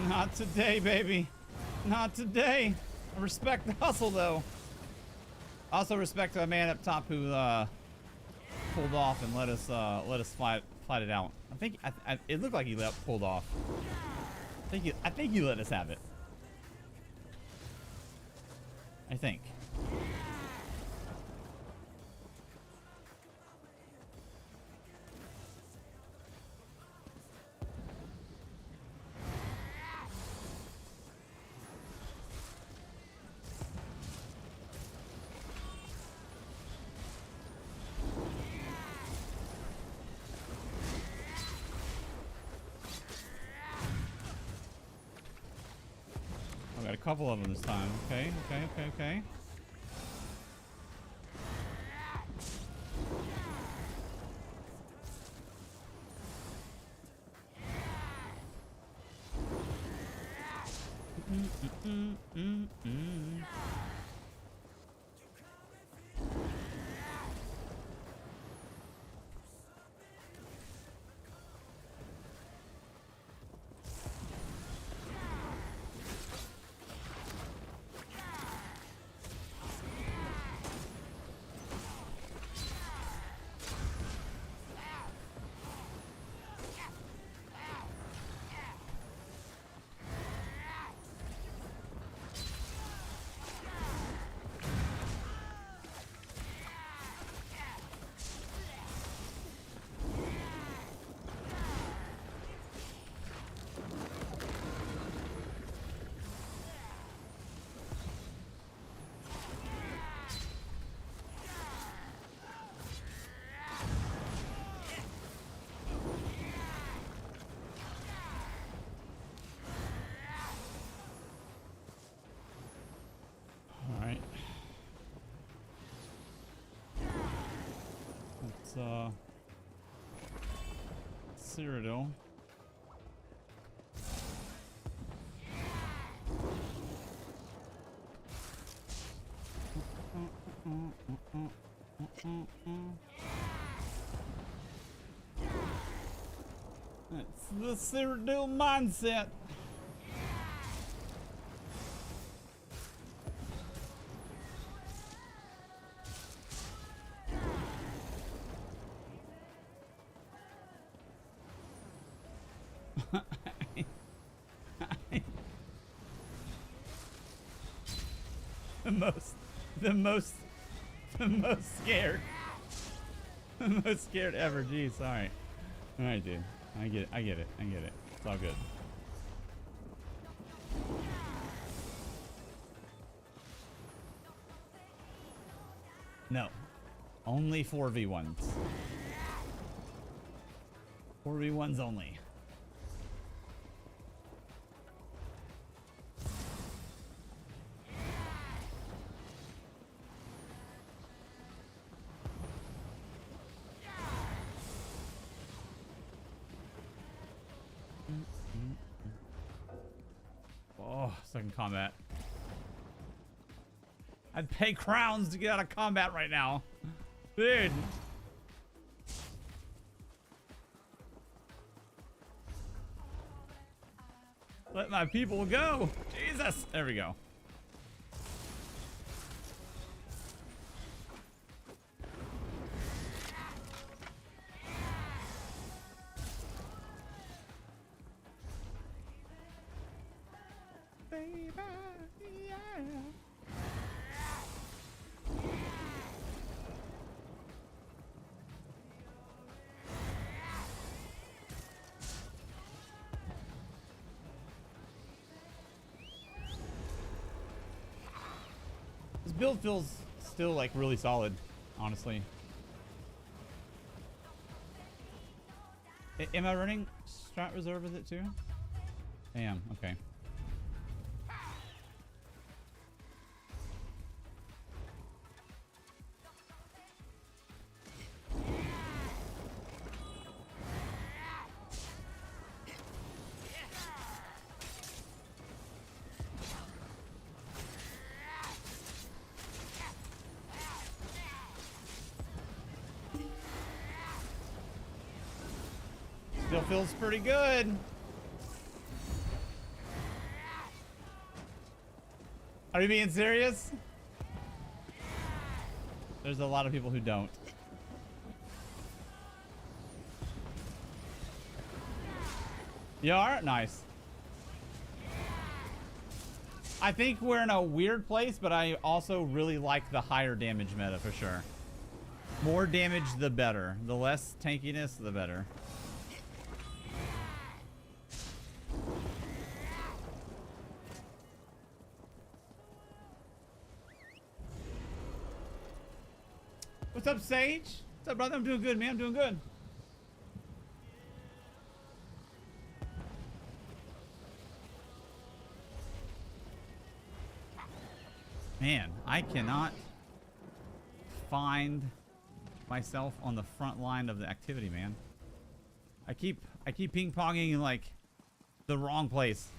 Not today, baby. Not today. I respect the hustle, though. I also respect the man up top who pulled off and let us fight it out. I think it looked like he pulled off. I think he let us have it. I think. couple of them this time. Okay, okay, okay, okay. Cyrodiil. That's the Cyrodiil mindset. The most scared. The most scared ever. Jeez, alright. Alright, dude. I get it. It's all good. No. Only 4v1s. 4v1s only. Oh, second combat. I'd pay crowns to get out of combat right now. Dude. Let my people go. Jesus. There we go. Baby, yeah. This build feels still like really solid, honestly. Am I running Strat Reserve with it too? I am, okay. Still feels pretty good. Are you being serious? There's a lot of people who don't. You are? Nice. I think we're in a weird place, but I also really like the higher damage meta for sure. More damage, the better. The less tankiness, the better. What's up, Sage? What's up, brother? I'm doing good, man. I'm doing good. I cannot find myself on the front line of the activity, man. I keep ping-ponging in like the wrong place.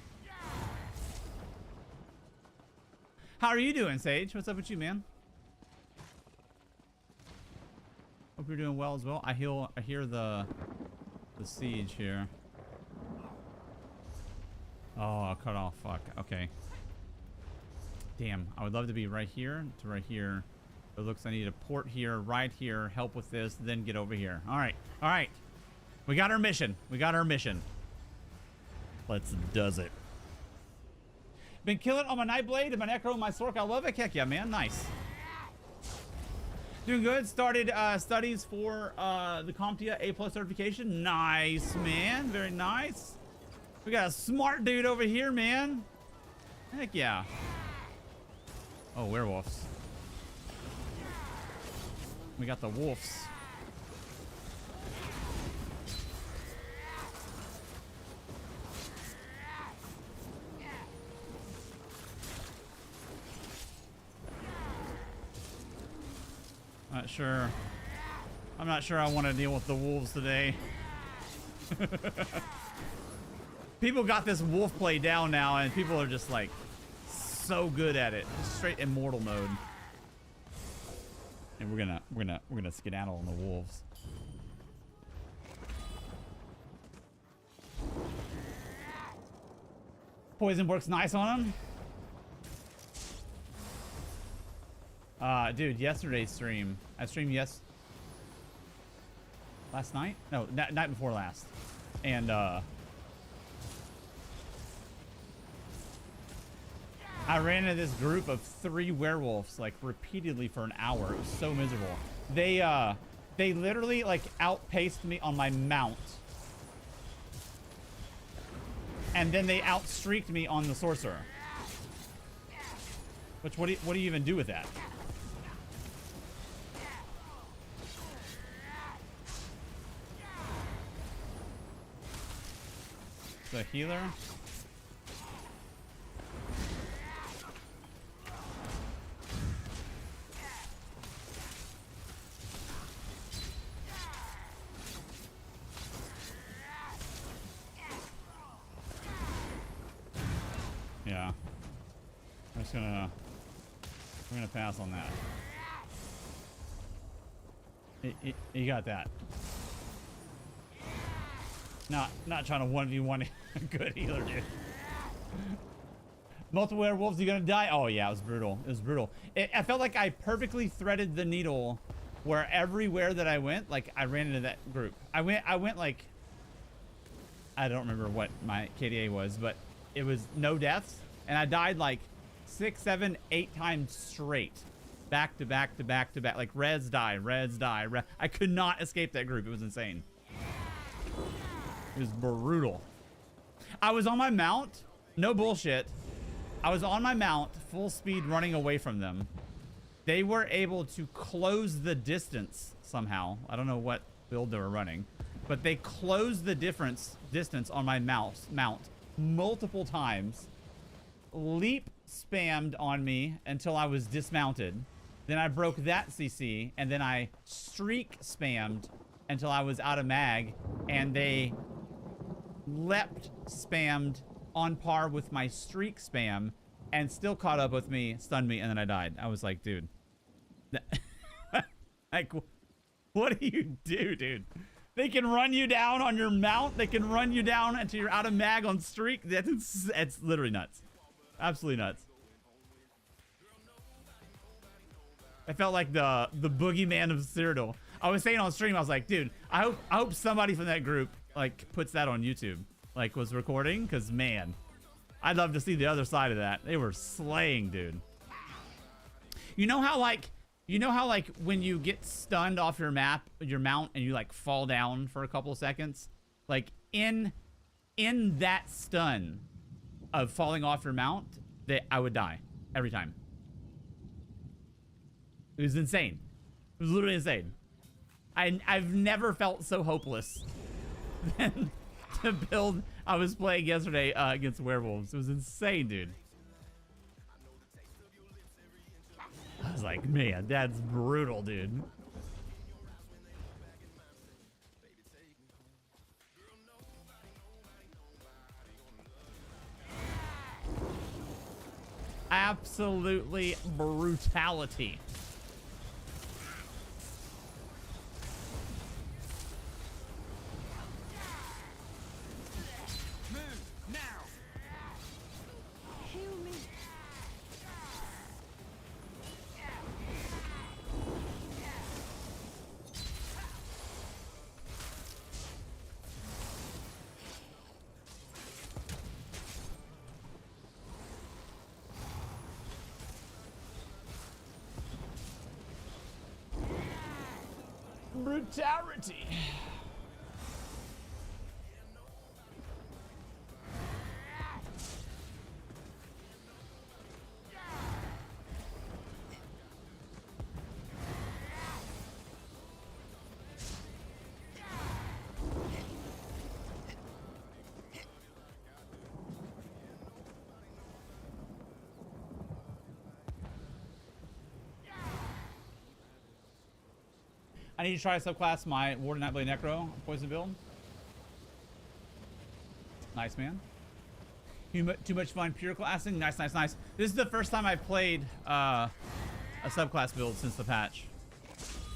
How are you doing, Sage? What's up with you, man? Hope you're doing well as well. I hear the siege here. Oh, cut off. Fuck. Okay. Damn. I would love to be right here to right here. It looks I need a port here, right here, help with this, then get over here. All right. All right. We got our mission. We got our mission. Let's does it. Been killing on my Nightblade and my Necro and my Sork. I love it. Heck yeah, man. Nice. Doing good. Started studies for the CompTIA A+ certification. Nice, man. Very nice. We got a smart dude over here, man. Heck yeah. Oh, werewolves. We got the wolves. Not sure. I'm not sure I want to deal with the wolves today. People got this wolf play down now, and people are just like so good at it. Just straight immortal mode. And we're gonna skedaddle on the wolves. Poison works nice on them. Dude, yesterday's stream. I streamed last night? No, night before last. And I ran into this group of 3 werewolves like repeatedly for an hour. It was so miserable. They literally like outpaced me on my mount. And then they outstreaked me on the sorcerer. Which what do you even do with that? The healer. Yeah. I'm gonna pass on that. You got that. Not trying to 1v1 a good healer, dude. Multiple werewolves, you gonna die? Oh yeah, it was brutal. It was brutal. I felt like I perfectly threaded the needle where everywhere that I went, like I ran into that group. I went like, I don't remember what my KDA was, but it was no deaths, and I died like 6, 7, 8 times straight. Back to back to back to back. Like reds die. I could not escape that group. It was insane. It was brutal. I was on my mount. No bullshit. I was on my mount, full speed, running away from them. They were able to close the distance somehow. I don't know what build they were running, but they closed the distance on my mount multiple times. Leap spammed on me until I was dismounted. Then I broke that CC, and then I streak spammed until I was out of mag, and they leapt spammed on par with my streak spam and still caught up with me, stunned me, and then I died. I was like, dude. Like, what do you do, dude? They can run you down on your mount. They can run you down until you're out of mag on streak. It's literally nuts. Absolutely nuts. I felt like the boogeyman of Cyrodiil. I was saying on stream, I was like, dude, I hope somebody from that group like puts that on YouTube, like was recording, because man, I'd love to see the other side of that. They were slaying, dude. You know how like when you get stunned off your mount, and you like fall down for a couple of seconds, like in that stun of falling off your mount, that I would die every time. It was insane. It was literally insane. I've never felt so hopeless than the build I was playing yesterday against werewolves. It was insane, dude. was like, man, that's brutal, dude. Absolutely brutality. Brutality. I need to try to subclass my Warden Nightblade Necro poison build. Nice, man. Too much fun. Pure classing. Nice, nice, nice. This is the first time I played a subclass build since the patch.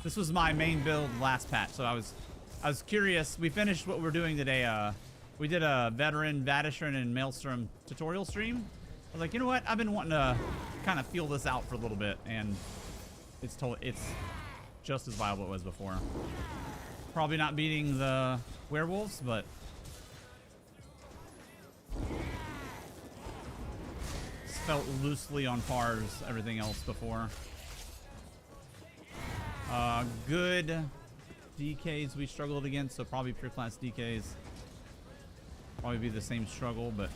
This was my main build last patch, so I was curious. We finished what we're doing today. We did a veteran Vateshran and Maelstrom tutorial stream. I was like, you know what? I've been wanting to kind of feel this out for a little bit, and it's just as viable as it was before. Probably not beating the werewolves, but it's felt loosely on par as everything else before. Good DKs we struggled against, so probably pure class DKs probably be the same struggle, but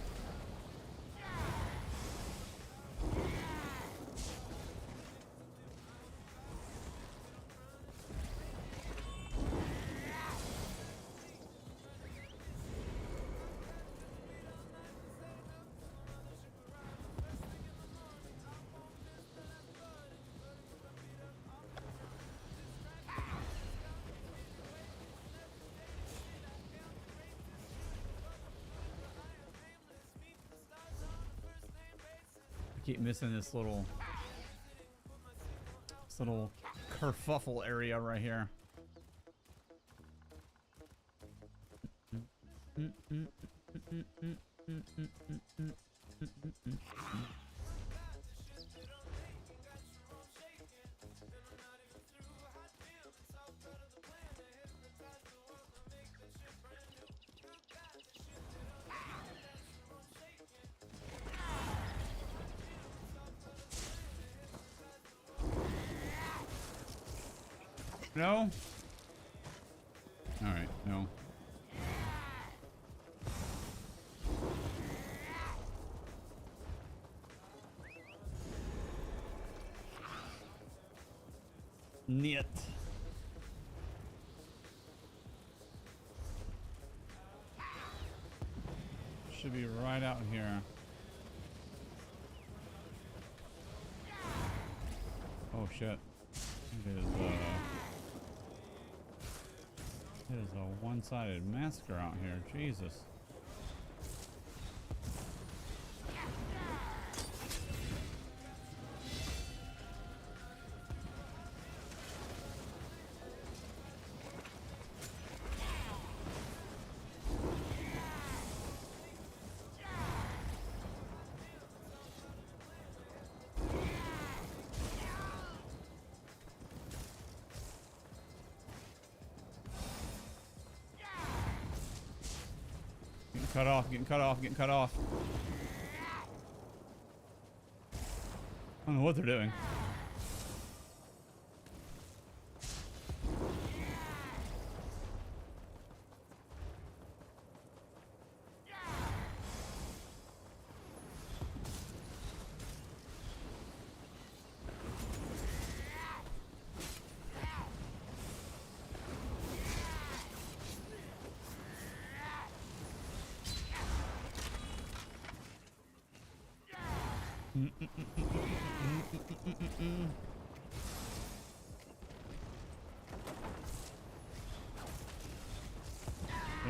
keep missing this little kerfuffle area right here. No? Alright, no. Niet. Should be right out here. Oh shit. It is a one-sided massacre out here. Jesus. Cut off, getting cut off, getting cut off. I don't know what they're doing.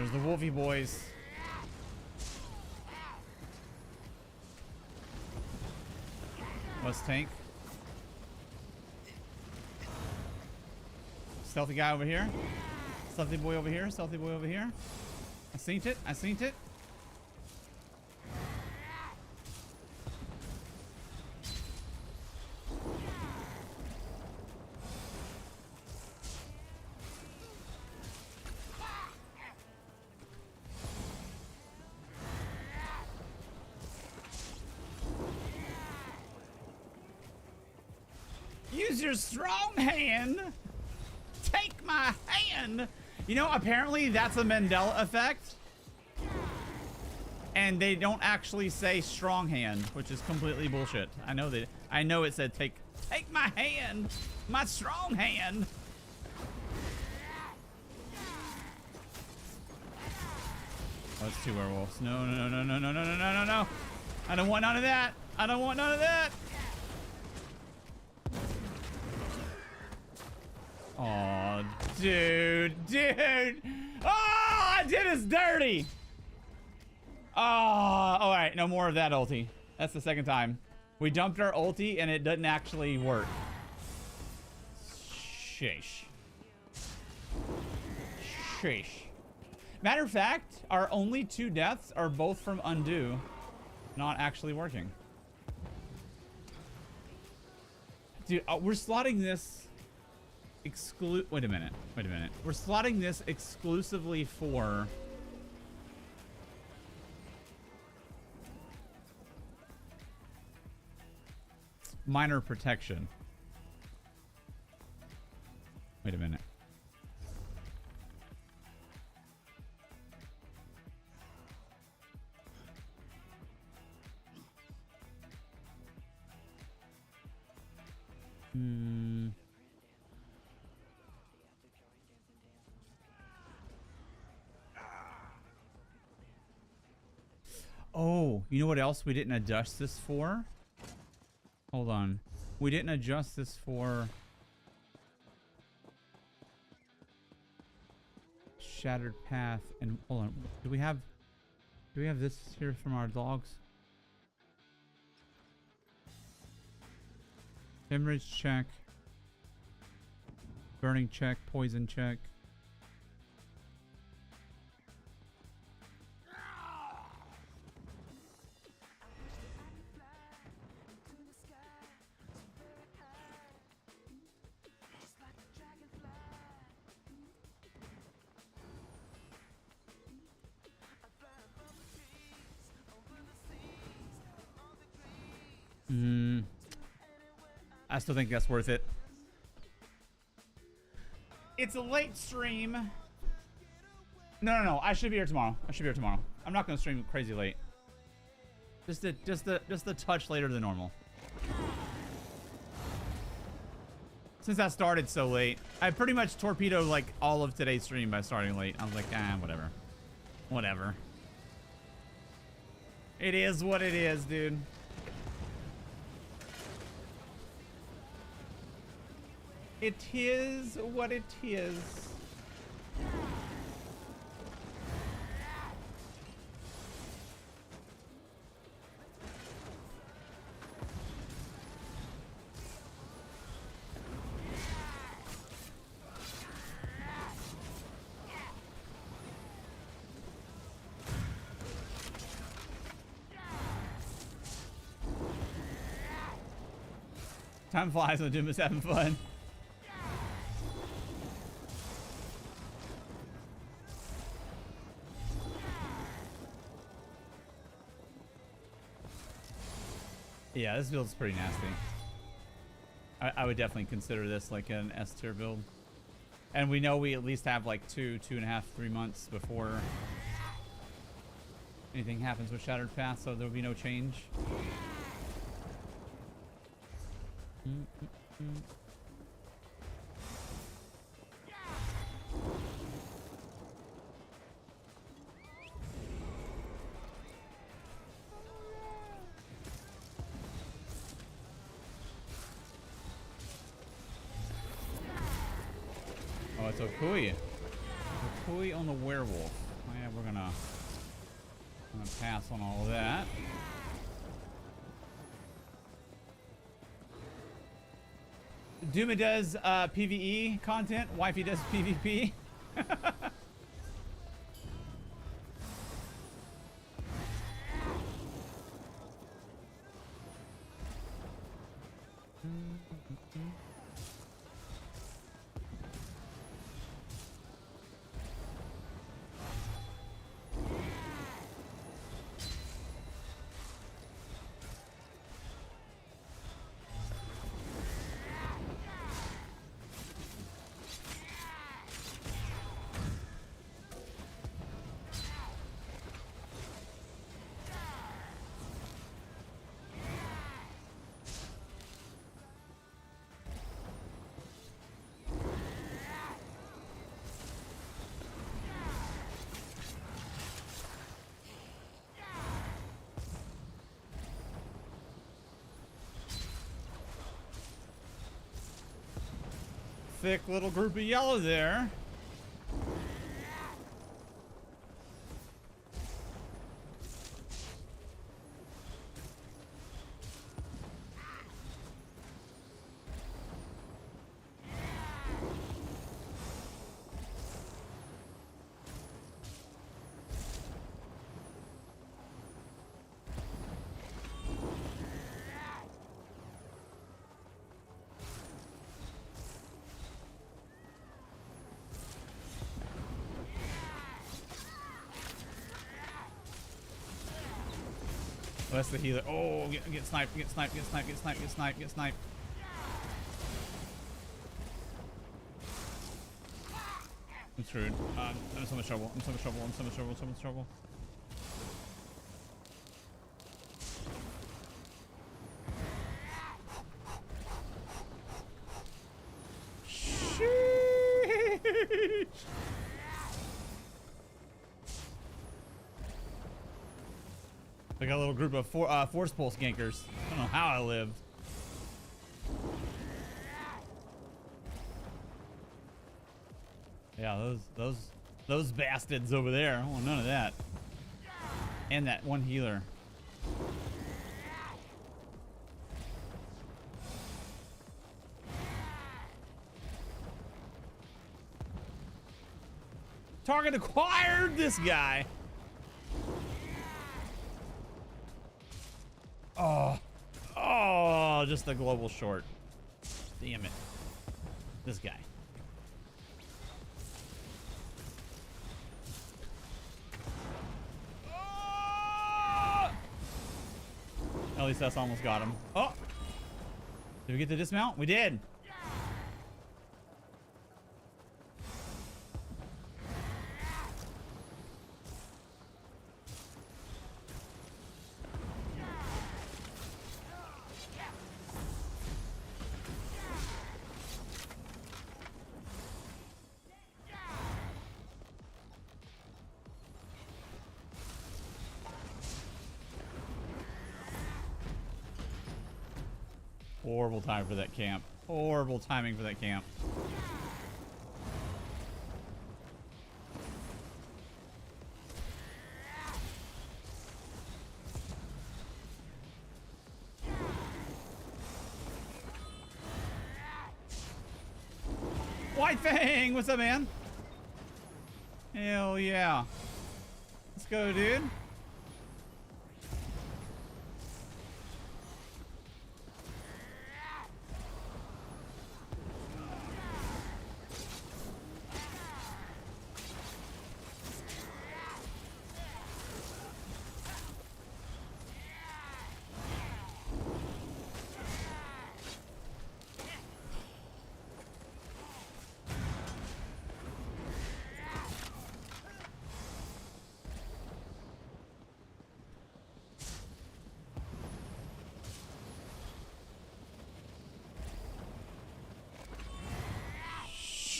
There's the Wolfie boys. Let's tank. Stealthy guy over here. Stealthy boy over here. Stealthy boy over here. I seen it. I seen it. Use your strong hand. Take my hand. You know, apparently that's a Mandela effect. And they don't actually say strong hand, which is completely bullshit. I know that. I know it said take my hand. My strong hand. Oh, it's 2 werewolves. No, no, no, no, no, no, no, no, no, no. I don't want none of that. I don't want none of that. Oh, dude. Oh, I did us dirty. Oh, all right. No more of that ulti. That's the second time. We dumped our ulti and it doesn't actually work. Sheesh. Sheesh. Matter of fact, our only 2 deaths are both from undo, not actually working. Dude, we're slotting this wait a minute. We're slotting this exclusively for minor protection. Wait a minute. Oh, you know what else we didn't adjust this for? Hold on. We didn't adjust this for Shattered Path and hold on. Do we have this here from our dogs? Hemorrhage check. Burning check, poison check. I still think that's worth it. It's a late stream. No. I should be here tomorrow. I'm not gonna stream crazy late. Just a touch later than normal. Since I started so late, I pretty much torpedoed like all of today's stream by starting late. I was like, whatever. It is what it is, dude. It is what it is. Time flies when Jim is having fun. Yeah, this build's pretty nasty. I would definitely consider this like an S tier build. And we know we at least have like 2.5, 3 months before anything happens with Shattered Path, so there'll be no change. Oh, it's Okui. Okui on the werewolf. we're gonna pass on all of that. Duma does PvE content. Wifey does PvP. Thick little group of yellow there. Oh, that's the healer. Oh, get sniped, get sniped, get sniped, get sniped, get sniped, get sniped. I'm screwed. I'm in so much trouble. I'm so much trouble. I'm so much trouble. So much trouble. Sheesh. I got a little group of force pulse gankers. I don't know how I lived. Yeah, those bastards over there. I want none of that. And that one healer. Target acquired this guy. Oh, just the global short. Damn it. This guy. Oh! At least that's almost got him. Oh! Did we get the dismount? We did. Horrible time for that camp. Horrible timing for that camp. White Fang! What's up, man? Hell yeah. Let's go, dude.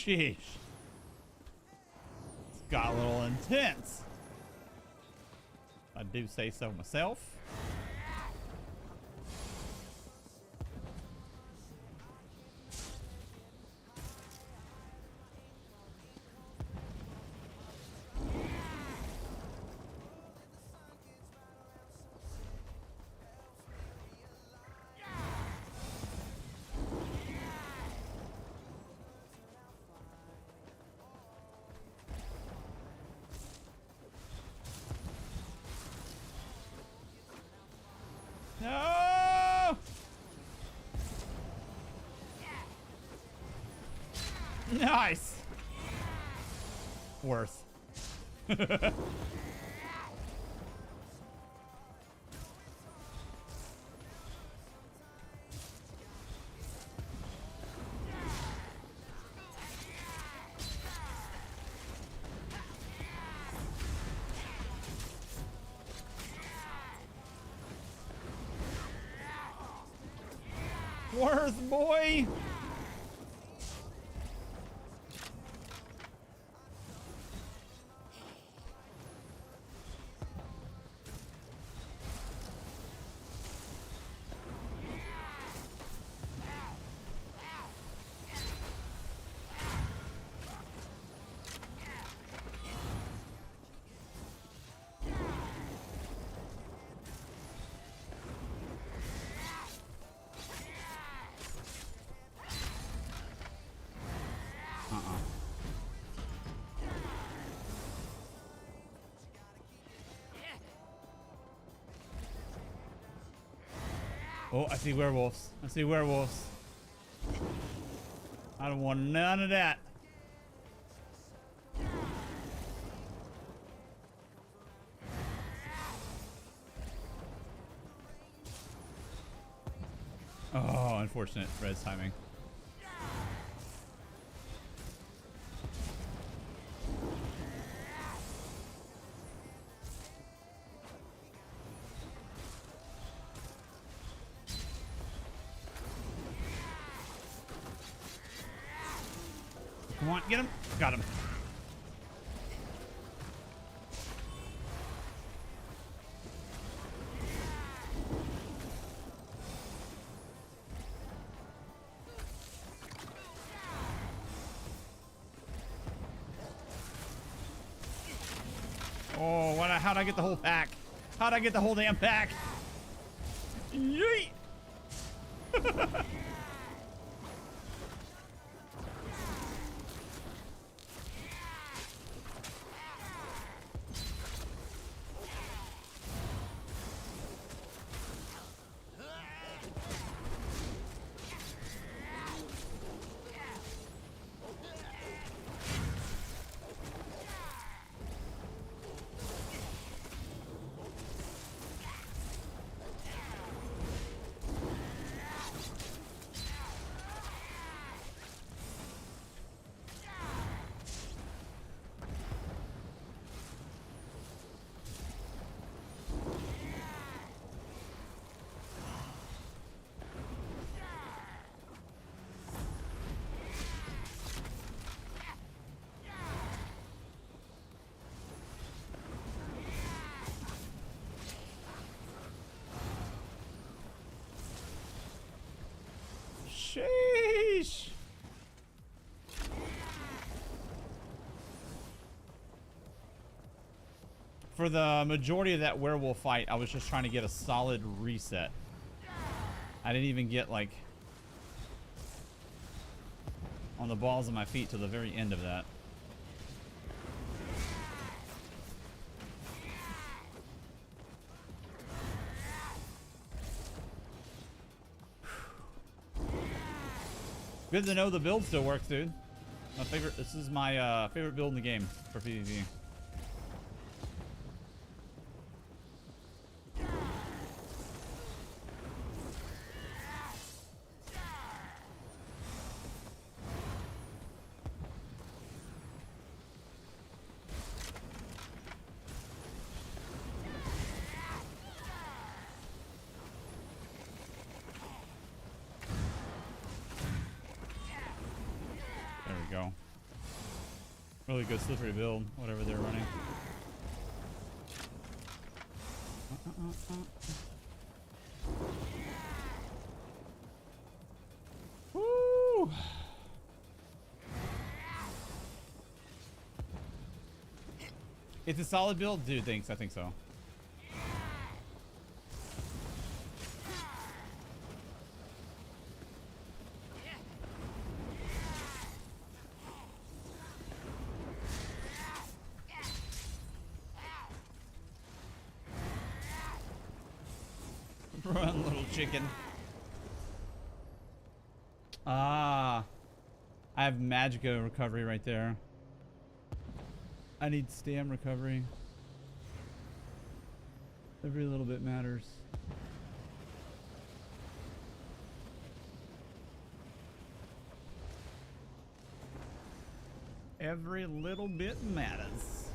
Sheesh. It's got a little intense. I do say so myself. Nice. Worth. Worth, boy. Oh, I see werewolves. I see werewolves. I don't want none of that. Oh, unfortunate Red's timing. Come on, get him. Got him. Oh, how'd I get the whole pack? How'd I get the whole damn pack? Yeet! Sheesh. For the majority of that werewolf fight, I was just trying to get a solid reset. I didn't even get, like, on the balls of my feet to the very end of that. Good to know the build still works, dude. My favorite. This is my favorite build in the game for PvP. Go. Really good slippery build, whatever they're running. Woo! It's a solid build, dude. Thanks. I think so. Run, little chicken. Ah. I have Magica recovery right there. I need stam recovery. Every little bit matters. Every little bit matters.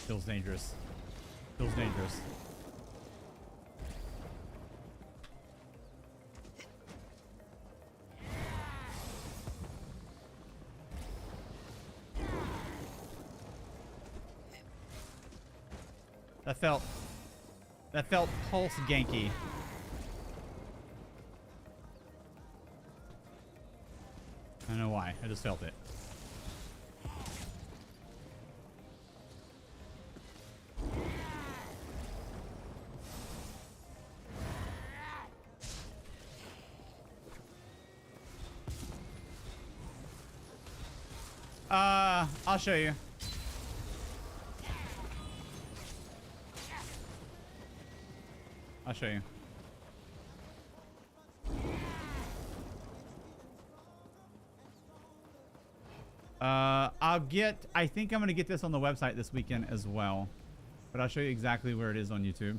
Feels dangerous. Feels dangerous. That felt pulse ganky. I don't know why. I just felt it. I'll show you. I'll show you. I think I'm gonna get this on the website this weekend as well, but I'll show you exactly where it is on YouTube.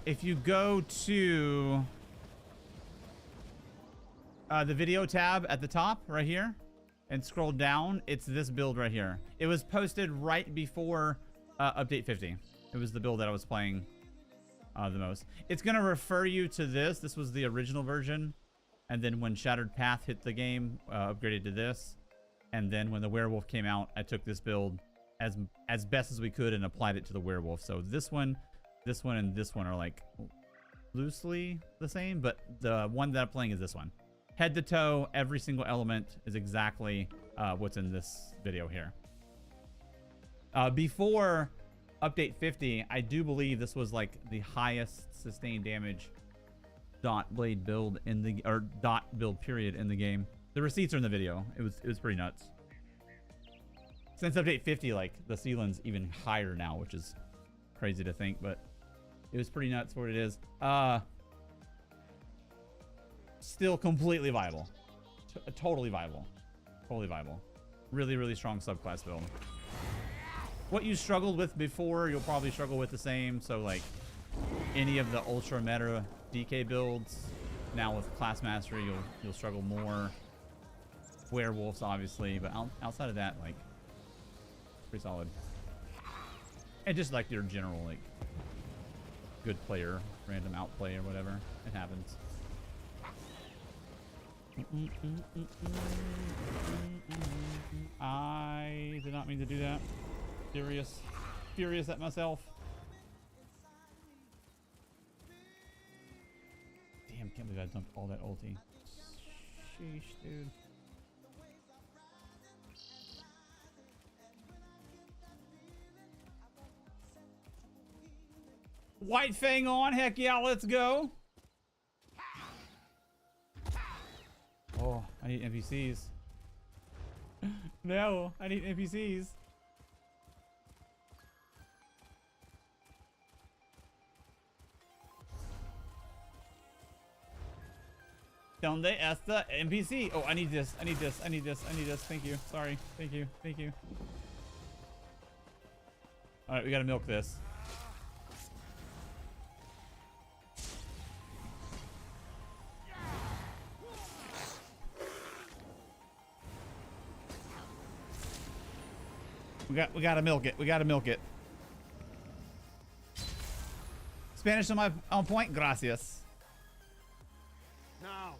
If you go to the video tab at the top right here and scroll down, it's this build right here. It was posted right before update 50. It was the build that I was playing the most. It's gonna refer you to this. This was the original version, and then when Shattered Path hit the game, upgraded to this, and then when the werewolf came out, I took this build as best as we could and applied it to the werewolf. So this one, and this one are like loosely the same, but the one that I'm playing is this one. Head to toe, every single element is exactly what's in this video here. Before update 50, I do believe this was like the highest sustained damage dot blade build in the, or dot build period in the game. The receipts are in the video. It was pretty nuts. Since update 50, like the ceiling's even higher now, which is crazy to think, but it was pretty nuts for what it is. Still completely viable. Totally viable. Totally viable. Really, really strong subclass build. What you struggled with before, you'll probably struggle with the same. So like any of the ultra meta DK builds, now with class mastery, you'll struggle more. Werewolves, obviously, but outside of that, like, pretty solid. And just like your general, like, good player, random outplay or whatever, it happens. I did not mean to do that. Furious at myself. Damn, can't believe I dumped all that ulti. Sheesh, dude. White Fang on, heck yeah, let's go. Oh, I need NPCs. No, I need NPCs. Donde está NPC? Oh, I need this. I need this. I need this. I need this. Thank you. Sorry. Thank you. Thank you. All right, we gotta milk this. We gotta milk it. We gotta milk it. Spanish on point. Gracias.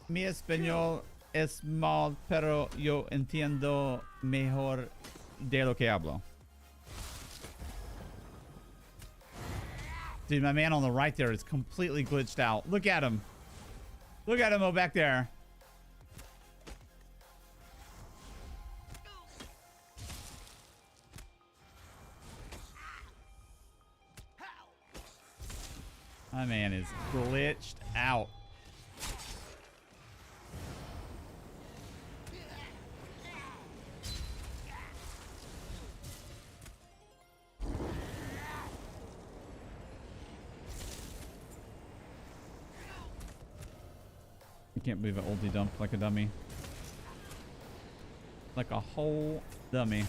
Mi español es mal, pero yo entiendo mejor de lo que hablo. Dude, my man on the right there is completely glitched out. Look at him. Look at him over back there. My man is glitched out. Can't believe I ulti dumped like a dummy. Like a whole dummy.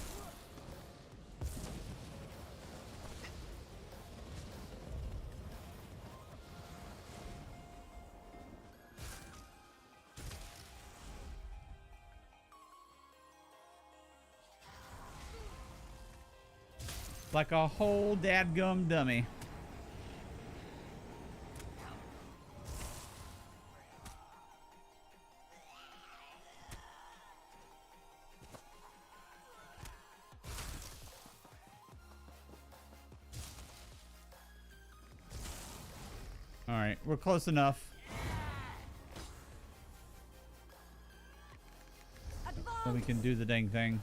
Like a whole dadgum dummy. All right, we're close enough. So we can do the dang thing.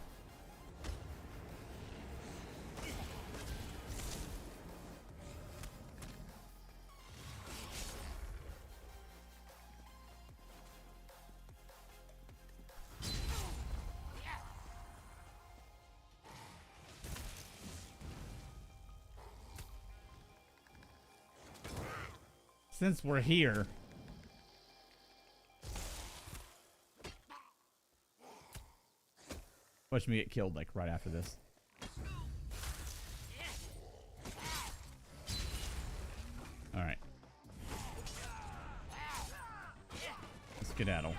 Since we're here. Watch me get killed like right after this. All right. Skedaddle.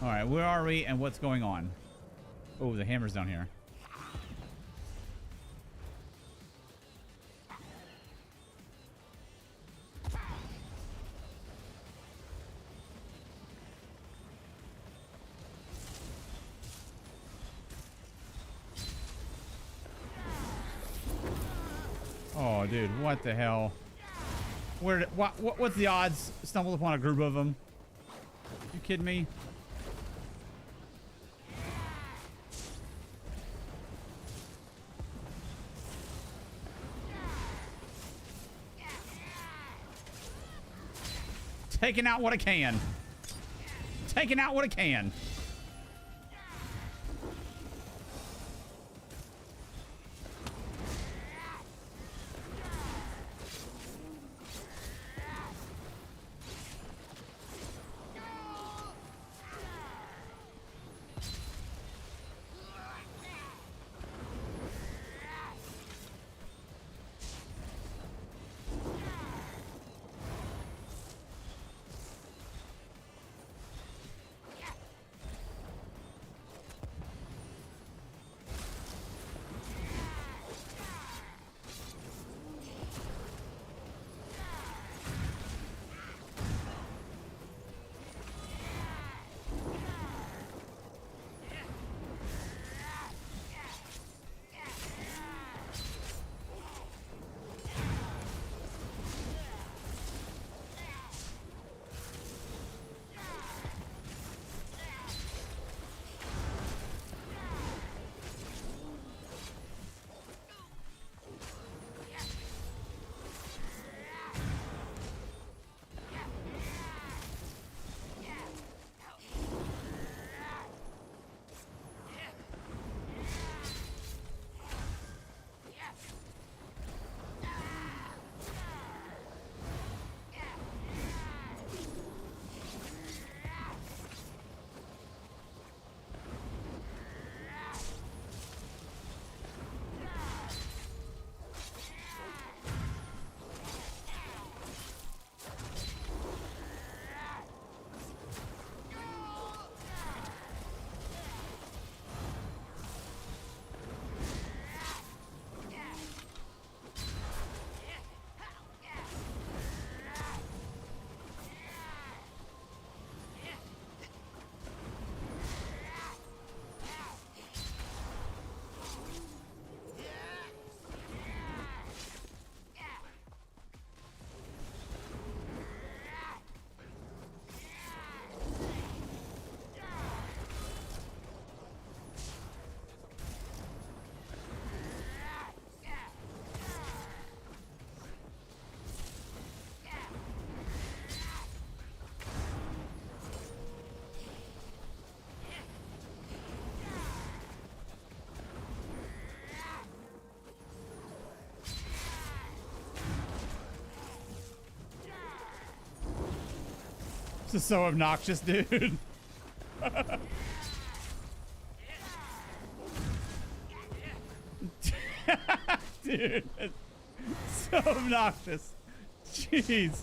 All right, where are we and what's going on? Oh, the hammer's down here. Oh, dude, what the hell? What's the odds? Stumbled upon a group of them. You kidding me? Taking out what I can. Taking out what I can. This is so obnoxious, dude. Dude, it's so obnoxious. Jeez.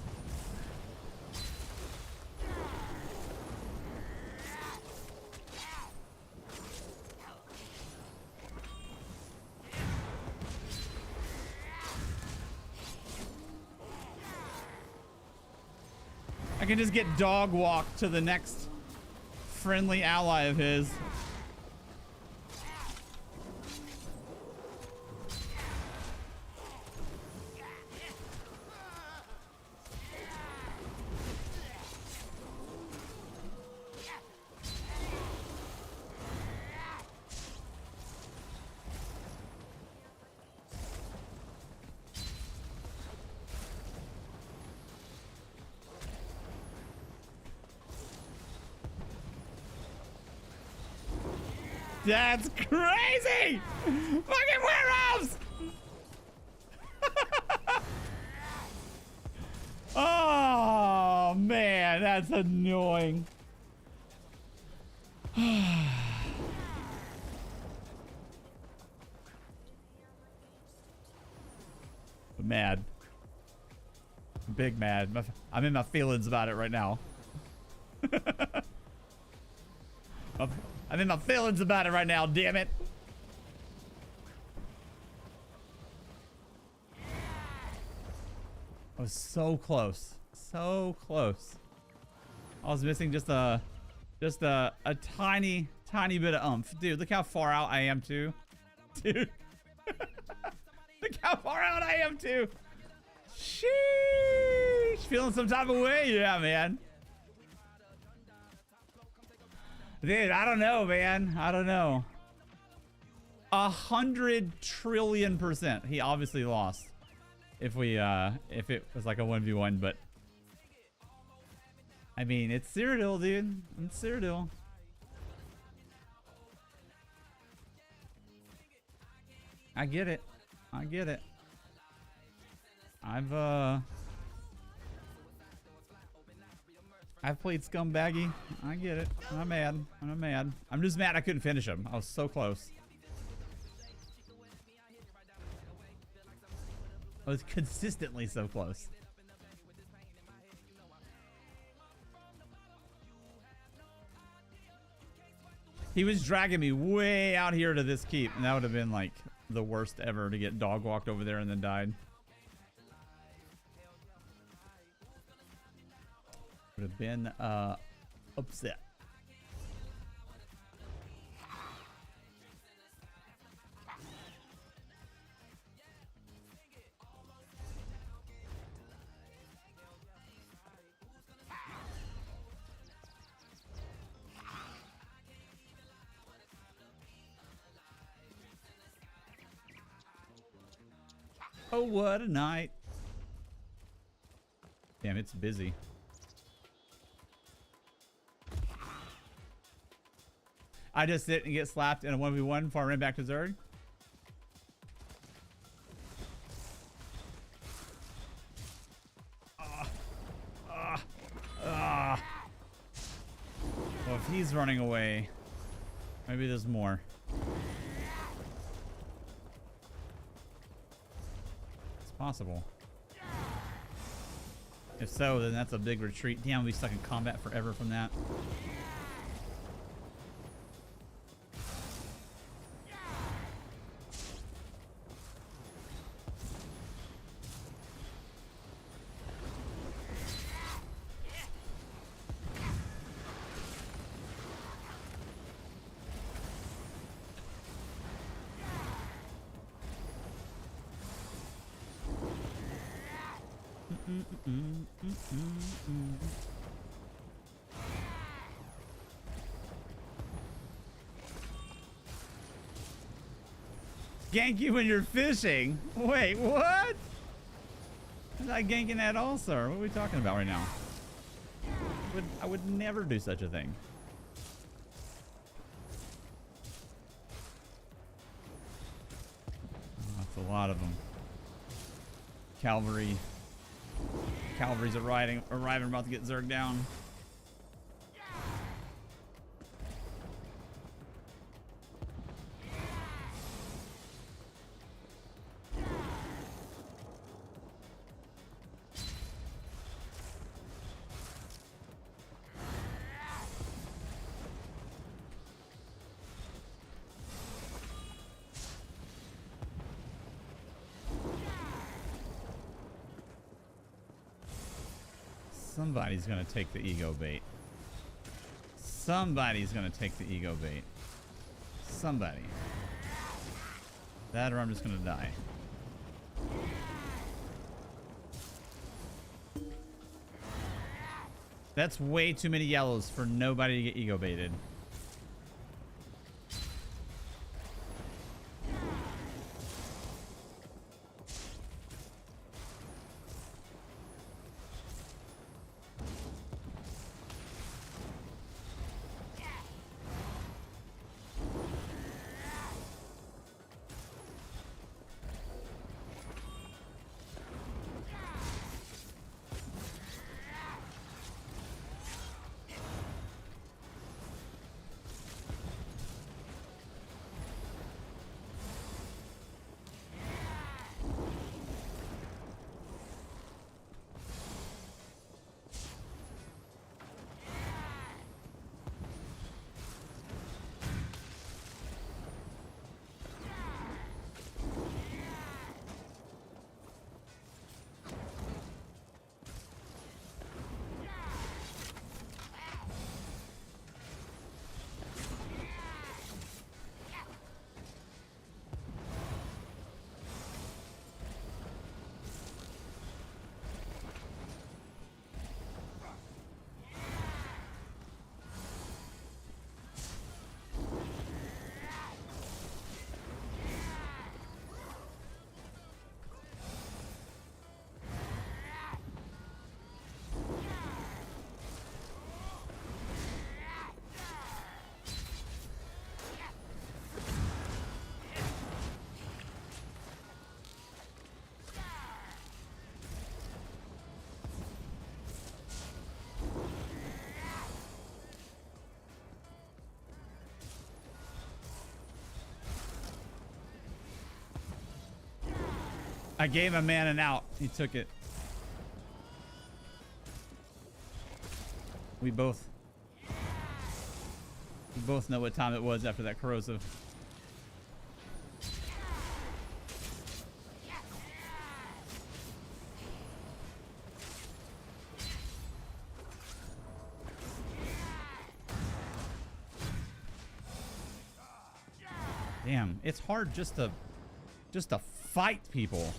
I can just get dog walked to the next friendly ally of his. That's crazy! Fucking werewolves! Oh man, that's annoying. Mad. Big mad. I'm in my feelings about it right now. I'm in my feelings about it right now, damn it. I was so close. So close. I was missing just a tiny bit of oomph. Dude, look how far out I am too. Dude. Look how far out I am too. Sheesh. Feeling some type of way? Yeah, man. Dude, I don't know, man. I don't know. 100 trillion%. He obviously lost. If it was like a 1v1, but I mean, it's Cyrodiil, dude. It's Cyrodiil. I get it. I get it. I've played Scumbaggy. I get it. I'm mad. I'm mad. I'm just mad I couldn't finish him. I was so close. I was consistently so close. He was dragging me way out here to this keep, and that would have been like the worst ever to get dog walked over there and then died. Would have been upset. Oh, what a night. Damn, it's busy. I just sit and get slapped in a 1v1 before I ran back to Zerg. Well, if he's running away, maybe there's more. It's possible. If so, then that's a big retreat. Damn, we'll be stuck in combat forever from that. Gank you when you're fishing? Wait, what? I'm not ganking at all, sir. What are we talking about right now? I would never do such a thing. Oh, that's a lot of them. Cavalry's arriving, about to get Zerg down. Somebody's gonna take the ego bait. Somebody's gonna take the ego bait. Somebody. That or I'm just gonna die. That's way too many yellows for nobody to get ego baited. I gave a man an out. He took it. We both know what time it was after that corrosive. Damn, it's hard just to fight people.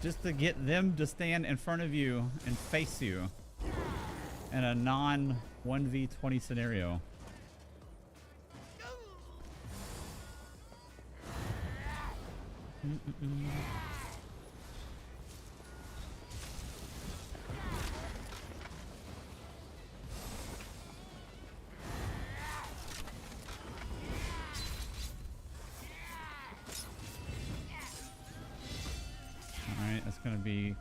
Just to get them to stand in front of you and face you in a non 1v20 scenario. Alright, that's gonna be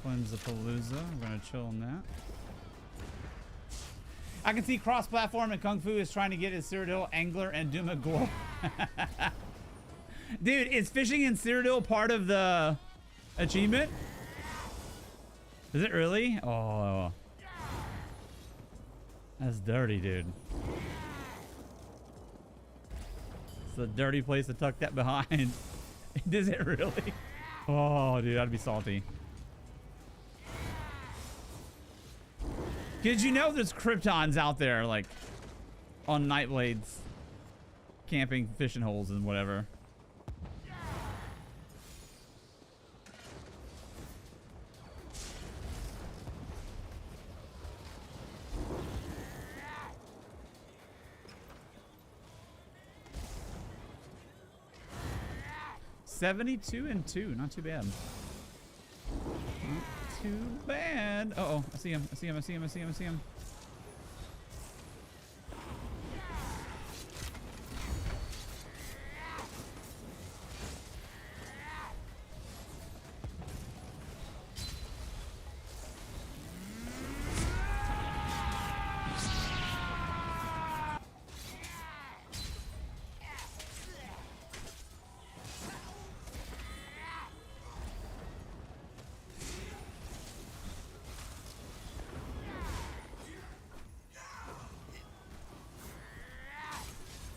Cleanse-a-Palooza. I'm gonna chill on that. I can see cross-platform and Kung Fu is trying to get his Cyrodiil, Angler, and Duma Gore. Dude, is fishing in Cyrodiil part of the achievement? Is it really? Oh. That's dirty, dude. It's a dirty place to tuck that behind. Is it really? Oh, dude, I'd be salty. Did you know there's Kryptons out there, like, on Nightblades, camping fishing holes and whatever? $72-2, not too bad. Not too bad. Uh-oh, I see him. I see him. I see him. I see him. I see him.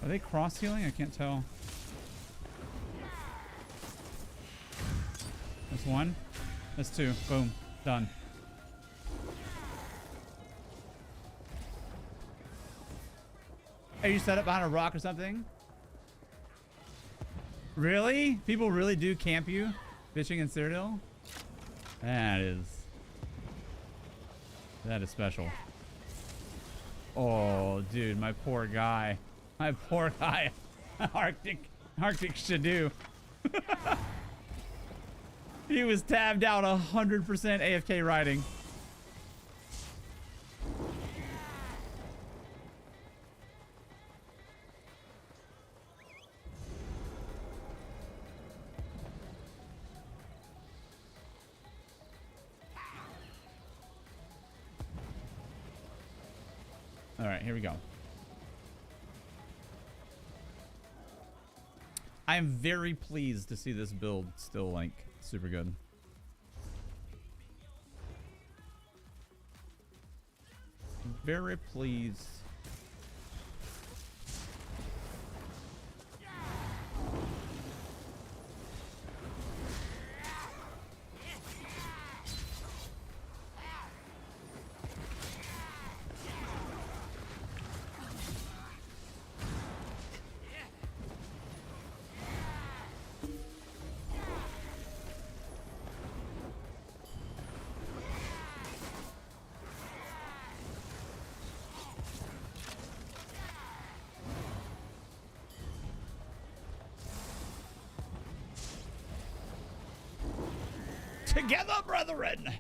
Are they cross healing? I can't tell. That's one. That's 2. Boom. Done. Are you set up behind a rock or something? Really? People really do camp you? Fishing in Cyrodiil? That is special. Oh, dude, my poor guy. My poor guy. Arctic Shadoo. He was tabbed out 100% AFK riding. All right, here we go. I am very pleased to see this build still like super good. Very pleased. Together, brethren!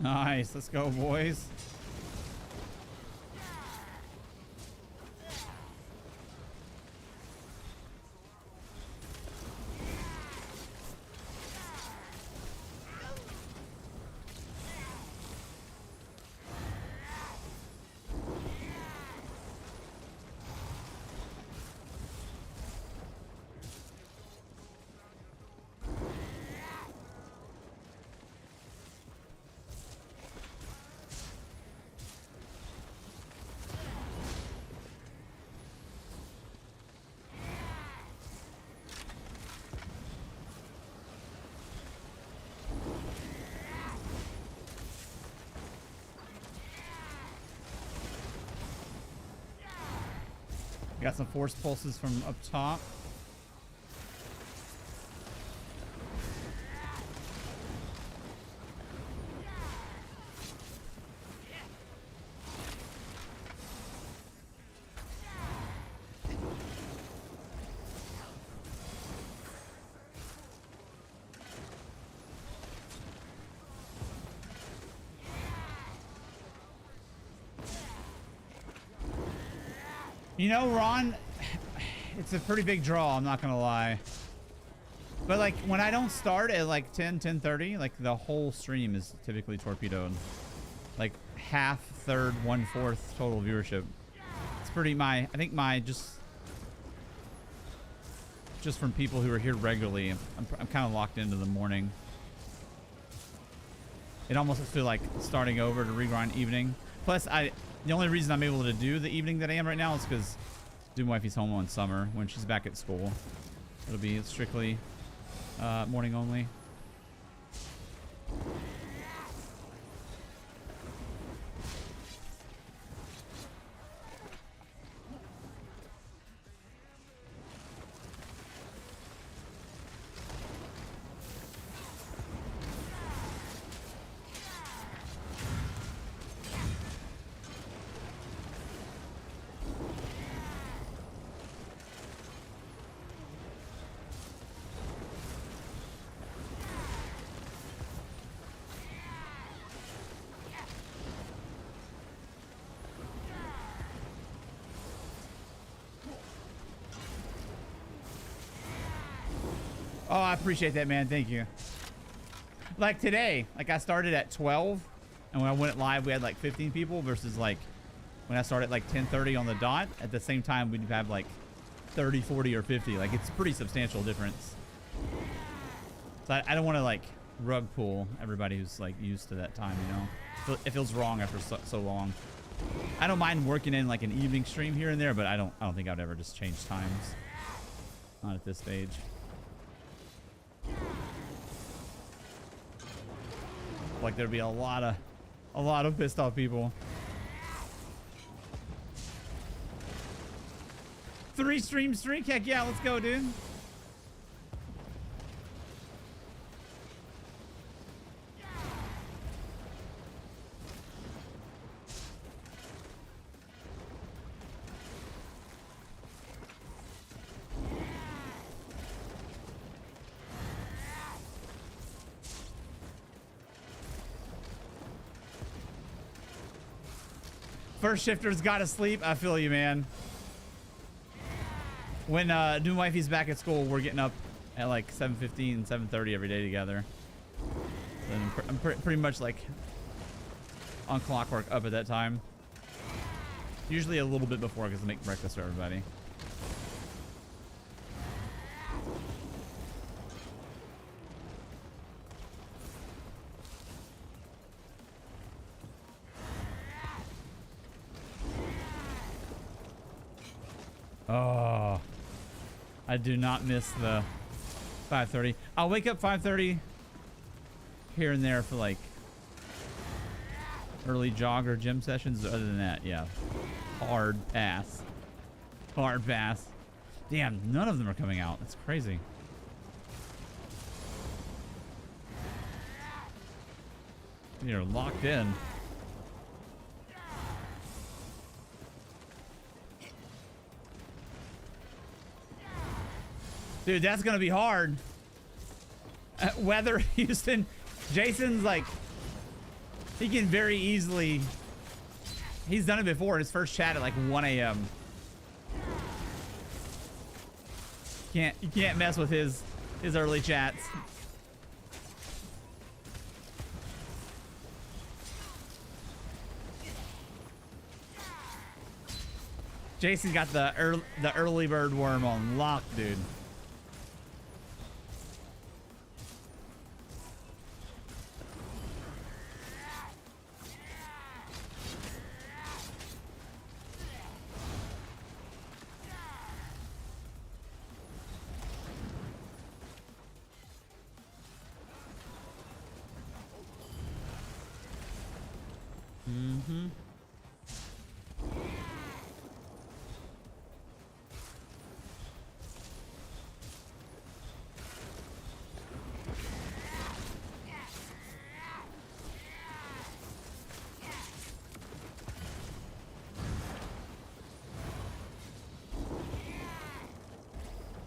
Nice, let's go, boys. Got some force pulses from up top. You know, Ron, it's a pretty big draw, I'm not gonna lie. But like when I don't start at like 10:30, like the whole stream is typically torpedoed. Like half, third, 1/4 total viewership. It's pretty I think my just from people who are here regularly, I'm kind of locked into the morning. It almost feels like starting over to regrind evening. Plus, the only reason I'm able to do the evening that I am right now is because Doom Wifey's home on summer. When she's back at school, it'll be strictly morning only. Oh, I appreciate that, man. Thank you. Like today, like I started at 12, and when I went live, we had like 15 people versus like when I started at like 10:30 on the dot. At the same time, we'd have like 30, 40, or 50. Like it's a pretty substantial difference. So I don't want to like rug pull everybody who's like used to that time, you know? It feels wrong after so long. I don't mind working in like an evening stream here and there, but I don't think I'd ever just change times. Not at this stage. Like there'd be a lot of pissed off people. 3 stream streak, heck yeah, let's go, dude. First shifter's gotta sleep. I feel you, man. When new wifey's back at school, we're getting up at like 7:15, 7:30 every day together. And I'm pretty much like on clockwork up at that time. Usually a little bit before because I make breakfast for everybody. Oh, I do not miss the 5:30. I'll wake up 5:30 here and there for like early jog or gym sessions. Other than that, yeah, hard pass. Hard pass. Damn, none of them are coming out. That's crazy. You're locked in. Dude, that's gonna be hard. Weather, Houston, Jason's like, he can very easily. He's done it before in his first chat at like 1 a.m. You can't mess with his early chats. Jason's got the early bird worm on lock, dude. Mm-hmm.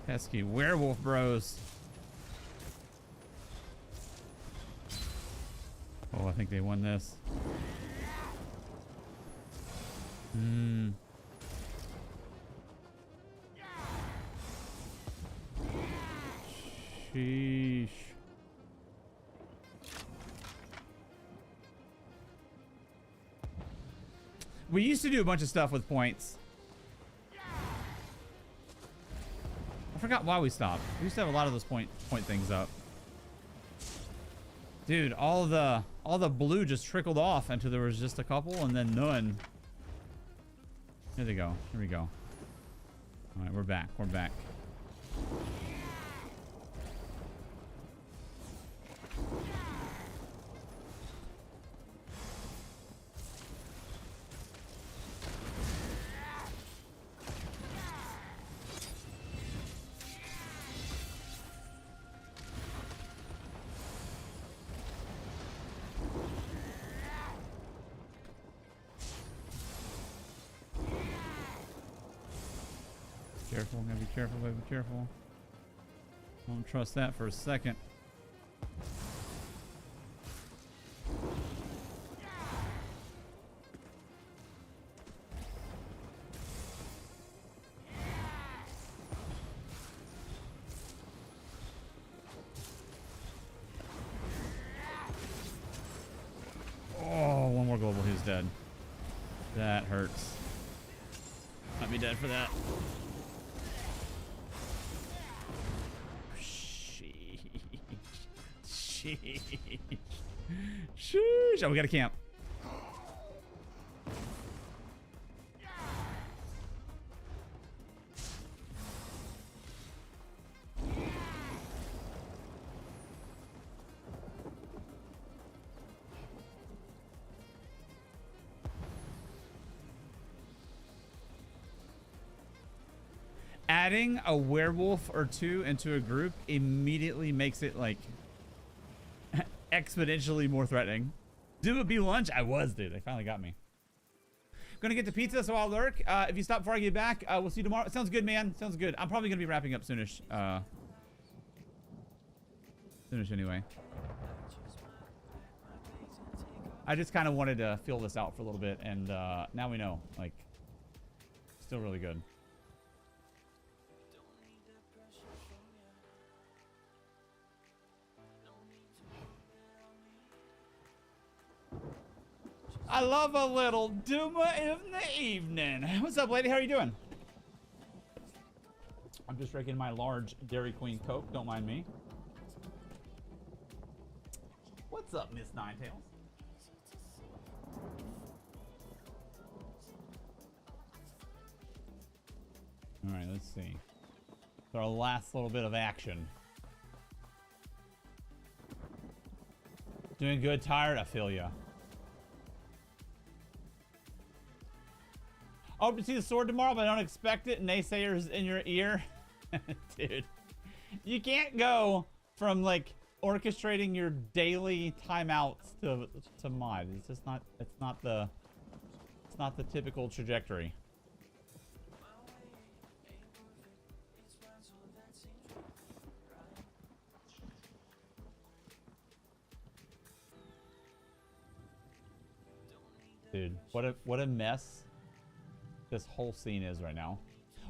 Pesky werewolf bros. Oh, I think they won this. Hmm. Sheesh. We used to do a bunch of stuff with points. I forgot why we stopped. We used to have a lot of those point things up. Dude, all the blue just trickled off until there was just a couple and then none. Here they go. Here we go. All right, we're back. We're back. Careful, gotta be careful, gotta be careful. Don't trust that for a second. That hurts. Might be dead for that. Sheesh. Sheesh. Oh, we got a camp. Adding a werewolf or two into a group immediately makes it like exponentially more threatening. Dude, would be lunch? I was, dude. They finally got me. Gonna get to pizza, so I'll lurk. If you stop before I get back, we'll see you tomorrow. Sounds good, man. Sounds good. I'm probably gonna be wrapping up soonish. Soonish anyway. I just kind of wanted to feel this out for a little bit, and now we know. Like, still really good. I love a little Duma in the evening. What's up, lady? How are you doing? I'm just drinking my large Dairy Queen Coke. Don't mind me. What's up, Miss Ninetails? All right, let's see. So our last little bit of action. Doing good, tired? I feel ya. I hope to see the sword tomorrow, but I don't expect it. Naysayers in your ear. Dude, you can't go from like orchestrating your daily timeouts to mod. It's just not, it's not the typical trajectory. Dude, what a mess this whole scene is right now.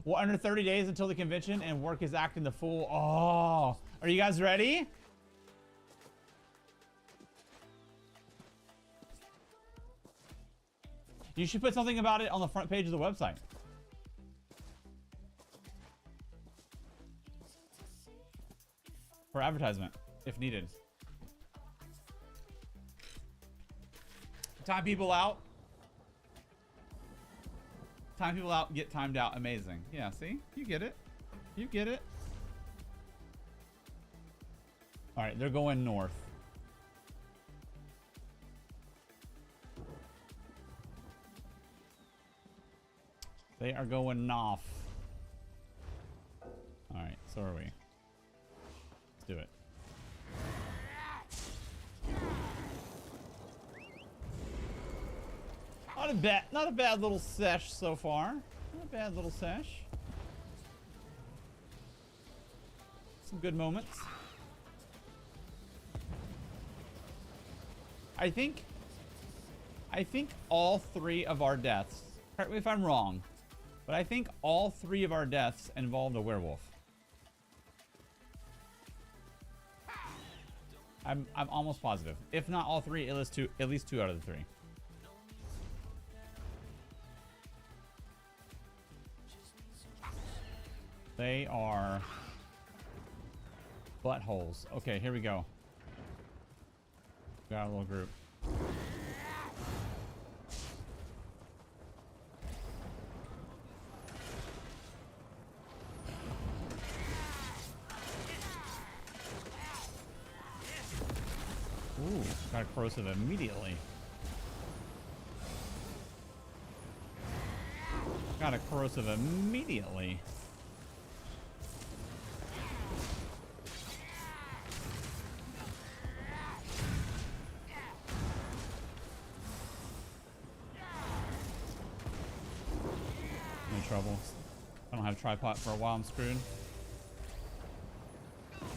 Well, under 30 days until the convention and work is acting the fool. Oh, are you guys ready? You should put something about it on the front page of the website. For advertisement, if needed. Time people out. Time people out, get timed out. Amazing. Yeah, see? You get it. You get it. All right, they're going north. They are going north. All right, so are we. Let's do it. Not a bad little sesh so far. Not a bad little sesh. Some good moments. I think all three of our deaths, correct me if I'm wrong, but I think all three of our deaths involved a werewolf. I'm almost positive. If not all three, at least two out of the three. They are buttholes. Okay, here we go. Got a little group. Ooh, got a corrosive immediately. Got a corrosive immediately. Trouble. I don't have a tripod for a while. I'm screwed.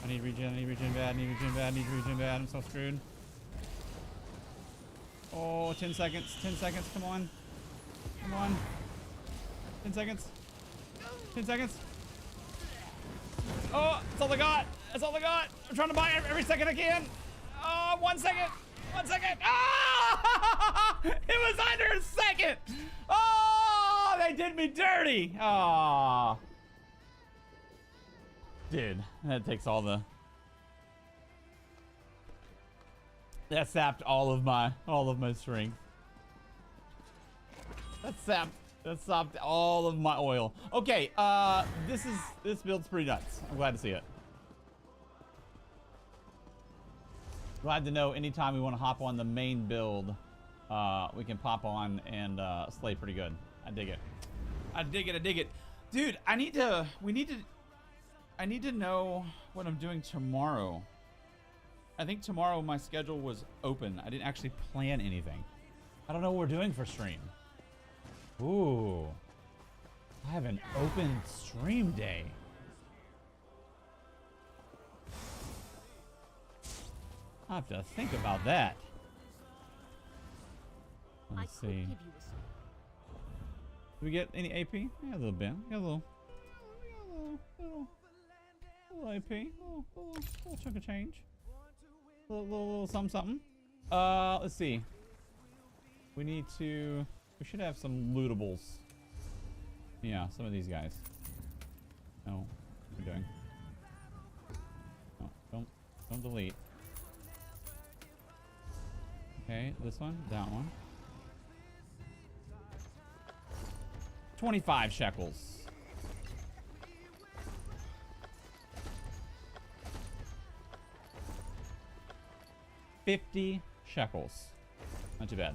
I need regen. I need regen bad. I need regen bad. I need regen bad. I'm so screwed. Oh, 10 seconds. 10 seconds. Come on. Come on. 10 seconds. 10 seconds. Oh, that's all I got. That's all I got. I'm trying to buy every second I can. Oh, 1 second. 1 second. Ah! It was under a second. me dirty. Ah, dude, that takes all the. That sapped all of my strength. That sapped all of my oil. Okay, this build's pretty nuts. I'm glad to see it. Glad to know anytime we want to hop on the main build, we can pop on and slay pretty good. I dig it. I dig it. Dude, I need to know what I'm doing tomorrow. I think tomorrow my schedule was open. I didn't actually plan anything. I don't know what we're doing for stream. Ooh. I have an open stream day. I have to think about that. Let's see. Do we get any AP? Yeah, a little bit. Got a little AP. Little chunk of change. Little something. Let's see. We should have some lootables. Yeah, some of these guys. No, what are we doing? No, don't delete. Okay, this one, that one. 25 shekels. $50 shekels. Not too bad.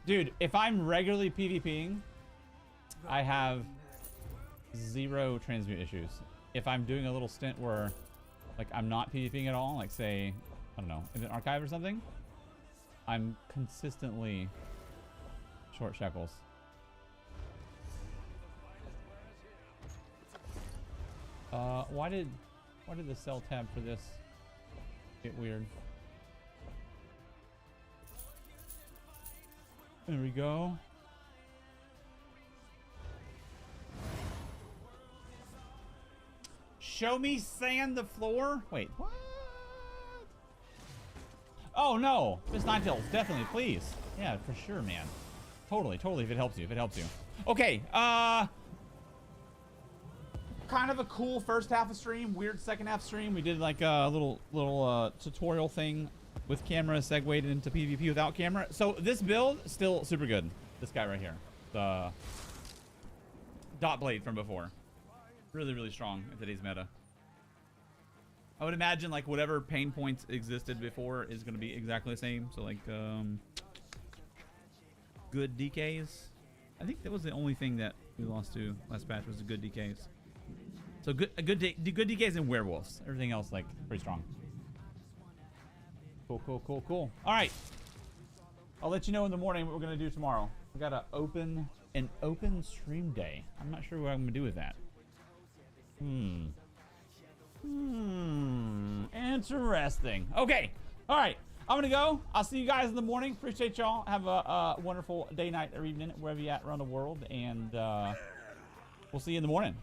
Dude, if I'm regularly PvPing, I have 0 transmute issues. If I'm doing a little stint where, like, I'm not PvPing at all, like, say, I don't know, in an archive or something, I'm consistently short shekels. Why did the sell tab for this get weird? There we go. Show me sand the floor? Wait, what? Oh no, Miss Ninetails, definitely, please. Yeah, for sure, man. Totally, if it helps you, Okay, kind of a cool first half of stream, weird second half stream. We did like a little tutorial thing with camera, segued into PvP without camera. So this build, still super good. This guy right here, the dot blade from before. Really strong in today's meta. I would imagine like whatever pain points existed before is going to be exactly the same. So like good DKs. I think that was the only thing that we lost to last patch was the good DKs. So good DKs and werewolves. Everything else like pretty strong. Cool. All right. I'll let you know in the morning what we're gonna do tomorrow. We got an open stream day. I'm not sure what I'm gonna do with that. Interesting. Okay. All right. I'm gonna go. I'll see you guys in the morning. Appreciate y'all. Have a wonderful day, night, or evening, wherever you're at around the world, and we'll see you in the morning.